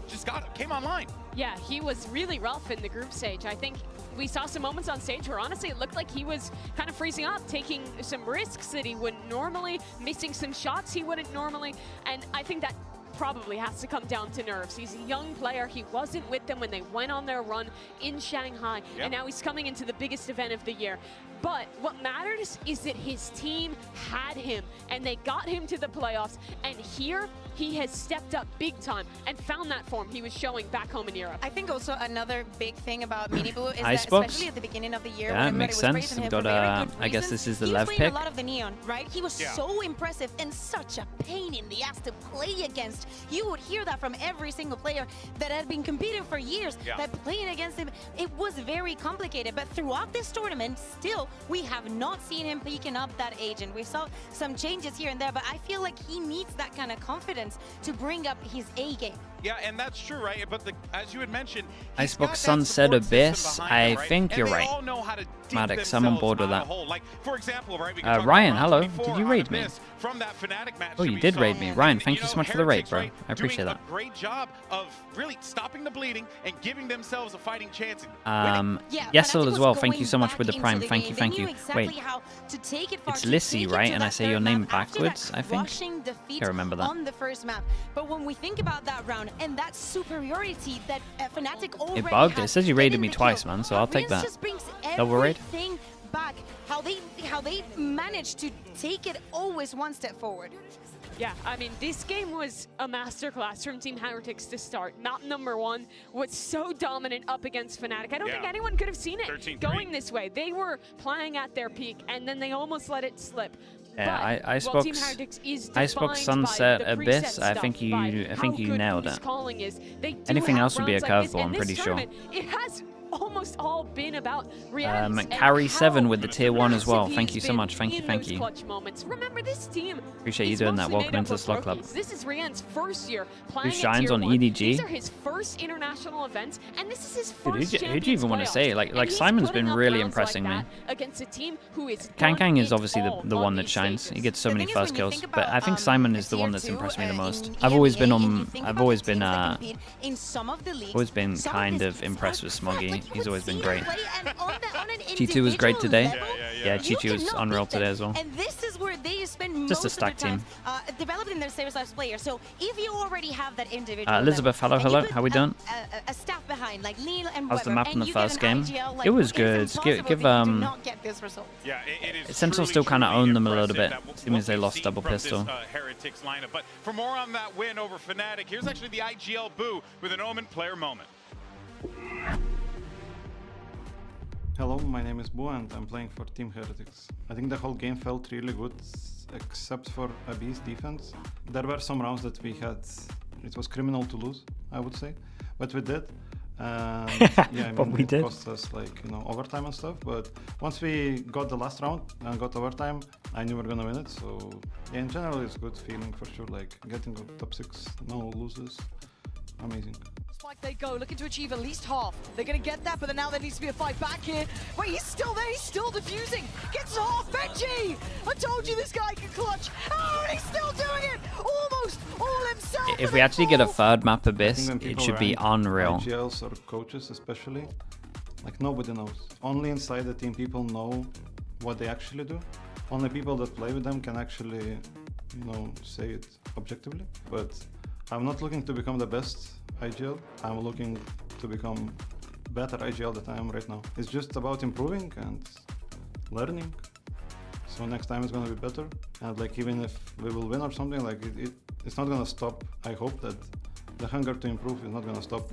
just came online. Yeah, he was really rough in the group stage. I think we saw some moments on stage where honestly it looked like he was kind of freezing up, taking some risks that he wouldn't normally, missing some shots he wouldn't normally, and I think that probably has to come down to nerves. He's a young player. He wasn't with them when they went on their run in Shanghai, and now he's coming into the biggest event of the year. But what matters is that his team had him, and they got him to the playoffs, and here he has stepped up big time and found that form he was showing back home in Europe. I think also another big thing about Miniboo is Icebox? that especially at the beginning of the year, yeah, it makes sense. We've got I guess this is the Lev pick. He was playing a lot of the Neon, right? He was so impressive and such a pain in the ass to play against. You would hear that from every single player that had been competing for years, that playing against him, it was very complicated. But throughout this tournament, still, we have not seen him picking up that agent. We saw some changes here and there, but I feel like he needs that kind of confidence to bring up his A game. Yeah, and that's true, right? But as you had mentioned, Icebox Sunset Abyss, I think you're right. Maddox, I'm on board with that. Like, for example, right, Ryan, hello. Did you raid me? From that Fnatic match oh, you did raid me. Ryan, thank you so much for the raid, bro. I appreciate that. Great job of really stopping the bleeding and giving themselves a fighting chance. Yesel as well. Thank you so much with the prime. Thank you, thank you. Wait, it's Lissy, right? And I say your name backwards, I think. I remember that. On the first map. But when we think about that round and that superiority that Fnatic already it bugged. had, It says you raided me twice, man, so I'll take that. Double raid. Back, how they managed to take it always one step forward. Yeah, I mean, this game was a masterclass from Team Heretics to start. Map number 1 was so dominant up against Fnatic. I don't think anyone could have seen it going this way. They were playing at their peak, and then they almost let it slip. Yeah, Icebox Sunset Abyss. I think you nailed it. Anything else would be a curveball, I'm pretty sure. It has almost all been about Carry 7 with the tier 1 as well. Thank you so much. Thank you, thank you. Remember, this team appreciate you doing that. Welcome into the Slot Club. This is Rian's first year playing Who shines on EDG? These are his first international events, and this is his first Dude, who do you even want to say? Like Simon's been really impressing me. Against a team who is Kang is obviously the one that shines. He gets so many first kills, but I think Simon is the one that's impressed me the most. I've always been kind of impressed with Smoggy. He's always been great. G2 was great today. Yeah, G2 was unreal today as well. And this is where they spend Just a most of their stack time team. developing their serious players. So if you already have that individual Elizabeth, level, hello, and you how we put doing? a staff behind like Neil and How's the Weber, map in and the you get first an game? IGL, like, It was it's good. impossible Give that you do not get this result. Yeah, it is Sentinel truly, still kind of truly owned them a little bit. impressive that Seems they what we've lost seen double from this, pistol. Heretics lineup. But for more on that win over Fnatic, here's actually the IGL Boo with an Omen player moment. Hello, my name is Bo and I'm playing for Team Heretics. I think the whole game felt really good, except for Abyss defense. There were some rounds that we had, it was criminal to lose, I would say, but we did. Yeah, I But mean, we it did. cost us like, you know, overtime and stuff, but once we got the last round and got overtime, I knew we were gonna win it, so yeah, in general it's good feeling for sure, like getting to top 6, no losses, amazing. Like they go, looking to achieve at least half. They're going to get that, but then now there needs to be a fight back here. Wait, he's still there, he's still defusing. Gets half, Benji! I told you this guy can clutch. Oh, and he's still doing it! Almost all himself! If we actually get a third map I Abyss, think when it people should be rank unreal. IGLs or coaches especially, like nobody knows. Only inside the team people know what they actually do. Only people that play with them can actually, you know, say it objectively. But I'm not looking to become the best IGL. I'm looking to become better IGL that I am right now. It's just about improving and learning. So next time it's gonna be better. And like even if we will win or something, like it's not gonna stop. I hope that the hunger to improve is not gonna stop.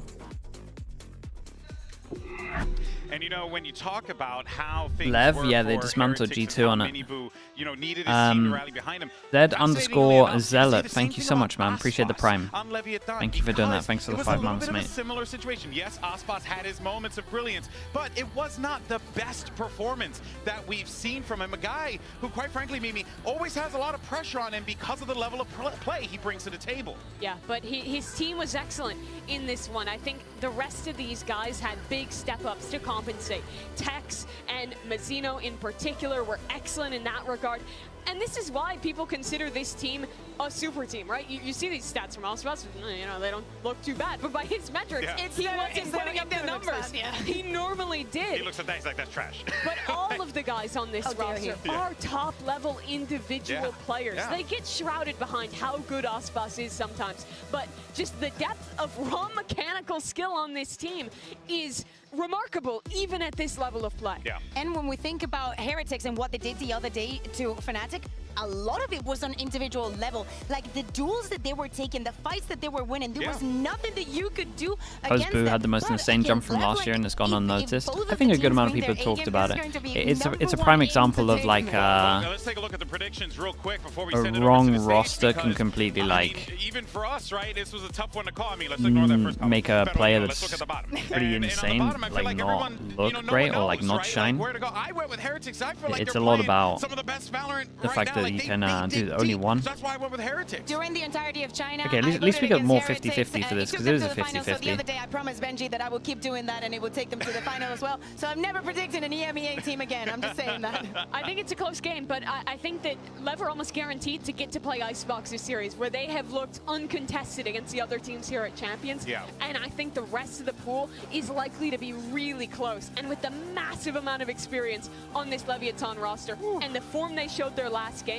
And you know, when you talk about how things Lev, were yeah, they for dismantled Heretics G2 on and how it. Miniboo, you know, needed his team to rally behind him. Z_Zealot, thank you so much, man. Appreciate the prime. Thank you for doing that. Thanks for the 5 months, mate. A similar situation. Yes, Icebox had his moments of brilliance, but it was not the best performance that we've seen from him. A guy who, quite frankly, Mimi, always has a lot of pressure on him because of the level of play he brings to the table. Yeah, but his team was excellent in this one. I think the rest of these guys had big step-ups to compensate. Tex and Mazzino in particular were excellent in that regard. And this is why people consider this team a super team, right? You see these stats from Icebox, you know, they don't look too bad. But by his metrics, he wasn't putting up the numbers. He normally did. He looks at that, he's like, that's trash. But all of the guys on this roster are top-level individual players. They get shrouded behind how good Icebox is sometimes. But just the depth of raw mechanical skill on this team is remarkable, even at this level of play. And when we think about Heretics and what they did the other day to Fnatic, a lot of it was on individual level. Like the duels that they were taking, the fights that they were winning, there was nothing that you could do against Boo them. had the most But insane jump from against last year and it's gone unnoticed. both I of think the a good amount of teams people bring talked their about A-game, it. this is going to be It's a number prime one example of like Let's take a look at the predictions real quick before we a send it wrong over to the roster stage can completely like even for us, right? This was a tough one to call. I mean, let's ignore that first make a player let's look that's at the bottom. pretty insane, like not look great or like not shine. Where to go? I went with Heretics. I feel like It's they're a lot playing about some of the best Valorant the right fact now. that you can do only one. So that's why I went with Heretics. During the entirety of China, Okay, at I least we voted got more against 50-50 for this Heretics, because and it is took a them to the final. So the other 50-50. day I promised Benji that I would keep doing that and it would take them to the final as well. So I'm never predicting an EMEA team again. I'm just saying that. I think it's a close game, but I think that Lev are almost guaranteed to get to play Icebox this series, where they have looked uncontested against the other teams here at Champions. And I think the rest of the pool is likely to be really close. And with the massive amount of experience on this Leviathan roster and the form they showed their last game,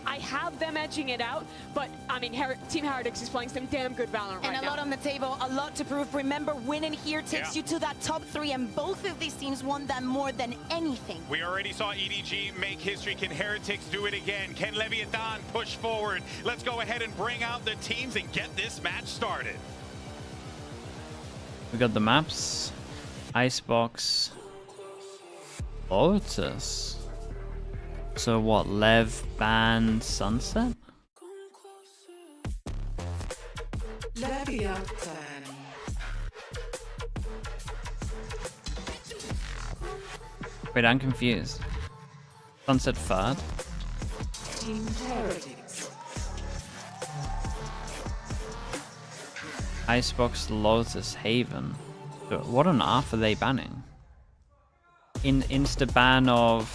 I have them edging it out, but I mean, Team Heretics is playing some damn good Valorant right now. And a lot on the table, a lot to prove. Remember, winning here takes you to that top 3, and both of these teams won that more than anything. We already saw EDG make history. Can Heretics do it again? Can Leviathan push forward? Let's go ahead and bring out the teams and get this match started. We got the maps, Icebox, Lotus. So what, Lev, Ban, Sunset? Wait, I'm confused. Sunset third? Icebox, Lotus, Haven. So what on earth are they banning? Insta ban of...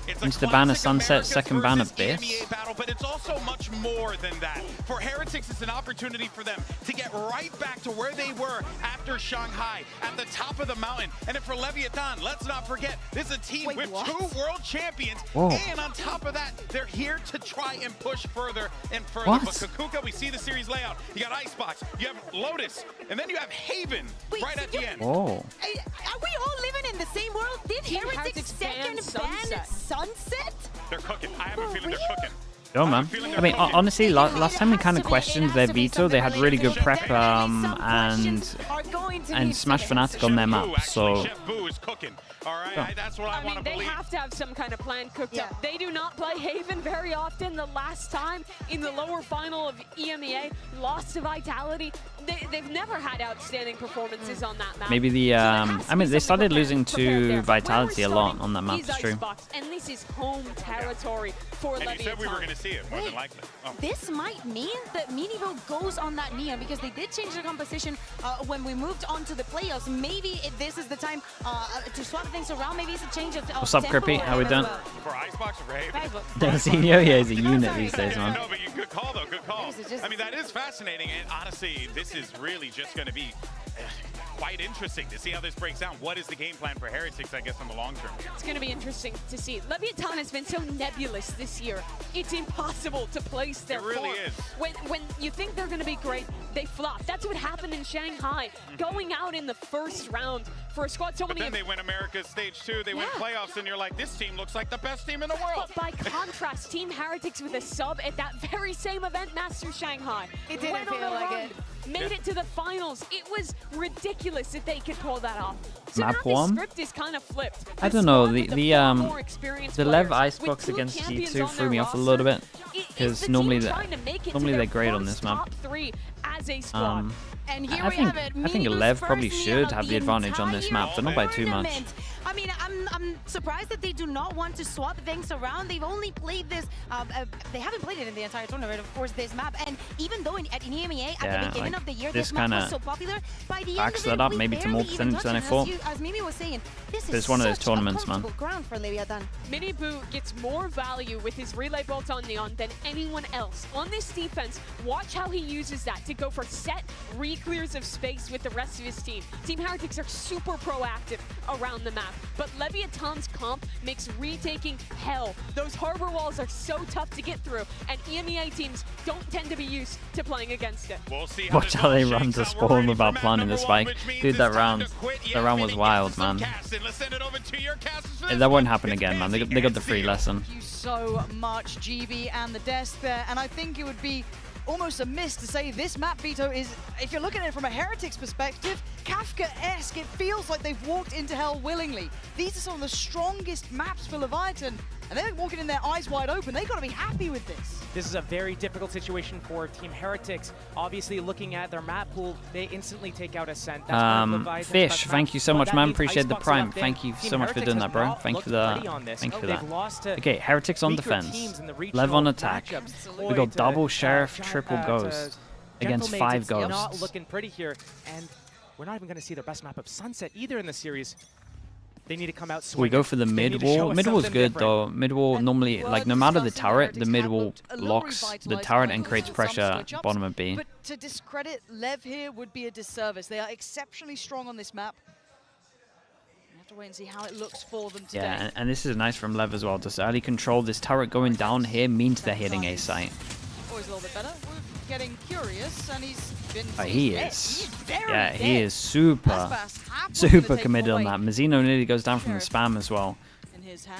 Insta ban of Sunset, second ban of Abyss? Battle, but it's also much more than that. For Heretics, it's an opportunity for them to get right back to where they were after Shanghai, at the top of the mountain. And then for Leviathan, let's not forget, this is a team with 2 world champions. And on top of that, they're here to try and push further and further. What? But Kakuka, we see the series layout. You got Icebox, you have Lotus, and then you have Haven right at the end. Oh. Are we all living in the same world? Did Heretics second ban Sunset? They're cooking. I have a feeling they're cooking. Go, man. I mean, honestly, last time we kind of questioned their veto. They had really good prep and Smash Fnatic on their map. So That's what I mean, they have to have some kind of plan cooked up. They do not play Haven very often. The last time in the lower final of EMEA, lost to Vitality. They've never had outstanding performances on that map. maybe the I mean, they started losing to Vitality a lot on that map. It's true. Icebox, and this is home territory for And you Leviathan. said we were going to see it, more than likely. Oh. This might mean that Minivo goes on that Neon because they did change the composition when we moved on to the playoffs. Maybe this is the time to swap things around. Maybe it's a change of What's up, tempo Crippy? How we doing? For Icebox or for Haven? Delzinho, yeah, he's a unit these days, man. No, but good call, though. Good call. I mean, that is fascinating. And honestly, this is really just going to be quite interesting to see how this breaks down. What is the game plan for Heretics, I guess, in the long term? It's going to be interesting to see. Leviathan has been so nebulous this year. It's impossible to place their It really form. is. When you think they're going to be great, they flop. That's what happened in Shanghai. Going out in the first round for a squad so But many... then they win America's Stage 2, they win playoffs, and you're like, this team looks like the best team in the world. But by contrast, Team Heretics with a sub at that very same event, Master Shanghai. It didn't went on feel a like run, it. Made it to the finals. It was ridiculous if they could pull that off. So Map now this one? script is kind of flipped. I don't know. The LEV Icebox against G2 threw me off a little bit because normally they're great on this map. As a squad. And here I we have it. think LEV probably should have the advantage on this map, but not by too much. I mean, I'm surprised that they do not want to swap things around. They've only played this, they haven't played it in the entire tournament, of course, this map. And even though at EMEA, at the beginning of the year, this map was so popular, by the end backs of it, that up we maybe to barely more even percentage touched than I it. thought. As Mimi was saying, this But is it's one of those such tournaments, a man. comfortable ground for Leviathan. Miniboo gets more value with his relay bolt on Neon than anyone else. On this defense, watch how he uses that to go for set re-clears of space with the rest of his team. Team Heretics are super proactive around the map, but Leviathan's comp makes retaking hell. Those harbor walls are so tough to get through, and EMEA teams don't tend to be used to playing against it. We'll see Watch how they run to spawn without planning the spike. Dude, that round was wild, man. That won't happen again, man. They got the free lesson. Thank you so much, GB and the desk there, and I think it would be almost a miss to say this map veto is, if you're looking at it from a Heretics perspective, Kafka-esque. It feels like they've walked into hell willingly. These are some of the strongest maps for Leviathan, and they're walking in their eyes wide open. They've got to be happy with this. This is a very difficult situation for Team Heretics. Obviously, looking at their map pool, they instantly take out SEN. Fish, thank you so much, man. Appreciate the prime. Thank you so much for doing that, bro. Thank you for that. Thank you for that. Okay, Heretics on defense, Lev on attack. We got double Sheriff, triple Ghost against 5 Ghosts. Not looking pretty here, and we're not even going to see their best map of Sunset either in the series. They need to come out swinging. We go for the mid wall. Mid wall's good though. Mid wall normally, like no matter the turret, the mid wall locks the turret and creates pressure bottom of B. But to discredit Lev here would be a disservice. They are exceptionally strong on this map. We have to wait and see how it looks for them today. Yeah, and this is nice from Lev as well. Just early control. This turret going down here means they're hitting A site. Always a little bit better. We're getting curious, and he's been. He is. Yeah, he is super committed on that. Mazzino nearly goes down from the spam as well.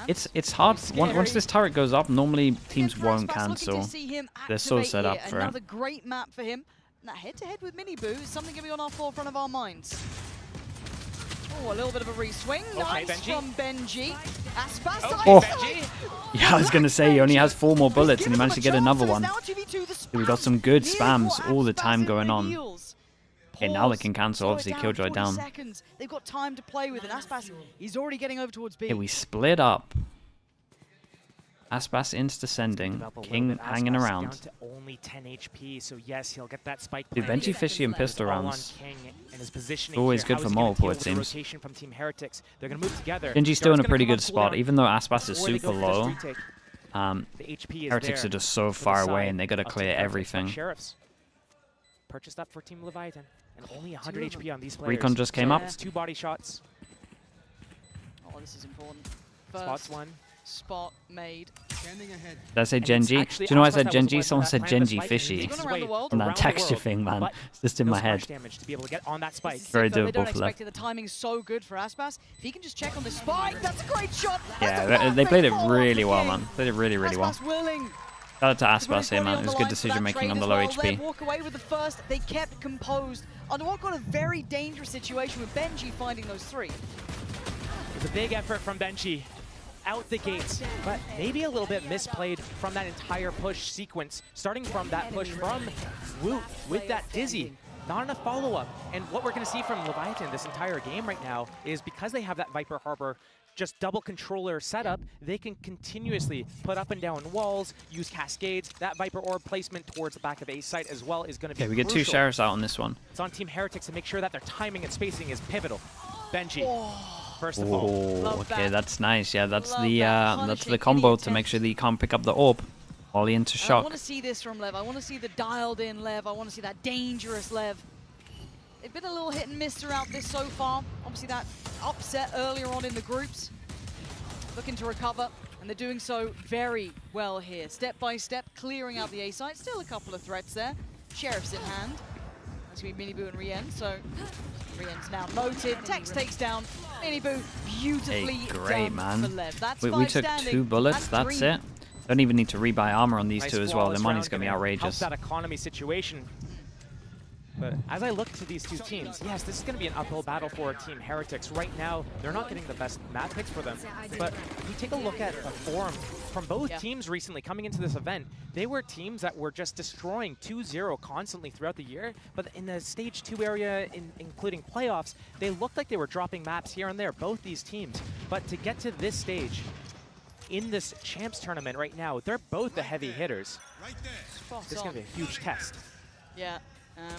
It's hard. Once this turret goes up, normally teams won't cancel. They're so set up for it. Another great map for him. And that head-to-head with Miniboo is something going to be on our forefront of our minds. Oh, a little bit of a re-swing. Nice from Benji. Aspas. Oh. Yeah, I was going to say, he only has 4 more bullets and he managed to get another one. We got some good spams all the time going on. Okay, now they can cancel, obviously, Killjoy down. Seconds. They've got time to play with, and Aspas, he's already getting over towards B. Okay, we split up. Aspas insta-sending, King hanging around. Down to only 10 HP, so yes, he'll get that spike. Dude, Benji, Fishy, and pistol rounds. It's always good for multiple, it seems. They're gonna move together. Benji's still in a pretty good spot, even though Aspas is super low. Heretics are just so far away, and they gotta clear everything. Purchased up for Team Leviathan, and only 100 HP on these players. Recon just came up. It's 2 body shots. Oh, this is important. Spots one. spot made. Did I say Genji? Do you know why I said Genji? Someone said Genji Fishy. And that texture thing, man. It's just in my head. Damage to be able to get on that spike. Very They don't doable for expect Lev. it. The timing's so good for Aspas. If he can just check on the spike, that's a great shot. Yeah, they played it really well, man. Played it really, really well. Aspas willing. Shout out to Aspas here, man. It was good decision making on the low HP. Walk away with the first. They kept composed under what got a very dangerous situation with Benji finding those three. It was a big effort from Benji out the gates, but maybe a little bit misplayed from that entire push sequence, starting from that push from Woot with that Dizzy. Not enough follow-up. And what we're going to see from Leviathan this entire game right now is because they have that Viper Harbor just double controller setup, they can continuously put up and down walls, use cascades. That Viper Orb placement towards the back of A site as well is going to be Okay, we get two sheriffs out on this one. It's on Team Heretics to make sure that their timing and spacing is pivotal. Benji, first of all. Oh, okay, that's nice. Yeah, that's the combo to make sure that you can't pick up the orb. Ollie into I shock. want to see this from Lev. I want to see the dialed-in Lev. I want to see that dangerous Lev. They've been a little hit and miss throughout this so far. Obviously, that upset earlier on in the groups. Looking to recover, and they're doing so very well here. Step by step, clearing out the A site. Still a couple of threats there. Sheriff's in hand. That's going to be Miniboo and Rien, so Rien's now noted. Tex takes down Miniboo. Beautifully Hey, great, done man. for Lev. That's We five took standing 2 bullets, and that's 3. it. Don't even need to rebuy armor on these Nice two as well. Their flawless money's round going to be help outrageous. that economy situation. But as I look to these two teams, yes, this is going to be an uphill battle for Team Heretics. Right now, they're not getting the best map picks for them. But if you take a look at the form from both teams recently coming into this event, they were teams that were just destroying 2-0 constantly throughout the year. But in the Stage 2 area, including playoffs, they looked like they were dropping maps here and there, both these teams. But to get to this stage, in this Champs tournament right now, they're both the heavy hitters. This is going to be a huge test. Yeah.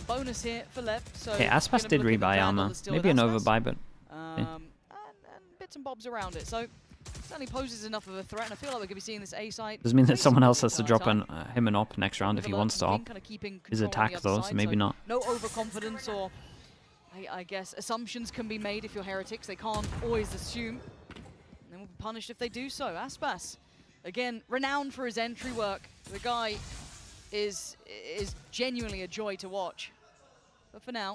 Bonus here for Lev. So Okay, Aspas did rebuy armor. Maybe an overbuy, but... and bits and bobs around it. So certainly poses enough of a threat, and I feel like we're going to be seeing this A site. Does mean that someone else has to drop him an op next round if he wants to op. His attack though, so maybe not. No overconfidence or, I guess, assumptions can be made if you're Heretics. They can't always assume. And then will be punished if they do so. Aspas, again, renowned for his entry work. The guy is genuinely a joy to watch. But for now,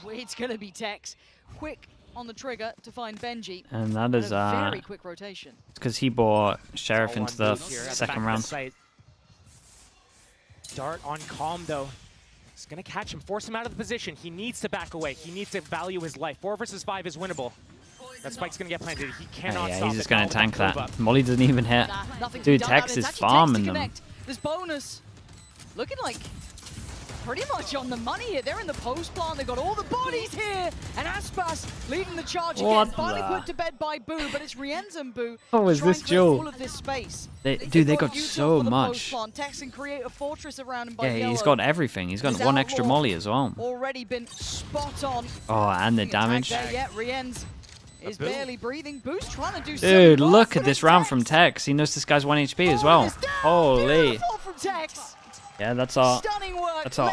it's going to be Tex. Quick on the trigger to find Benji. And that is a very quick rotation. It's because he bought Sheriff into the second round. Dart on Calm though. He's going to catch him, force him out of the position. He needs to back away. He needs to value his life. 4 versus 5 is winnable. That spike's going to get planted. He cannot stop it. He's just going to tank that. Up. Molly doesn't even hit. Dude, Tex is farming them. This bonus looking like pretty much on the money here. They're in the post plant. They've got all the bodies here. And Aspas leading the charge again. Finally put to bed by Boo, but it's Rien's and Boo. Oh, is this Joe? All of this space. Dude, they got so much. Tex can create a fortress around him by Yeah, Yellow. he's got everything. He's got 1 extra molly as well. Already been spot on. Oh, and the damage. There, yeah, Rien's is barely breathing. Boo's trying to do Dude, look at this round from Tex. He knows this guy's 1 HP as well. Holy. from Tex. Yeah, that's our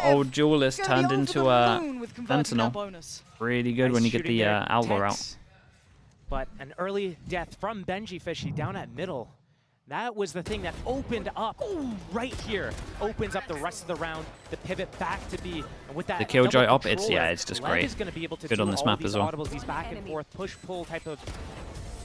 old duelist turned into a Sentinel. Really good when you get the Alvar out. But an early death from Benji Fishy down at middle. That was the thing that opened up right here. Opens up the rest of the round. The pivot back to B. And with that The Killjoy double up, it's just Lev great. is gonna be able to Good do on this all map these as well. audibles, these back and forth push-pull type of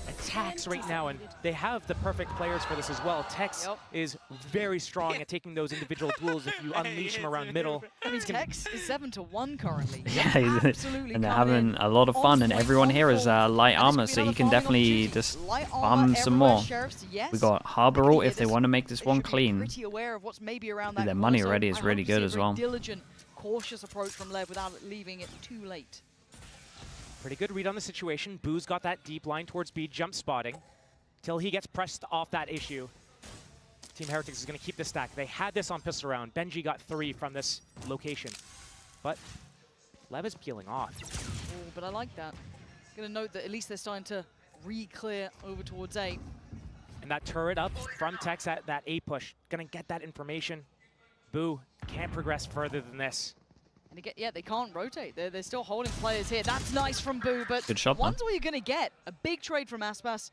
attacks right now, and they have the perfect players for this as well. Tex is very strong at taking those individual duels if you unleash him around middle. I mean, Tex is 7-1 currently. Yeah, and they're having a lot of fun, and everyone here is light armor, so he can definitely just farm some more. We got Harbor ult if they want to make this one clean. Their money already is really good as well. Diligent, cautious approach from Lev without leaving it too late. Pretty good read on the situation. Boo's got that deep line towards B, jump spotting. Till he gets pressed off that issue. Team Heretics is going to keep the stack. They had this on pistol round. Benji got 3 from this location. But Lev is peeling off. Oh, but I like that. Going to note that at least they're starting to re-clear over towards A. And that turret up from Tex at that A push. Going to get that information. Boo can't progress further than this. And again, yeah, they can't rotate. They're still holding players here. That's nice from Boo, but Good shot, one's what you're going to get. A big trade from Aspas,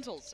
fundamentals.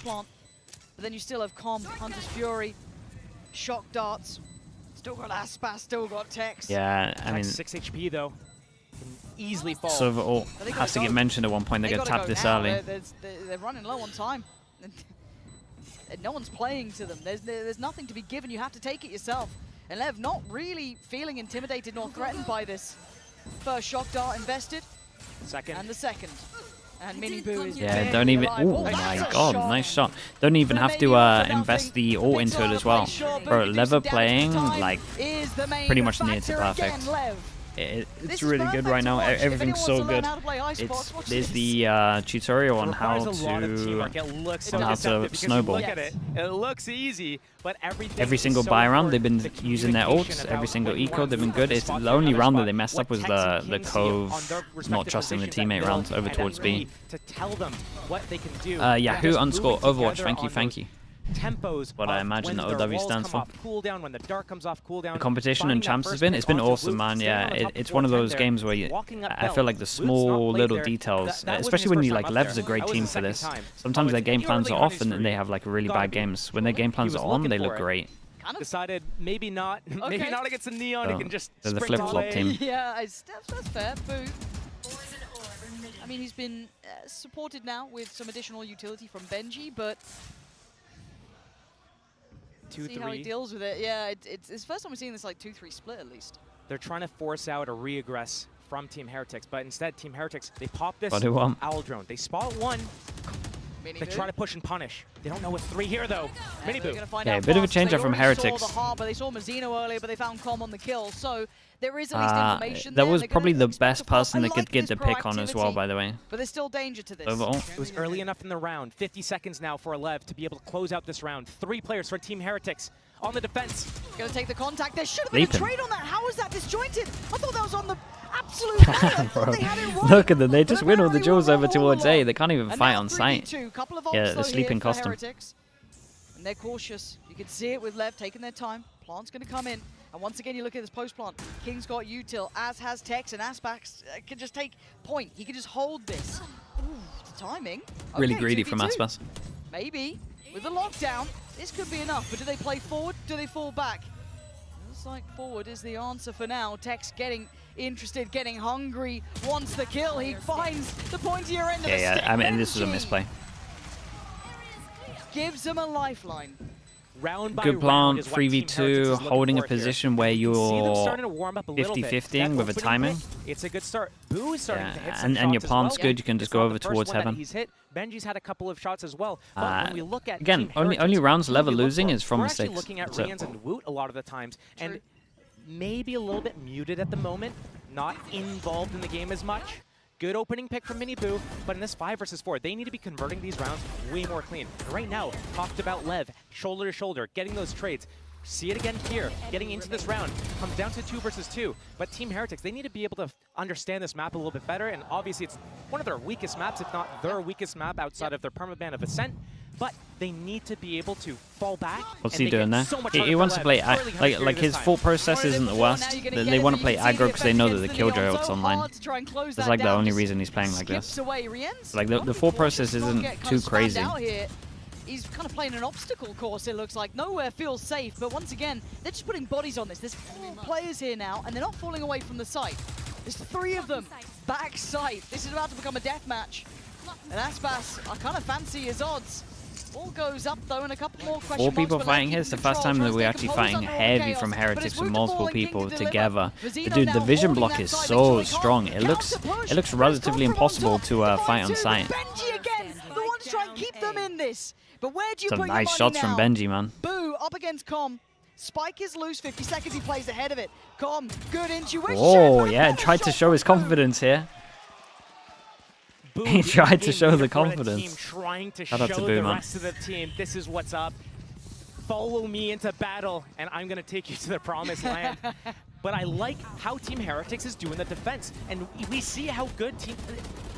plant. But then you still have Com, Hunter's Fury, Shock Darts, still got Aspas, still got Tex. Yeah, I mean, 6 HP though. Can easily fall. sort of all has to get mentioned at one point. They get tapped this early. They're running low on time. And no one's playing to them. There's nothing to be given. You have to take it yourself. And Lev not really feeling intimidated nor threatened by this. First Shock Dart invested. Second. And the second. And Mini Boo is Yeah, don't even. Oh my god, nice shot. Don't even have to invest the ult into it as well. Bro, Lev are playing like pretty much near to perfect. It's really good right now. Everything's so good. There's the tutorial on how to snowball. Look at it. It looks easy, but Every single buy round they've been using their ults. Every single eco they've been good. It's the only round that they messed up was the Cove not trusting the teammate round over towards B. To tell them what they can do. Yahoo_Overwatch. Thank you. Tempos what I imagine the OW stands for. Cooldown, when the dart comes off cooldown. The competition and champs has been, it's been awesome, man. Yeah, it's one of those games where I feel like the small little details, especially when you like Lev's a great team for this. Sometimes their game plans are off and then they have like really bad games. When their game plans are on, they look great. Decided maybe not against the Neon. He can just they're the flip-flop team. Yeah, that's fair. Boo. I mean, he's been supported now with some additional utility from Benji, but see how he deals with it. Yeah, it's the first time we're seeing this like 2-3 split at least. They're trying to force out a re-aggress from Team Heretics, but instead Team Heretics, they pop this owl drone. They spot one. They try to push and punish. They don't know it's 3 here though. Mini Boo. Yeah, a bit of a change up from Heretics. They saw Mazzino earlier, but they found Com on the kill. So there is at least information that was probably the best person they could get the pick on as well, by the way. But there's still danger to this. It was early enough in the round. 50 seconds now for Lev to be able to close out this round. 3 players for Team Heretics on the defense. Gonna take the contact. There should have been a trade on that. How is that disjointed? I thought that was on the absolute Bro, look at them. They just win all the duels over towards A. They can't even fight on site. Yeah, the sleeping custom. And they're cautious. You can see it with Lev taking their time. Plant's going to come in. And once again, you look at this post-plant. King's got util, as has Tex, and Icebox can just take point. He can just hold this. Ooh, the timing. Really greedy from Icebox. Maybe. With the lockdown, this could be enough. But do they play forward? Do they fall back? Looks like forward is the answer for now. Tex getting interested, getting hungry, wants the kill. He finds the pointier end of the stick. Yeah, I mean, this is a misplay. Gives him a lifeline. Good plant, 3v2, holding a position where you're 50-50ing with a timing. It's a good start. Boo is starting to hit some and your shots plant's as well. good, you can just go over towards heaven. He's hit. Benji's had a couple of shots as well. But when we look at again, only rounds Lev are losing is from mistakes. We're actually looking at Rians and Woot a lot of the times, and maybe a little bit muted at the moment, not involved in the game as much. Good opening pick from Mini Boo, but in this 5 versus 4, they need to be converting these rounds way more clean. And right now, talked about Lev, shoulder to shoulder, getting those trades. See it again here, getting into this round. Comes down to 2 versus 2. But Team Heretics, they need to be able to understand this map a little bit better, and obviously it's one of their weakest maps, if not their weakest map outside of their permaban of Ascent. But they need to be able to fall back. What's he doing there? He wants to play, like his thought process isn't the worst. They want to play aggro because they know that the Killjoy ult's online. That's like the only reason he's playing like this. Like the thought process isn't too crazy. He's kind of playing an obstacle course, it looks like. Nowhere feels safe, but once again, they're just putting bodies on this. There's 4 players here now, and they're not falling away from the site. There's 3 of them. Back site. This is about to become a death match. And Aspas, I kind of fancy his odds. All goes up though, and a couple more questions. 4 people fighting here. It's the first time that we're actually fighting heavy from Heretics with multiple people together. But dude, the vision block is so strong. It looks relatively impossible to fight on site. Benji again, the one to try and keep them in this. But where do you put Some your nice money shots now? from Benji, man. Boo up against Com. Spike is loose. 50 seconds. He plays ahead of it. Com, good intuition. Oh yeah, tried to show his confidence here. He tried to show the confidence. Trying to Shout out to show Boo, the man. rest of the team, this is what's up. Follow me into battle, and I'm going to take you to the promised land. But I like how Team Heretics is doing the defense. And we see how good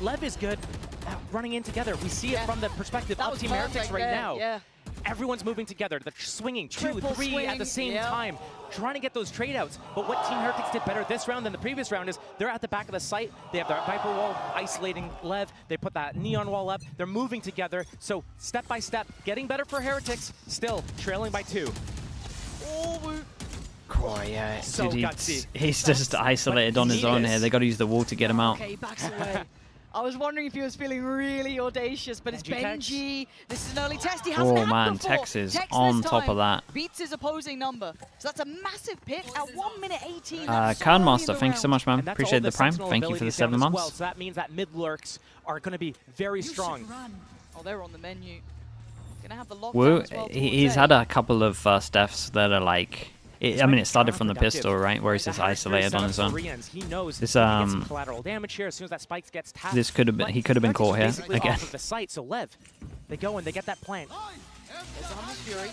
Lev is good at running in together. We see it from the perspective of Team Heretics right now. Yeah. Everyone's moving together. They're swinging 2, Triple 3 at the swing, same yep. time, trying to get those trade outs. But what Team Heretics did better this round than the previous round is they're at the back of the site. They have their Viper wall isolating Lev. They put that neon wall up. They're moving together. So step by step, getting better for Heretics. Still trailing by 2. Oh yeah, So dude, gutsy. he's just isolated on his own here. They got to use the wall to get him out. Okay, backs away. I was wondering if he was feeling really audacious, but it's Tex. Benji. This is an early test. He hasn't Oh had man, before. Tex is Tex on this top time of that. beats his opposing number. So that's a massive pick at 1 minute 18. Khan Master, thank you so much, man. And that's Appreciate all the prime. Sentinel Thank you for the abilities down 7 as months. Well. So that means that mid lurks are going to be very strong. Oh, they're on the menu. Gonna have the lockdown Woo, as well he's towards had A. a couple of first deaths that are like. I mean, it started from the pistol, right, where he's just isolated on his own. He knows This some collateral damage here as soon as that spike gets tapped. this could have been. He could have been caught here again. Off of the site, so Lev, they go and they get that plant. There's a Hunter's Fury.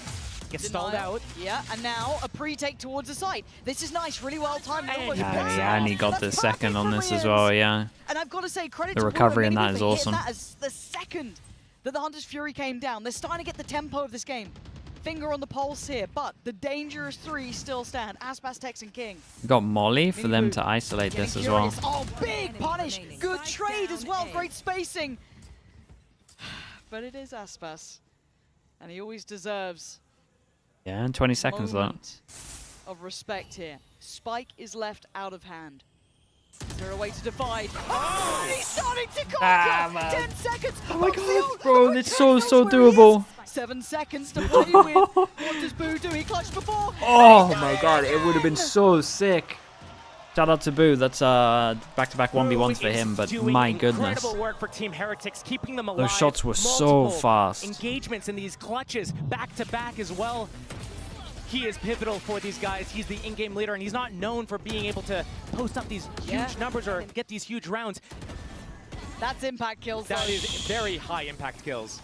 Gets stalled out. Yeah, and now a pre-take towards the site. This is nice, really well timed. Yeah, and he got the second on this as well. Yeah. And I've got to say, credit The to recovery Wooden in that Mini is for hitting awesome. That as the second that the Hunter's Fury came down. They're starting to get the tempo of this game. Finger on the pulse here, but the dangerous 3 still stand. Aspas, Tex, and King. Got Molly for them to isolate this as well. Oh, big punish. Good trade as well. Great spacing. But it is Aspas. And he always deserves Yeah, and 20 seconds though. moment of respect here. Spike is left out of hand. Is there a way to divide? Oh, he's starting to conquer! 10 seconds! Oh my god! Bro, it's so doable. 7 seconds to play with. What does Boo do? He clutched before. Oh my god, it would have been so sick. Shout out to Boo. That's back-to-back 1v1s for him, but my goodness. Incredible work for Team Heretics, keeping them alive. Those shots were so Multiple fast. Engagements in these clutches, back-to-back as well. He is pivotal for these guys. He's the in-game leader, and he's not known for being able to post up these huge numbers or get these huge rounds. That's impact kills. That is very high impact kills.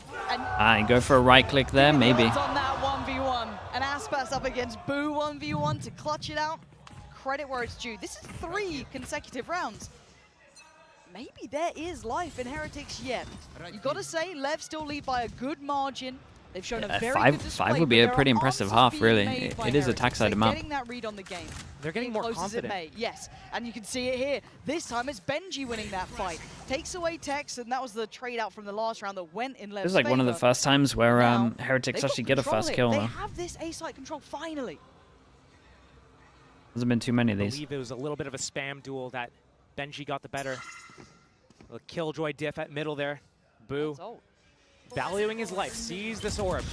And go for a right click there, maybe. On that 1v1. And Aspas up against Boo 1v1 to clutch it out. Credit where it's due. This is 3 consecutive rounds. Maybe there is life in Heretics yet. You've got to say, Lev still lead by a good margin. They've shown a very good display, five would be but a there pretty are impressive answers half, being really. made by It is a Heretics. tax-sided They're map. Getting that read on the game. They're getting more Close as it confident. may, yes. And you can see it here. This time it's Benji winning that fight. Takes away Tex, and that was the trade out from the last round that went in Lev's This is like one of the favor. first times where Now, Heretics they've got actually get a control first here. kill. They Though. have this A-site control finally. Hasn't been too many of I these. believe it was a little bit of a spam duel that Benji got the better. A killjoy diff at middle there. Boo. Valuing his life, sees this orb.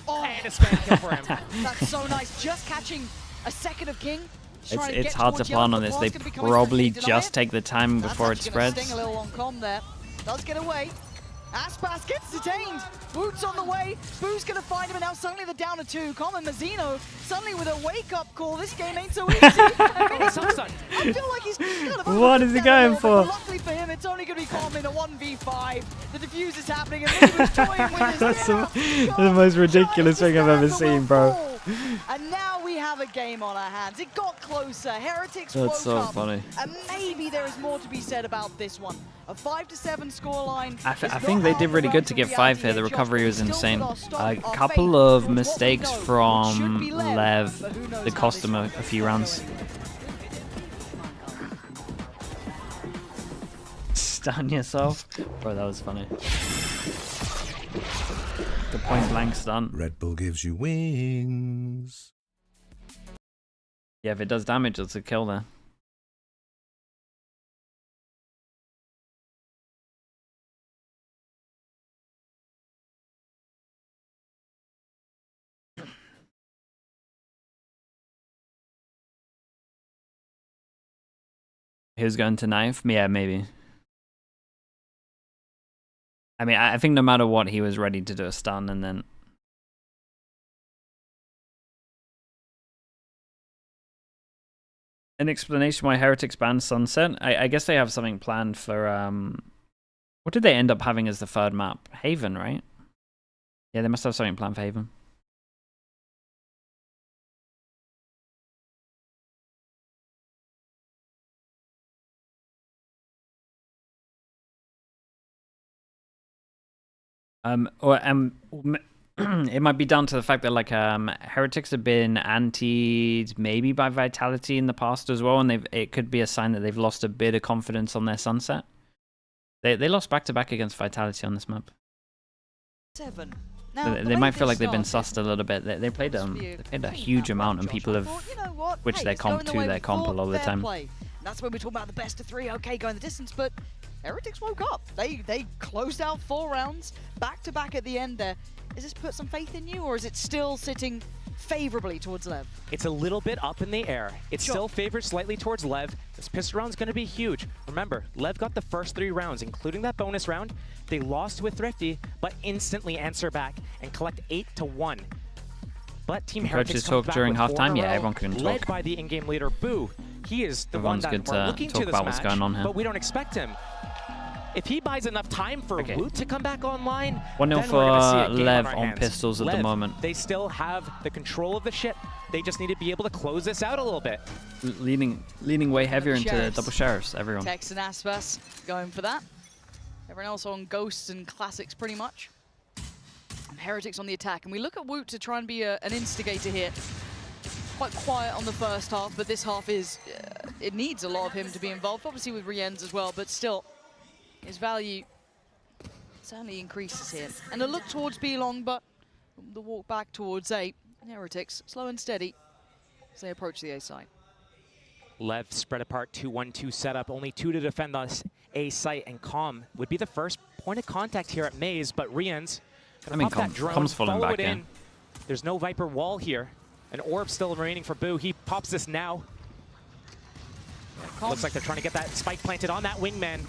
Oh. And a spam kill for him. That's so nice. Just catching a second of King. Just trying to It's get hard to towards plan Yellow. on The this. ball's They gonna be coming probably through. Deny just it. take the time That's before it actually gonna spreads. Sting a little on com there. Does get away. Aspas gets detained. Boots on the way. Boo's gonna find him, and now suddenly they're down to 2. Common Mazzino suddenly with a wake-up call. This game ain't so easy. I feel like he's kind of What is he going for? Luckily for him, it's only gonna be Common in a 1v5. The defuse is happening, and Boo's toying with his That's dinner. the most ridiculous thing I've ever seen, bro. And now we have a game on our hands. It got closer. Heretics That's woke so up. funny. And maybe there is more to be said about this one. A 5-7 scoreline. I think they did really good to get 5 here. The recovery was insane. A couple of mistakes from Lev that cost him a few rounds. Stun yourself? Bro, that was funny. The point blank stun. Red Bull gives you wings. Yeah, if it does damage, it's a kill there. Who's going to knife? Yeah, maybe. I mean, I think no matter what, he was ready to do a stun and then... An explanation why Heretics banned Sunset? I guess they have something planned for... What did they end up having as the third map? Haven, right? Yeah, they must have something planned for Haven. it might be down to the fact that like Heretics have been antied maybe by Vitality in the past as well, and it could be a sign that they've lost a bit of confidence on their sunset. They lost back-to-back against Vitality on this map. 7. Now, they might feel like they've been sussed a little bit. They played a huge amount, and people have switched their comp to their comp a lot of the time. That's when we're talking about the best of 3. Okay, going the distance, but Heretics woke up. They closed out 4 rounds back-to-back at the end there. Is this put some faith in you, or is it still sitting favorably towards Lev? It's a little bit up in the air. It still favors slightly towards Lev. This pistol round's going to be huge. Remember, Lev got the first 3 rounds, including that bonus round. They lost with Thrifty, but instantly answer back and collect 8-1. But Team Heretics talk during halftime. Yeah, everyone can talk. Led by the in-game leader Boo. He is the Everyone's one that we're looking to this what's going on here. but we don't expect him. If he buys enough time for Woot to come back online, 1-0 for Lev on pistols at the moment. They still have the control of the ship. They just need to be able to close this out a little bit. Leaning way heavier into double sheriffs, everyone. Tex and Aspas going for that. Everyone else on Ghosts and Classics pretty much. And Heretics on the attack. And we look at Woot to try and be an instigator here. Quite quiet on the first half, but this half is, it needs a lot of him to be involved. Obviously with Rienz as well, but still. His value certainly increases here. And a look towards B long, but the walk back towards A. Heretics, slow and steady as they approach the A side. Lev spread apart 2-1-2 setup, only 2 to defend us. A site and Com would be the first point of contact here at Maze, but Rienz gonna pop that drone, Com's falling back in. There's no Viper wall here. An orb still remaining for Boo. He pops this now. Looks like they're trying to get that spike planted on that wingman.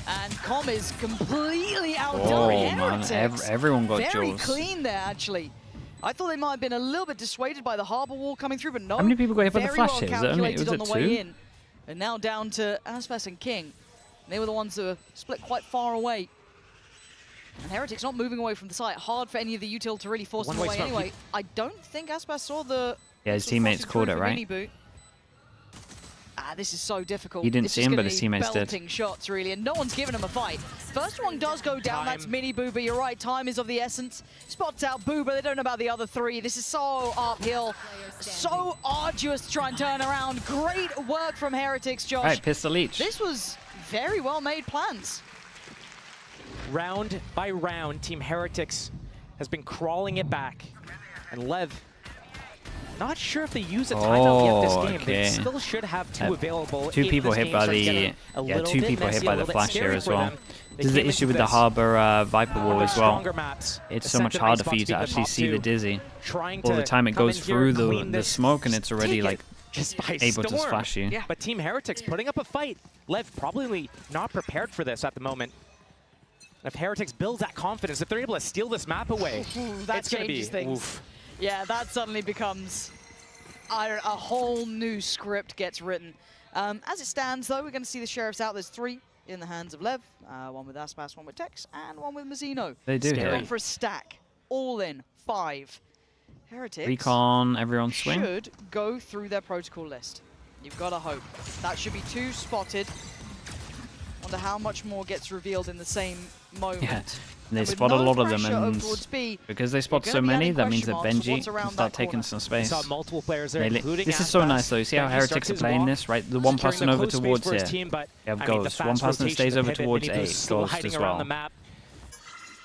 And Com is completely outdone. Heretics. Everyone got very jaws. clean there, actually. I thought they might have been a little bit dissuaded by the harbor wall coming through, but no. How many people got hit by the flash here? Well Was it on the 2? way in. And now down to Aspas and King. They were the ones that were split quite far away. And Heretics not moving away from the site. Hard for any of the util to really force them away anyway. I don't think Aspas saw the... Yeah, his teammates called it, right? This is so difficult. He didn't see him, but his teammates did. Belting shots, really, and no one's giving him a fight. First one does go down, that's Mini Boo, but you're right, time is of the essence. Spots out Boo, but they don't know about the other 3. This is so uphill, so arduous to try and turn around. Great work from Heretics, Josh. All right, pistol each. This was very well-made plans. Round by round, Team Heretics has been crawling it back. And Lev, not sure if they use a timeout yet this game. They still should have 2 available. 2 people hit by the 2 people hit by the flash here as well. This is the issue with the Harbor Viper wall as well. It's so much harder for you to actually see the Dizzy. All the time it goes through the smoke and it's already like able to flash you. But Team Heretics putting up a fight. Lev probably not prepared for this at the moment. If Heretics builds that confidence, if they're able to steal this map away, that changes things. Oof. Yeah, that suddenly becomes a whole new script gets written. As it stands, though, we're going to see the Sheriffs out. There's 3 in the hands of Lev, 1 with Aspas, 1 with Tex, and 1 with Mazzino. They do Going hit. for a stack. All in. 5. Heretics Recon, everyone swing. should go through their protocol list. You've got to hope. That should be 2 spotted. Wonder how much more gets revealed in the same moment. Yeah. And they spot a lot of them, and because they spot so many, that means that Benji can start taking some space. Saw multiple players there, including this is so nice, though. You see how Heretics are playing this, right? The one person over towards here. You have Ghost. One person that stays over towards A. Ghost as well.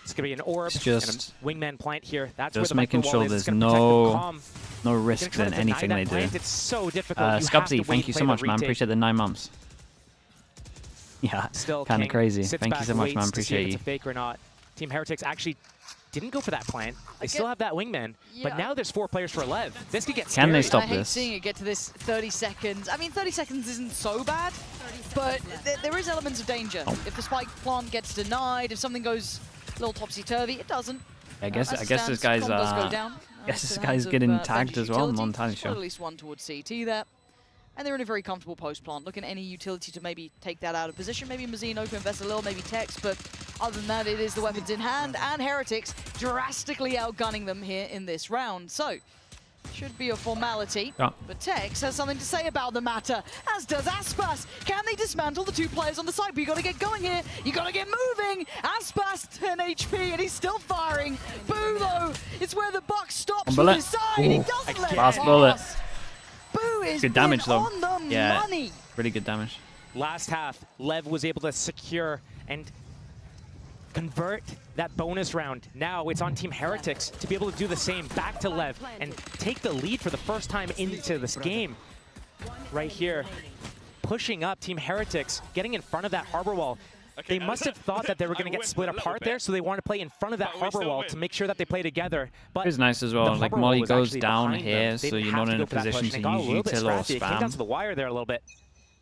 It's gonna be an orb It's just and a wingman plant here. That's just where the making sure there's no risk in anything they do. It's so difficult. Scubsy, thank you so much, man. Appreciate the 9 months. Yeah, kind of crazy. Thank you so much, man. Appreciate you. It's a fake or not. Team Heretics actually didn't go for that plant. They still have that wingman, but now there's 4 players for Lev. This could get scary. Can they stop I hate this? seeing it get to this 30 seconds. I mean, 30 seconds isn't so bad, but there is elements of danger. If the spike plant gets denied, if something goes a little topsy-turvy, it doesn't. I guess this guy's getting tagged as well. I'm not entirely sure. At least 1 towards CT there. And they're in a very comfortable post plant. Looking at any utility to maybe take that out of position. Maybe Mazzino can invest a little, maybe Tex, but other than that, it is the weapons in hand. And Heretics drastically outgunning them here in this round. So, Should be a formality, Yeah. but Tex has something to say about the matter, as does Aspas. Can they dismantle the two players on the side? But you got to get going here. You got to get moving. Aspas 10 HP, and he's still firing. Boo, though, it's where the buck stops from his side. He doesn't let it Last pass. bullet. Boo is Good damage though. on the Yeah, money. really good damage. Last half, Lev was able to secure and convert that bonus round. Now it's on Team Heretics to be able to do the same back to Lev and take the lead for the first time into this game. Right here, pushing up Team Heretics, getting in front of that harbor wall. They must have thought that they were going to get split apart there, so they want to play in front of that harbor wall to make sure that they play together. But It's nice as well. Like Molly goes down here, so you're not in a position to use util or It came down to spam. the wire there a little bit.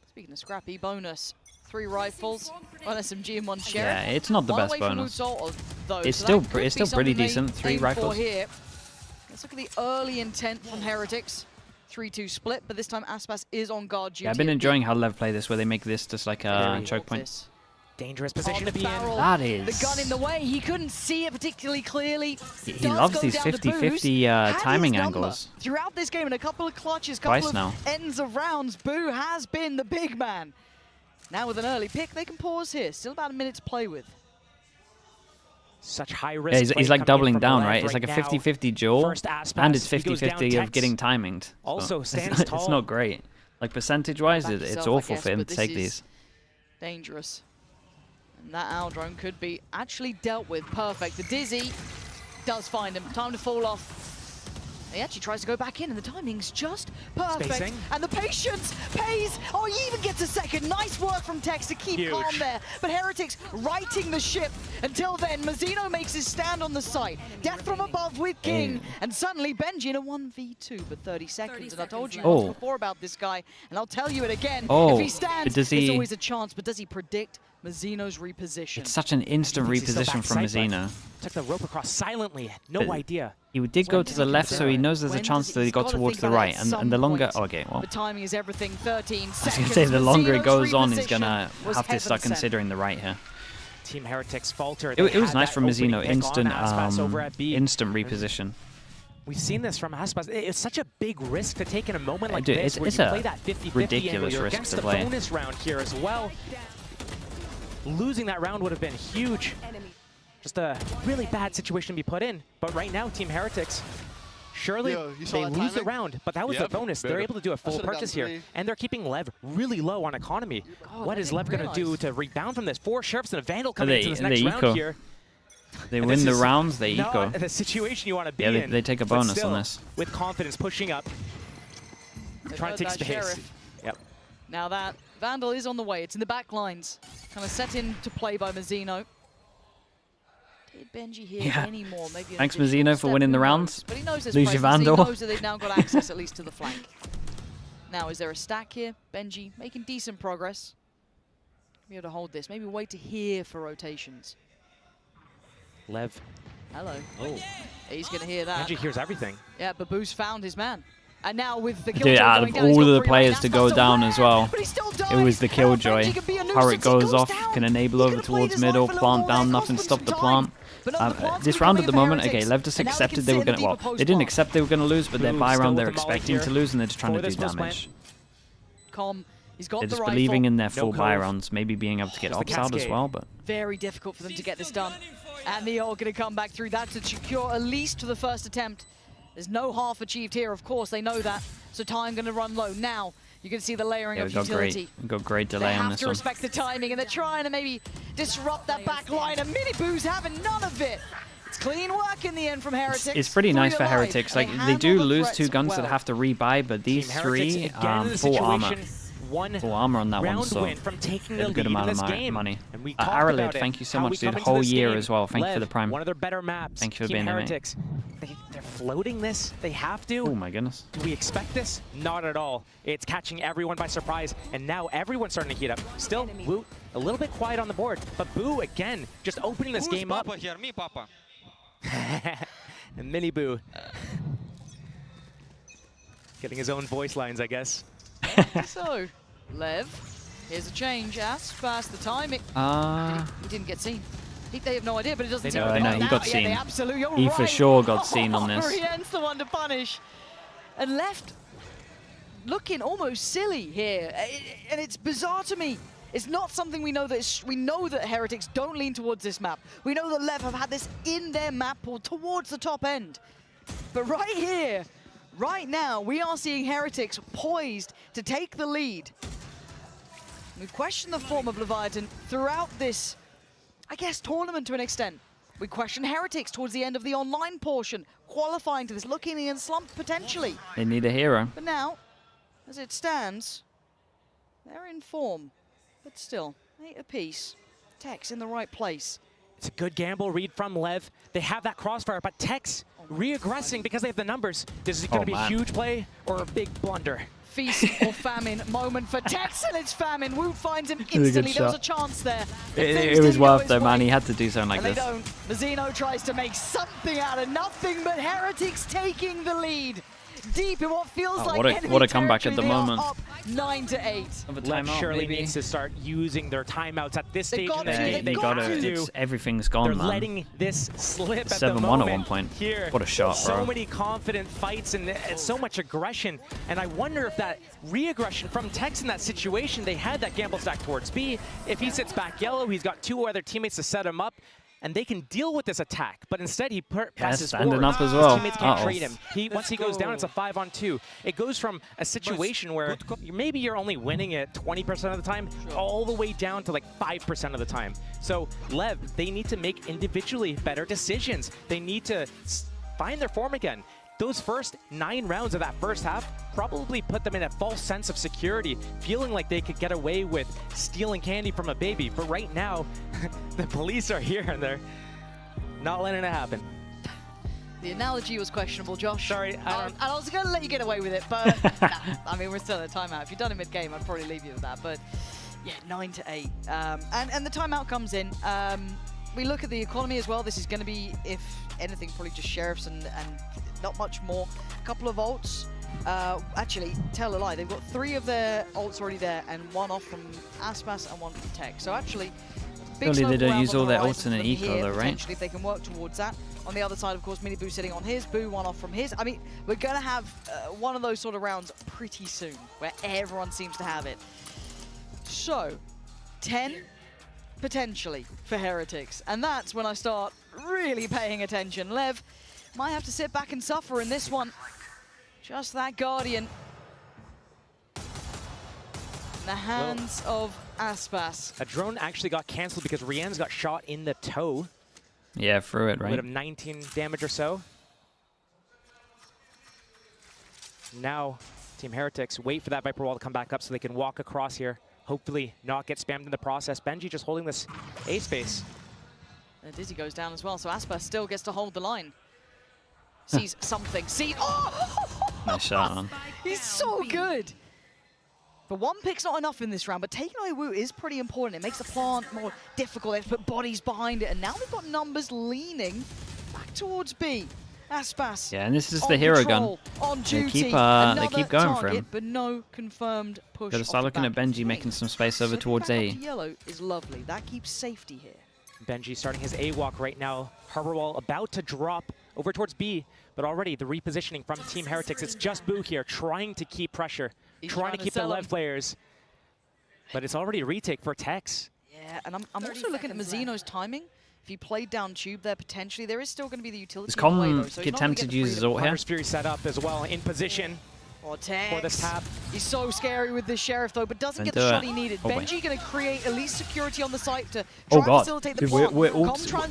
Speaking of scrappy, bonus. 3 rifles, 1 SMG and 1 sheriff. Yeah, it's not the One best away from bonus. Utah, though, It's so still that could it's be still pretty something they decent. 3 aim for rifles. here. Let's look at the early intent from Heretics. 3-2 split, but this time Aspas is on guard duty. Yeah, I've been enjoying how Lev play this, where they make this just like a choke point. Dangerous position to be in. That is. The gun in the way. He couldn't see it particularly clearly. He loves these 50-50 timing angles. Throughout this game, in a couple of clutches, Twice couple now. of ends of rounds, Boo has been the big man. Now with an early pick, they can pause here. Still about a minute to play with. Such high risk. Yeah, he's play like coming in doubling from down, Lev right? It's like a now. 50-50 duel, First Aspas, and it's he goes down 50-50 of Tex. getting timinged. Also So stands it's tall. not great. Like percentage-wise, Back it's yourself, I awful guess, for him but to this take is these. Dangerous. And that owl drone could be actually dealt with. Perfect. The Dizzy does find him. Time to fall off. He actually tries to go back in, and the timing's just perfect. Spacing. And the patience pays. Oh, he even gets a second. Nice work from Tex to keep Huge. calm there. But Heretics righting the ship. Until then, Mazzino makes his stand on the site. Death from above with King. And suddenly, Benji in a 1v2, but 30 seconds. And I told you once before about this guy, and I'll tell you it again. If he stands, does there's he- always a chance. But does he predict Mazzino's reposition? It's such an instant Thinks he's still reposition from backside, but Mazzino. Took the rope across silently. No But idea. He did go to the left, so he knows there's a When chance does that he he's got gotta towards think the about it right. at some And the longer... point. Okay, well... The timing is everything. 13 I was seconds. going to say, the longer it Mazzino's goes on, he's going to reposition was have to heaven start sent. considering the right here. Team Heretics falter. It was nice from Mazzino. Instant reposition. We've seen this from Aspas. It's such a big risk to take in a moment like Dude, this, where it's you a play that 50-50 ridiculous angle. You're risk against to the play. bonus round here as well. Losing that round would have been huge. Just a really bad situation to be put in. But right now, Team Heretics, surely You saw they that lose the timing? round, but that was their bonus. They're able to do a full should've purchase gotten here. 3. And they're keeping Lev really low on economy. What I is didn't Lev going to do realize. to rebound from this? 4 Sheriffs and a Vandal coming into this next they round eco. here. They And win this the is rounds, they not eco. the situation you want to be Yeah, in. they take a but bonus still, on this. with confidence, pushing up, They've trying heard to take that space. Sheriff. Yep. Now that Vandal is on the way. It's in the back lines. Kind of set into play by Mazzino. Did Benji hear Yeah. any more? Maybe an Thanks, additional Mazzino, for step, winning who the knows? rounds. But he knows his Lose your presence. Vandal. He knows that they've now got access at least to the flank. Now, is there a stack here? Benji making decent progress. Be able to hold this. Maybe wait to hear for rotations. Lev. Hello. Oh. He's going to hear that. Benji hears everything. Yeah, Babu's found his man. And now with the Dude, Killjoy out going of down, he's all got of the 3 players right. to go Aspas down aware, as well, but he's still it dying. was the Now Killjoy. Benji can be a How it nuisance. He goes off, down. can enable He's over gonna play towards his life middle, a little plant more. down, That nothing, costs stop him the some plant. time. But no, the plant's This gonna round come at the in for moment, okay, Heretics. Lev just And now we accepted can they sit were in the going to, well, deeper post they didn't plant. accept they were going to lose, but their Boo buy still round with they're the molly expecting here to lose, and they're just trying for to do this post damage. Com, he's got They're the just rifle. believing in their full No buy cove. rounds, maybe being able to get There's the ops out as cascade. well, but... Very difficult for them to get this done. And they are going to come back through that to secure at least to the first attempt. There's no half achieved here, of course, they know that. So time going to run low. Now, you can see the layering Yeah, of we got utility. great They delay on have this to one. respect the timing, and they're trying to maybe disrupt that back line. And Mini Boo's having none of it. It's clean work in the end from Heretics. It's pretty 3 nice for alive. Heretics. Like, they handle do the lose threats 2 guns well. that have to rebuy, but these Team Heretics 3, again in the full armor. situation. One Full armor on that one, round so win from taking they have the a good lead amount in of this game. money. And we talked Aralid, about it, thank you so how much, we dude. come into Whole this year game. as well. Thank you for Lev, the prime. One of their better maps. Thank you for Team being there, mate. Heretics. They're floating this. They have to. Oh my goodness. Do we expect this? Not at all. It's catching everyone by surprise, and now everyone's starting to heat up. Still, Woot a little bit quiet on the board, but Boo again, just opening this game up. Here? Me, Papa. And Mini Boo. Getting his own voice lines, I guess. So, Lev, here's a change. Aspas, the timing. He didn't get seen. They have no idea, but it doesn't seem know, to be no, like he that. got Yeah, seen. they absolutely, you're He for right. sure got seen on this. Orient's the one to punish. and left looking almost silly here. And it's bizarre to me. It's not something we know that we know that Heretics don't lean towards this map. We know that LEV have had this in their map pool towards the top end. But right here, right now, we are seeing Heretics poised to take the lead. We question the form of Leviathan throughout this, I guess, tournament to an extent. We question Heretics towards the end of the online portion, qualifying to this, looking in slump potentially. They need a hero. But now, as it stands, they're in form. But still, 8 apiece. Tex in the right place. It's a good gamble read from LEV. They have that crossfire, but Tex re-aggressing because they have the numbers. This is going to be a huge play or a big blunder. Feast or famine moment for Tex, and it's famine. Woot finds him instantly. There was a chance there. It was worth though, man. He had to do something like this. They don't. Mazzino tries to make something out of nothing, but Heretics taking the lead. Deep in what feels like what a comeback at the moment. 9-8. LEV surely needs to start using their timeouts at this stage in the game. They got to. Everything's gone, They're man. letting this slip at 7-1 the moment. at one point. Here, what a shot, bro. So many confident fights and so much aggression. And I wonder if that re-aggression from Tex in that situation, they had that gamble stack towards B. If he sits back yellow, he's got 2 other teammates to set him up. And they can deal with this attack, but instead he passes standing forward. up as well. His teammates can't trade him. Once he goes down, it's a 5-on-2. It goes from a situation where maybe you're only winning it 20% of the time, all the way down to like 5% of the time. So LEV, they need to make individually better decisions. They need to find their form again. Those first 9 rounds of that first half probably put them in a false sense of security, feeling like they could get away with stealing candy from a baby. But right now, the police are here and they're not letting it happen. The analogy was questionable, Josh. Sorry, I was going to let you get away with it, but nah, I mean, we're still at a timeout. If you'd done it mid-game, I'd probably leave you with that. But yeah, 9-8. And the timeout comes in. We look at the economy as well. This is going to be, if anything, probably just Sheriffs and not much more. A couple of ults. Actually, tell a lie. They've got 3 of their ults already there, and 1 off from Aspas and 1 from Tech. So actually, big Surely they don't use all their ults ults in an eco though, right? Potentially, if they can work towards that. On the other side, of course, Mini Boo sitting on his, Boo 1 off from his. I mean, we're going to have one of those sort of rounds pretty soon, where everyone seems to have it. So, 10 potentially for Heretics, and that's when I start really paying attention. LEV might have to sit back and suffer in this one. Just that Guardian. In the hands of Aspas. A drone actually got cancelled because Rian's got shot in the toe. Yeah, through it, right? A bit of 19 damage or so. Now, Team Heretics wait for that Viper Wall to come back up so they can walk across here. Hopefully not get spammed in the process. Benji just holding this A space. Dizzy goes down as well, so Aspas still gets to hold the line. Sees something. Oh! Nice shot, man. He's so good. But 1 pick's not enough in this round, but taking away Wu is pretty important. It makes the plant more difficult. They have to put bodies behind it, and now they've got numbers leaning back towards B. Aspas. Yeah, and this is the hero gun. On duty. They keep going for him. But no confirmed push. Gotta start looking at Benji making some space over towards A. Yellow is lovely. That keeps safety here. Benji starting his A walk right now. Harbor Wall about to drop over towards B, but already the repositioning from Team Heretics. It's just Boo here trying to keep pressure, trying to keep the LEV players. But it's already a retake for Tex. Yeah, and I'm also looking at Mazzino's timing. If he played down tube there, potentially, there is still going to be the utility. Does Colin get tempted to use his ult here? Hunter's Fury set up as well, in position for this tap. He's so scary with this Sheriff, though, but doesn't get the shot he needed. Benji going to create at least security on the site to try and facilitate the plant. We're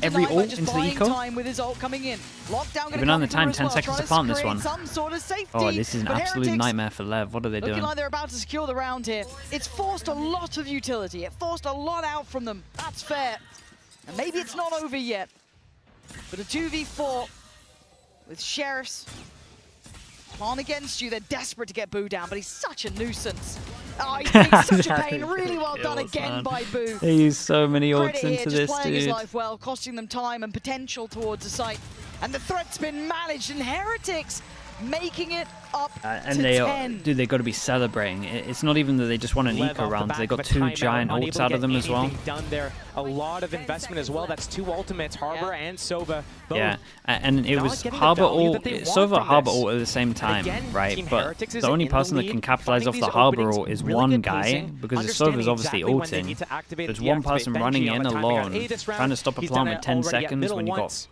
every ult into the eco? Time with his ult coming in. Lockdown Even on the time, 10 seconds to plant this one. Some sort of safety, oh, this is an absolute nightmare for LEV. What are they doing? Looking like they're about to secure the round here. It's forced a lot of utility. It forced a lot out from them. That's fair. And maybe it's not over yet. But a 2v4 with Sheriffs on against you. They're desperate to get Boo down, but he's such a nuisance. Oh, he's been such a pain. Really well done again by Boo. They use so many ults into this, just playing his dude. life well, costing them time and potential towards the site. And the threat's been managed, and Heretics making it up and to they 10. dude, they got to be celebrating. It's not even that they just want an eco round. They got 2 giant ults out of them as well. Done there. A lot of investment as well. That's 2 ultimates, Harbor and Sova. Both. Yeah, and it was Harbor ult, Sova Harbor ult at the same time, right? But the only person that can capitalize off the Harbor ult is one guy, because Sova's obviously ulting. There's one person running in alone, trying to stop a plant with 10 seconds when you got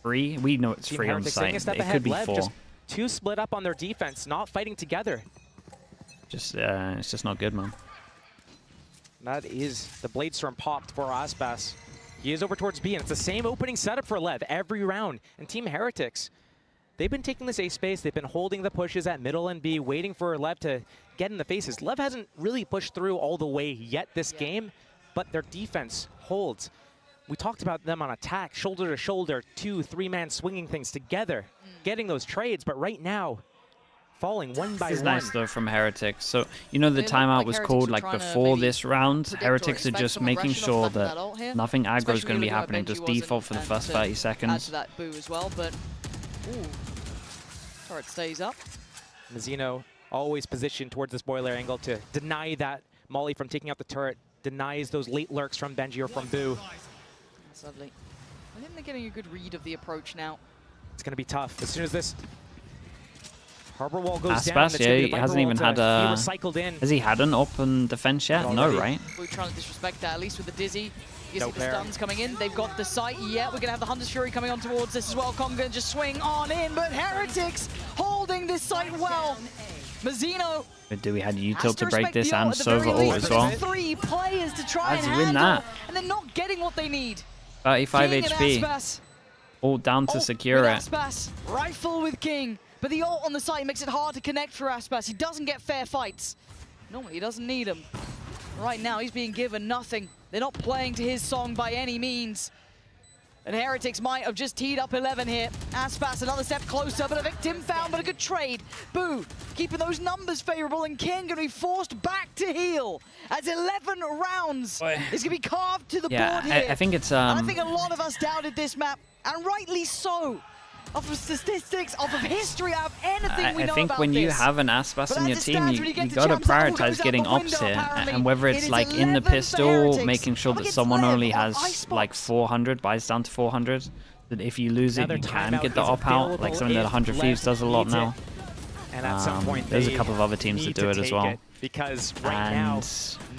3. We know it's 3 on site. It could be 4. 2 split up on their defense, not fighting together. Just it's just not good, man. That is the Blade Storm popped for Aspas. He is over towards B, and it's the same opening setup for Lev every round. And Team Heretics, they've been taking this A space. They've been holding the pushes at middle and B, waiting for Lev to get in the faces. Lev hasn't really pushed through all the way yet this game, but their defense holds. We talked about them on attack, shoulder to shoulder, 2, 3-man swinging things together, getting those trades, but right now, falling one by one. It's nice though from Heretics. So you know the timeout was called like before this round. Heretics are just making sure that nothing aggro is going to be happening. Just default for the first 30 seconds. Add to that boo as well, but turret stays up. Mazzino always positioned towards this boiler angle to deny that Molly from taking out the turret, denies those late lurks from Benji or from Boo. That's lovely. I think they're getting a good read of the approach now. It's going to be tough. As soon as this Harbor wall goes Aspas, down, yeah, he hasn't even had a... recycled in. Has he had an open defense yet? No, right? We're trying to disrespect that, at least with the Dizzy. You No see the pair. stuns coming in. They've got the sight. Yeah, we're going to have the Hunter's Fury coming on towards this as well. Com going to just swing on in, but Heretics holding this site well. Mazzino. Do we had util has to to break respect this the and ult at the very Sova ult least, as but well? there's 3 players to try How's and he win handle, that? and they're not getting what they need. 35 King and HP. Aspas. All down to secure with it. Aspas, rifle with King, but the ult on the site makes it hard to connect for Aspas. He doesn't get fair fights. Normally he doesn't need them. Right now he's being given nothing. They're not playing to his song by any means. And Heretics might have just teed up 11 here. Aspas another step closer, but a victim found, but a good trade. Boo, keeping those numbers favorable, and King gonna be forced back to heal as 11 rounds is gonna be carved to the board here. I think it's And I think a lot of us doubted this map, and rightly so. Off of statistics, off of history, out of anything we know I think about when you this. have an Aspas in your team, stands, you when you get to got to champs, that all prioritize goes out getting the ops window, here. apparently. And whether It it's is like in the 11 for pistol, Heretics. making sure Up that against someone Lev only on has Icebox. like 400, buys down to 400. That if you lose it, Another you can timeout get the is op out, available like something that if 100 Lev Thieves does a lot needs it. now. And at some point, There's a they couple of other teams that need do to it as take well. it, because right now,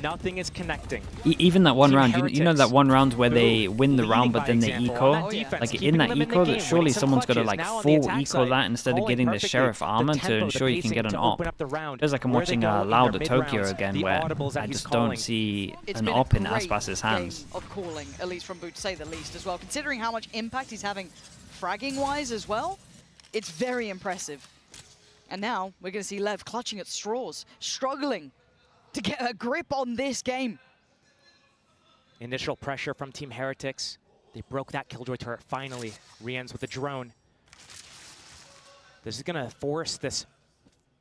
nothing is connecting. Even that one Team round, you know that one round where they win the leading round by but then they example eco? on that defense, Like keeping in that them in the eco, game, that surely winning some someone's got to clutches. like Now on the full attack eco side, that instead of calling getting the perfectly Sheriff the armor to tempo, ensure the you can pacing get an to op. open up the round, Feels like I'm where they watching go in Loud their at Tokyo mid-rounds, again, the where audibles that I he's just calling. don't see It's an been op a in great Aspas's hands. game of calling, at least from Boo, to say the least as well. Considering how much impact he's having fragging-wise as well, it's very impressive. And now we're going to see Lev clutching at straws, struggling to get a grip on this game. Initial pressure from Team Heretics. They broke that Killjoy turret finally. Rien's with a drone. This is going to force this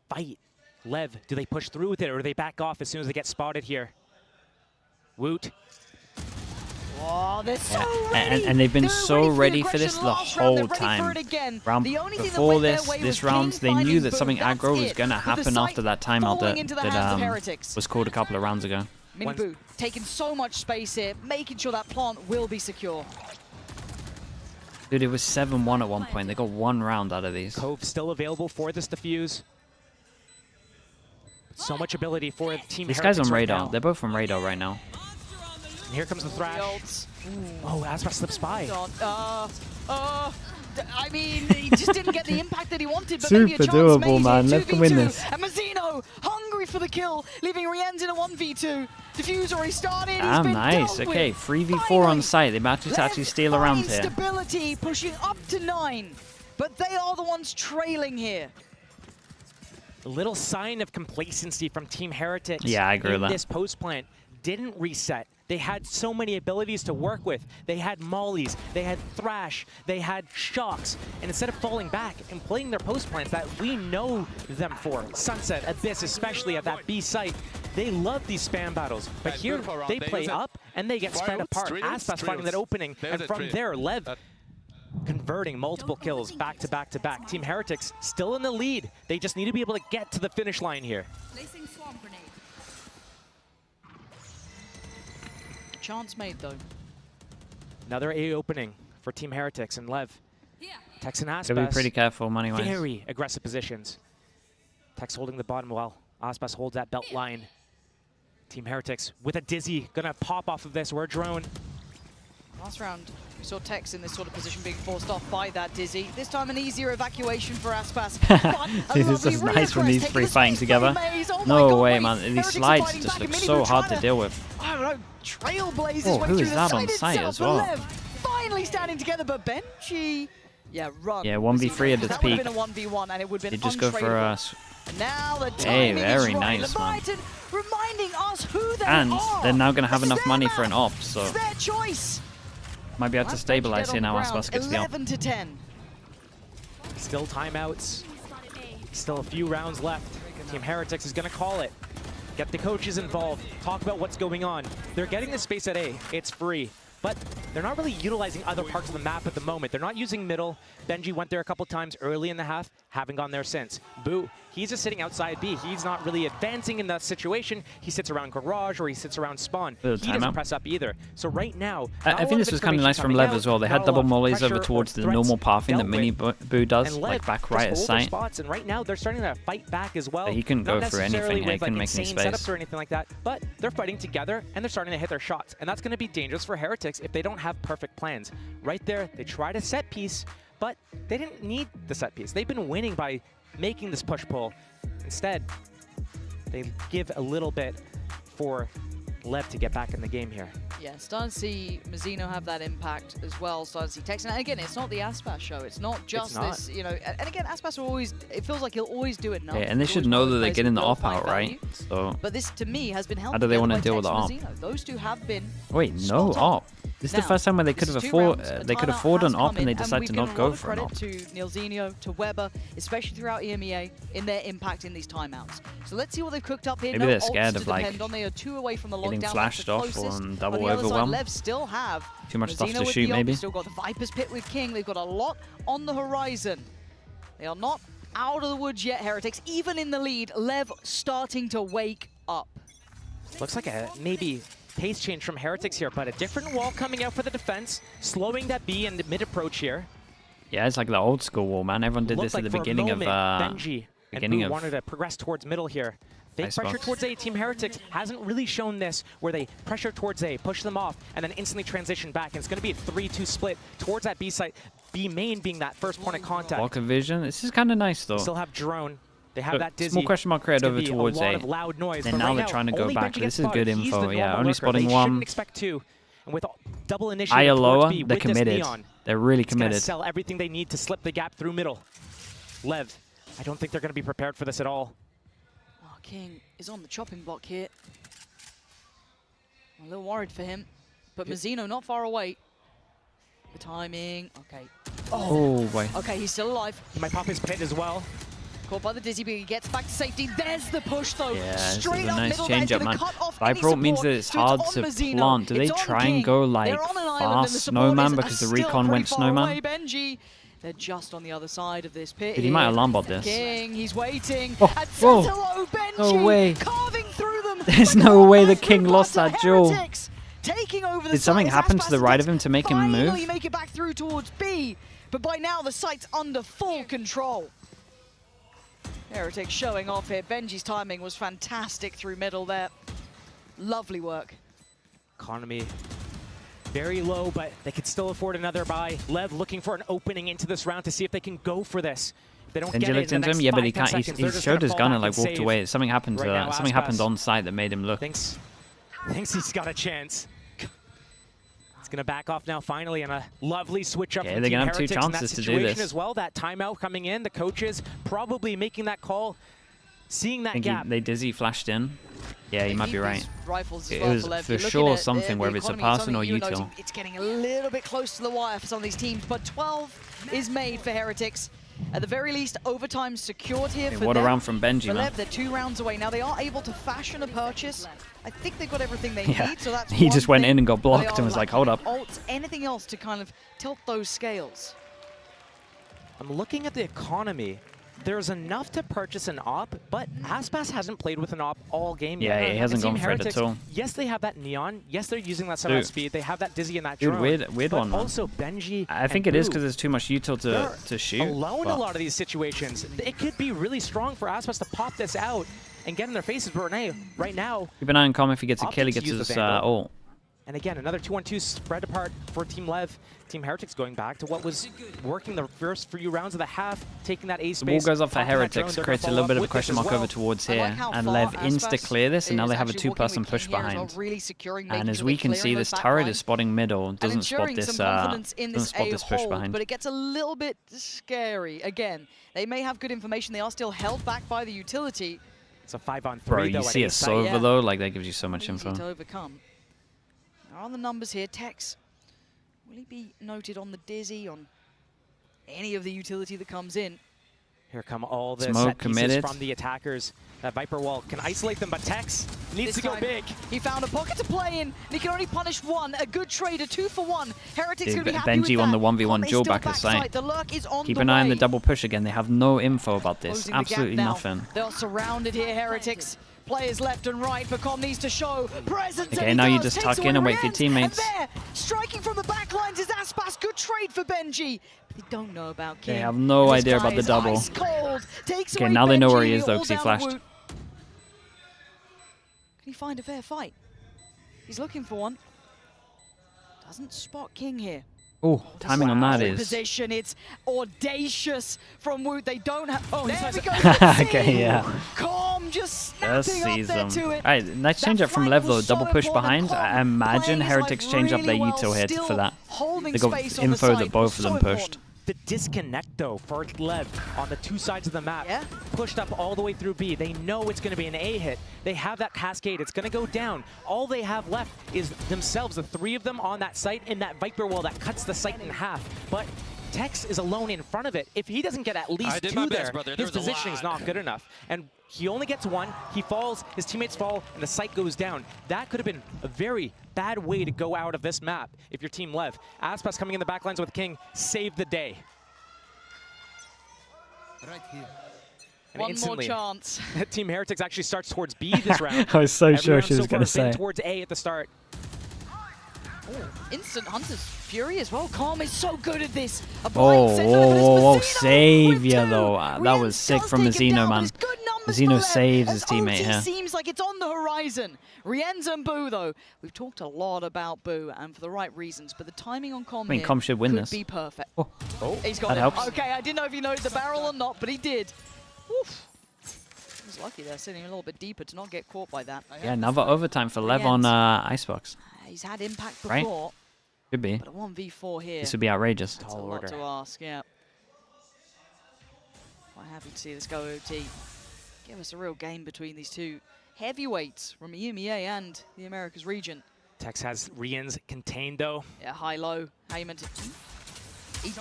fight. Lev, do they push through with it or do they back off as soon as they get spotted here? Woot. Oh, they're so ready. And they've been They're so ready for aggression this the last round. They're whole ready for time. it again. Round The only thing that before went their way this was round, King they knew finding that Boo. something That's aggro was it. going to With the happen sight after that timeout falling into the hands of that Heretics. was called a couple of rounds ago. Mini Boo taking so much space here, making sure that plant will be secure. Dude, it was 7-1 at one point. They got one round out of these. Cove still available for this defuse. So much ability for Team This Heretics guy's on right radar. now. They're both on radar right now. And here comes the thrash. Oh, Aspas slips by. I mean, he just didn't get the impact that he wanted, but maybe a Super chance doable, made man. here. Lev can win 2v2, this. And Mazzino, hungry for the kill, leaving Rien's in a 1v2. Diffuse already started. He's Ah, been nice. dealt Okay, with. 3v4 on site. They managed to actually steal around Finds here. stability, pushing up to 9. But they are the ones trailing here. A little sign of complacency from Team Heretics. Yeah, I agree with that. This post plant didn't reset. They had so many abilities to work with. They had mollies, they had thrash, they had shocks. And instead of falling back and playing their post plants that we know them for, Sunset, Abyss, especially at that B site, they love these spam battles. But here they play up and they get spread apart. Aspas finding that opening, and from there, Lev converting multiple kills back to back to back. Team Heretics still in the lead. They just need to be able to get to the finish line here. Chance made though. Another A opening for Team Heretics and Lev. Tex and Aspas. Gotta be pretty careful money-wise. Very aggressive positions. Tex holding the bottom while Aspas holds that belt line. Team Heretics with a Dizzy, gonna pop off of this. We're a drone. Last round, we saw Tex in this sort of position being forced off by that Dizzy. This time an easier evacuation for Aspas. This is just nice when these three fighting together. No way, man. These slides just look so hard to deal with. I don't know, trailblazes Oh, went who through is the that on site site itself, as well? but Lev finally standing together, but Benji, run. Yeah, 1v3 at its that would peak. have been a 1v1 and it would have been You just go for untradeable. And now the Hey, timing very is right. nice, man. Leviathan reminding us who they And are. they're now going to have enough money for an op, so It's their choice. might be able to stabilize here now. Aspas gets the op. 11 to 10. Still timeouts. Still a few rounds left. Team Heretics is going to call it. Get the coaches involved. Talk about what's going on. They're getting the space at A. It's free. But they're not really utilizing other parts of the map at the moment. They're not using middle. Benji went there a couple times early in the half, haven't gone there since. Boo, he's just sitting outside B. He's not really advancing in that situation. He sits around garage or he sits around spawn. He doesn't press up either. So right now, I think this was kind of nice from Lev as well. They had double mollies over towards the normal pathing that Mini Boo does, like back right at sight. Spots, and right now they're starting to fight back as well. But he couldn't go through anything. He couldn't make any space. Setups or anything like that. But they're fighting together and they're starting to hit their shots. And that's going to be dangerous for Heretics if they don't have perfect plans. Right there, they tried a set piece, but they didn't need the set piece. They've been winning by making this push-pull. Instead, they give a little bit for Lev to get back in the game here. Yeah, starting to see Mazzino have that impact as well. Starting to see Tex. And again, it's not the Aspas show. It's not just this, you know. And again, Aspas will always, it feels like he'll always do it now. Yeah, and they should know that they're getting the op out, right? So But this, to me, has been helped. how do they want to deal with the op? Those two have been. Wait, no op. This is the first time where they could have afford an op and they decide to not go for an op. To Nilzinho, to Weber, especially throughout EMEA, in their impact in these timeouts. So let's see what they've cooked up here. Maybe no they're scared of like they are 2 away from the getting lockdown. flashed off or double Side, overwhelm. Lev still have Too much stuff Mazzino to with shoot, the op, maybe. Still got the Viper's Pit with King. They've got a lot on the horizon. They are not out of the woods yet, Heretics. Even in the lead, Lev starting to wake up. Looks like a maybe pace change from Heretics here, but a different wall coming out for the defense, slowing that B in the mid-approach here. Yeah, it's like the old school wall, man. Everyone did this at the beginning of Benji and Boo wanted to progress towards middle here. Fake Icebox. pressure towards A. Team Heretics hasn't really shown this, where they pressure towards A, push them off, and then instantly transition back. And it's going to be a 3-2 split towards that B site. B main being that first point of contact. Block of vision. This is kind of nice though. Still have drone. They have that Dizzy. Small question mark created over towards A. Loud noise, and now right they're trying to go back. This is good info. Yeah, only lurker. spotting they one. Shouldn't expect 2. And with double initiative Higher towards lower, B, they're with this committed. Neon, They're really it's gonna committed. sell everything they need to slip the gap through middle. Lev, I don't think they're going to be prepared for this at all. Oh, King is on the chopping block here. I'm a little worried for him, but Mazzino not far away. The timing, okay. Oh, boy. Okay, he's still alive. He might pop his pit as well. Caught by the Dizzy, but he gets back to safety. There's the push, though. Yeah, this is Straight a up nice middle, change that's up, gonna man. cut off any Viper means support, that it's so hard on to Mazzino. plant. Do they It's on try and King. go like They're on an island, and the fast support snowman is because the still recon pretty went far snowman? away. Benji, they're just on the other side of this pit. Dude, he might here. alarm bot this. King, he's waiting. Oh, And whoa. Santalo, Benji, No way. carving through them. There's no way the King lost that duel. Heretics taking over the Did something site as happen to the Aspas right of him to make him finally move? make it back through towards B, but by now the site's under full control. Heretics showing off here. Benji's timing was fantastic through middle there. Lovely work. Economy very low, but they could still afford another buy. Lev looking for an opening into this round to see if they can go for this. If they don't get it in looked the into next him, yeah, but he 5-10 can't. seconds, He they're just showed gonna his fall gun back and like walked save. away. Something happened to Right now, something Aspas happened on site that made him look. Thinks he's got a chance. It's gonna back off now finally, and a lovely switch up. Yeah, from they're Team gonna have two Heretics in that chances to do situation this. as well. That timeout coming in, the coaches probably making that call, seeing that I think gap. they Dizzy flashed in. Yeah, you might be right. Rifles as It well was for Lev. for You're looking sure at something, the whether it's a economy, passing or something you util. noticing it's getting a little bit close to the wire for some of these teams, but 12 is made for Heretics. At the very least, overtime secured here for What a them. round from Benji, For man. Lev, they're 2 rounds away. Now they are able to fashion a purchase. I think they've got everything they Yeah, need, so that's he one just went thing. in and got But they blocked are and was like, lacking hold up. Ults, anything else to kind of tilt those scales. I'm looking at the economy. There's enough to purchase an op, but Aspas hasn't played with an op all game yet. Yeah, he hasn't gone for it at all. Yes, they have that Neon. Yes, they're using that 7 speed. They have that Dizzy and that drone. Weird but one, man. also Benji I think it is because there's too much util to shoot. Alone a lot of these situations. It could be really strong for Aspas to pop this out and get in their faces, but right now... Keep an eye on Com. If he gets a kill, he opting to gets use his the Vandal. ult. And again, another 2-on-2 spread apart for Team Lev. Team Heretics going back to what was working the first few rounds of the half, taking that A space. The wall goes off for onto that Heretics, drone. creates a little bit of a question mark over towards here. And Lev insta-clear this, and now they have a 2-person push behind. And as we can see, this turret is spotting middle, doesn't spot this push behind. But it gets a little bit scary. Again, they may have good information. They are still held back by the utility. It's a 5-on-3. Bro, you see a Sova though, like that gives you so much info. To overcome. There are the numbers here. Tex, will he be noted on the Dizzy, on any of the utility that comes in? Here come all the Smoke set pieces committed from the attackers. That Viper wall can isolate them, but Tex needs to go big. He found a pocket to play in, and he can only punish one. A good trade, a 2 for 1. Heretics going to be happy with Benji that. won the 1v1 duel still back at site. The lurk is on Keep the an eye on way. the double push again. They have no info about this. Closing the gap Absolutely now. nothing. They are surrounded here, Heretics. Players left and right, but Com needs to show presence. Okay, now you just tuck in and wait for your teammates. And there, striking from the back lines is Aspas. Good trade for Benji. They don't know about King. They have no idea about the double. Okay, now they know where he is though, because he flashed. Can he find a fair fight? He's looking for one. Doesn't spot King here. Oh, timing on that is. Position, it's audacious from Woot. They don't have. Oh, there we go. Okay, yeah. Com just Just snapping sees up there them. to it. Alright, nice change up from Lev though. Double push behind. I imagine Heretics change up their util here for that. They got info that both of them pushed. The disconnect, though, for Lev on the 2 sides of the map, pushed up all the way through B. They know it's going to be an A hit. They have that cascade. It's going to go down. All they have left is themselves, the 3 of them on that site, in that Viper wall that cuts the site in half. But Tex is alone in front of it. If he doesn't get at least 2 there, his positioning is not good enough. And he only gets 1, he falls, his teammates fall, and the site goes down. That could have been a very bad way to go out of this map if you're Team Lev. Aspas coming in the backlines with King, save the day. Right here. And One more chance. Team Heretics actually starts towards B this round. I was so Every sure round she was so going to far has been say. towards A at the start. Instant Hunter's Fury as well. Com is so good at this. Oh, Savior though. That was sick from Mazino, man. Mazino saves his teammate here. Seems like it's on the horizon. Rienz and Boo, though. We've talked a lot about Boo, and for the right reasons, but the timing on Com here Com should win could this. be perfect. Oh, he's got that it. helps. Okay, I didn't know if he noticed the barrel or not, but he did. Oof. He was lucky there, sitting a little bit deeper to not get caught by that. Yeah, another overtime for Lev on Icebox. He's had impact Right? before. Could be. But a 1v4 here. This would be outrageous. That's a lot to ask, yeah. Quite happy to see this go OT. Give us a real game between these two heavyweights from EMEA and the Americas region. Tex has Rienz contained, though. Yeah, high-low. How you meant to...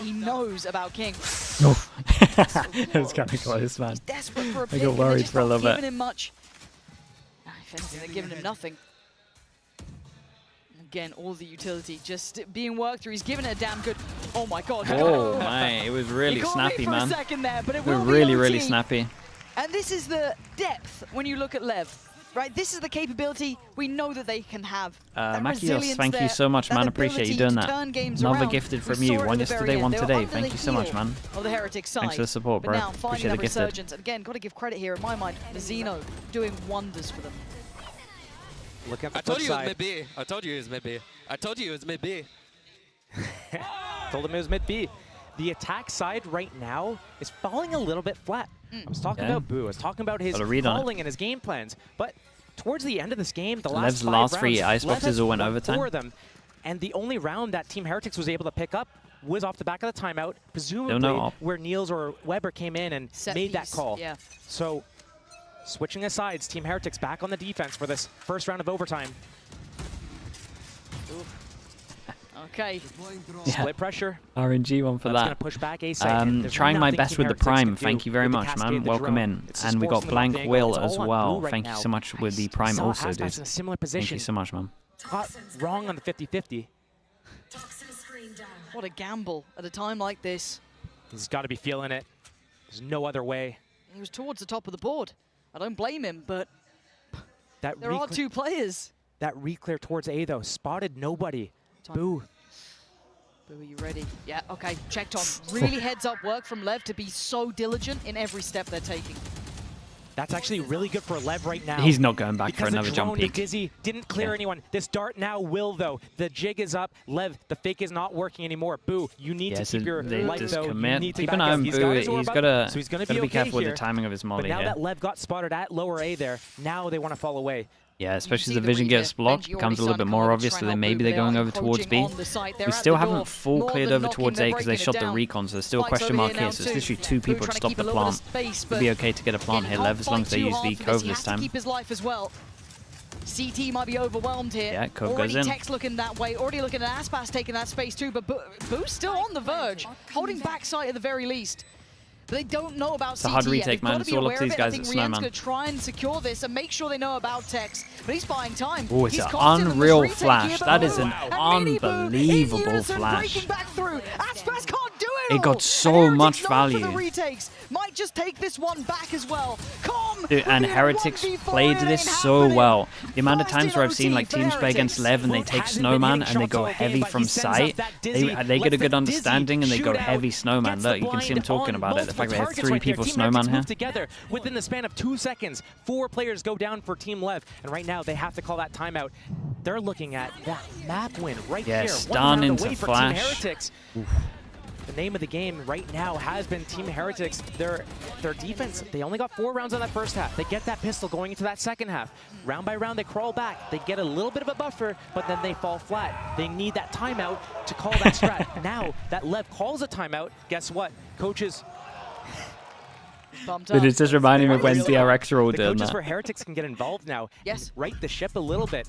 He knows about King. No. It was kind of close, man. He's desperate for a I pick, got and they're worried just for a not little giving bit. him much. If anything, they're giving him nothing. Again, all the utility just being worked through. He's giving it a damn good... Oh, my God. Oh, my. It was really You caught snappy, me for man. a second there, but it It will was be really, OT. really snappy. And this is the depth when you look at Lev, right? This is the capability we know that they can have. That Makios, resilience thank you there, so much, that man. Appreciate you ability doing to that. turn games Another around. gifted We from saw you. it One at the very yesterday, end. one They were today. under Thank the you so much, heel man. Of the Heretics side. Thanks for the support, bro. But now finding Appreciate that the gifted. resurgence. And again, got to give credit here in my mind. Mazino doing wonders for them. Look at the I told flip you it was side. mid B. I told you it was mid B. I told you it was mid B. Told him it was mid B. The attack side right now is falling a little bit flat. I was talking Yeah. about Boo. I was talking about his Got a read on it. calling and his game plans. But towards the end of this game, the last Lev's 5 last 3 rounds, Lev Iceboxes has all went won overtime. 4 of them. And the only round that Team Heretics was able to pick up was off the back of the timeout, presumably where Niels or Weber came in and made that call. Yeah. So, switching the sides, Team Heretics back on the defense for this first round of overtime. Okay. Yeah. Split pressure. RNG one for That's that. gonna push back A side, and there's Trying my nothing best Team with the Heretics Prime. can do Thank you very with the much, cascade, man. the Welcome drone. in. It's And we got forcing them Blank off the Will angle. It's as all on well. Blue right Thank you now. so much with the Prime Saw also, Aspas dude. in a similar Thank you position. so much, man. Got wrong on the 50-50. What a gamble at a time like this. He's got to be feeling it. There's no other way. He was towards the top of the board. I don't blame him, but that there are two players. That re-clear towards A, though, spotted nobody. Boo. Boo, are you ready? Yeah, okay, checked on. Really heads up work from Lev to be so diligent in every step they're taking. That's actually really good for Lev right now. He's not going back for because another the jump drone peek. to Dizzy didn't clear anyone. This dart now will, though. The jig is up. Lev, the fake is not working anymore. Boo, you need to keep your life, though. You need to Keep an back eye up. on Boo. He's got to be okay careful with here. the timing of his molly But now here. that Lev got spotted at lower A there, now they want to fall away. Yeah, especially as the vision gets blocked, becomes a little bit more obvious, so then maybe they're going over towards B. We still haven't full cleared over towards A because they shot the recon, so there's still a question mark here, so it's literally 2 people to stop the plant. It'd be okay to get a plant here, Lev, as long as they use the Cove this time. Keep his life as well. CT might be overwhelmed here. Yeah, Cove already goes in. Tex looking that way, already looking at Aspas taking that space too, but Boo's still on the verge, holding backside at the very least. But they don't know about It's a CT hard yet. retake, man. It's all up to these guys I at think Rian's Snowman. going to try and secure this and make sure they know about Tex, but he's buying time. Oh, it's He's an confident in this unreal retake flash. here, but That is Boo an and Mini Boo in unbelievable unison flash. breaking back through. Aspas can't do it It all. got so And much Heretics known for value. the retakes. Might just take this one back as well. Dude, and Heretics played this so well. The amount of times where I've seen like teams play against Lev and they take Snowman and they go heavy from sight, they get a good understanding and they go heavy Snowman. Look, you can see him talking about it. The fact they have 3 people Snowman here. Together within the span of 2 seconds, 4 players go down for Team Lev, and right now they have to call that timeout. They're looking at that map win right here. Stun into Flash. Flash. Heretics. The name of the game right now has been Team Heretics. Their defense, they only got 4 rounds on that first half. They get that pistol going into that second half. Round by round, they crawl back. They get a little bit of a buffer, but then they fall flat. They need that timeout to call that strat. Now that Lev calls a timeout, guess what? Coaches... Dude, it's just reminding me of when DRX rolled the in coaches that. for Heretics can get involved now. Yes. Right the ship a little bit.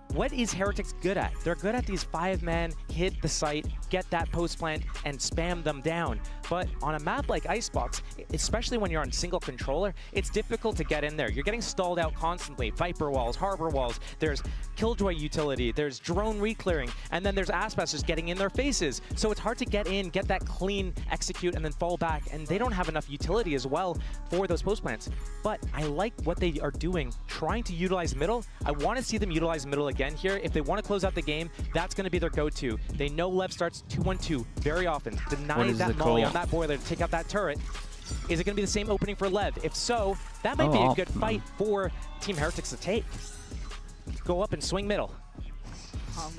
What is Heretics good at? They're good at these 5-man, hit the site, get that post plant, and spam them down. But on a map like Icebox, especially when you're on single controller, it's difficult to get in there. You're getting stalled out constantly. Viper walls, harbor walls, there's Killjoy utility, there's drone re-clearing, and then there's Aspas just getting in their faces. So it's hard to get in, get that clean execute, and then fall back. And they don't have enough utility as well for those post plants. But I like what they are doing, trying to utilize middle. I want to see them utilize middle again here. If they want to close out the game, that's going to be their go-to. They know Lev starts 2-1-2 very often. Deny that molly on that boiler to take out that turret. Is it going to be the same opening for Lev? If so, that might be a good fight for Team Heretics to take. Go up and swing middle. I'm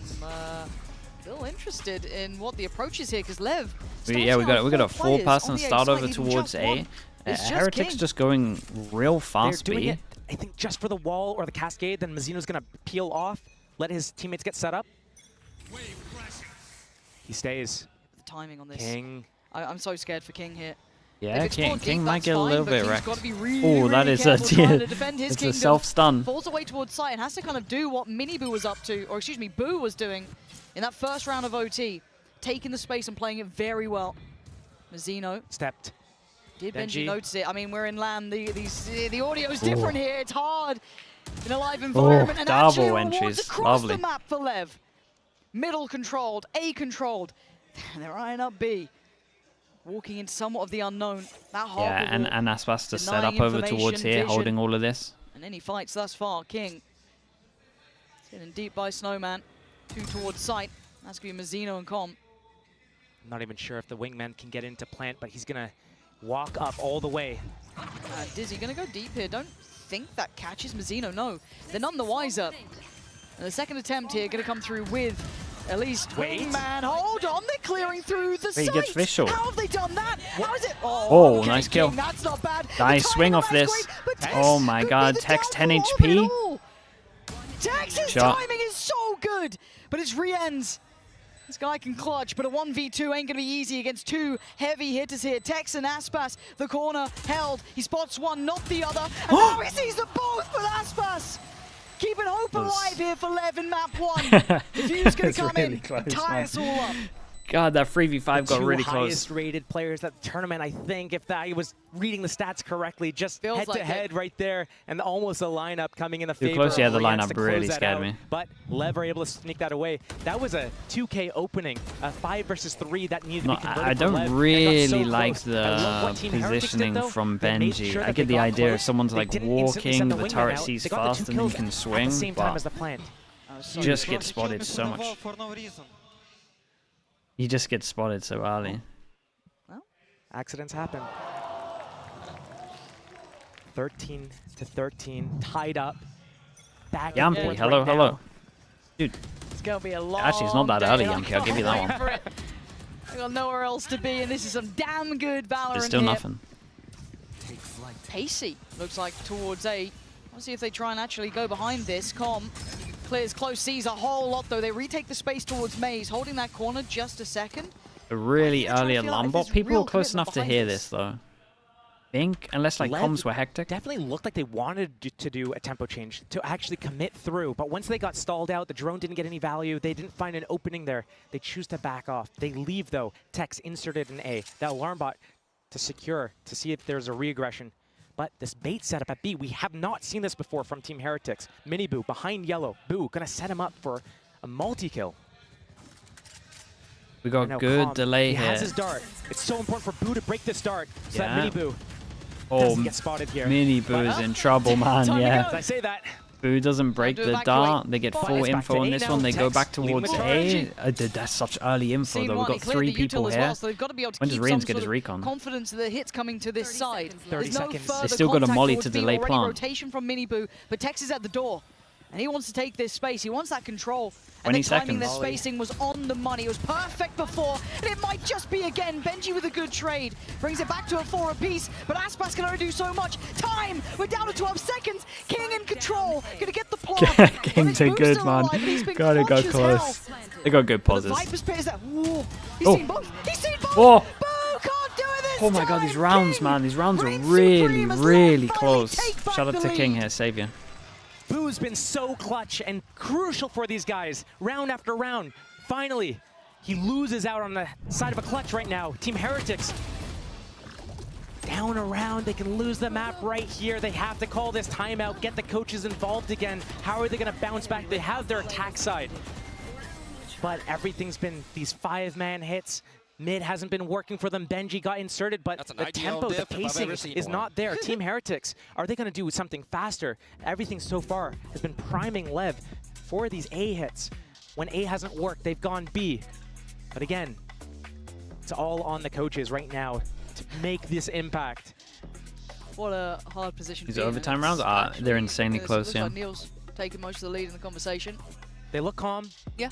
still interested in what the approach is here, because Lev... We got a 4-person start over towards A. Heretics just going real fast They're doing B. it, I think, just for the wall or the cascade. Then Mazino's going to peel off, let his teammates get set up. He stays. The timing on this. King. I'm so scared for King here. Yeah, King deep, might that's get a fine, little but bit King's wrecked. gotta be really, Oh, really that is careful trying to defend his it's a kingdom. self-stun. Falls away towards site and has to kind of do what Mini Boo was up to, or excuse me, Boo was doing in that first round of OT, taking the space and playing it very well. Mazino stepped. Did Benji notice it? I mean, we're in LAN. The audio's different here. It's hard in a live environment, and actually double rewards entries. across Lovely. the map for Lev. Middle controlled, A controlled. They're eyeing up B. Walking in somewhat of the unknown. That harbor Yeah, and wall, Aspas to set denying up over towards information, here, vision. holding all of this. And any fights thus far, King. Getting deep by Snowman. 2 towards site. That's going to be Mazino and Com. I'm not even sure if the wingman can get into plant, but he's going to walk up all the way. Dizzy going to go deep here. Don't think that catches Mazino. No, they're none the wiser. And the second attempt here going to come through with at least Wingman. Hold on, they're clearing through the He site. gets visual. How have they done that? How is it? Oh, okay, nice kill. King, that's not bad. Nice swing off this. Oh my god, Tex 10 HP. Tex's Shot. timing is so good, but it's Rien's. This guy can clutch, but a 1v2 ain't going to be easy against 2 heavy hitters here. Tex and Aspas, the corner held. He spots one, not the other. And now he sees them both with Aspas. Keeping hope alive here for Lev in map 1. The view's going to come in and tie us all up. God, that 3v5 got really close. Highest rated players at the tournament, I think, if I was reading the stats correctly, just head to head right there, and almost a lineup coming in the favor. Close, yeah, the of Reyes lineup to really close that scared out. me. But Lev are able to sneak that away. That was a 2K opening, a 5 versus 3 that needed to be converted. I for Lev, don't and got really so like close. I love what the Team Heretics did, positioning though. from They made Benji. sure I that get they the got idea if close. someone's They like didn't instantly walking, send the wingman turret out. sees They got the fast, two and then you kills can at swing. the same time But as the plant. you just get spotted so much. You just get spotted so early. Accidents happen. 13 to 13, tied up. Back and Yampy, forth hello, right hello. now. Dude. It's going to be a long Actually, it's not that day, early, and I Yampy. I'll give you that can't one. wait for it. I got nowhere else to be, and this is some damn good Valorant There's still here. nothing. Pacey looks like towards A. Let's see if they try and actually go behind this. Com clears close, sees a whole lot though. They retake the space towards Maze, holding that corner just a second. A really early alarm bot. People real were close commitment enough to behind hear this. this though. Think, unless like Lev comms were hectic. Definitely looked like they wanted to do a tempo change, to actually commit through. But once they got stalled out, the drone didn't get any value. They didn't find an opening there. They choose to back off. They leave though. Tex inserted in A. That alarm bot to secure, to see if there's a re-aggression. But this bait setup at B, we have not seen this before from Team Heretics. Mini Boo behind yellow. Boo gonna set him up for a multi-kill. We got good delay he here. has his dart. It's so important for Boo to break this dart so that Mini Boo doesn't get spotted here. Mini Boo's in trouble, man. Yeah. I say that. Boo doesn't break the dart. They get full info on this one. They go back towards A. That's such early info though. We've got 3 people here. Well, so they've got to be able to When does keep Reigns some get his sort of recon? confidence that the hit's coming to this side. 30 There's no seconds. further They still got a contact molly towards to B, delay already plant. rotation from Mini Boo, but Tex is at the door. And he wants to take this space. He wants that control. And 20 the timing, the seconds. spacing was on the money. It was perfect before, and it might just be again. Benji with a good trade. Brings it back to a 4 apiece, but Aspas can only do so much. Time! We're down to 12 seconds. King in control. Gonna get the plant. King's a good man. God, it got close. They got good But the pauses. Viper Spit is that. Whoa. He's Oh. seen both. He's seen both. Whoa. Boo can't do it this Oh my god, these rounds, man. These rounds are really, really close. Shout out to King here, savior. Boo's been so clutch and crucial for these guys, round after round. Finally, he loses out on the side of a clutch right now. Team Heretics, down around, they can lose the map right here. They have to call this timeout, get the coaches involved again. How are they gonna bounce back? They have their attack side. But everything's been these 5-man hits. Mid hasn't been working for them. Benji got inserted, but the tempo, the pacing is not there. Team Heretics, are they going to do something faster? Everything so far has been priming Lev for these A hits. When A hasn't worked, they've gone B. But again, it's all on the coaches right now to make this impact. What a hard position. These to be in, overtime and rounds? it's They're insanely it close, looks yeah. like Neil's taking most of the lead in the conversation. They look calm. Yeah.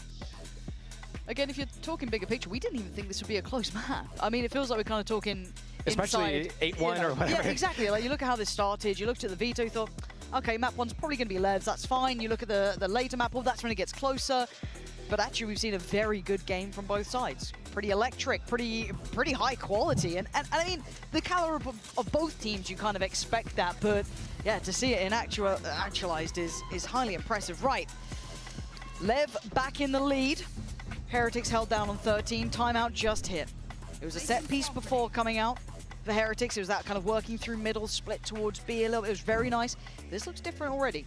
Again, if you're talking bigger picture, we didn't even think this would be a close map. I mean, it feels like we're kind of talking Especially inside, 8-1 you know. or whatever. Yeah, exactly. Like, you look at how this started, you looked at the veto, you thought, okay, map 1's probably going to be Lev's, that's fine. You look at the later map, well, that's when it gets closer. But actually, we've seen a very good game from both sides. Pretty electric, pretty high quality. And I mean, the caliber of both teams, you kind of expect that. But yeah, to see it in actualized is highly impressive. Right, Lev back in the lead. Heretics held down on 13. Timeout just hit. It was a set piece before coming out for Heretics. It was that kind of working through middle, split towards B a little bit. It was very nice. This looks different already.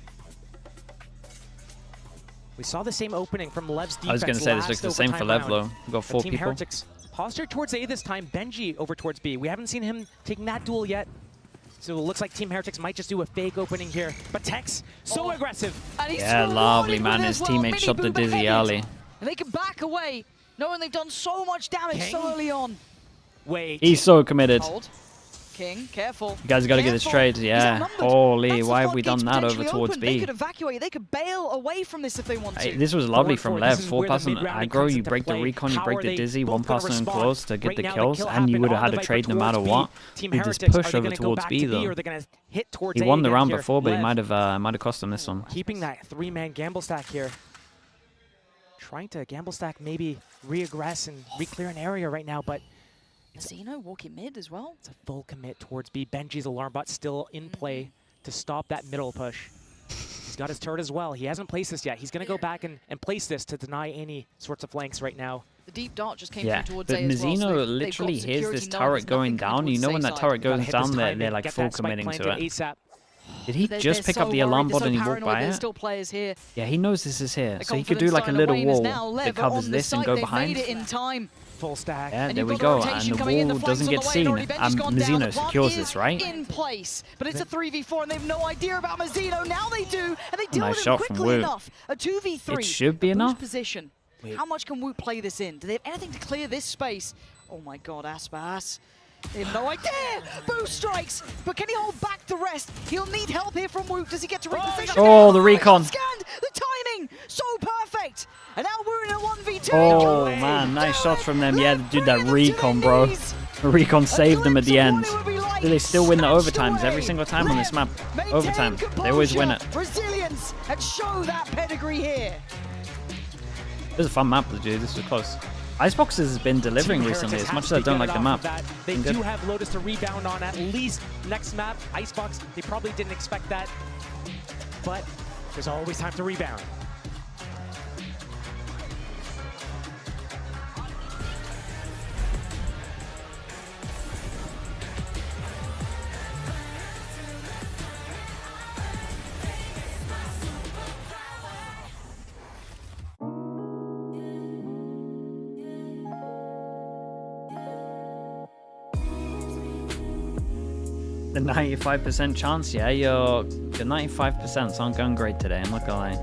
We saw the same opening from Lev's defense. I was going to say this looks the same for Lev, though. We've got 4 Team people. Heretics postured towards A this time. Benji over towards B. We haven't seen him taking that duel yet. So it looks like Team Heretics might just do a fake opening here. But Tex, so aggressive. Yeah, lovely, man. His teammate shot the dizzy early. And they can back away, knowing they've done so much damage so early on. Wait. He's so committed. Hold. King, careful. You guys got to get this trade. Yeah. Holy, why have we done that over towards They B? could evacuate. They could bail away from this if they want to. This was lovely from Lev. 4-person mid-round aggro, comes you into break the play. recon, you How break are the they dizzy, both 1 gonna person respond? close to get Right the now, the kills, kill and you happened would have on had the a Viper trade no matter towards what. Team He just Heretics, push are they over gonna go towards back B to B, though. or are they gonna hit towards He A won the again round here? before, but he Lev might have cost him this one. keeping that 3-man gamble stack here. Trying to gamble stack, maybe re-aggress and re-clear an area right now, but Zeno walking mid as well. it's a full commit towards B. Benji's alarm bot still in play to stop that middle push. He's got his turret as well. He hasn't placed this yet. He's going to go back and place this to deny any sorts of flanks right now. The deep dart just came Yeah, through towards but A as well. So Mizzino they've literally got hears this security, no, turret there's going nothing coming down. You towards know A when that side. turret Gotta goes hit this down, they're timing, like get full that spike committing to planted it. ASAP. Did he They're just pick so up the worried, alarm they're bot so and he walked paranoid, by there's it? still players here. Yeah, he knows this is here. The So he could do confidence like a starting to little wane as wall now that Lev are covers on the this and site. go They've behind. made it in time. Full stack. Yeah, And there you've we got the go. rotation And the coming in, the wall flanks doesn't on get the way, seen. already Benji's gone down, the Mizzino plant secures is this, right? in place, but it's a 3v4 and they have no idea about Mizzino. Now they do, and they deal Nice with him shot from quickly Woot. enough. A 2v3. It should be a boost enough. position. Wait. How much can Woot play this in? Do they have anything to clear this space? Oh my god, Aspas. They have no idea! Boost strikes! But can he hold back the rest? He'll need help here from Woot. Does he get to reposition? Oh, the recon. Scanned! The timing! So perfect! And now we're in a 1v2. Oh man, nice shots from them. Yeah, dude, that recon, bro. The recon saved them at the end. Do they still win the overtimes every single time on this map? Overtime. They always win it. Resilience and show that pedigree here. It was a fun map, dude. This was close. Icebox has been delivering recently, as much as I don't like the map. They do have Lotus to rebound on at least next map. Icebox, they probably didn't expect that, but there's always time to rebound. The 95% chance, yeah, your 95% aren't going great today, I'm not gonna lie.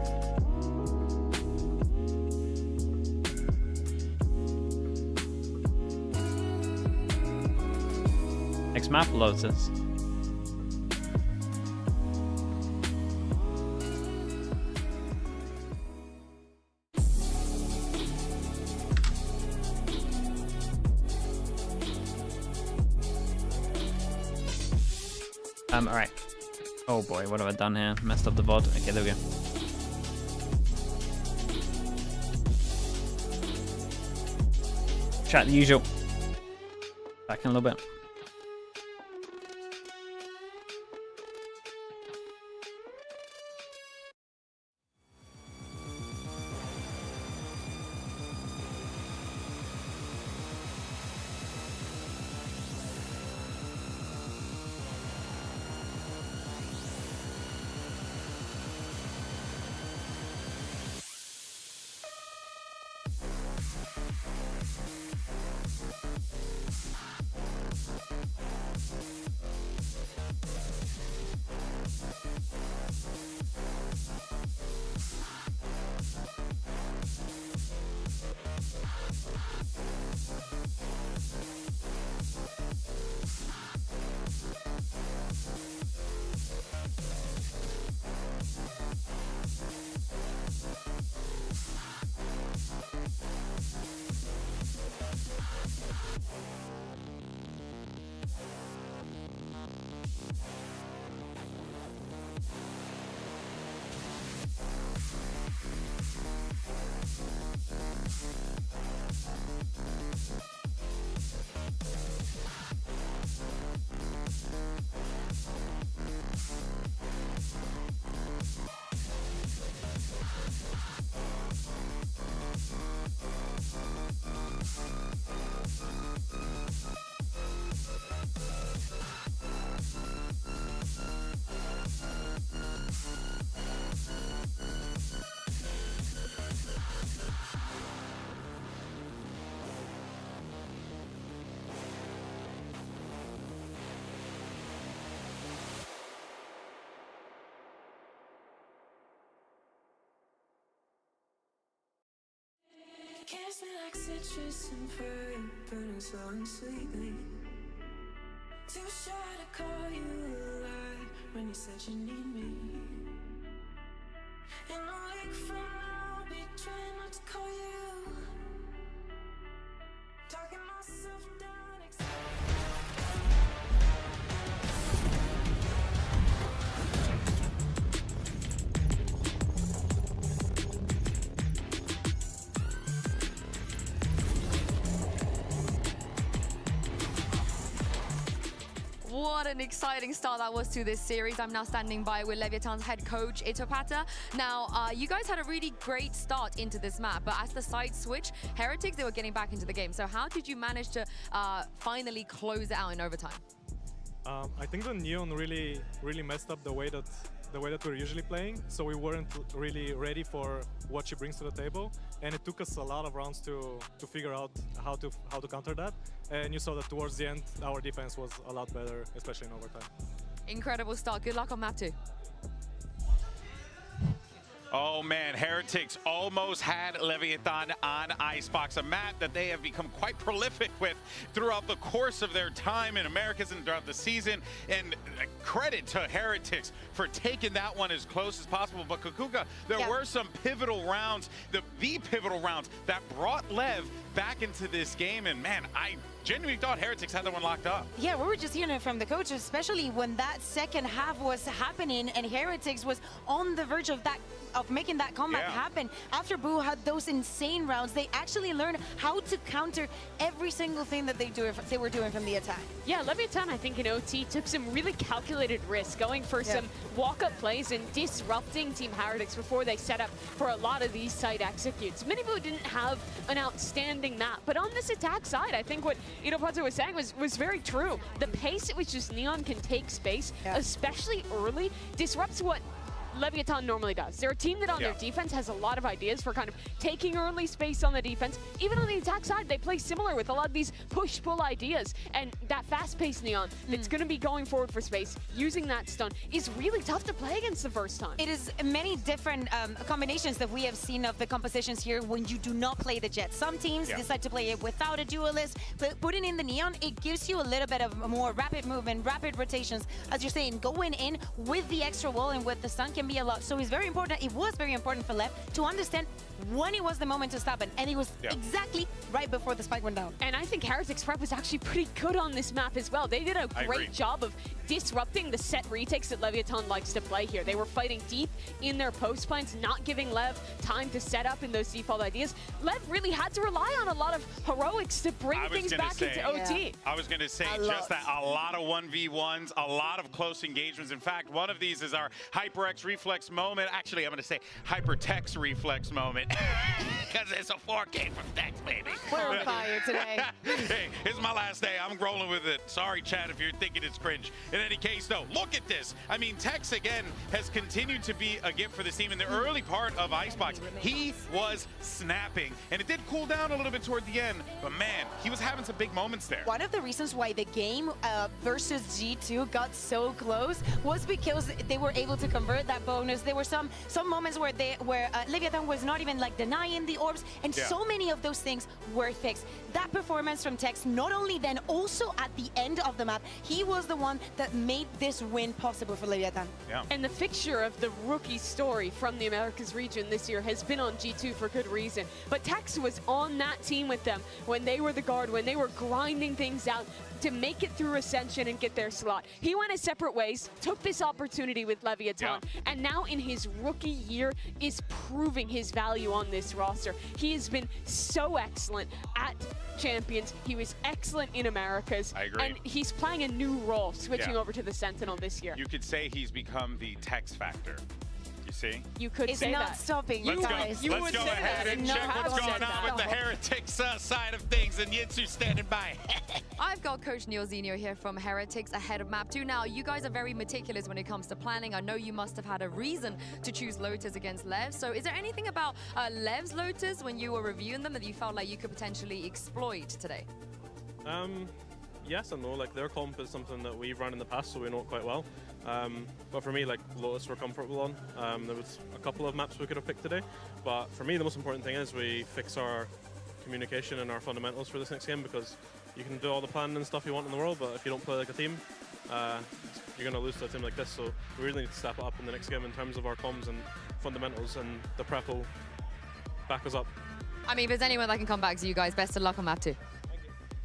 Next map, Lotus. Alright. Oh boy, what have I done here? Messed up the VOD. Okay, there we go. Chat the usual. Back in a little bit. Kiss me like citrus and fire, burning slow and sweetly. Too shy to call you a lie when you said you need me. In a week from now, I'll be trying not to call you. Talking myself down. What what an exciting start that was to this series. I'm now standing by with Leviathan's head coach, Itopata. Now, you guys had a really great start into this map, but as the side switch, Heretics, they were getting back into the game. So how did you manage to finally close it out in overtime? I think the Neon really messed up the way that we're usually playing, so we weren't really ready for what she brings to the table, and it took us a lot of rounds to figure out how to counter that. And you saw that towards the end, our defense was a lot better, especially in overtime. Incredible start. Good luck on map 2. Oh man, Heretics almost had Leviathan on Icebox, a map that they have become quite prolific with throughout the course of their time in Americas and throughout the season. And credit to Heretics for taking that one as close as possible. But Kukuka, there were some pivotal rounds, the pivotal rounds that brought Lev back into this game. And man, I genuinely thought Heretics had that one locked up. Yeah, we were just hearing it from the coach, especially when that second half was happening and Heretics was on the verge of making that comeback happen. After Boo had those insane rounds, they actually learned how to counter every single thing that they were doing from the attack. Yeah, Leviathan, I think in OT took some really calculated risks, going for some walk-up plays and disrupting Team Heretics before they set up for a lot of these side executes. Miniboo didn't have an outstanding map, but on this attack side, I think what Itopata was saying was very true. The pace at which this Neon can take space, especially early, disrupts what Leviathan normally does. They're a team that on their defense has a lot of ideas for kind of taking early space on the defense. Even on the attack side, they play similar with a lot of these push-pull ideas. And that fast-paced Neon that's going to be going forward for space, using that stun, is really tough to play against the first time. It is many different combinations that we have seen of the compositions here when you do not play the Jet. Some teams decide to play it without a duelist, but putting in the Neon, it gives you a little bit of more rapid movement, rapid rotations. As you're saying, going in with the extra wall and with the stun can be a lot. So it's very important. It was very important for Lev to understand when it was the moment to stop it, and it was exactly right before the spike went down. And I think Heretics prep was actually pretty good on this map as well. They did a great job of disrupting the set retakes that Leviathan likes to play here. They were fighting deep in their post plans, not giving Lev time to set up in those default ideas. Lev really had to rely on a lot of heroics to bring things back into OT. I was going to say just that, a lot of 1v1s, a lot of close engagements. In fact, one of these is our HyperX reflex moment. Actually, I'm going to say HyperTex reflex moment. Because it's a 4K from Tex, baby. We're on fire today. Hey, it's my last day. I'm rolling with it. Sorry, Chad, if you're thinking it's cringe. In any case, though, look at this. I mean, Tex, again, has continued to be a gift for this team. In the early part of Icebox, he was snapping. And it did cool down a little bit toward the end. But, man, he was having some big moments there. One of the reasons why the game versus G2 got so close was because they were able to convert that bonus. There were some moments where Leviathan was not even like denying the orbs, and so many of those things were fixed. That performance from Tex, not only then, also at the end of the map, he was the one that made this win possible for Leviathan. And the fixture of the rookie story from the Americas region this year has been on G2 for good reason. But Tex was on that team with them when they were the guard, when they were grinding things out to make it through Ascension and get their slot. He went his separate ways, took this opportunity with Leviathan, and now in his rookie year is proving his value on this roster. He has been so excellent at Champions. He was excellent in Americas. I agree. And he's playing a new role, switching over to the Sentinel this year. You could say he's become the Tex factor. You see? You could it's say not that. stopping, Let's guys. go, let's go ahead and check what's going on with the Heretics side of things, and Yitsu standing by. I've got Coach Neil Zinio here from Heretics ahead of map 2. Now, you guys are very meticulous when it comes to planning. I know you must have had a reason to choose Lotus against Lev. So is there anything about Lev's Lotus when you were reviewing them that you felt like you could potentially exploit today? Yes and no. Like, their comp is something that we've run in the past, so we know it quite well. But for me, like, Lotus we're comfortable on. There was a couple of maps we could have picked today, but for me the most important thing is we fix our communication and our fundamentals for this next game, because you can do all the planning and stuff you want in the world, but if you don't play like a team, you're going to lose to a team like this. So we really need to step it up in the next game in terms of our comms and fundamentals, and the prep will back us up. I mean, if there's anyone that can come back to you guys, best of luck on map 2.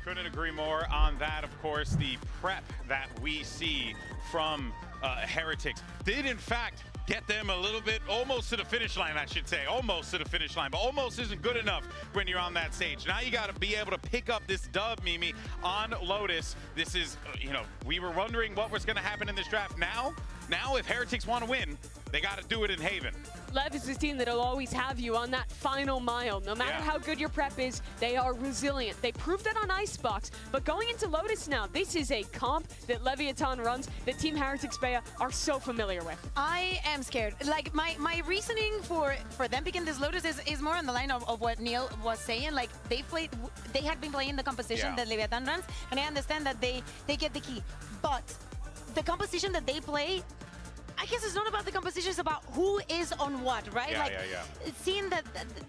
Couldn't agree more on that. Of course, the prep that we see from Heretics did in fact get them a little bit almost to the finish line, I should say. Almost to the finish line, but almost isn't good enough when you're on that stage. Now you got to be able to pick up this dub, Mimi, on Lotus. This is, you know, we were wondering what was going to happen in this draft. Now if Heretics want to win, they got to do it in Haven. Lev is this team that'll always have you on that final mile. No matter how good your prep is, they are resilient. They proved that on Icebox, but going into Lotus now, this is a comp that Leviathan runs that Team Heretics Bea are so familiar with. I am scared. Like, my reasoning for them picking this Lotus is more on the line of what Neil was saying. Like, they had been playing the composition that Leviathan runs, and I understand that they get the key. But the composition that they play, I guess it's not about the composition, it's about who is on what, right? Seeing that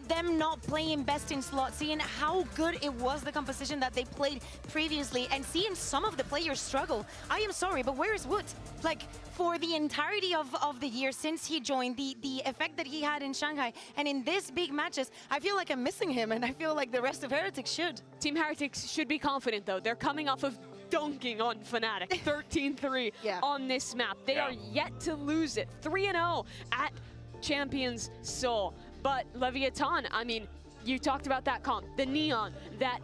them not playing best in slot, seeing how good it was, the composition that they played previously, and seeing some of the players struggle. I am sorry, but where is Wood? Like, for the entirety of the year since he joined, the effect that he had in Shanghai, and in these big matches, I feel like I'm missing him, and I feel like the rest of Heretics should. Team Heretics should be confident, though. They're coming off of dunking on Fnatic, 13-3 on this map. They are yet to lose it, 3-0 at Champions Seoul. But Leviathan, I mean, you talked about that comp, the Neon, that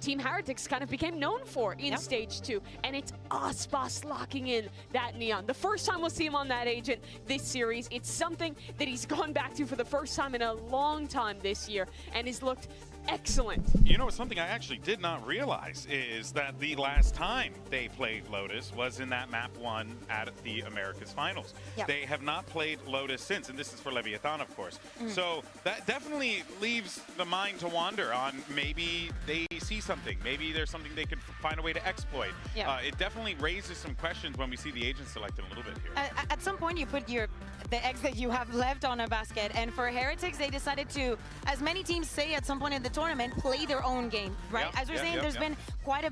Team Heretics kind of became known for in Stage 2, and it's Icebox locking in that Neon. The first time we'll see him on that agent this series, it's something that he's gone back to for the first time in a long time this year, and has looked excellent. You know, something I actually did not realize is that the last time they played Lotus was in that map 1 at the Americas Finals. They have not played Lotus since, and this is for Leviathan, of course. So that definitely leaves the mind to wander on maybe they see something. Maybe there's something they could find a way to exploit. It definitely raises some questions when we see the agent selected a little bit here. At some point, you put the eggs that you have left on a basket, and for Heretics, they decided to, as many teams say at some point in the tournament, play their own game, right? As we're saying, there's been quite a,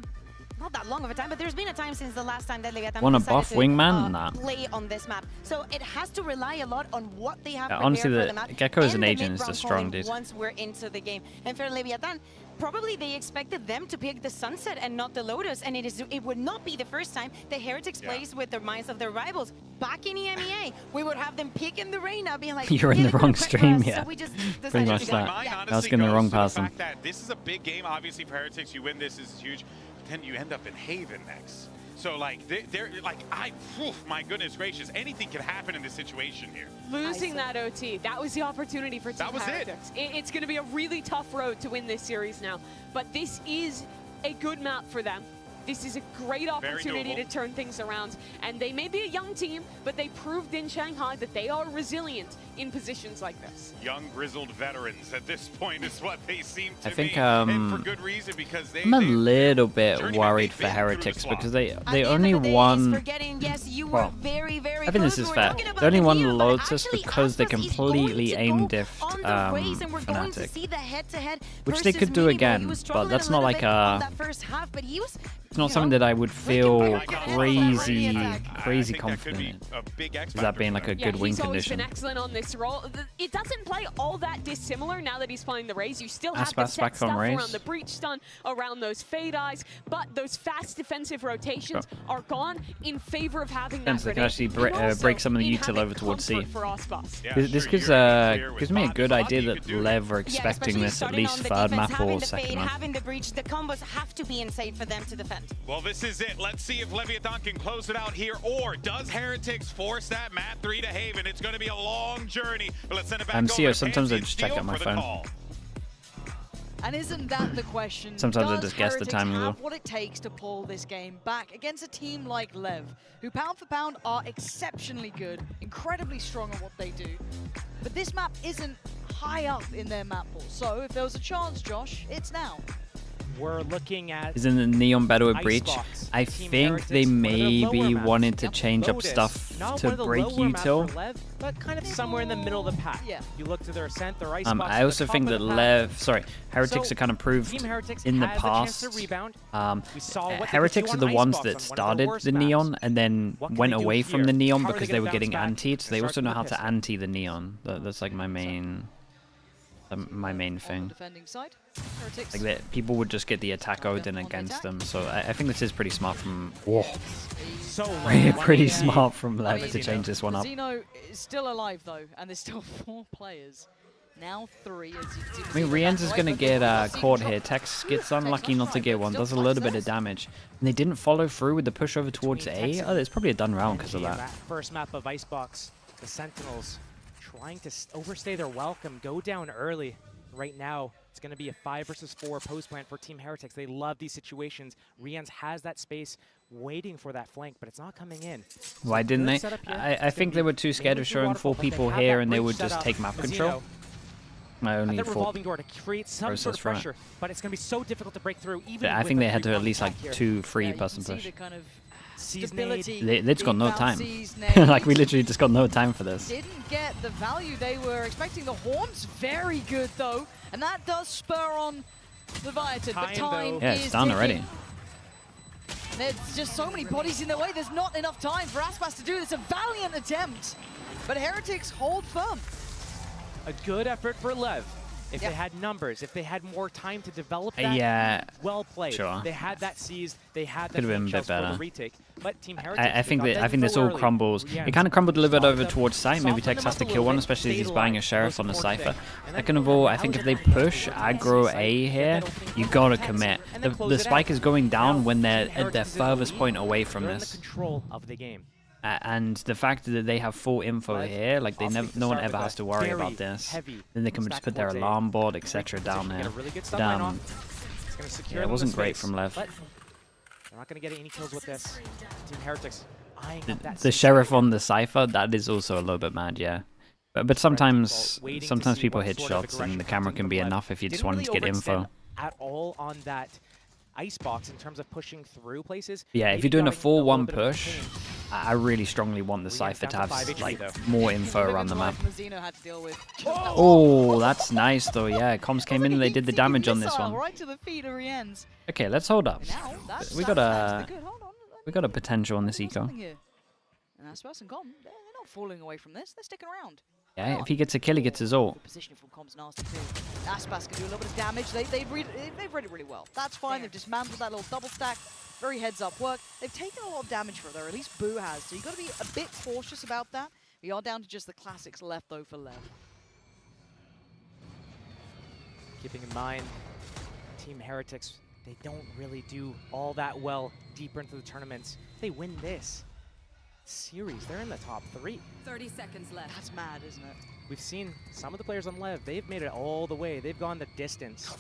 not that long of a time, but there's been a time since the last time that Leviathan Want a decided buff to wingman? Nah. play on this map. So it has to rely a lot on what they have honestly, prepared the for the map. Gecko as and an the agent is mid-round just strong, calling dude. Once we're into the game. And for Leviathan, probably they expected them to pick the Sunset and not the Lotus, and it would not be the first time the Heretics plays with the minds of their rivals. Back in EMEA, we would have them picking the Reina, being like, You're in the wrong stream, so we just pretty much that. I was in the wrong person. This is a big game, obviously, for Heretics. You win this is huge. Then you end up in Haven next. So, like, they're like, my goodness gracious, anything can happen in this situation here. Losing that OT, that was the opportunity for Team Heretics. It's going to be a really tough road to win this series now, but this is a good map for them. This is a great opportunity to turn things around, and they may be a young team, but they proved in Shanghai that they are resilient in positions like this. Young, grizzled veterans at this point is what they seem to I think, be, and for good reason, because I'm a little bit worried for Heretics because they only won. Well, I think this is fair. They only won Lotus because they completely aim diffed Fnatic, which they could do again, but that's not like a. It's not something that I would feel crazy confident in. Is that being like a good win he's always condition? been excellent on this role. It doesn't play all that dissimilar now that he's playing the Raze. You still have the Aspas set back on stuff Raze. around the breach stun, around those fade eyes, but those fast defensive rotations are gone in favor of having that They can actually break some of the util over towards C. for Icebox. This gives me a good idea that Lev are expecting this at least third map or second map. Having the breach, the combos have to be insane for them to defend. Well, this is it. Let's see if Leviathan can close it out here, or does Heretics force that map 3 to Haven? It's going to be a long journey, but let's send it back over CO, to sometimes I Pansy just check Steel out my for the phone. call. And isn't that the question? Sometimes I Does just guess the Heretics timing have though. what it takes to pull this game back against a team like Lev, who pound for pound are exceptionally good, incredibly strong at what they do. But this map isn't high up in their map pool. So if there was a chance, Josh, it's now. We're looking at Is in the Neon Battle with Breach. Icebox, I Team think Heretics, they one of the lower maybe maps. wanted to change up Lotus, stuff not to one of the break lower maps for util. Lev, but kind of somewhere in the middle of the pack. Yeah. You look to their Ascent, their Icebox. I also think that Heretics So, are kind of proved Team Heretics in the has a chance past. to rebound. We saw what they could Heretics do are the on ones Icebox that on one of started their worst the maps. Neon and then What can went they do away from here? the Neon How are because they they gonna were getting bounce back antied. So they and also start know to how piss to them? anti the Neon. That's like my main. my main thing. Defending side. Heretics. Like that, people would just get the attack Odin against them. So I think this is pretty smart from. Whoa. So pretty smart from Lev to change this one up. Zeno is still alive though, and there's still 4 players. Now 3. As you can I mean, Rienz is going to get caught here. Tex gets unlucky not to get one. Does a little bit of damage. And they didn't follow through with the push over towards A. Oh, it's probably a done round because of that. First map of Icebox, the Sentinels trying to overstay their welcome, go down early. Right now, it's going to be a 5 versus 4 post plant for Team Heretics. They love these situations. Rienz has that space waiting for that flank, but it's not coming in. Why didn't they? I think they were too scared of showing 4 people here and they would just take map control. My only revolving door to create some sort of pressure, but it's going to be so difficult to break through. Even I think they had to at least like 2-3 person push. Lid's got no time. Like we literally just got no time for this. Didn't get the value they were expecting. The Horn's very good though, and that does spur on Leviathan. But time yeah, it's done already. There's just so many bodies in their way. There's not enough time for Aspas to do this. A valiant attempt, but Heretics hold firm. A good effort for Lev. If they had numbers, if they had more time to develop that, well played. Sure. They had that seized, they had that could have been a bit better. Retake. But Team Heretics, I think this all crumbles. It kind of crumbled a little bit over towards site. Maybe Tex has to kill one, especially if he's buying a sheriff on the Cypher. Second of all, I think if they push aggro A here, you gotta commit. The spike is going down when they're at their furthest point away from this. Control of the game. And the fact that they have full info here, like they never, no one ever has to worry about this. Then they can just put their alarm board, etc. down there. Yeah, it wasn't great from Lev. They're not going to get any kills with this. Team Heretics eyeing up that the sheriff on the Cypher, that is also a little bit mad, yeah. But sometimes people hit shots and the camera can be enough if you just want to get info. At all on that Icebox in terms of pushing through places. Yeah, if you're doing a 4-1 push, I really strongly want the Cypher to have like more info around the map. Oh, that's nice though. Yeah, comms came in and they did the damage on this one. Okay, let's hold up. We got a potential on this eco. And Aspas and Com, they're not falling away from this. They're sticking around. Yeah, if he gets a kill, he gets his ult. Position from Com's nasty too. Aspas can do a little bit of damage. They've read it really well. That's fine. They've dismantled that little double stack. Very heads up work. They've taken a lot of damage for it, or at least Boo has. So you've got to be a bit cautious about that. We are down to just the classics left though for Lev. Keeping in mind, Team Heretics, they don't really do all that well deeper into the tournaments. If they win this series, they're in the top 3. 30 seconds left. That's mad, isn't it? We've seen some of the players on Lev, they've made it all the way. They've gone the distance.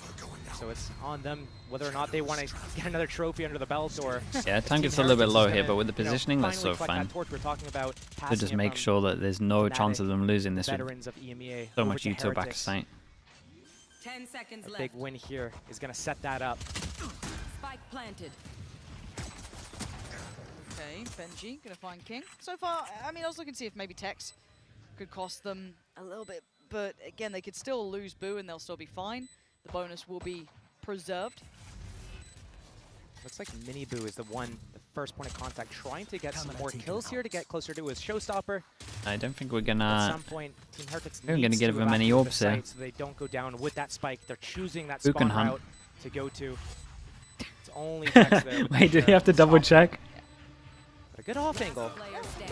So it's on them whether or not they want to get another trophy under the belt or... Yeah, time gets a little bit low here, but with the positioning, that's so fine. To just make sure that there's no chance of them losing this with so much util back to site. 10 seconds left. A big win here is going to set that up. Spike planted. Okay, Benji gonna find King. So far, I mean, I was looking to see if maybe Tex could cost them a little bit, but again, they could still lose Boo and they'll still be fine. The bonus will be preserved. Looks like Mini Boo is the first point of contact, trying to get some more kills here to get closer to his showstopper. I don't think we're gonna. At some point, Team Heretics we're gonna give him any orbs here. So they don't go down with that spike. They're choosing that Boo spawn can hunt. route to go to. It's only Tex there. Wait, do you have to double check? But a good off angle.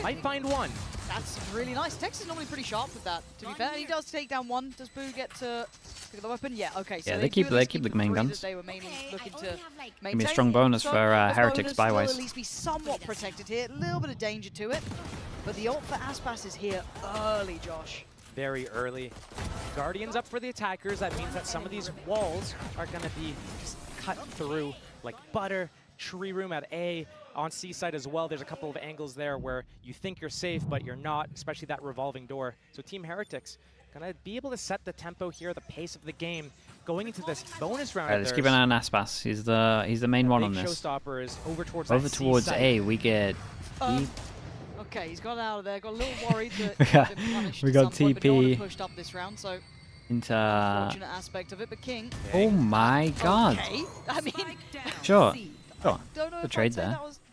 Might find one. That's really nice. Tex is normally pretty sharp with that, to be fair. He does take down one. Does Boo get to pick the weapon? Yeah, okay. So yeah, they keep the main guns. They were mainly looking to Give me a strong bonus for Heretics buy-wise. At least be somewhat protected here. A little bit of danger to it. But the ult for Aspas is here early, Josh. Very early. Guardians up for the attackers. That means that some of these walls are going to be just cut through like butter. Tree room at A, on C side as well. There's a couple of angles there where you think you're safe, but you're not, especially that revolving door. So Team Heretics gonna be able to set the tempo here, the pace of the game, going into this bonus round. Alright, let's keep an eye on Aspas. He's the main one on this. Showstopper is over towards A. We get. Okay, he's got out of there. Got a little worried that we got TP. But no one pushed up this round, so into. Unfortunate aspect of it, but King. Oh my God. Okay, I mean. Sure. Don't know the trade there. That was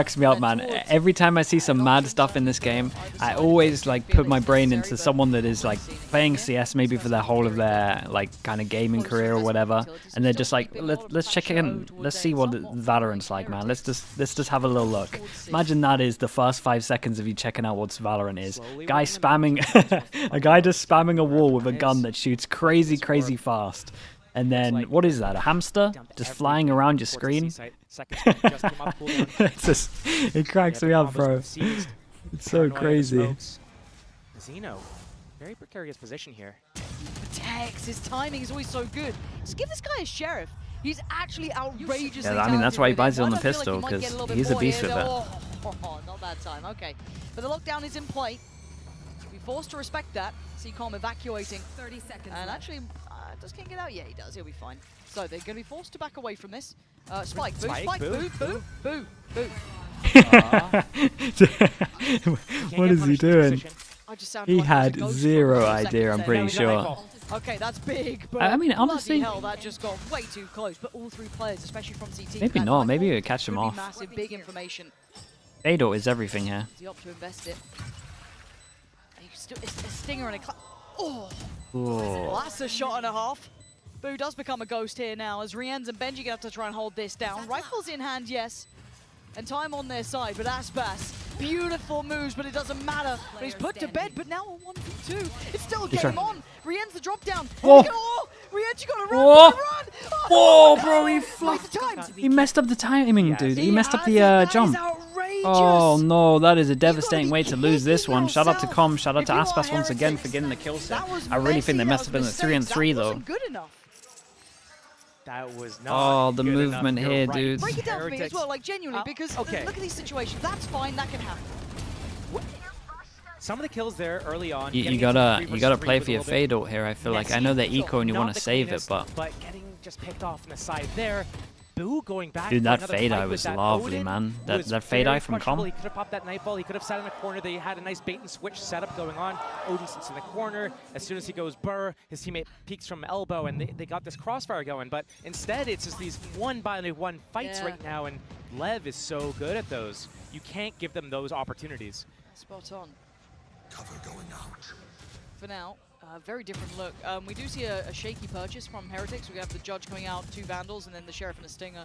cracks me up, man. Every time I see some mad stuff in this game, I always like put my brain into someone that is like playing CS maybe for their whole of their like kind of gaming career or whatever, and they're just like, let's check in, let's see what Valorant's like, man. Let's just have a little look. Imagine that is the first 5 seconds of you checking out what Valorant is. Guy spamming, a guy just spamming a wall with a gun that shoots crazy fast. And then, what is that, a hamster? Just flying around your screen? It's just, it cracks me up, bro. It's so crazy. Zeno, very precarious position here. Tex, his timing is always so good. Just give this guy a sheriff. He's actually outrageously Yeah, I mean, that's why he buys it on the pistol, because because he's a beast with it. Oh, not that time, okay. But the lockdown is in play. You'll be forced to respect that, so you can't evacuating. 30 seconds And left. actually, does King get out? Yeah, he does. He'll be fine. So they're going to be forced to back away from this. Spike, boo, Spike, spike, boo, boo, boo, boo, boo. What is he doing? I just sounded He like I was had a ghost for zero a few idea, seconds I'm there. pretty sure. Okay, that's big, but I mean, bloody honestly- hell, that just got way too close. But all three players, especially from CT, Maybe that not, rifle maybe it would catch them could be off. Massive, big information. Fado is everything here. He opt to invest it. And you still, it's a stinger and a oh, Ooh. well, that's a shot and a half. Boo does become a ghost here now, as Rienz and Benji gonna have to try and hold this down. Rifles in hand, yes. And time on their side, but Aspas, beautiful moves, but it doesn't matter. But he's put to bed, but now a 1v2. It's still a He's game trying- on. Rienz the drop down. Whoa. Oh, Rienz, you gotta run, Whoa. gotta run. Whoa, no, bro, he Waste fluffed. the time. He messed up the timing, dude. He messed up the That is jump. outrageous. Oh no, that is a devastating way to lose this one. Shout out to Com, shout out to Aspas once again for getting the kill set. I really think they messed up in the 3-on-3 though. Good enough. That was not Oh, the good movement enough. here, You're right. dude. Break it down for me as Heretics. well, like genuinely, because okay. look at these situations. That's fine, that can happen. Some of the kills there early on. You getting gotta into 3 you gotta versus 3 play was for a your little bit fade ult here. I feel like I know they're eco and you not want to the save it, cleanest, but getting just picked off on the side there. Boo going back. dude, for that another fade fight eye with was that lovely, Odin man. was That fade very eye from crushable. Com. He could have popped that nightfall. He could have sat in the corner. They had a nice bait and switch setup going on. Odin sits in the corner. As soon as he goes burr, his teammate peeks from elbow, and they got this crossfire going. But instead, it's just these one-by-one fights right now, and Lev is so good at those. You can't give them those opportunities. Spot on. Cover going out. For now, very different look. We do see a shaky purchase from Heretics. We have the Judge coming out, 2 Vandals, and then the Sheriff and a Stinger.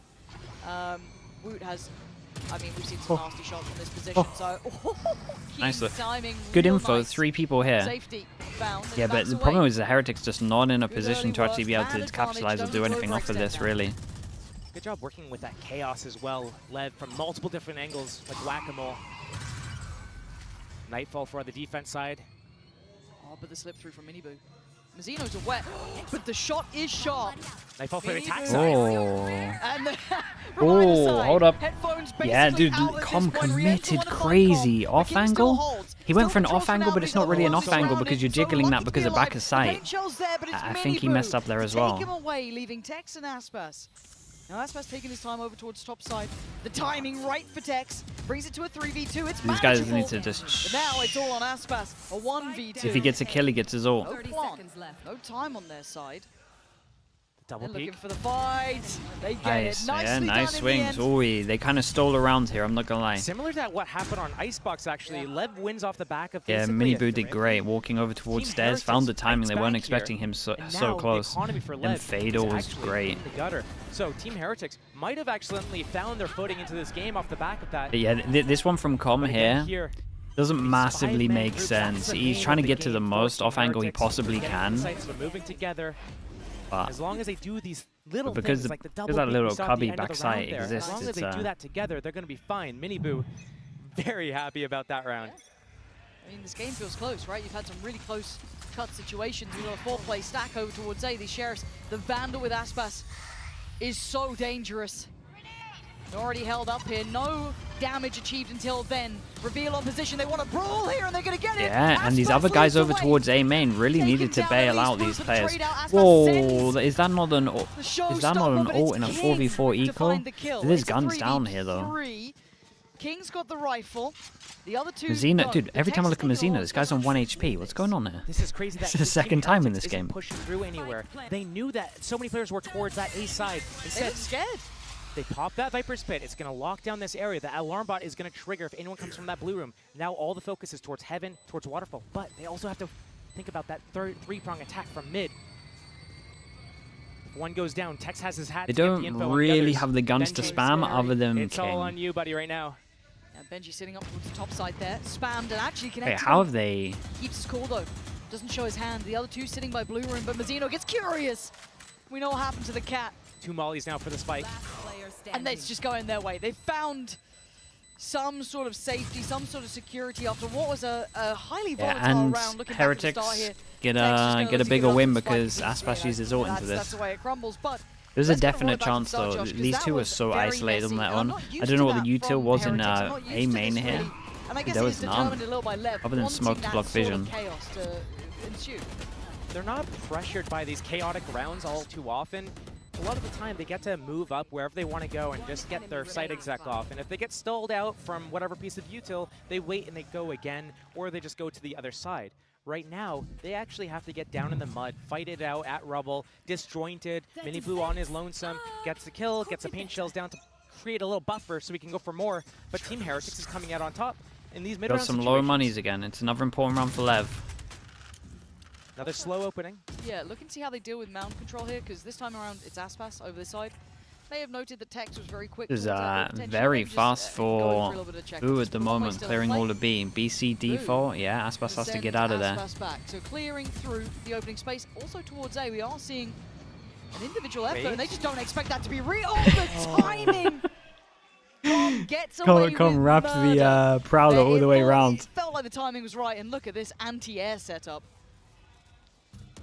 Woot has, I mean, we've seen some nasty shots from this position, so Nice look. timing, Good real info, nice. 3 people here. Safety found. Yeah, but the problem is the Heretics just not in a position to actually be able to capitalize or do anything off of this, really. Good job working with that chaos as well. Lev from multiple different angles, like whack-a-mole. Nightfall for the defense side. Oh, but the slip through from Miniboo. Mazzino's a wet, but the shot is sharp. Nightfall for the attack Oh. side. And the Oh, hold up. headphones Yeah, basically dude, out at Com this point. Rienz committed wanna find crazy Com. off The King still angle. holds. He went Still for an controls off for angle, now, but it's he's not got really the an horse off angle surrounded. because you're So jiggling that lucky to because be of back alive. of sight. The paint shell's there, but it's I think he messed Miniboo up there as to well. Take him away, leaving Tex and Aspas. Now Aspas taking his time over towards top side. The timing right for Tex brings it to a 3v2. It's These guys manageable. need to just... But now it's all on Aspas. A 1v2. If he gets a kill, he gets his ult. No plan. No time on their side. Double They're looking peek. for the fight. They get Nice, it. yeah, Nicely nice done swings. in the end. Ooh, they kind of stole around here, I'm not gonna lie. Similar to what happened on Icebox, actually. Lev wins off the back of Yeah, basically a Miniboo did great, walking over towards Team stairs, Heretics found the timing, they fights weren't back expecting here, him so and now so the close. economy for And Lev Fado is was actually great. in the gutter. So Team Heretics might have accidentally found their footing into this game off the back of that. But yeah, this one from Com But again, here doesn't massively five-man make groups, that's sense. the He's name trying to of the get to the game for most Team off angle he Heretics. possibly Getting can. insights, they're moving together. But As long as they do these little But because things the- like the because double that peek little we saw at cubby the end of the backside round there, exists, as long as it's, they do that together, they're going to be fine. Miniboo, very happy about that round. I mean, this game feels close, right? You've had some really close cut situations. We've got a 4-play stack over towards A. These Sheriffs, the Vandal with Aspas is so dangerous. They're already held up here. No damage achieved until then. Reveal on position. They want to brawl here, and they're going to get it. yeah, and these Aspas other guys leads over the way. towards A main really Take needed him to down, bail at least out these moves the players. trade out. Aspas Whoa, sends is that not an the is that not an showstopper, but ult in a it's 4v4 King to eco? find the kill. There's It's a guns down here though. 3v3. King's got the rifle. The other two Mazina, don't. dude, The every time I Tex look at taking Mazina, all this guy's on 1 HP. What's going on here? This is crazy. This That is the second Team time in Heretics this isn't game. pushing through anywhere. They knew that so many players were towards that A side. They Instead, look scared. they pop that Viper's Pit. It's going to lock down this area. The alarm bot is going to trigger if anyone comes from that blue room. Now all the focus is towards Heaven, towards Waterfall. But they also have to think about that three-prong attack from mid. If one goes down, Tex has his hat They to get the don't info on the really others. have the guns to Benji, spam other than it's all King. on you, buddy, right now. Yeah, Benji sitting up towards the top side there. Spammed and actually Wait, connected. how him. have they... Keeps his cool though. Doesn't show his hand. The other two sitting by blue room, but Mazzino gets curious. We know what happened to the cat. 2 mollies now for the spike. And it's just going their way. They found some sort of safety, some sort of security after what was a highly volatile and round. Looking Heretics back at the start here, get Tex a just bigger gonna win let the spike because begin. Aspas used his ult into That's this. the way it crumbles. But There's a let's get definite back to chance start, though. Josh, 'cause These that two were was so very isolated on messy. that And I'm one. not I used don't know to what the that util from was in Heretics. I'm not A used to main this here. really. And I guess There it was is determined none. a little by Lev, Other than wanting smoke to that block sort of vision. chaos to ensue. They're not pressured by these chaotic rounds all too often. A lot of the time, they get to move up wherever they want to go and just get their site exec off. And if they get stalled out from whatever piece of util, they wait and they go again, or they just go to the other side. Right now, they actually have to get down in the mud, fight it out at rubble, disjointed. Mini Blue on his lonesome, gets the kill, gets the paint shells down to create a little buffer so we can go for more. But Team Heretics is coming out on top in these mid-round Got some situations. low monies again. It's another important round for Lev. Another slow opening. Yeah, looking to see how they deal with mound control here, because this time around it's Aspas over this side. May have noted that Tex was very quick. This is towards that, but very potentially just, fast going for a little bit of check. Boo at the One way moment, still in clearing play. all the B. BC default, yeah, Aspas has to get out of there. Aspas back. So clearing through the opening space. Also towards A, we are seeing an individual effort, and they just don't expect that to be real. Oh, the timing! Gets away with wrapped murder. the Prowler all the way around. It felt like the timing was right, and look at this anti-air setup.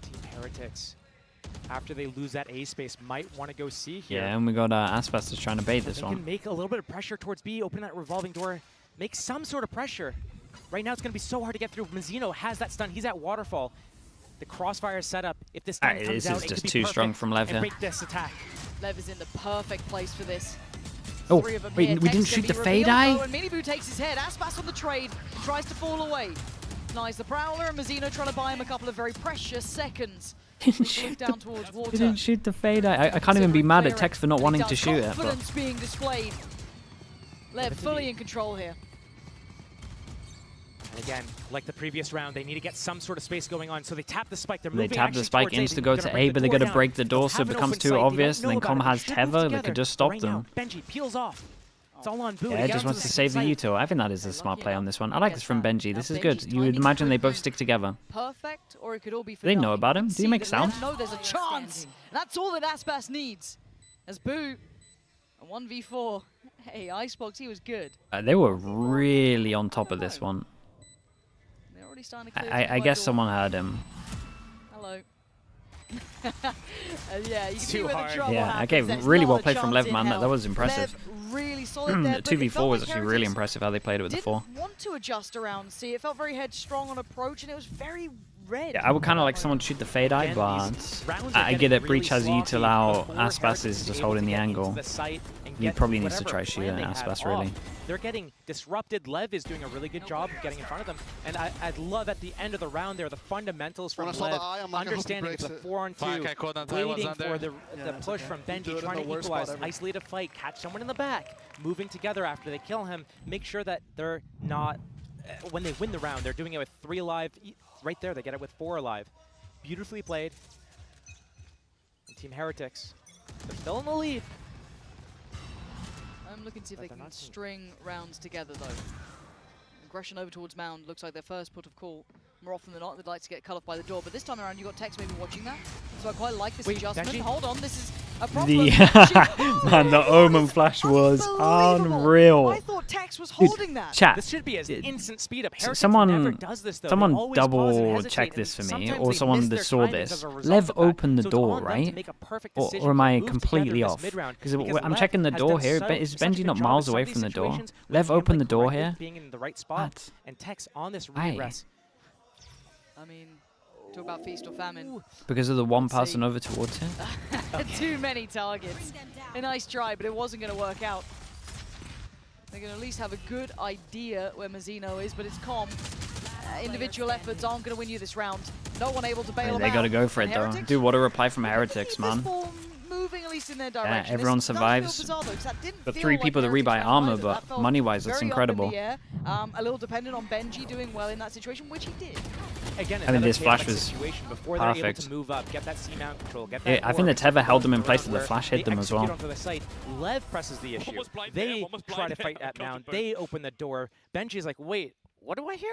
Team Heretics, after they lose that A space, might want to go C here. Yeah, and we got Aspas that's trying to bait this They one. can make a little bit of pressure towards B, open that revolving door, make some sort of pressure. Right now it's going to be so hard to get through. Mazzino has that stun. He's at Waterfall. The crossfire is set up. If this stun comes This out, is it just could be too strong perfect from Lev and here. break this attack. Lev is in the perfect place for this. Oh, Three of them wait, here. we Tex didn't can shoot be the revealed, fade eye? though, and Minibu takes his head. Aspas on the trade, tries to fall away. Denies the Prowler, and Mazzino trying to buy him a couple of very precious seconds. Look down towards water. We didn't shoot the fade eye. I can't even be mad at Tex for not wanting to shoot it. But Confidence being displayed. Lev fully in control here. And again, like the previous round, they need to get some sort of space going on. So they tap the spike. They're they moving tap the actually spike, towards A. aims to They're go gonna to break A, the but they door got to down. break the door They'll so have it an becomes open too site. They don't obvious. And know then about Com it. has Should move Teva that together. could just stop Right now, them. Benji peels off. It's all on Boo. Yeah, just wants to save the util. I think that is a smart play on this one. I like this from Benji. This is good. You would imagine they both stick together. Perfect, or it could all be for They know nothing. about him. You Do can you make see that Lev sound? know there's a chance. And that's all that Aspas needs. As Boo, a 1v4. Hey, Icebox, he was good. They were really on top of this one. They're already starting to clear I guess someone heard him. Hello. Yeah, you can see Too where the hard. trouble Yeah, happens. okay, There's really not well a played from chance Lev, in man. That hell. was impressive. Lev really solid there. The but it felt 2v4 was like actually really Heretics impressive how they played it with the 4. didn't want to adjust around C. It felt very headstrong on approach, and it was very red. Yeah, I would kind of like someone to shoot the fade eye, but I get it. Breach has util out. Aspas is just holding the angle. He probably needs to try shooting Aspas, really. They're getting disrupted. Lev is doing a really good job of getting in front of them. And I'd love at the end of the round there, the fundamentals from When I saw Lev, the eye, I'm like, I hope he understanding it's a breaks it. 4-on-2, waiting for the push from Benji, trying to equalize, isolated fight, catch someone in the back, moving together after they kill him, make sure that they're not, when they win the round, they're doing it with 3 alive. Right there, they get it with 4 alive. Beautifully played. And Team Heretics, they're still in the lead. I'm looking to see if they can string rounds together, though. Aggression over towards Mound looks like their first put of call. More often than not, they'd like to get cut off by the door, but this time around, you got Tex maybe watching that. So I quite like this adjustment. Benji? Hold on, this is a problem. Man, the Omen flash was unreal. I thought Tex was holding that. Chat. This should be an instant speed up. Heretics never Someone does this, though. They someone always pause and double hesitate, check and this for me, sometimes or they someone miss that their saw timings this. as a result Lev of that. opened the So it's door, on them to right? make a perfect Or decision am to I move completely together in this off? mid-round, Because because I'm Lev checking the has door done here. so- Is such a Benji good not job miles in some away of these from the door? situations with Lev gambling opened the door correctly, here. being in the right spot, and Tex on this Aye. regress. I mean, talk about feast or famine. Because of the one person over towards him. Too many targets. A nice try, but it wasn't going to work out. They're going to at least have a good idea where Mazzino is, but it's calm. Individual efforts aren't going to win you this round. No one able to bail They them out. gotta go for it And though. Heretics, Dude, what a reply from Heretics, man. moving at least in their Yeah, direction. everyone This does feel survives. bizarre, though, 'cause that didn't The feel 3 like people that Heretics rebuy round armor, either. but That felt money-wise, that's very up in incredible. the air. A little dependent on Benji doing well in that situation, which he did. Again, I mean, this another flash chaotic was situation before they're able perfect. to move up, get that C-mount control, get Yeah, that I think the Teva held them in place, and the where flash hit they them as well. execute onto the site. Lev presses the issue. They try to fight at Mound. They open the door. Benji's like, wait, what do I hear?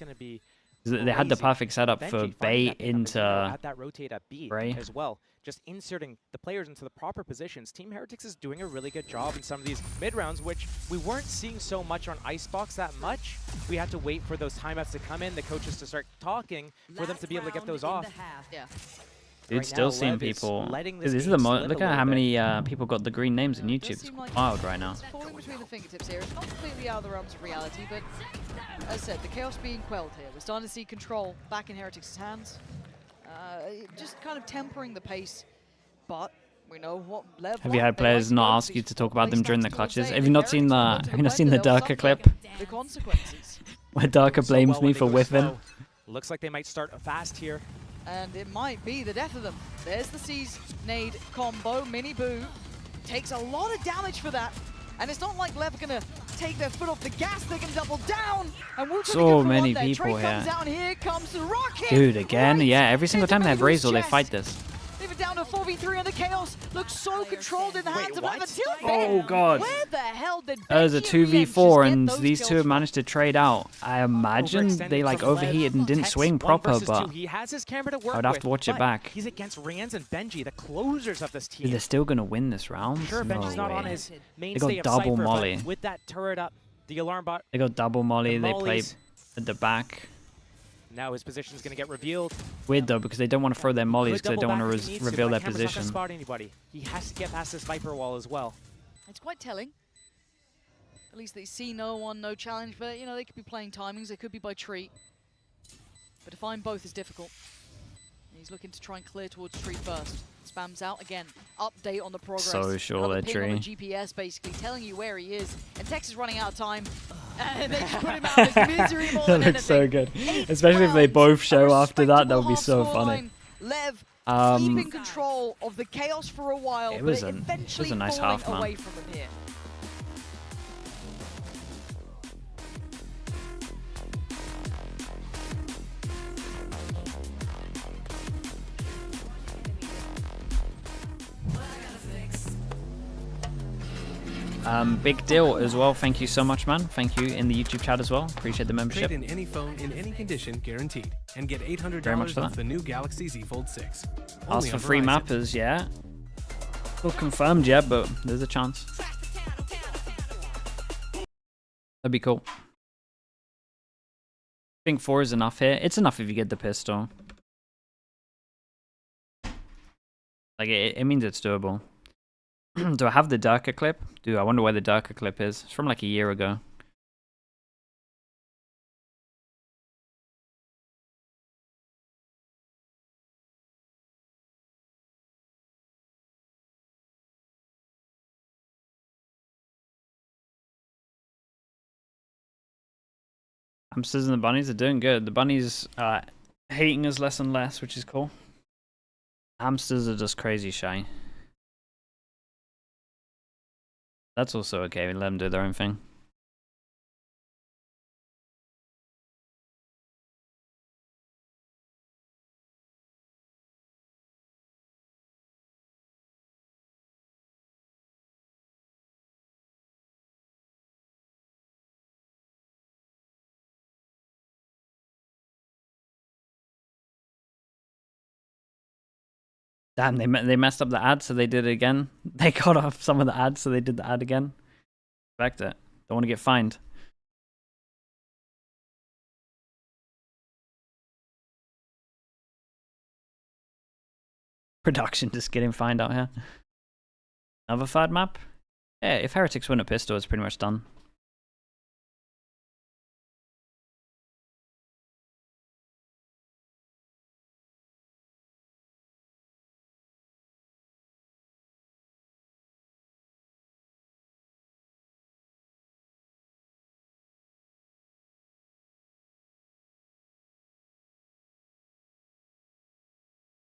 going to be They had the crazy. perfect setup for Benji finding Bay that pick up is gonna go into at that rotate at B Bray. as well. just inserting the players into the proper positions, Team Heretics is doing a really good job in some of these mid-rounds, which we weren't seeing so much on Icebox that much. We had to wait for those timeouts to come in, the coaches to start talking, for them to be able to get those off. Yeah. Dude, Right still now, seeing Lev is people. letting This this is the game slip look a at how little many people got the green names in YouTube. It's wild right now. It's falling between the fingertips here. It's not completely out of the realms of reality, but as I said, the chaos being quelled here. We're starting to see control back in Heretics' hands. Just kind of tempering the pace, but we know what Lev Have you had players not ask you to talk about them during the clutches? Have you not seen the Durka clip the consequences. where Durka blames well me when they for go whiffing? slow. Looks like they might start fast here. And it might be the death of them. There's the Seize nade combo. Mini Boo takes a lot of damage for that. And it's not like Lev are gonna take their foot off the gas, they can double down. And we're So many people Trey comes here. out and here comes the rocket. Dude, again, Right yeah, every single into time they have Medu's Razor, they chest. fight this. Leave it down to 4v3 and the chaos looks so controlled in the hands of Lev until Oh, God. Where the hell did That was a Benji and Rian 2v4 just and get those these kills two have from? managed to trade out. I imagine they like overheated and didn't swing proper, but He has his camera to work I would have with, to watch it but back. He's against Rans and Benji, the closers of this team. they're still going to win this round? Sure, No Benji's not on way. his They mainstay got of double Cypher, molly. but with that turret up, the alarm bot, They got double molly, The they play mollies. at the back. now his position is going to get revealed. Weird though, because they don't want to throw their mollies Could because they double don't want back if to he needs reveal but their that camera's not gonna position. spot anybody. He has to get past this Viper wall as well. It's quite telling. At least they see no one, no challenge, but you know, they could be playing timings, they could be by tree. But to find both is difficult. And he's looking to try and clear towards tree first. Spams out again. Update on the progress. So sure Another they're ping on the tree. GPS basically telling you where he is. And Tex is running out of time. And they just put him out of his misery more That than looks so anything. good. Especially if they both show after that, that would be so funny. Lev Um, keeping control of the chaos for a while, It was but a- it was eventually a nice falling half, man. away from him here. Big deal as well. Thank you so much, man. Thank you in the YouTube chat as well. Appreciate the membership. Trade in any phone in any condition guaranteed and get $800 Very much for off that. the new Galaxy Z Fold 6. Ask Only for on free Verizon. mappers, yeah. Not confirmed yet, but there's a chance. That'd be cool. I think 4 is enough here. It's enough if you get the pistol. Like, it means it's doable. Do I have the Durka clip? Dude, I wonder where the Durka clip is. It's from like a year ago. Hamsters and the bunnies are doing good. The bunnies are hating us less and less, which is cool. Hamsters are just crazy shy. That's also okay. We let them do their own thing. Damn, they messed up the ad, so they did it again. They cut off some of the ads, so they did the ad again. Respect it. Don't want to get fined. Production just getting fined out here. Another third map? Yeah, if Heretics win a pistol, it's pretty much done.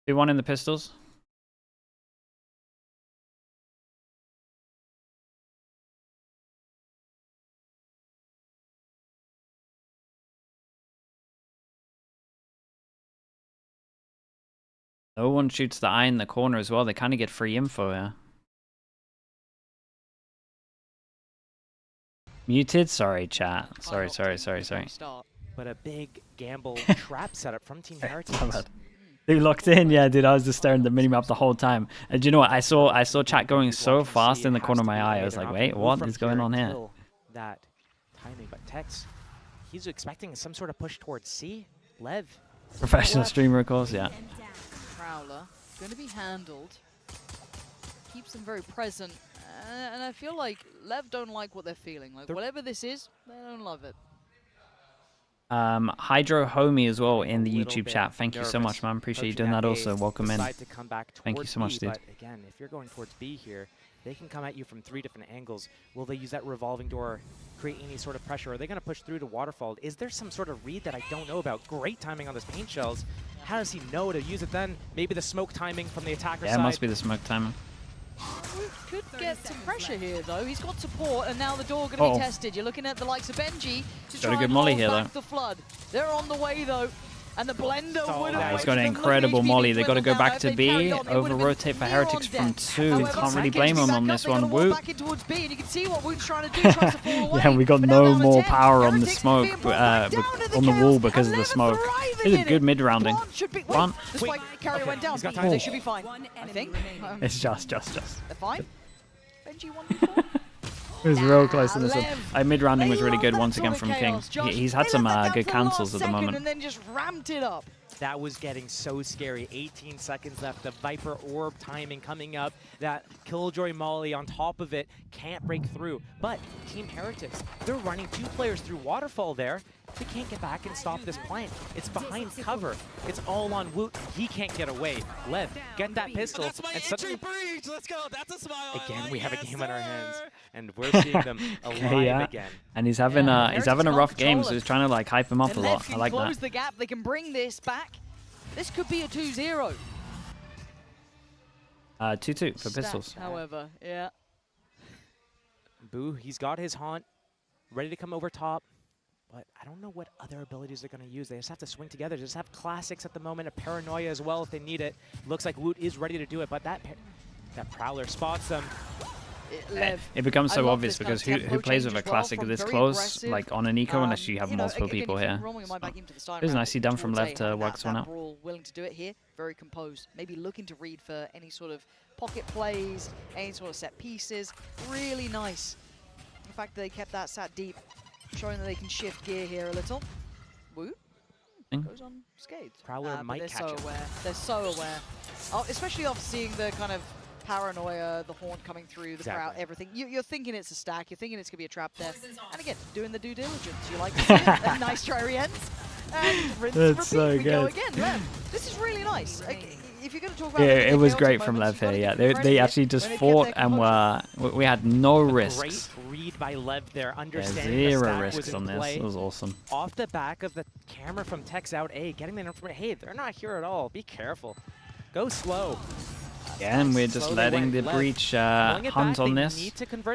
Who won in the pistols? No one shoots the eye in the corner as well. They kind of get free info here. Muted? Sorry, chat. Sorry. But a big gamble trap setup from Team Heretics. My bad. They locked in, yeah, dude. I was just staring at the minimap the whole time. And you know what? I saw chat going so fast in the corner of my eye. I was like, wait, what is going on here? That timing, but Tex, he's expecting some sort of push towards C. Lev. Professional streamer, of course, yeah. Prowler going to be handled. Keeps them very present. And I feel like Lev don't like what they're feeling. Like, whatever this is, they don't love it. Hydro Homie as well in the YouTube chat. Thank you so much, man. Appreciate you doing that also. Welcome in. Thank you so much, dude. But again, if you're going towards B here, they can come at you from 3 different angles. Will they use that revolving door, create any sort of pressure? Are they going to push through to Waterfall? Is there some sort of read that I don't know about? Great timing on this paint shells. How does he know to use it then? Maybe the smoke timing from the attacker side? Yeah, it must be the smoke timing. Could get some pressure here, though. He's got support, and now the door going to be tested. You're looking at the likes of Benji to try and hold back the flood. They're on the way, though, and the blender would have. He's got an incredible molly. They got to go back to B. Over rotate for Heretics from 2. Can't really blame him on this one. Woot. Yeah, we got no more power on the smoke, on the wall because of the smoke. This is good mid rounding. One. The spike carrier went down. They should be fine, I think. It's just. They're fine. Benji 1v4. It was real close in this one. Mid rounding was really good once again from King. He's had some good cancels at the moment. And then just ramped it up. That was getting so scary. 18 seconds left. The Viper Orb timing coming up. That Killjoy Molly on top of it can't break through. But Team Heretics, they're running 2 players through Waterfall there. They can't get back and stop this plant. It's behind cover. It's all on Woot. He can't get away. Lev, get that pistol. That's my entry breach. Let's go. That's a smile. Again, we have a game on our hands, and we're seeing them alive again. And he's having a rough game, so he's trying to like hype him up a lot. I like that. Close the gap. They can bring this back. This could be a 2-0. 2-2 for pistols. However, yeah. Boo, he's got his haunt, ready to come over top. But I don't know what other abilities they're going to use. They just have to swing together. Just have classics at the moment, a paranoia as well if they need it. Looks like Woot is ready to do it, but that Prowler spots them. It becomes so obvious because who plays with a classic this close, like on an eco, unless you have multiple people here. It was nicely done from Lev to work this one out. Willing to do it here, very composed. Maybe looking to read for any sort of pocket plays, any sort of set pieces. Really nice. The fact that they kept that sat deep, showing that they can shift gear here a little. Woo. Goes unscathed. Prowler might catch so it. Aware. They're so aware. Oh, especially after seeing the kind of paranoia, the haunt coming through, the crowd, everything. You're thinking it's a stack. You're thinking it's going to be a trap there. And again, doing the due diligence. You like to see it. A nice try ends. And rinse and repeat. So we good. go again. Lev, this is really nice. If you're going to talk about it was great from Lev here. Yeah, they actually just fought and we had no risks. Great read by Lev there, understanding zero risks on this. It was awesome. Off the back of the camera from Tex out A, getting the information. Hey, they're not here at all. Be careful. Go slow. Yeah, and we're just letting the breach hunt on this,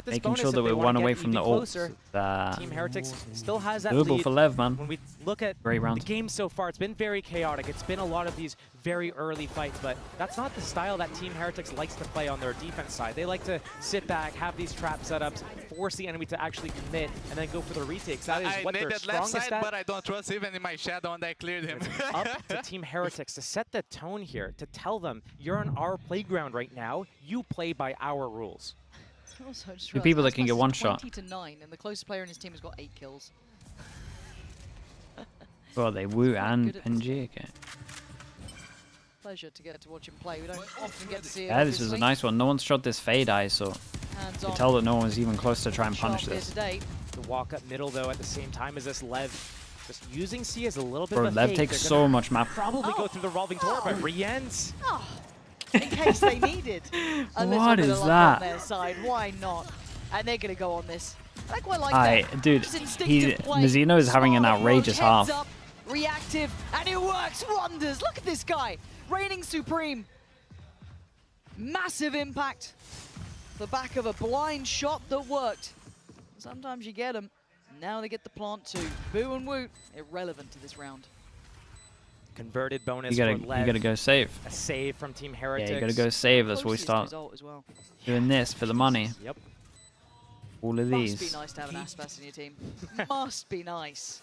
making sure that we're one away from the ult. Team Heretics still has that doable lead. for Lev, man. When we look at the game so far, it's been very chaotic. It's been a lot of these very early fights, but that's not the style that Team Heretics likes to play on their defense side. They like to sit back, have these trap setups, force the enemy to actually commit, and then go for the retakes. That is what they're strongest left side, at. But I don't trust even in my shadow, and I cleared him. It's up to Team Heretics to set the tone here, to tell them, you're on our playground right now, you play by our rules. The people that can get one shot. 20-9, and the closest player in his team has got 8 kills. Well, they Woo and PNG again. Pleasure to get to watch him play. We don't often get to see it. Yeah, this is a nice one. No one's shot this fade eye, so you can tell that no one was even close to try and punish this. The walk up middle, though, at the same time as this Lev. Just using C as a little bit Bro, of a Lev fake. takes so much map. Probably go through the revolving door, but re-ends. In case they needed a little What bit is of luck that? on their side. Why not? And they're going to go on this. I quite like that. Dude, Just instinctive play. Mizzino is having an outrageous half. Heads up, reactive, and it works wonders. Look at this guy, reigning supreme. Massive impact. The back of a blind shot that worked. Sometimes you get them. Now they get the plant too. Boo and Woot, irrelevant to this round. Converted bonus You for Lev. gotta go save. A save from Team Heretics. Yeah, you gotta go save. That's where we start doing this for the money. Yep. All of these. Must be nice to have an Aspas in your team. Must be nice.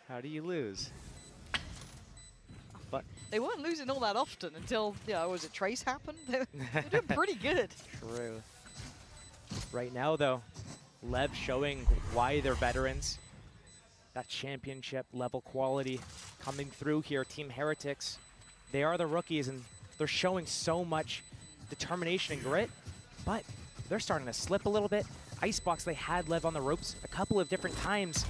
How do you lose? But they weren't losing all that often until, was it Trace happened? They're doing pretty good. True. Right now, though, Lev showing why they're veterans. That championship level quality coming through here. Team Heretics, they are the rookies, and they're showing so much determination and grit, but they're starting to slip a little bit. Icebox, they had Lev on the ropes a couple of different times.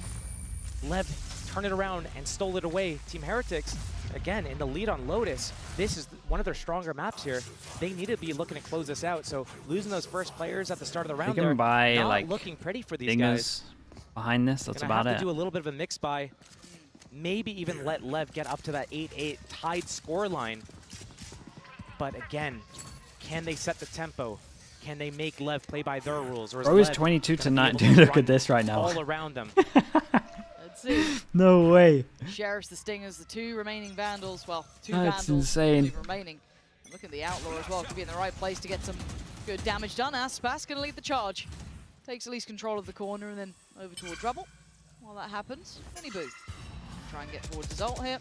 Lev turned it around and stole it away. Team Heretics, again, in the lead on Lotus. This is one of their stronger maps here. They need to be looking to close this out, so losing those first players at the start of the round, they're buy, not like, looking pretty for these dingers guys. Behind this, that's about Gonna it. have to do a little bit of a mix buy. Maybe even let Lev get up to that 8-8 tied score line. But again, can they set the tempo? Can they make Lev play by their rules? Or is Bro is Lev 22 to gonna 9. be Dude, able to look at run this right now. all around them? Let's see. No way. Sheriffs, the Stingers, the two remaining Vandals. Well, two That's Vandals insane. remaining. And look at the Outlaw as well, to be in the right place to get some good damage done. Aspas going to lead the charge. Takes at least control of the corner and then over towards Rubble. While that happens, Boo try and get towards his ult here.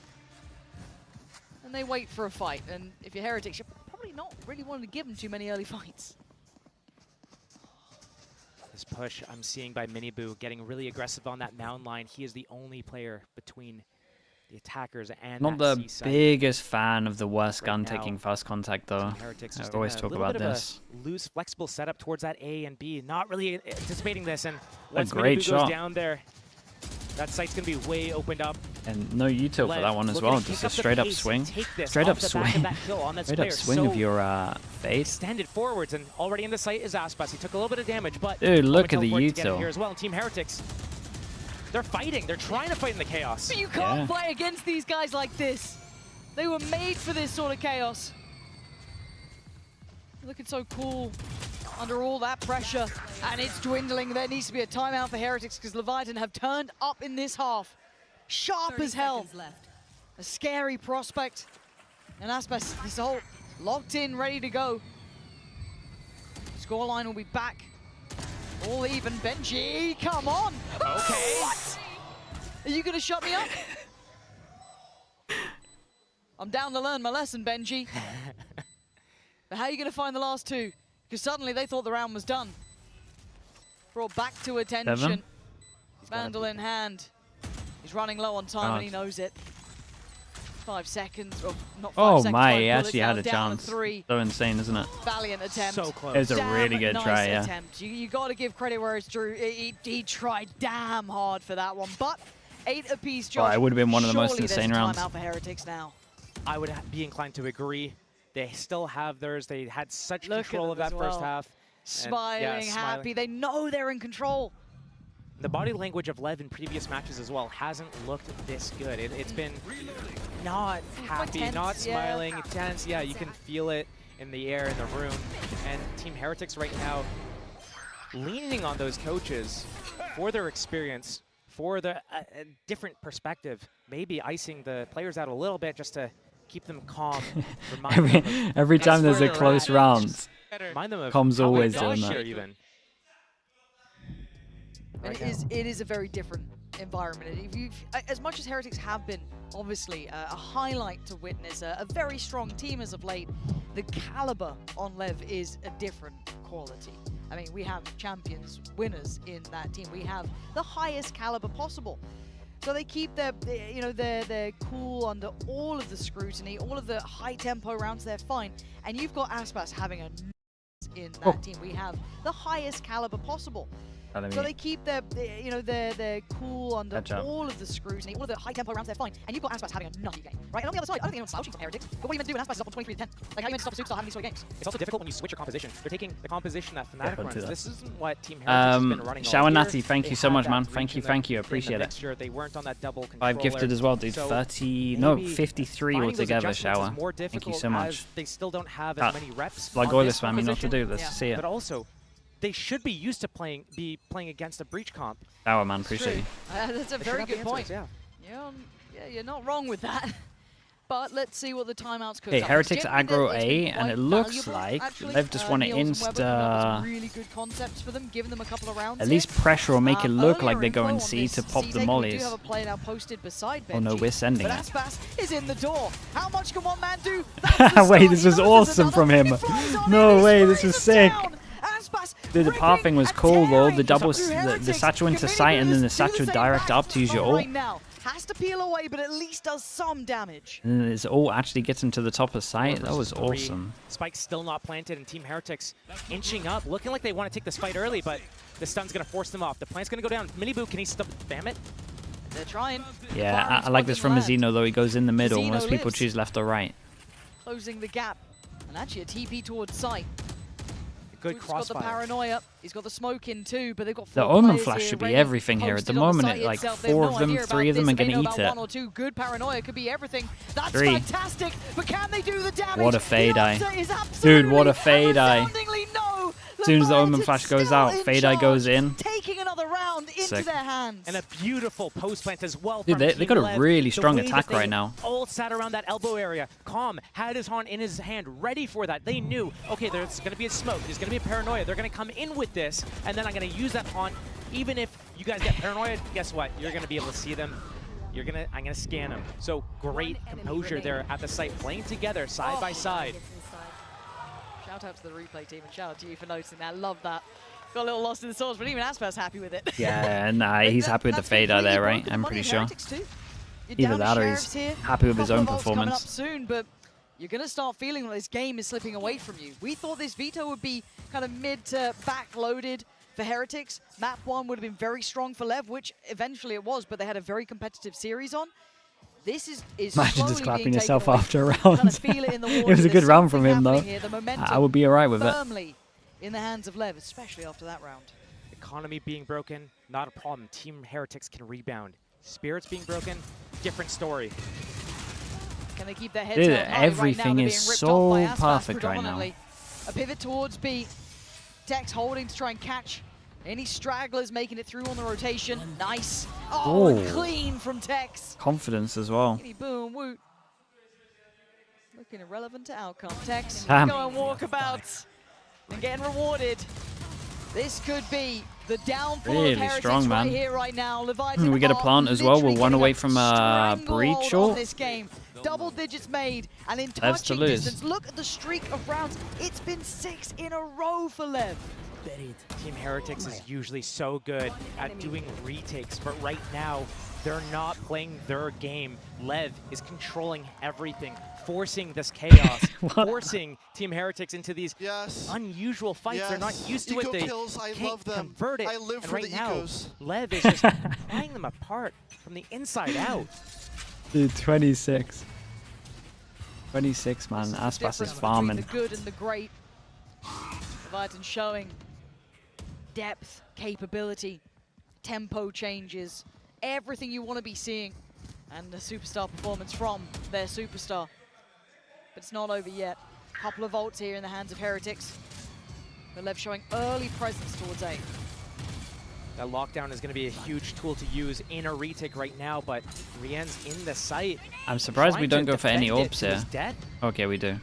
And they wait for a fight. And if you're Heretics, you're probably not really wanting to give them too many early fights. This push I'm seeing by Boo getting really aggressive on that mound line. He is the only player between the attackers and Not that the C-side. biggest fan of the worst Right gun now, taking first contact though. Heretics I just always in a talk little about bit of a this. loose, flexible setup towards that A and B. Not really anticipating this, and A once great Boo shot. goes down there, that site's gonna be way opened up. And no util for that one as well. Just a straight up swing. Straight up swing. Straight up swing of your fade. Extended forwards, and already in the site is Aspas. He took a little bit of damage, but Dude, look at the to get in util. here as well. And Team Heretics, they're fighting. They're trying to fight in the chaos. But you can't play against these guys like this. They were made for this sort of chaos. Looking so cool under all that pressure, and it's dwindling. There needs to be a timeout for Heretics because Leviathan have turned up in this half. Sharp as hell. A scary prospect. And Aspas, this whole locked in, ready to go. Scoreline will be back. All even. Benji, come on. Okay. What? Are you going to shut me up? I'm down to learn my lesson, Benji. But how are you going to find the last two? Because suddenly they thought the round was done. Brought back to attention. 7. Vandal in hand. He's running low on time and he knows it. 5 seconds. Oh, not 5 Oh seconds. my, 5 he bullets actually now, had a down to chance. 3. So insane, isn't it? Valiant attempt. So close. It was a Damn really good nice try, yeah. attempt. You got to give credit where it's due. He tried damn hard for that one, but 8 apiece, Josh. Oh, it would have been one of the most Surely insane there's a rounds. timeout for Heretics now. I would be inclined to agree. They still have theirs. They had such Look at control of them that as first well. half. Smiling, happy. They know they're in control. The body language of Lev in previous matches as well hasn't looked this good. It's been not happy, tense, not yeah. smiling, tense. Yeah, you can feel it in the air, in the room. And Team Heretics right now leaning on those coaches for their experience, for the different perspective, maybe icing the players out a little bit just to keep them calm. Remind them of Every that's time there's where a they're close at. round, Remind them of Com's how they always got doing here that. even. And it is a very different environment. If you've, as much as Heretics have been, obviously, a highlight to witness, a very strong team as of late, the caliber on Lev is a different quality. I mean, we have champions, winners in that team. We have the highest caliber possible. So they keep their cool under all of the scrutiny, all of the high tempo rounds, they're fine. And you've got Aspas having a in that team. We have the highest caliber possible. So they keep their cool under all of the scrutiny, all of the high tempo rounds, they're fine. And you've got Aspas having a nutty game, right? And on the other side, I don't think anyone's slouching from Heretics. But what are you meant to do when Aspas is up on 23 to 10? Like, how are you meant to stop a superstar having these sort of games? It's also difficult when you switch your composition. They're taking the composition that Fnatic don't do runs. that. This isn't what Team Heretics has been running all Shower year. Natty, thank They you so had much, that man. reach Thank you, in thank you. the Appreciate it. mixture. They weren't on that double 5 gifted controller. as well, dude. So 30, no, maybe 53 finding those altogether, adjustments is Shower. more Thank you difficult so much. as they still don't have as many reps. Like on Goyless, this man, you know what to composition. do. Let's see it. But also, they should be used to playing against a breach comp. Shower, man. Appreciate you. That's a They should very have the good point. answers, yeah. You're not wrong with that. but let's see what the timeouts could Okay, Heretics aggro A, and it looks like Lev just want to insta really good concepts for them, giving them a couple of rounds at least pressure or make it look like they're going C to pop the mollies. Do have a player now posted beside Benji, Oh no, we're sending but it. Aspas is in the door. How much can one man do? Wait, this was awesome from him. No way, this was sick. Dude, the pathing was cool though. The double, the satchel into sight and then the satchel direct up to use your ult. Has to peel away, but at least does some damage. And then his ult actually gets him to the top of sight. That was awesome. Spike's still not planted, and Team Heretics inching up, looking like they want to take this fight early, but the stun's going to force them off. The plant's going to go down. Minibu, can he spam it? They're trying. Yeah, I like this from Azino though. He goes in the middle. Most people choose left or right. Closing the gap, and actually a TP towards sight. Good crossfire. He's got the paranoia. He's got the smoke in too, but they've got the Omen Flash should be everything here. At the moment, like 4 of them, 3 of them are going to eat it. 1 or 2 good paranoia could be everything. That's 3. fantastic, but can they do the damage? What a fade eye. Dude, what a fade eye. No. As soon as the Omen Flash goes out, fade eye goes in. Taking another round into Sick. their hands. And a beautiful post plant as well. Dude, they got a really strong attack right now. All sat around that elbow area. Calm had his horn in his hand, ready for that. They knew, okay, there's going to be a smoke. There's going to be a paranoia. They're going to come in with this, and then I'm going to use that haunt. Even if you guys get paranoia, guess what? You're going to be able to see them. I'm going to scan them. So great composure there at the site, playing together side by side. Shout out to the replay team and shout out to you for noticing that. Love that. Got a little lost in the sauce, but even Aspas happy with it. Yeah, nah, he's happy with the fade eye there, right? I'm pretty sure. Either that or he's happy with his own performance. Coming up soon, but you're going to start feeling like this game is slipping away from you. We thought this veto would be kind of mid to back loaded for Heretics. Map 1 would have been very strong for Lev, which eventually it was, but they had a very competitive series on. This is Imagine just clapping yourself away. after a round. Kind of feel it in the water. It was a good There's round from something him, though. here. The momentum I would be alright with it. firmly in the hands of Lev, especially after that round. Economy being broken, not a problem. Team Heretics can rebound. Spirits being broken, different story. Can they keep their heads Dude, held high everything right now? is so perfect right now. A pivot towards B. Dex holding to try and catch any stragglers, making it through on the rotation. Nice. Oh, and clean from Tex. Confidence as well. Boom, woot. Looking irrelevant to outcome. Tex, Damn. going walkabouts and getting rewarded. This could be the downfall Really of Heretics strong, man. right here, right now. Leviathan We get a plant as well. We're 1 away from breach on ult. this game. Double digits made, and in Lev's to touching lose. distance, look at the streak of rounds. It's been 6 in a row for Lev. Team Heretics is usually so good at doing retakes, but right now, they're not playing their game. Lev is controlling everything, forcing this chaos, forcing Team Heretics into these unusual fights. They're not used to it. They can't convert it. I live and for right the now, ecos. Lev is just playing them apart from the inside out. Dude, 26. 26, man. Aspas is farming. The good and the great. Leviathan showing depth, capability, tempo changes, everything you want to be seeing, and the superstar performance from their superstar. But it's not over yet. Couple of ults here in the hands of Heretics. But Lev showing early presence towards A. That lockdown is going to be a huge tool to use in a retake right now, but Rien's in the site. I'm surprised we don't trying to go for any defend it orbs to here. his death. Okay, we do.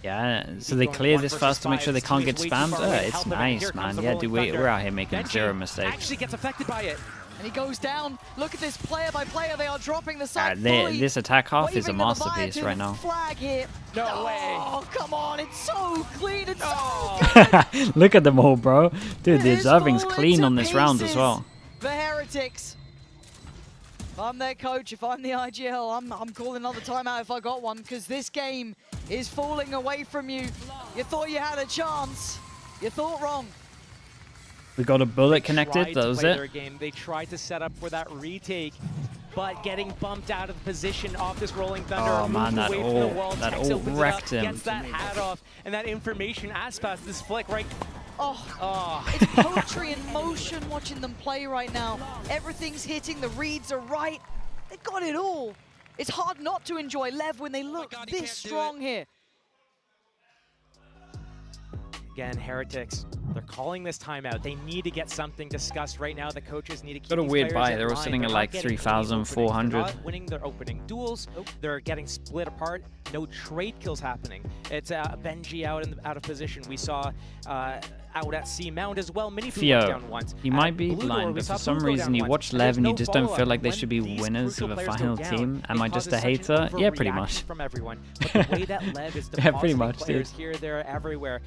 Yeah, so they clear this first to make sure they can't get spammed. It's nice, man. Yeah, dude, we're out here making 0 mistakes. Actually gets affected by it. And he goes down. Look at this player by player. They are dropping the side fully. This attack half is a Waving the masterpiece Leviathan right now. flag here. No way. Oh, come on. It's so clean. It's so good. Look at them all, bro. Dude, the It is observing's falling clean to on this round as pieces well. for Heretics. If I'm their coach, if I'm the IGL, I'm calling another timeout if I got one, because this game is falling away from you. You thought you had a chance. You thought wrong. We got a bullet connected, that was Their it. game. They tried to set up for that retake, but getting bumped out of the position off this Rolling Thunder. Oh man, that away from the wall. ult, that Tex ult opens it wrecked up, him. Gets that hat off, and that information Aspas, this flick right. Oh, it's poetry in motion watching them play right now. Everything's hitting, the reads are right. They've got it all. It's hard not to enjoy Lev when they look this strong here. Again, Heretics, they're calling this timeout. They need to get something discussed right now. The coaches need to keep Got a these weird players buy. in They're all line. sitting at They're like not getting 3,400. They're not winning their opening duels. They're getting split apart. No trade kills happening. It's Benji out of position. We saw out at C Mound as well. Mini Theo, went down once. you might be blind, but for some reason you watch Lev and you just don't feel like they should be winners of a final team. Am I just a hater? Yeah, pretty much. From everyone. But the way that Lev is Yeah, pretty depositing much, players dude. here, there, everywhere.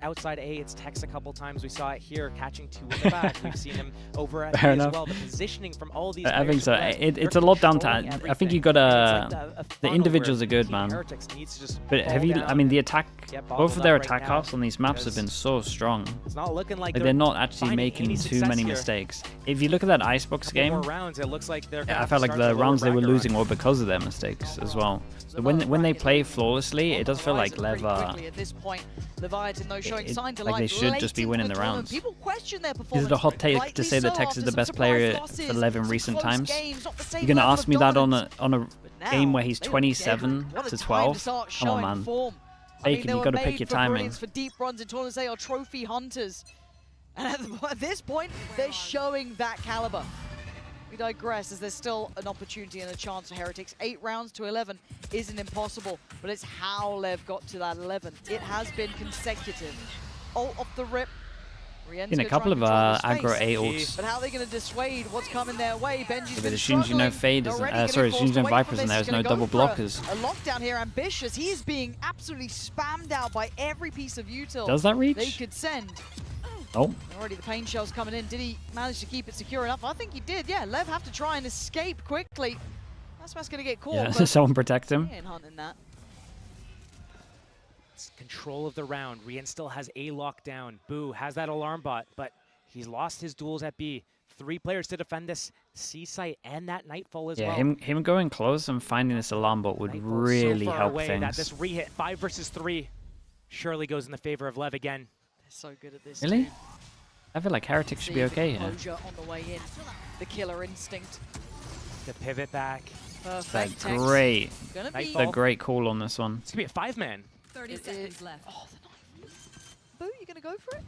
Outside A, it's Tex a couple times. We saw it here, catching 2 in the back. We've seen him over at Fair B as enough. well. The positioning from all these I think players so. from Lev, It's they're a lot down to. controlling I think everything. you gotta. It's like a The funnel individuals where are good, Team man. Heretics needs to just But have fall you? I down mean, the and attack. get Both bottled of their up right attack now, halves on these maps have been so strong. it's not looking like They're not actually finding making any too success many here. mistakes. If you look at that Icebox Couple game, more rounds, it looks like they're gonna I have felt to like start the to rounds they were bracket losing were because of their mistakes as well. So when they play flawlessly, it does feel like Lev At this point, Leviathan though showing sign to like they life should late just be into winning the tournament. rounds. People question their Is performance. it a hot take to Rightly say that so, Tex is after the some best surprise player losses, for Lev in some recent close times? games, not the same You're gonna level ask of me that dominance. on a Now, game where he's they were 27 dead. What a to time 12? start Come on, showing man. form. Fake it, they you were gotta pick made your for timing. brilliance, for deep runs in tournaments. They are trophy hunters. And at this point, they're showing that caliber. We digress as there's still an opportunity and a chance for Heretics. 8 rounds to 11 isn't impossible, but it's how Lev got to that 11. It has been consecutive. Ult off the rip. Rien's In a gonna couple try of and control aggro the A space. ults. But how are they going to dissuade what's coming their way? Benji's Yeah, but been as soon as you know struggling. Fade isn't, Already getting sorry, as soon as forced you know away Viper's from in this. there, He's there's no gonna double go for blockers. A lockdown here, ambitious. He is being absolutely spammed out by every piece of util Does that reach? they could send. Oh, Already the pain shell's coming in. Did he manage to keep it secure enough? I think he did, yeah. Lev have to try and escape quickly. That's what's going to get caught. yeah, but someone protect him. he ain't hunting that. It's control of the round. Rien still has A lockdown. Boo has that alarm bot, but he's lost his duels at B. 3 players to defend this C site and that Nightfall as Yeah, well. him going close and finding this alarm bot would Nightfall's really so far help away things. that this re-hit 5 versus 3 surely goes in the favor of Lev again. They're so good at this. Really? too. I feel like Heretics should be See the okay here. composure on the way in. The killer instinct. The pivot back. That's Perfect. Tex. great. Gonna be The great call on this one. It's going to be a 5-man. 30 It seconds is- left. Oh, the knife. Boo, you gonna go for it?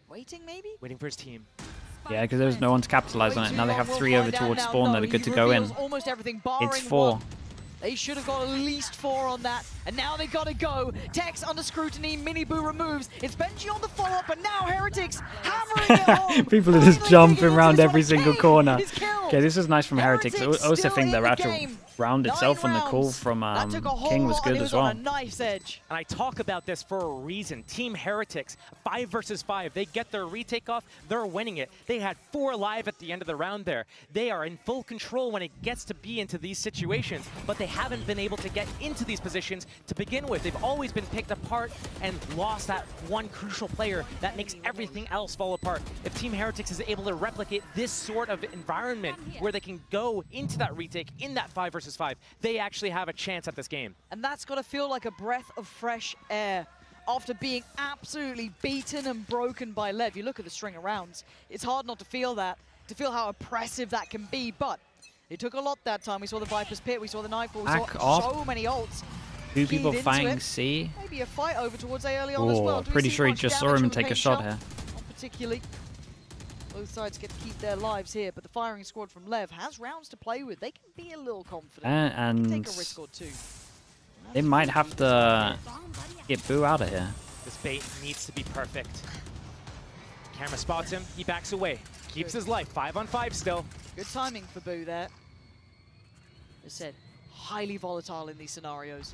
Waiting maybe? Waiting for his team. Yeah, because there was no one to capitalize on it. Now they have 3 over towards spawn that are good to go in. Almost everything barring It's 4. one. They should have got at least 4 on that, and now they gotta go. Tex under scrutiny, Mini Boo removes. It's Benji on the follow-up, and now Heretics hammering it home. People are just Finally jumping getting around into this every one. single Kane corner. is killed. Okay, this is nice from Heretics. I Heretics also still think in their the actual game. round 9 itself on the call rounds. from That took a whole King was lot, good and it as was well. on a knife's edge. And I talk about this for a reason. Team Heretics, 5 versus 5. They get their retake off. They're winning it. They had 4 alive at the end of the round there. They are in full control when it gets to be into these situations, but they haven't been able to get into these positions to begin with. They've always been picked apart and lost that one crucial player that makes everything else fall apart. If Team Heretics is able to replicate this sort of environment where they can go into that retake in that 5 versus 5, they actually have a chance at this game. And that's got to feel like a breath of fresh air after being absolutely beaten and broken by Lev. You look at the string of rounds, it's hard not to feel that, to feel how oppressive that can be, but it took a lot that time. We saw the Viper's Pit, we saw the Nightfall, we saw Back off. so many ults. 2 people Keyed into fighting it. C. Maybe a fight over towards A early on as well. Oh, Do we pretty see sure he much just saw damage him from and the take a paint shot shell? here. Not particularly. Both sides get to keep their lives here, but the firing squad from Lev has rounds to play with. They can be a little confident. And take a risk or 2. they might have to get Boo out of here. This bait needs to be perfect. Camera spots him, he backs away. Keeps his life, 5 on 5 still. Good timing for Boo there. As said, highly volatile in these scenarios.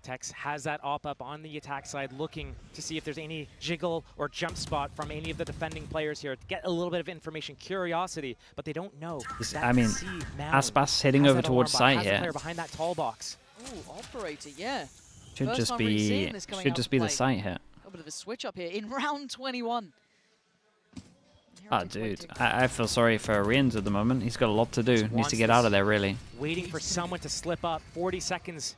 Tex has that op up on the attack side, looking to see if there's any jiggle or jump spot from any of the defending players here to get a little bit of information, curiosity, but they don't know. I mean, Aspas heading over towards site here. here. Behind that tall box. Ooh, operator, yeah. Should First just time really be seeing this coming should out just to be the play. site here. A bit of a switch up here in round 21. Oh, dude, I feel sorry for Rienz at the moment. He's got a lot to do. Needs to get out of there, really. Waiting for someone to slip up. 40 seconds.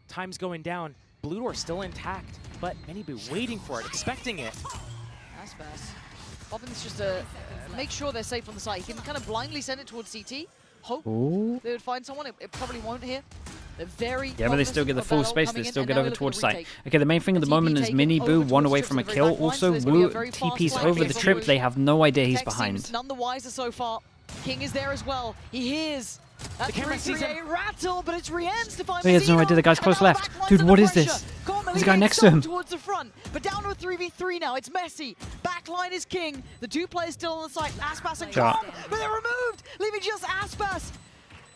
Time's going down. Blue door still intact, but many be waiting for it, expecting it. That's fast. Bobbin's just to make sure they're safe on the site. He can kind of blindly send it towards CT. Hope Ooh. they would find someone. It probably won't here. They're very Yeah, but they still get the full space. They still get over towards site. retake. Okay, the main thing at the moment is Mini Boo, one away from a kill. Also, Wu TP's over the trip. They have no idea he's behind. None the wiser so far. King is there as well. He hears that 3-3-8 rattle, but it's Rien's to find He has no idea. The guy's close left. Dude, what is this? There's a guy next to him. Towards the front, but down to a 3v3 now. It's Messi. Backline is King. The two players still on the site. Aspas and Shot. Calm, but they're removed, leaving just Aspas.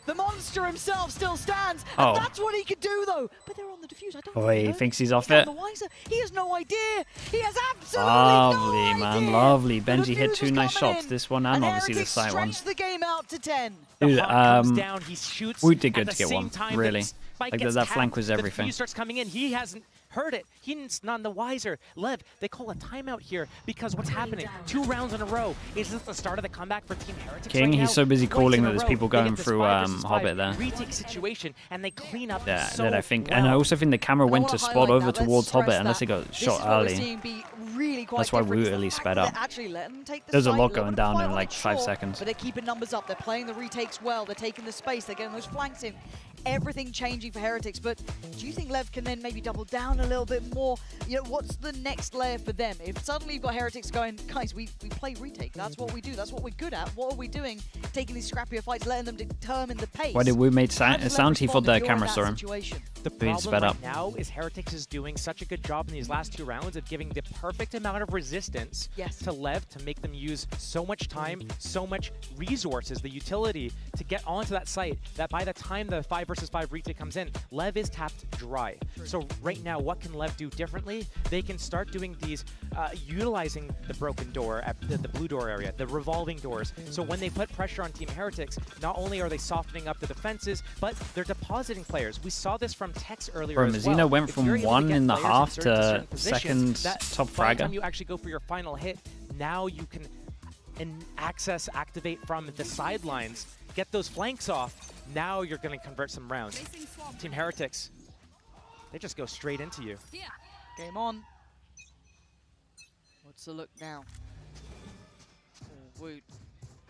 The monster himself still stands, Oh. and that's what he could do, though. But they're on the defuse. I don't Oh, he know. thinks he's off He's it. none the wiser. He has no idea. He has absolutely Lovely, no man. idea. Lovely. The Benji hit defuse 2 was nice coming shots. in, This one and obviously the Heretics site one. stretched the game out to 10. Dude, Comes down, he shoots Woot did good at to the get same one. time Really. Spike Like gets that flank tapped, was the everything. defuse starts coming in. He hasn't heard it. He's none the wiser. Lev, they call a timeout here because what's happening? 2 rounds in a row. Is this the start of the comeback for Team Heretics King, right he's now? so busy Twice calling in a that there's row, people they going get this through 5 versus 5 Hobbit there. retake situation, and they clean up Yeah, so that I think, well. and I also think the camera went to spot over Let's towards stress Hobbit unless that. it got This shot is what we're early. seeing be really quite That's why different. Wu It's the at least fact sped that up. they're actually letting them take the There's a site, lot little going bit of down in fight, like 5 sure, seconds. But they're keeping numbers up. They're playing the retakes well. They're taking the space. They're getting those flanks in. Everything changing for Heretics. But do you think Lev can then maybe double down a little bit more? You know, what's the next layer for them? If suddenly you've got Heretics going, guys, we play retake. That's what we do. That's what we're good at. What are we doing? Taking these scrappier fights, letting them determine the pace. Why did Wu make How does Lev sound? He thought respond if the you're in camera that saw him. situation? The He problem sped right up. now is Heretics is doing such a good job in these last 2 rounds of giving the perfect amount of resistance to Lev to make them use so much time, so much resources, the utility to get onto that site that by the time the 5 versus 5 retake comes in, Lev is tapped dry. So right now, what can Lev do differently? They can start doing these, utilizing the broken door at the blue door area, the revolving doors. So when they put pressure on Team Heretics, not only are they softening up the defenses, but they're depositing players. We saw this from Tex earlier Bro, as Mazzino well. went If from you're able to 1 get in the players half inserted to certain positions, second that top by the time fragger. you actually go for your final hit, now you can activate from the sidelines, get those flanks off. Now you're going to convert some rounds. Team Heretics, they just go straight into you. Game on. What's the look now? Oh, Woot.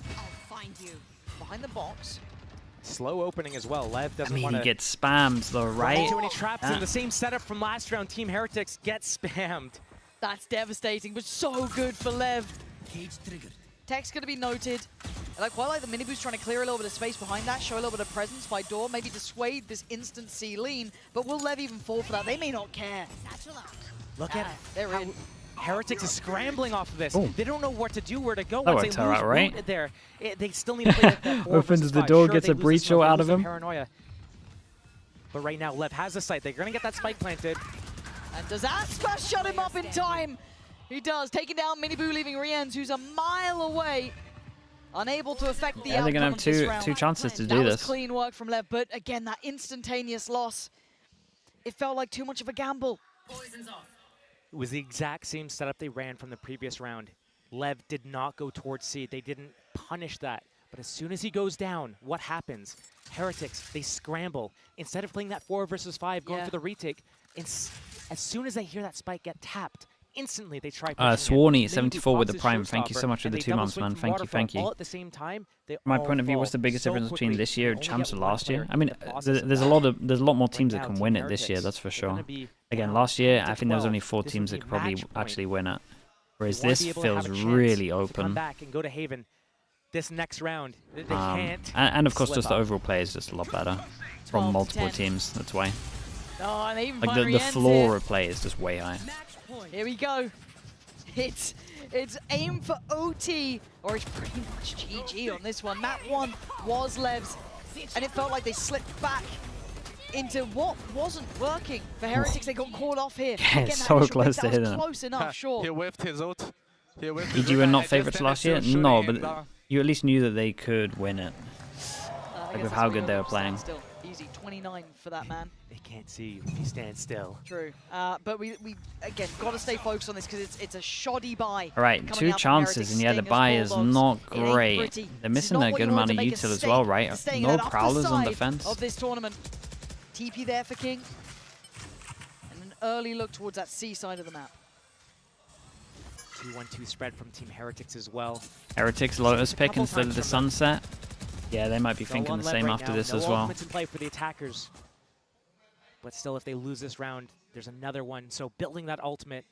I'll find you. Behind the box. Slow opening as well. Lev I doesn't mean, want he to gets spammed though, right? too many traps Yeah. in the same setup from last round. Team Heretics gets spammed. That's devastating, but so good for Lev. Cage triggered. Tech's going to be noted. And I quite like the mini-boost trying to clear a little bit of space behind that, show a little bit of presence by door, maybe dissuade this instant C lean, but will Lev even fall for that? They may not care. Look at They're how in. Heretics is scrambling off of this. Boom. They don't know what to do, where to go. That Once they worked out lose right. Woot there, they still need to play that 4 Opens versus the 5. door, Sure, gets they a lose the breach smoke, they out lose of the him. Paranoia. But right now, Lev has the site. They're going to get that spike planted. And does Aspas shut him up in time? He does, taking down Miniboo, leaving Rienz, who's a mile away. Unable to affect the Yeah, they're outcome gonna have of this two round. chances to That do was this. clean work from Lev, but again, that instantaneous loss. It felt like too much of a gamble. It was the exact same setup they ran from the previous round. Lev did not go towards C. They didn't punish that. But as soon as he goes down, what happens? Heretics, they scramble. Instead of playing that 4 versus 5, going for the retake, as soon as they hear that spike get tapped, instantly they try pushing it. Swarny, Maybe 74 with the Fox's prime. Thank you showstopper, so much for and the they 2 double months, swing man. from Thank you, Waterfall thank you. all at the same time. They My all point of view, fall what's the biggest so difference between quickly. this year, Only champs, get and one last year? player I mean, in the process of there's a that. lot more teams that now, can Team win it this year. Heretics, That's for they're sure. gonna be Again, down last year, 10 to I think there was only 12. 4 This teams would that be could a probably match point. actually win it. Whereas They wanna this be able to have feels a chance really to come open. back and go to Haven. This next round, they can't. And of course, slip just the up. overall play is just a lot better 12 from to multiple 10. teams. That's why. Oh, and they even Like find the Rienz floor here. of play is just way high. Here we go. It's aim for OT, or it's pretty much GG on this one. Map 1 was Lev's, and it felt like they slipped back into what wasn't working. For Heretics, they got caught off here. Yeah, Again, that so initial close pick, to that was hitting it. close enough, sure. He whiffed his ult. EG were not favourites last year? No, but you at least knew that they could win it. Like with how good they were playing. Still easy, 29 for that man. They can't see you if you stand still. True, but we again got to stay focused on this because it's a shoddy buy. Alright, coming 2 out from chances, Heretics, and yeah, the staying as buy is Bulldogs. not It ain't great. pretty. They're This is missing not a what good you want amount to of make a util as stake well, right? staying No at upper prowlers on side defense. of this tournament. TP there for King, and an early look towards that C side of the map. 2-1-2 spread from Team Heretics as well. Heretics, Lotus pick couple instead of times the from sunset. Yeah, they might be Go thinking on the Lev same right after now. this No as well. ultimates in play for the attackers. But still, if they lose this round, there's another one. So building that ultimate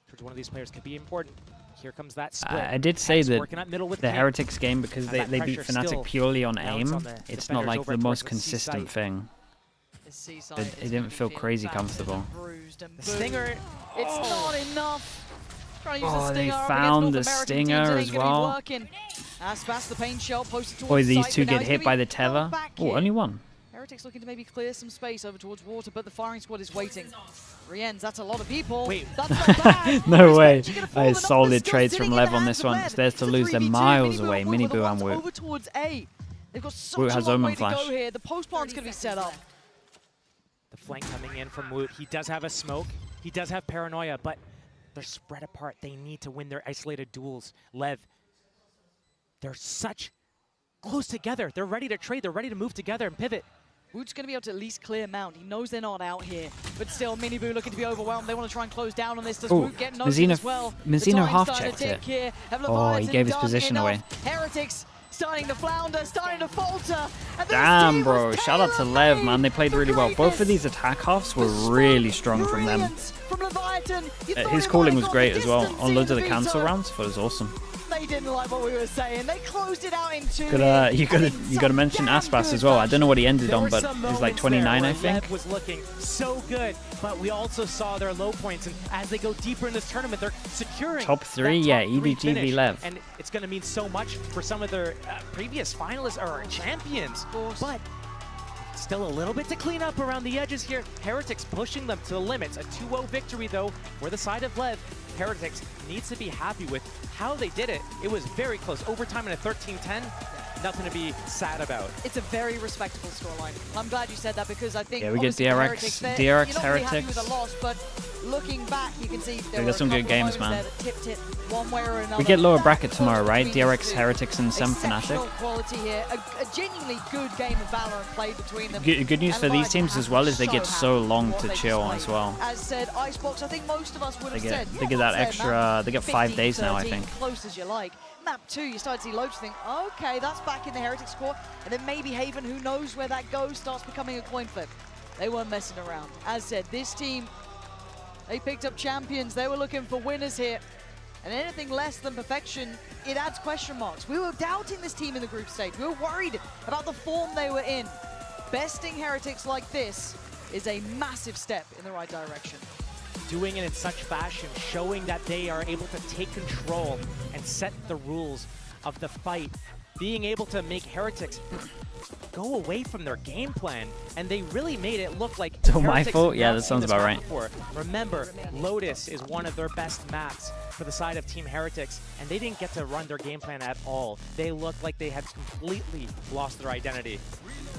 towards one of these players could be important. Here comes that split. I did say Hex that working up middle with the King. Heretics game, because And they that beat pressure Fnatic still purely on mounts aim, on the it's not defenders like over the towards most the C consistent site. thing. The C side It is didn't feel feeling crazy battered comfortable. and bruised and The booed. Stinger. It's Oh. not enough. Trying to use Oh, the they Stinger up found against the North American Stinger teams. It as ain't gonna be well. working. Aspas, the pain shell posted towards Boy, the these site, two but now get he's hit gonna by be the tether. held back Oh, here. only one. Heretics looking to maybe clear some space over towards water, but the firing squad is waiting. Riens, that's a lot of people. Wait, that's not bad. No way. Respect, you're gonna That fall is the solid numbers still trades sitting from in Lev the on hands this of one. Lev. It's theirs to It's a lose. They're 3v2. miles Minibu away. and Wood are the Minibu ones and Woot. over towards A. They've got such Woot a has long Omen way to flash. go here. The post plant's going to be set up. The flank coming in from Woot. He does have a smoke. He does have paranoia, but they're spread apart. They need to win their isolated duels. Lev, they're such close together. They're ready to trade. They're ready to move together and pivot. Woot's going to be able to at least clear Mount. He knows they're not out here, but still, Minibu looking to be overwhelmed. They want to try and close down on this. Does Oh, Woot get noticed Mizzino- as well? Mizzino half-checked it. Oh, he gave his position away. Heretics starting to flounder, starting to falter. And this Damn, team bro. was Shout out to Lev, man. They played really well. Both of these attack halves were really strong from them. from Leviathan. You thought His it calling might was have great gone as the well. distance On in loads of the the cancel veto. rounds, but it was awesome. They didn't like what we were saying. They closed it out in two. You gotta mention Aspas as well. I don't know what he ended on, but he was like 29, I think. Lev was looking so good, but we also saw their low points, and as they go deeper in this tournament, they're securing Top three, yeah, top three EDG finish, Lev. and it's going to mean so much for some of their previous finalists or champions. But still a little bit to clean up around the edges here. Heretics pushing them to the limits. A 2-0 victory, though, for the side of Lev. Heretics needs to be happy with how they did it. It was very close. Overtime in a 13-10. Nothing to be sad about. It's a very respectable scoreline. I'm glad you said that because I think Yeah, we get obviously DRX you're not really happy Heretics. with a loss, but looking back, you can see there got were some a good couple of games, moments man. there that tipped it one way or another. We get lower bracket That tomorrow, close right? between DRX the two. Heretics and Sem Exceptional Fnatic. quality here. A genuinely good game of Valorant played between them. Good news And for these Leviathan teams as have well been is they get so happy long with to what they chill displayed. as well. As said, Icebox, I think most of us would have said, They get that extra, they get 5 15, days now, I 13, think. close as you like. Map 2, you start to see Lotus think, okay, that's back in the Heretics squad. And then maybe Haven, who knows where that goes, starts becoming a coin flip. They weren't messing around. As said, this team, they picked up champions. They were looking for winners here. And anything less than perfection, it adds question marks. We were doubting this team in the group stage. We were worried about the form they were in. Besting Heretics like this is a massive step in the right direction. Doing it in such fashion, showing that they are able to take control and set the rules of the fight, being able to make Heretics go away from their game plan, and they really made it look like So my Heretics fault? have Yeah, not that seen sounds this about map right. before. Remember, Lotus is one of their best maps for the side of Team Heretics, and they didn't get to run their game plan at all. They looked like they had completely lost their identity.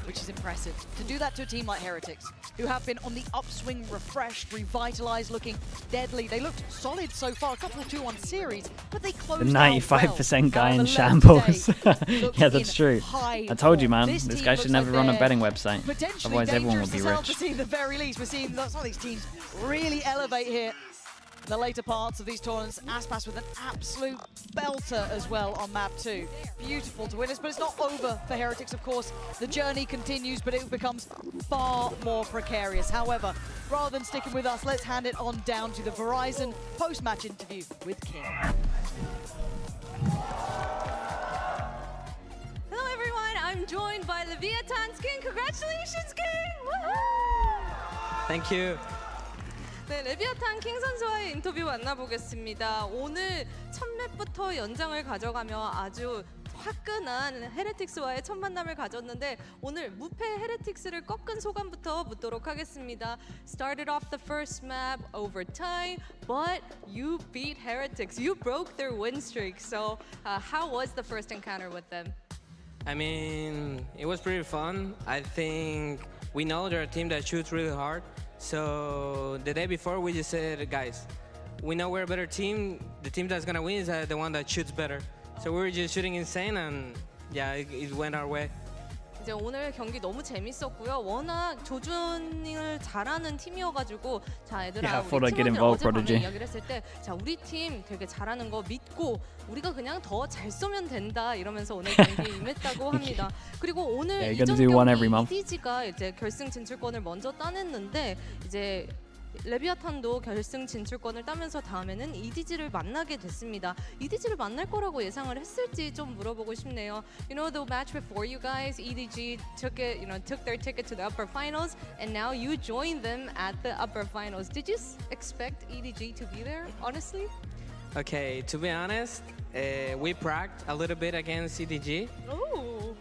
Which is impressive. To do that to a team like Heretics, who have been on the upswing, refreshed, revitalized, looking deadly. They looked solid so far, a couple of 2-1 series, but they closed The out 95% guy well. in However, shambles. today looked Yeah, that's in true. high I told you, form. man. This This team guy looks should never like run a they're betting website. potentially Otherwise, everyone will dangerous be to sell rich. to see at the very least. We're seeing some of these teams really elevate here. The later parts of these tournaments, Aspas with an absolute belter as well on map 2. Beautiful to witness, but it's not over for Heretics, of course. The journey continues, but it becomes far more precarious. However, rather than sticking with us, let's hand it on down to the Verizon post-match interview with King. Hello everyone, I'm joined by Leviathan's King. Congratulations, King! Woohoo! Thank you. 네, 레비아탄 킹 선수와의 인터뷰 만나보겠습니다. 오늘 첫 맵부터 연장을 가져가며 아주 화끈한 헤레틱스와의 첫 만남을 가졌는데 오늘 무패 헤레틱스를 꺾은 소감부터 묻도록 하겠습니다. Started off the first map overtime, but you beat Heretics. You broke their win streak. So how was the first encounter with them? I mean, it was pretty fun. I think we know they're a team that shoots really hard. So the day before, we just said, guys, we know we're a better team. The team that's gonna win is the one that shoots better. So we were just shooting insane, and yeah, it went our way. 이제 오늘 경기 너무 재밌었고요. 워낙 조준을 잘하는 팀이어가지고 자 얘들아 Yeah, thought 우리 I'd get 팀원들 involved, 어젯밤에 Prodigy. 이야기를 했을 때 자 우리 팀 되게 잘하는 거 믿고 우리가 그냥 더 잘 쏘면 된다 이러면서 오늘 경기에 임했다고 합니다. 그리고 오늘 Yeah, you're 이전 gonna do one every 경기 month. EDG가 이제 결승 진출권을 먼저 따냈는데 이제 레비아탄도 결승 진출권을 따면서 다음에는 EDG를 만나게 됐습니다. EDG를 만날 거라고 예상을 했을지 좀 물어보고 싶네요. You know the match before you guys, EDG took it, took their ticket to the upper finals, and now you joined them at the upper finals. Did you expect EDG to be there? Honestly? Okay, to be honest, we practiced a little bit against EDG. Oh.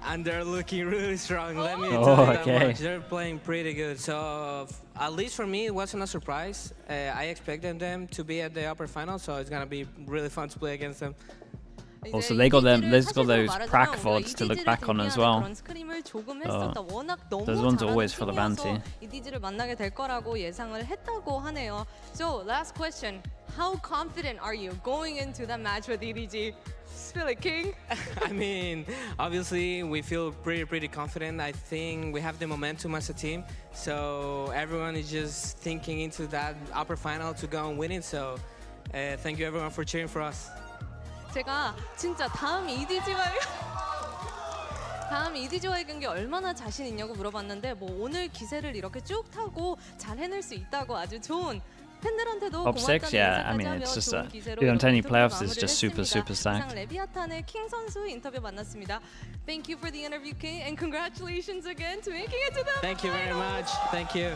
And they're looking really strong. Let me Oh, tell you that okay. much. They're playing pretty good. So at least for me, it wasn't a surprise. I expected them to be at the upper final, so it's gonna be really fun to play against them. Also, they got those prac VODs to look back on as well. Those ones are always full of anti. EDG를 만나게 될 거라고 예상을 했다고 하네요. So last question, how confident are you going into that match with EDG? Spill it, King. I mean, obviously, we feel pretty confident. I think we have the momentum as a team. So everyone is just thinking into that upper final to go and win it. So thank you everyone for cheering for us. 제가 진짜 다음 EDG와의 경기 얼마나 자신 있냐고 물어봤는데 뭐 오늘 기세를 이렇게 쭉 타고 잘 해낼 수 있다고 아주 좋은 팬들한테도 Top six, yeah. I mean, it's just I'm telling you, playoffs is just super stacked. 레비아탄의 킹 선수 인터뷰 만났습니다. Thank you for the interview, King, and congratulations again to making it to the Thank you very much. Thank you.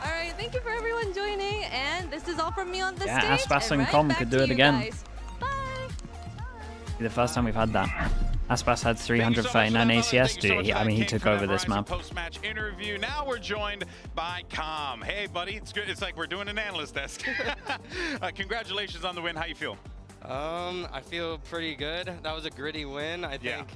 All right, thank you for everyone joining, and this is all from me on the Yeah, stage. Aspas and right Com back could to do it you again. guys. Bye. The first time we've had that. Aspas had 339 ACS. I mean, he took over this map. Post-match interview. Now we're joined by Com. Hey, buddy. It's good. It's like we're doing an analyst desk. Congratulations on the win. How you feel? I feel pretty good. That was a gritty win. I think,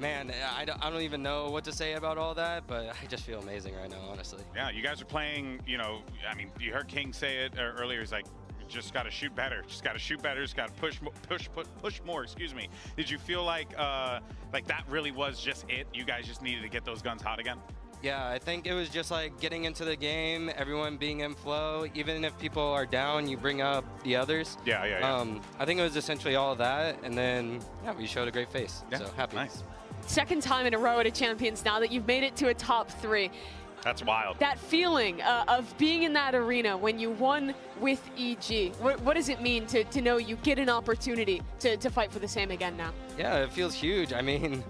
man, I don't even know what to say about all that, but I just feel amazing right now, honestly. Yeah, you guys are playing, I mean, you heard King say it earlier. He's like, just got to shoot better. Just got to shoot better. Just got to push more. Excuse me. Did you feel like that really was just it? You guys just needed to get those guns hot again? Yeah, I think it was just like getting into the game, everyone being in flow. Even if people are down, you bring up the others. Yeah. I think it was essentially all of that, and then we showed a great face. Yeah, so happy. Nice. Second time in a row at a Champions now that you've made it to a top 3. That's wild. That feeling of being in that arena when you won with EG, what does it mean to know you get an opportunity to fight for the same again now? Yeah, it feels huge. I mean,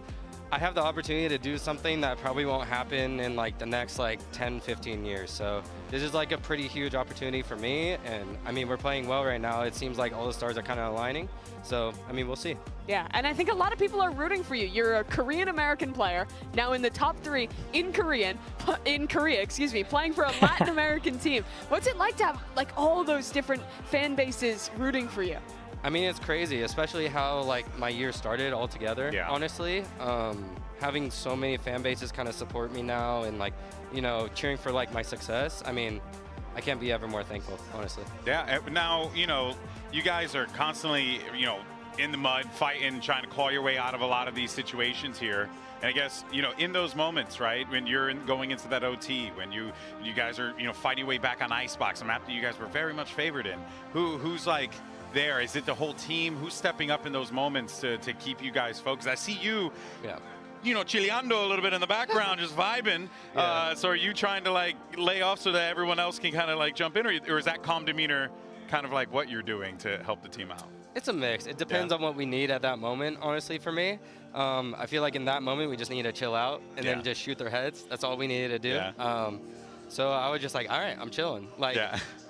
I have the opportunity to do something that probably won't happen in like the next 10, 15 years. So this is like a pretty huge opportunity for me. And I mean, we're playing well right now. It seems like all the stars are kind of aligning. So, I mean, we'll see. Yeah, and I think a lot of people are rooting for you. You're a Korean-American player, now in the top 3 in Korea, playing for a Latin American team. What's it like to have all those different fan bases rooting for you? I mean, it's crazy, especially how my year started all together, honestly. Having so many fan bases kind of support me now and cheering for my success. I mean, I can't be ever more thankful, honestly. Yeah, now, you guys are constantly, in the mud, fighting, trying to claw your way out of a lot of these situations here. And I guess, in those moments, right, when you're going into that OT, when you guys are, fighting your way back on Icebox, a map that you guys were very much favored in, who's there? Is it the whole team? Who's stepping up in those moments to keep you guys focused? I see you, chileando a little bit in the background, just vibing. So are you trying to lay off so that everyone else can kind of jump in, or is that calm demeanor kind of what you're doing to help the team out? It's a mix. It depends on what we need at that moment, honestly, for me. I feel like in that moment, we just need to chill out and then just shoot their heads. That's all we needed to do. Yeah. So I was just all right, I'm chilling.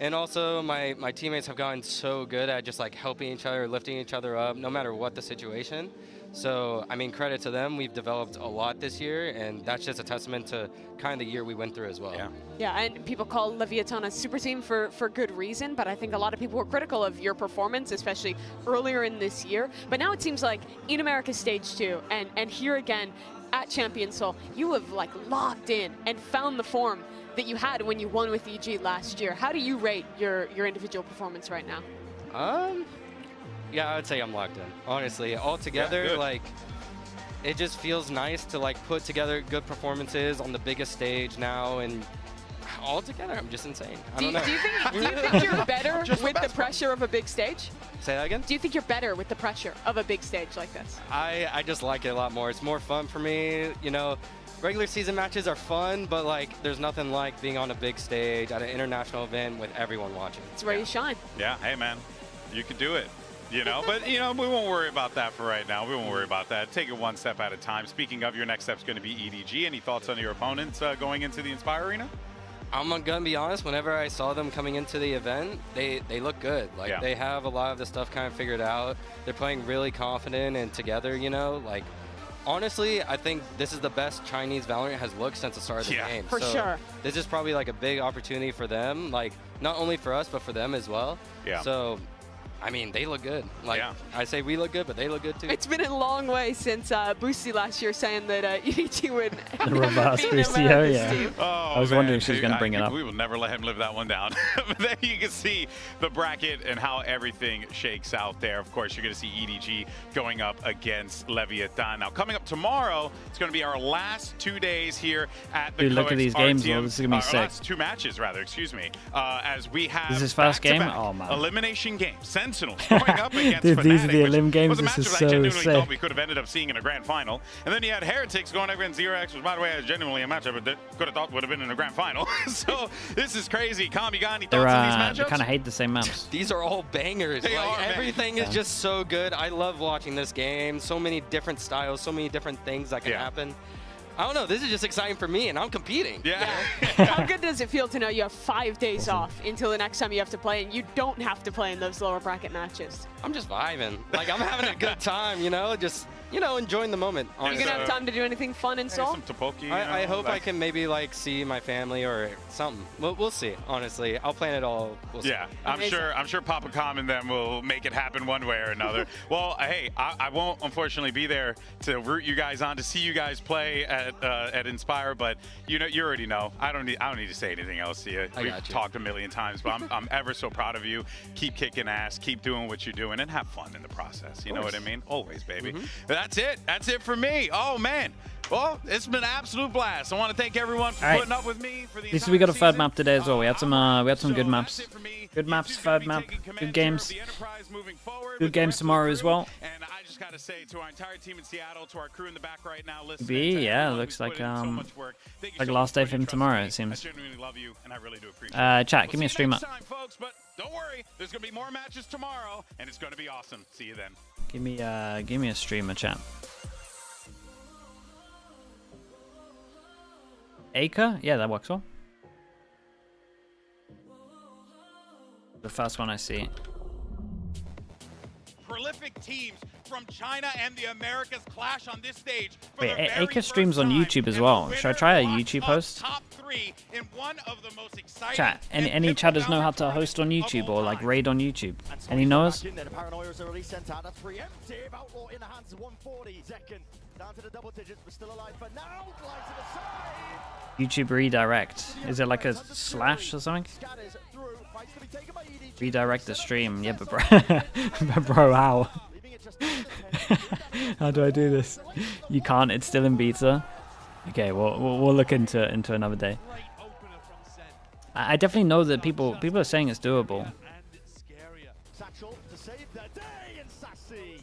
And also my teammates have gotten so good at just helping each other, lifting each other up, no matter what the situation. So, I mean, credit to them. We've developed a lot this year, and that's just a testament to kind of the year we went through as well. Yeah, and people call Leviathan a super team for good reason, but I think a lot of people were critical of your performance, especially earlier in this year. But now it seems like in America's Stage 2, and here again at Champions Seoul, you have locked in and found the form that you had when you won with EG last year. How do you rate your individual performance right now? Yeah, I would say I'm locked in. Honestly, all together, it just feels nice to like put together good performances on the biggest stage now, and all together, I'm just insane. I don't know. Do you think you're better with the pressure of a big stage? Say that again? Do you think you're better with the pressure of a big stage like this? I just like it a lot more. It's more fun for me. You know, regular season matches are fun, but like there's nothing like being on a big stage at an international event with everyone watching. It's where you shine. Yeah, hey man, you could do it. You know, but you know, we won't worry about that for right now. We won't worry about that. Take it one step at a time. Speaking of, your next step's going to be EDG. Any thoughts on your opponents going into the Inspire Arena? I'm gonna be honest, whenever I saw them coming into the event, they look good. Like they have a lot of the stuff kind of figured out. They're playing really confident and together, you know. Like honestly, I think this is the best Chinese Valorant has looked since the start of the game. For sure. This is probably like a big opportunity for them, like not only for us but for them as well. Yeah. So I mean, they look good. Like I say we look good, but they look good too. It's been a long way since Boosty last year saying that EDG would The reverse Boosty, oh yeah. I was wondering if she was going to bring it up. We will never let him live that one down. But there you can see the bracket and how everything shakes out there. Of course, you're going to see EDG going up against Leviathan. Now, coming up tomorrow, it's going to be our last 2 days here at the Dude, look at these games, Will. This is going to be sick. Last 2 matches, rather, excuse me. As we have This is his first game? back-to-back Oh, man. elimination games. Sentinels going up against Dude, these are Fnatic, the which elim games. was a This is matchup I so genuinely sick. thought we could have ended up seeing in a grand final. And then you had Heretics going up against Xerax, which, by the way, is genuinely a matchup that could have thought would have been in a grand final. So this is crazy. Kamigani, thoughts on these matchups? They kind of hate the same maps. These are all bangers. They like, are, man. everything is just so good. I love watching this game. So many different styles, so many different things that can happen. I don't know. This is just exciting for me, and I'm competing. Yeah. How good does it feel to know you have 5 days off until the next time you have to play, and you don't have to play in those lower bracket matches? I'm just vibing. Like, I'm having a good time, you know? Just, you know, enjoying the moment. Are you going to have time to do anything fun in Seoul? Some Topoki, I hope I can maybe, like, see my family or something. We'll see, honestly. I'll plan it all. We'll see. Yeah, I'm sure Papa Com and them will make it happen one way or another. Well, hey, I won't unfortunately be there to root you guys on, to see you guys play at Inspire, but you already know. I don't need to say anything else to you. We've talked a million times, but I'm ever so proud of you. Keep kicking ass, keep doing what you're doing, and have fun in the process. You know what I mean? Always, baby. That's it. That's it for me. Oh man. Well, it's been an absolute blast. I want to thank everyone for putting up with me for the This we got a third map today as well. We had some good maps. Good maps, third map, good games. Good games tomorrow as well. And I just got to say to our entire team in Seattle, to our crew in the back right now, Yeah, looks like last day for him tomorrow, it seems. I genuinely love you, and I really do appreciate it. Chat, give me a stream up. Folks, but don't worry, there's going to be more matches tomorrow, and it's going to be awesome. See you then. Give me a streamer, chat. Acre? Yeah, that works well. The first one I see. Prolific teams from China and the Americas clash on this stage. Wait, Acre streams on YouTube as well. Should I try a YouTube host? Top 3 in one of the most exciting Chat, any chatters know how to host on YouTube or like raid on YouTube? Any knowers? YouTube redirect. Is it like a slash or something? Redirect the stream. Yeah, but bro, but bro, how? How do I do this? You can't. It's still in beta. Okay, we'll look into another day. I definitely know that people are saying it's doable.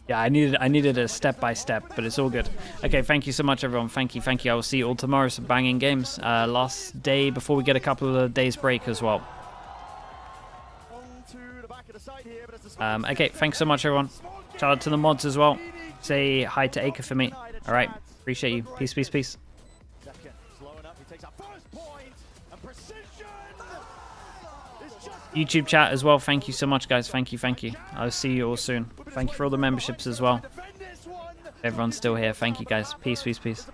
Yeah, I needed a step by step, but it's all good. Okay, thank you so much, everyone. Thank you. I will see you all tomorrow. Some banging games. Last day before we get a couple of days break as well. Okay, thanks so much, everyone. Shout out to the mods as well. Say hi to Acre for me. All right, appreciate you. Peace, peace, peace. YouTube chat as well. Thank you so much, guys. Thank you. I'll see you all soon. Thank you for all the memberships as well. Everyone's still here. Thank you, guys. Peace, peace, peace.